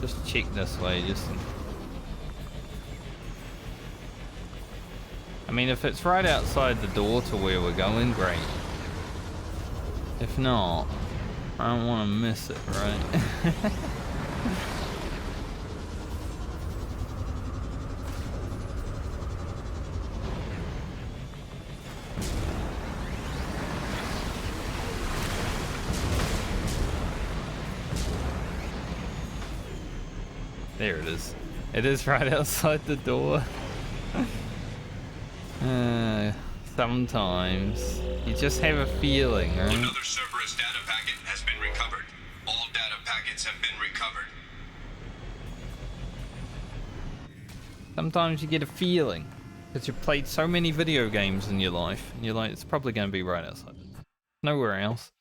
Just check this way, just in... I mean, if it's right outside the door to where we're going, great. If not, I don't want to miss it, right? There it is. It is right outside the door. Sometimes you just have a feeling, right? Another Cerberus data packet has been recovered. All data packets have been recovered. Sometimes you get a feeling because you've played so many video games in your life, and you're like, it's probably going to be right outside. Nowhere else.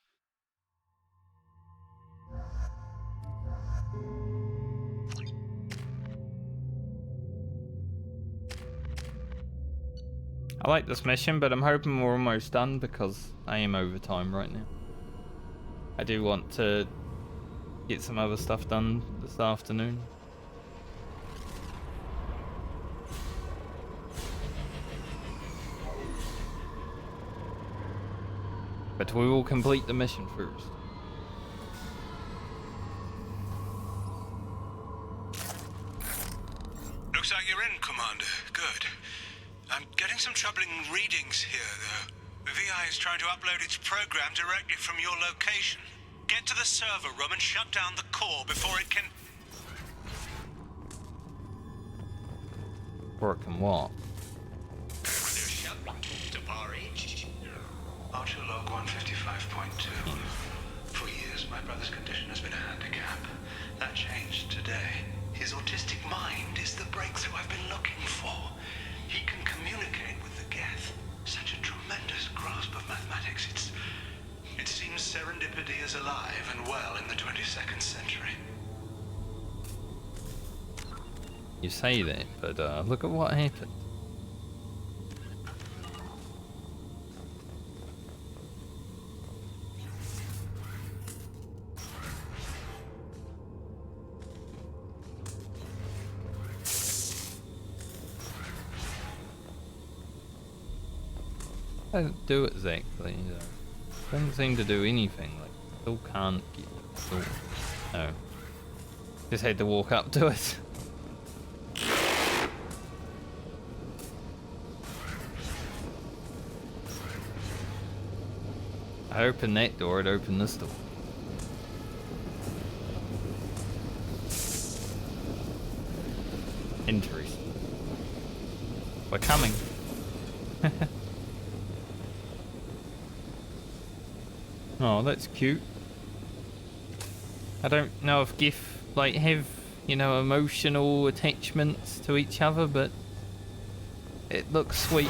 I like this mission, but I'm hoping we're almost done because I am over time right now. I do want to get some other stuff done this afternoon. But we will complete the mission first. Looks like you're in, Commander. Good. I'm getting some troubling readings here, though. The VI is trying to upload its program directly from your location. Get to the server room and shut down the core before it can... Before it can what? Archer log 155.2. For years, my brother's condition has been a handicap. That changed today. His autistic mind is the breakthrough I've been looking for. He can communicate with the Geth. Such a tremendous grasp of mathematics. It seems serendipity is alive and well in the 22nd century. You say that, but look at what happened. I don't do it exactly, though. Doesn't seem to do anything, like, still can't get the door. No. Just had to walk up to it. I opened that door, it opened this door. Interesting. We're coming. Oh, that's cute. I don't know if GIF like have, you know, emotional attachments to each other, but it looks sweet.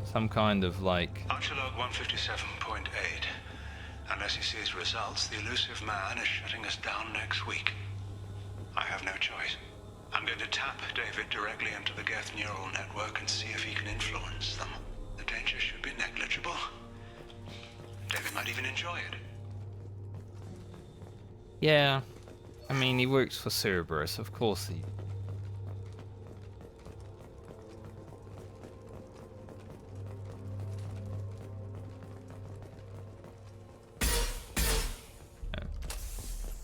some kind of like... Archer log 157.8. Unless he sees results, the Illusive Man is shutting us down next week. I have no choice. I'm going to tap David directly into the Geth neural network and see if he can influence them. The danger should be negligible. David might even enjoy it. Yeah, I mean, he works for Cerberus, of course he...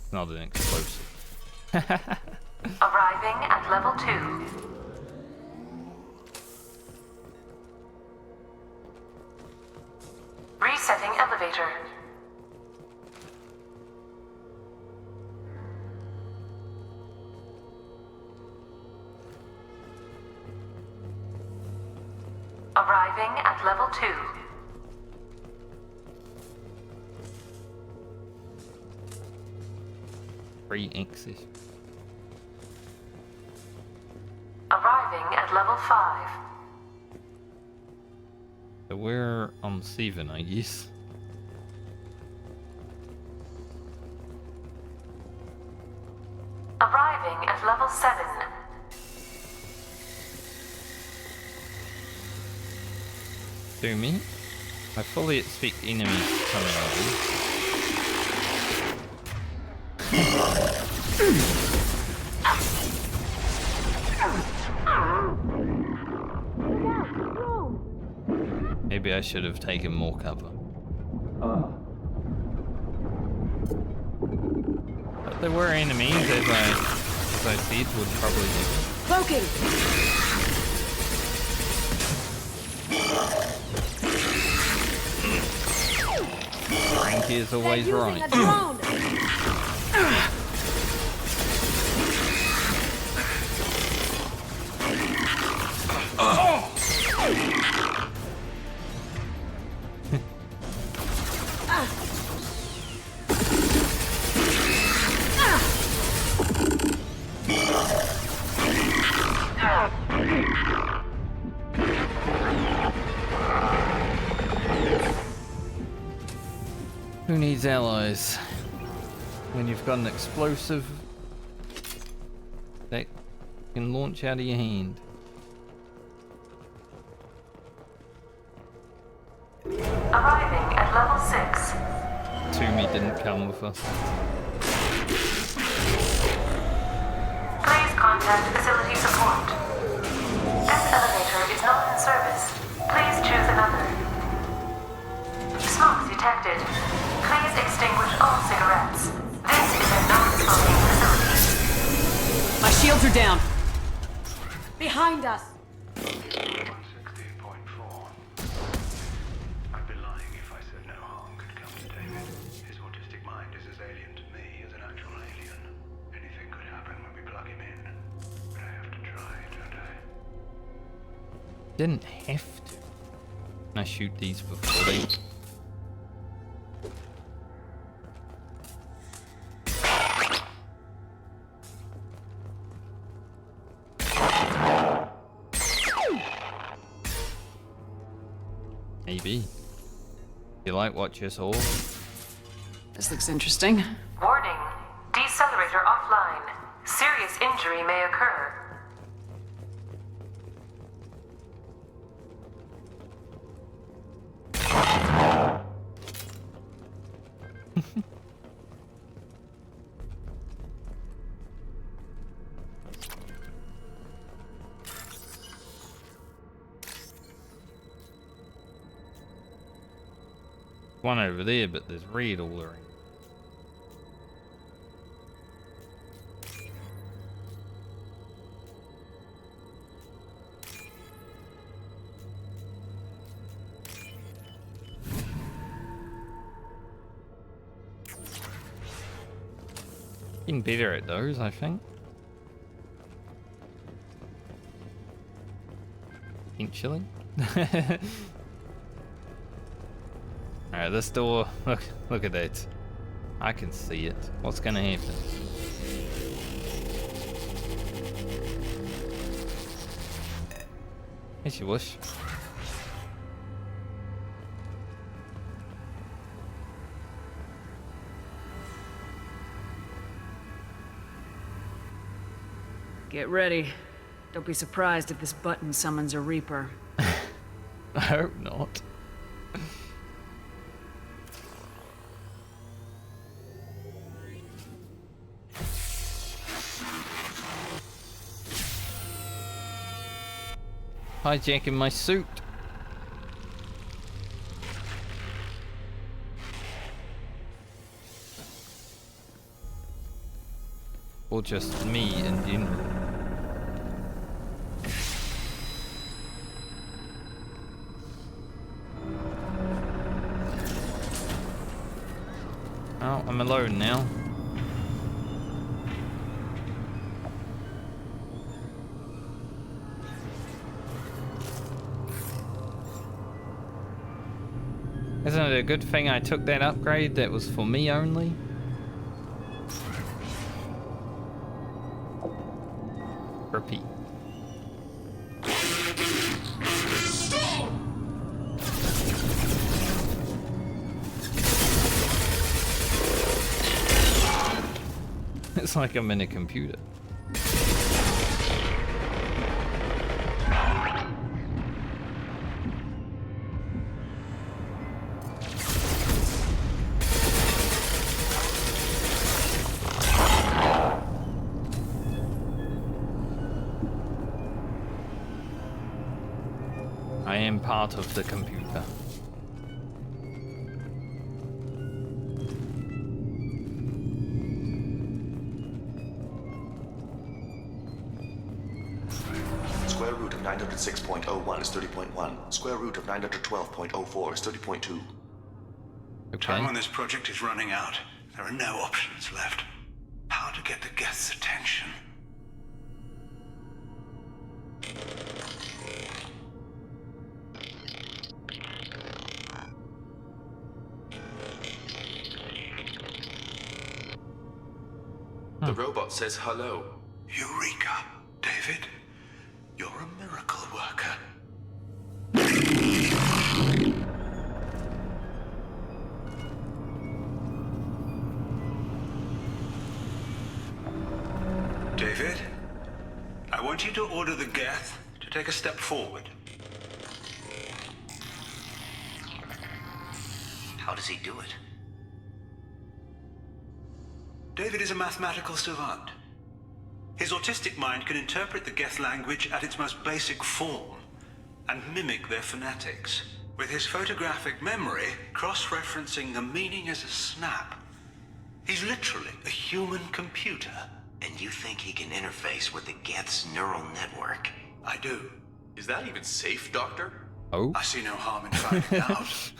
Not an explosive. Arriving at level 2. Resetting elevator. Arriving at level 2. Free X's. Arriving at level 5. So we're on 7, I guess. Arriving at level 7. To me, I fully expect enemies coming over. Maybe I should have taken more cover. But there were enemies, as I said, would probably be. Cloaking! Frank is always right. A drone. Who needs allies when you've got an explosive that can launch out of your hand? Arriving at level 6. Toomey didn't come with us. Please contact facility support. This elevator is not in service. Please choose another. Smoke detected. Please extinguish all cigarettes. This is a non-smoking facility. My shields are down. Behind us. 160.4. I'd be lying if I said no harm could come to David. His autistic mind is as alien to me as an actual alien. Anything could happen when we plug him in. But I have to try, don't I? Didn't have to. Can I shoot these before they... Maybe. You like what you saw? This looks interesting. Warning. Decelerator offline. Serious injury may occur. One over there, but there's red all around. Getting better at those, I think. Pink chilling. Alright, this door, look at that. I can see it. What's gonna happen? As you wish. Get ready. Don't be surprised if this button summons a Reaper. I hope not. Hijacking my suit. Or just me in general. Oh, I'm alone now. Isn't it a good thing I took that upgrade that was for me only? Repeat. It's like I'm in a computer. I am part of the computer. Square root of 906.01 is 30.1. Square root of 912.04 is 30.2. Okay. Time on this project is running out. There are no options left. How to get the Geth's attention? The robot says hello. Eureka, David. You're a miracle worker. David, I want you to order the Geth to take a step forward. How does he do it? David is a mathematical savant. His autistic mind can interpret the Geth language at its most basic form and mimic their phonetics. With his photographic memory, cross-referencing the meaning as a snap. He's literally a human computer. And you think he can interface with the Geth's neural network? I do. Is that even safe, Doctor? Oh? I see no harm in finding out.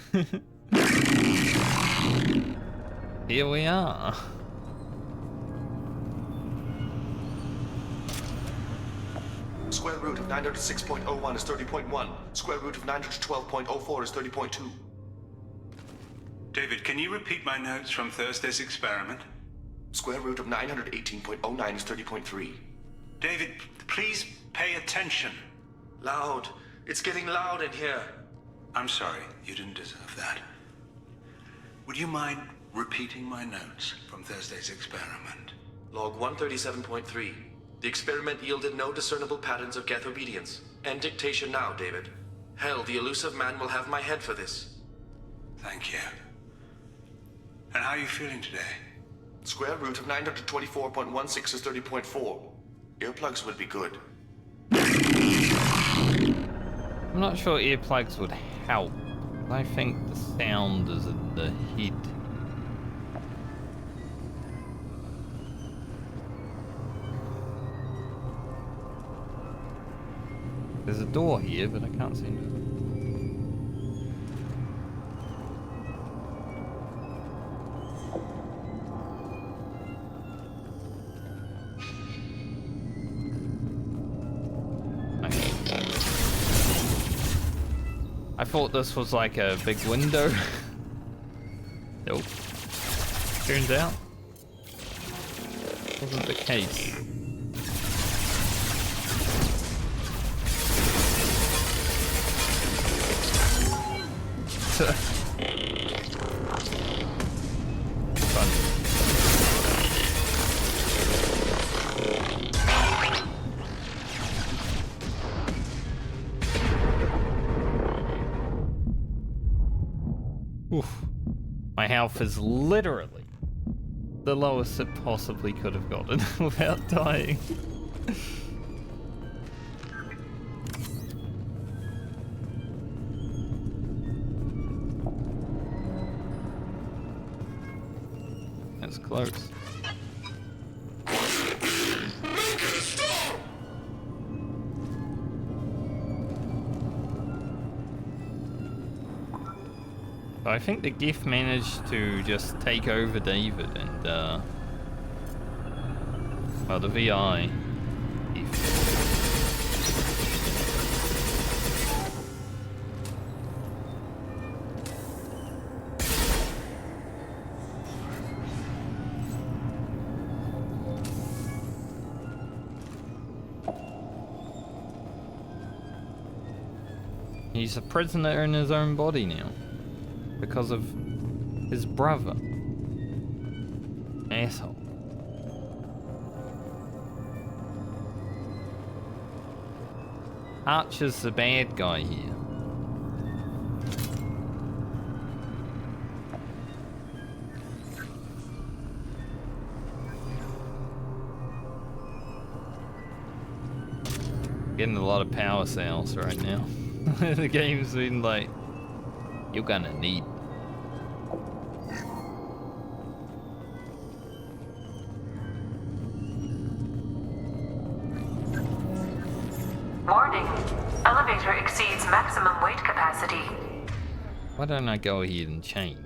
Here we are. Square root of 906.01 is 30.1. Square root of 912.04 is 30.2. David, can you repeat my notes from Thursday's experiment? Square root of 918.09 is 30.3. David, please pay attention. Loud. It's getting loud in here. I'm sorry, you didn't deserve that. Would you mind repeating my notes from Thursday's experiment? Log 137.3. The experiment yielded no discernible patterns of Geth obedience. End dictation now, David. Hell, the Illusive Man will have my head for this. Thank you. And how are you feeling today? Square root of 924.16 is 30.4. Earplugs would be good. I'm not sure earplugs would help. I think the sound is in the head. There's a door here, but I can't see it. I thought this was like a big window. Nope. Turns out, wasn't the case. Fun. Oof. My health is literally the lowest it possibly could have gotten without dying. That's close. I think the GIF managed to just take over David and, well, the VI. He's a prisoner in his own body now. Because of his brother. Asshole. Archer's the bad guy here. Getting a lot of power sales right now. The game's been like, you're gonna need. Warning. Elevator exceeds maximum weight capacity. Why don't I go ahead and change?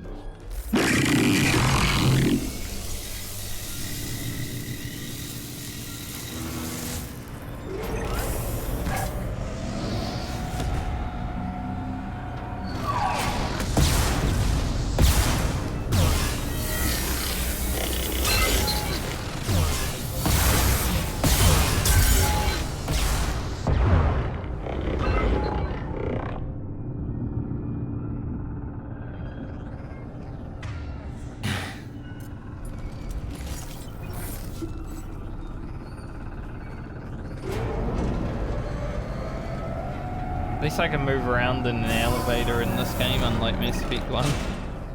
At least I can move around in an elevator in this game, unlike Mass Effect 1.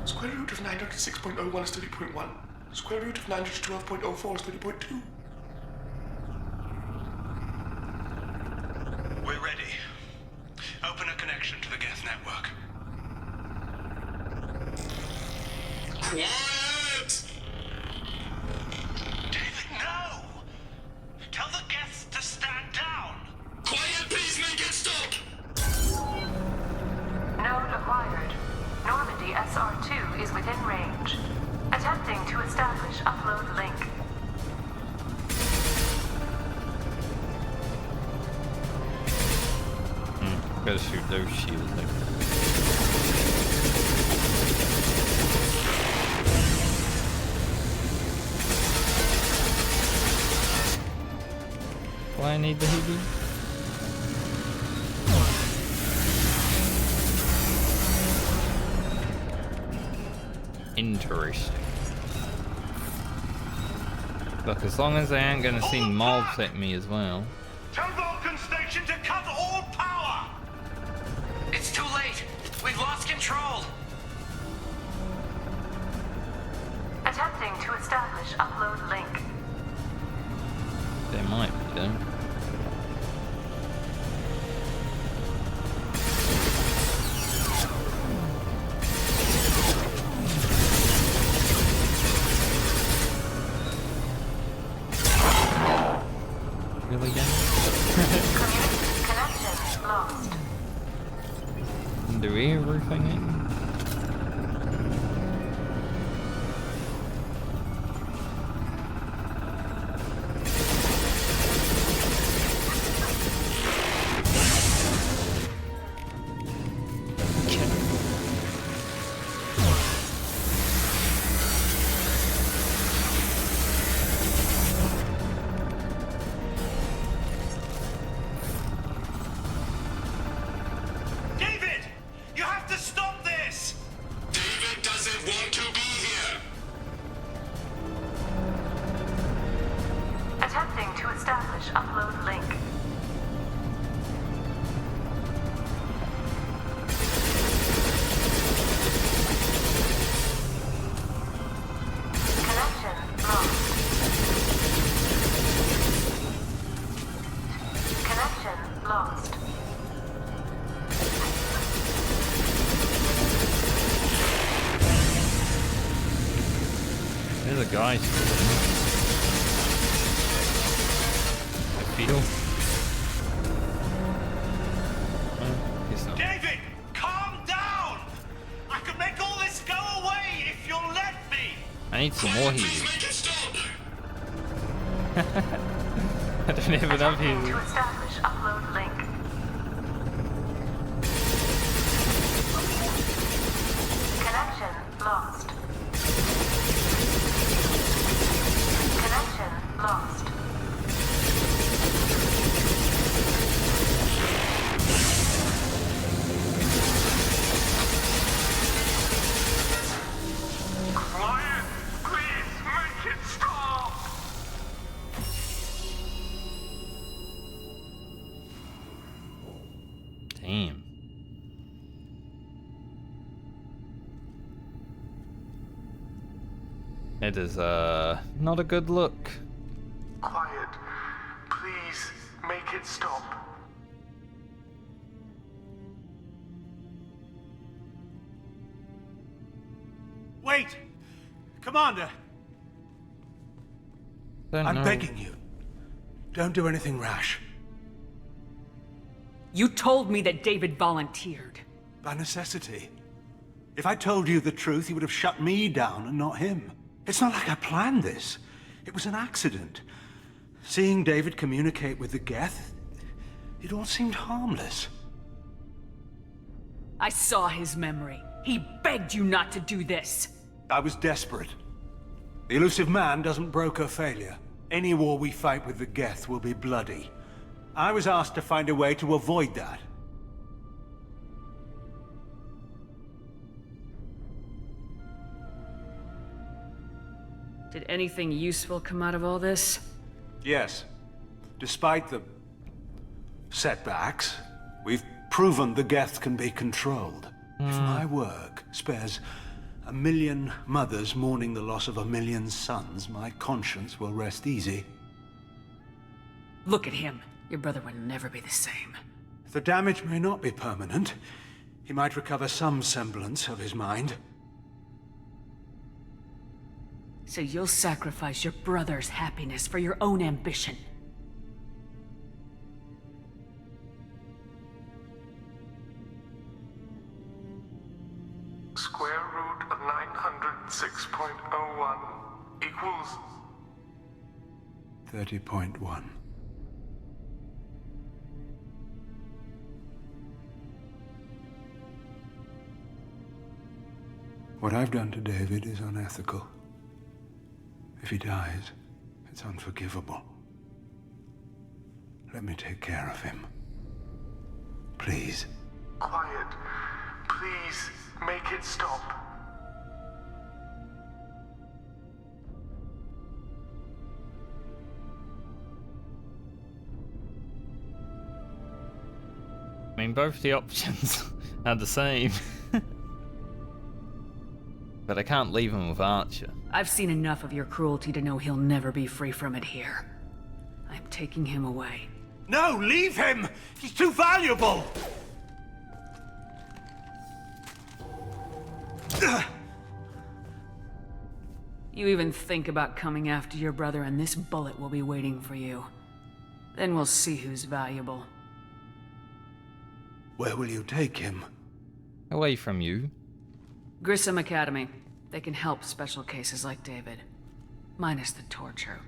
Square root of 906.01 is 30.1. Square root of 912.04 is 30.2. We're ready. Open a connection to the Geth network. Quiet! David, no! Tell the Geths to stand down! Quiet, please, make it stop! Node acquired. Normandy SR2 is within range. Attempting to establish upload link. Gotta shoot those shields there. Why I need the heavy? Interesting. Look, as long as they ain't gonna send mobs at me as well. Tell Vulcan Station to cut all power! It's too late. We've lost control. Attempting to establish upload link. They might be though. Really again? Connection lost. Do everything in? There's a guy shooting. I feel. He's not. David, calm down! I can make all this go away if you'll let me! I need some more healers. I don't have enough healers. To establish upload link. Connection lost. Connection lost. Quiet! Please make it stop! Damn. It is not a good look. Quiet. Please make it stop. Wait! Commander! I'm begging you. Don't do anything rash. You told me that David volunteered. By necessity. If I told you the truth, you would have shut me down and not him. It's not like I planned this. It was an accident. Seeing David communicate with the Geth, it all seemed harmless. I saw his memory. He begged you not to do this. I was desperate. The Illusive Man doesn't broker failure. Any war we fight with the Geth will be bloody. I was asked to find a way to avoid that. Did anything useful come out of all this? Yes. Despite the setbacks, we've proven the Geth can be controlled. If my work spares 1 million mothers mourning the loss of 1 million sons, my conscience will rest easy. Look at him. Your brother would never be the same. The damage may not be permanent. He might recover some semblance of his mind. So you'll sacrifice your brother's happiness for your own ambition. Square root of 906.01 equals 30.1. What I've done to David is unethical. If he dies, it's unforgivable. Let me take care of him. Please. quiet. Please make it stop. I mean, both the options are the same. But I can't leave him with Archer. I've seen enough of your cruelty to know he'll never be free from it here. I'm taking him away. No, leave him! He's too valuable! You even think about coming after your brother and this bullet will be waiting for you. Then we'll see who's valuable. Where will you take him? Away from you. Grissom Academy. They can help special cases like David. Minus the torture.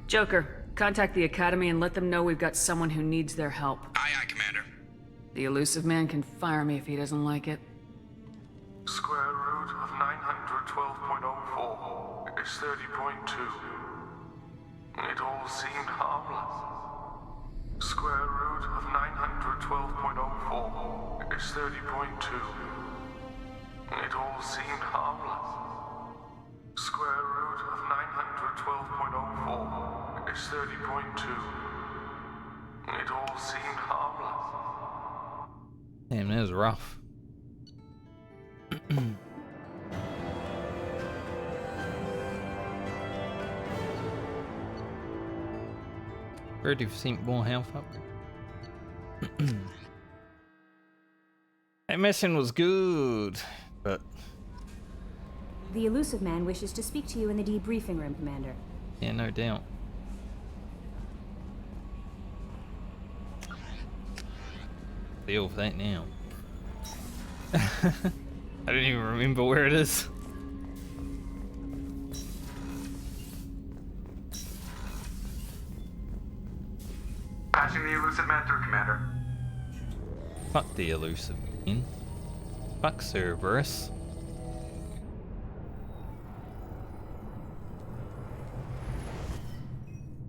Joker, contact the Academy and let them know we've got someone who needs their help. Aye, aye, Commander. The Illusive Man can fire me if he doesn't like it. Square root of 912.04 is 30.2. It all seemed harmless. Square root of 912.04 is 30.2. It all seemed harmless. Square root of 912.04 is 30.2. It all seemed harmless. Damn, that was rough. Pretty percent more health up. That mission was good, but The Illusive Man wishes to speak to you in the debriefing room, Commander. Yeah, no doubt. Deal with that now. I don't even remember where it is. Patching the Illusive Man through, Commander. Fuck the Illusive Man. Fuck Cerberus.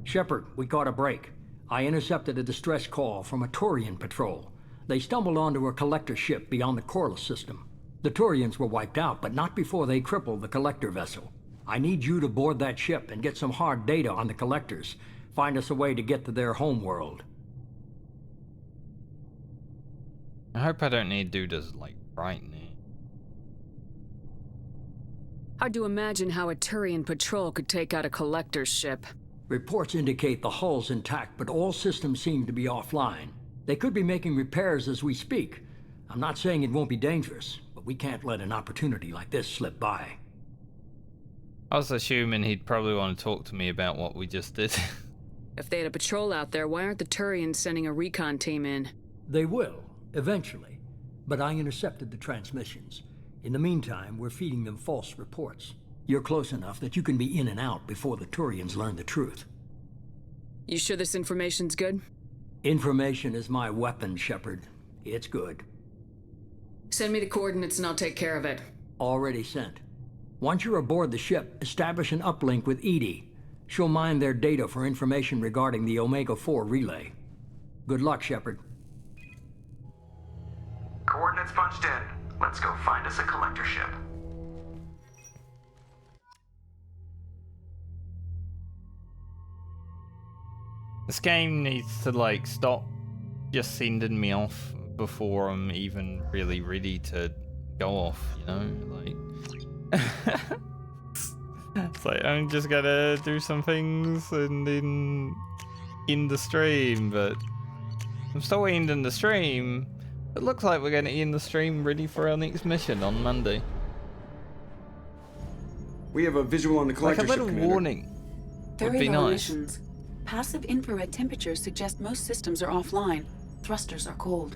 Shepard, we caught a break. I intercepted a distress call from a Turian patrol. They stumbled onto a collector ship beyond the Corliss system. The Turians were wiped out, but not before they crippled the collector vessel. I need you to board that ship and get some hard data on the collectors. Find us a way to get to their homeworld. I hope I don't need to do this, like, right now. Hard to imagine how a Turian patrol could take out a collector's ship. Reports indicate the hull's intact, but all systems seem to be offline. They could be making repairs as we speak. I'm not saying it won't be dangerous, but we can't let an opportunity like this slip by. I was assuming he'd probably want to talk to me about what we just did. If they had a patrol out there, why aren't the Turians sending a recon team in? They will, eventually. But I intercepted the transmissions. In the meantime, we're feeding them false reports. You're close enough that you can be in and out before the Turians learn the truth. You sure this information's good? Information is my weapon, Shepard. It's good. Send me the coordinates and I'll take care of it. Already sent. Once you're aboard the ship, establish an uplink with Edie. She'll mine their data for information regarding the Omega-4 relay. Good luck, Shepard. Coordinates punched in. Let's go find us a collector ship. This game needs to, like, stop just sending me off before I'm even really ready to go off, you know? Like... It's like, I'm just gonna do some things and then end the stream, but... I'm still ending the stream. It looks like we're gonna end the stream ready for our next mission on Monday. We have a visual on the collector ship, like a little Commander. warning would Very be low nice. emissions. Passive infrared temperatures suggest most systems are offline. Thrusters are cold.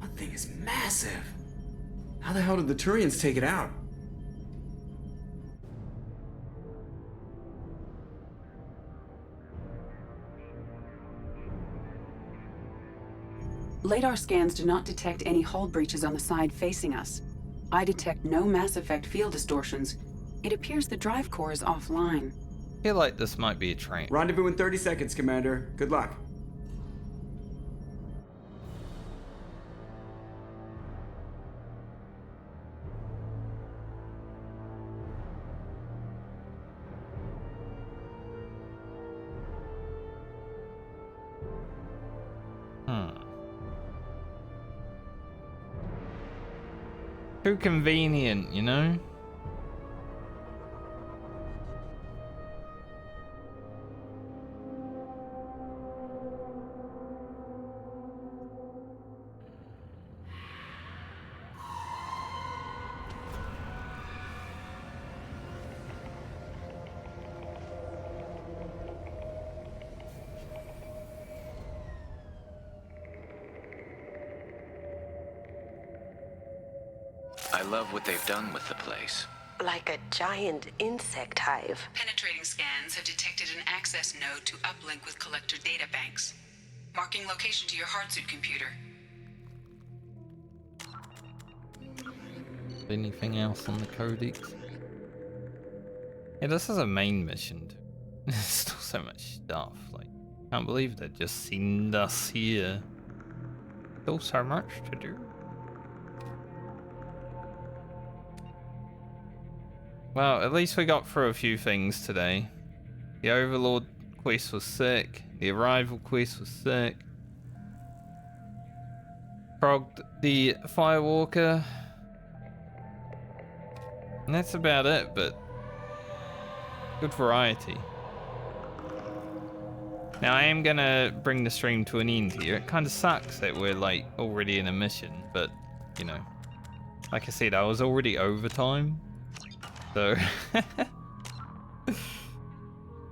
That thing is massive. How the hell did the Turians take it out? LADAR scans do not detect any hull breaches on the side facing us. I detect no Mass Effect field distortions. It appears the drive core is offline. I feel like this might be a train. Rendezvous in 30 seconds, Commander. Good luck. Too convenient, you know? I love what they've done with the place. Like a giant insect hive. Penetrating scans have detected an access node to uplink with collector data banks. Marking location to your hardsuit computer. Anything else on the codex? Yeah, this is a main mission. There's still so much stuff. Like, can't believe they just send us here. Still so much to do. Well, at least we got through a few things today. The Overlord quest was sick. The Arrival quest was sick. Progged the Firewalker. And that's about it, but good variety. Now I am gonna bring the stream to an end here. It kind of sucks that we're like already in a mission, but you know, like I said, I was already overtime. So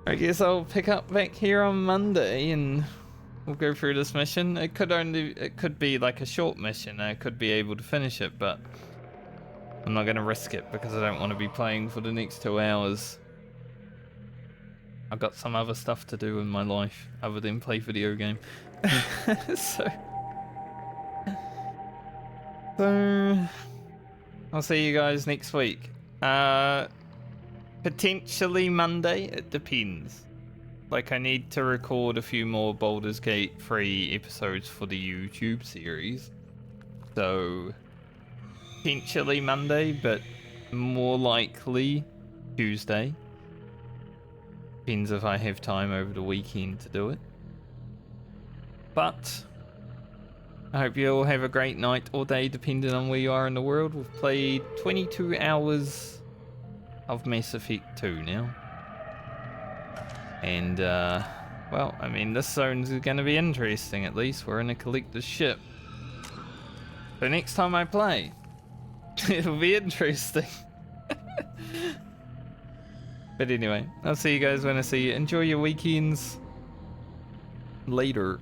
I guess I'll pick up back here on Monday and we'll go through this mission. It could be like a short mission. I could be able to finish it, but I'm not gonna risk it because I don't want to be playing for the next 2 hours. I've got some other stuff to do in my life other than play video game. So I'll see you guys next week. Potentially Monday, it depends. Like, I need to record a few more Baldur's Gate 3 episodes for the YouTube series. So, potentially Monday, but more likely Tuesday. Depends if I have time over the weekend to do it. But I hope you all have a great night or day, depending on where you are in the world. We've played 22 hours of Mass Effect 2 now. And, well, I mean, this zone's going to be interesting, at least. We're in a collector's ship. So next time I play, it'll be interesting. But anyway, I'll see you guys when I see you. Enjoy your weekends. Later.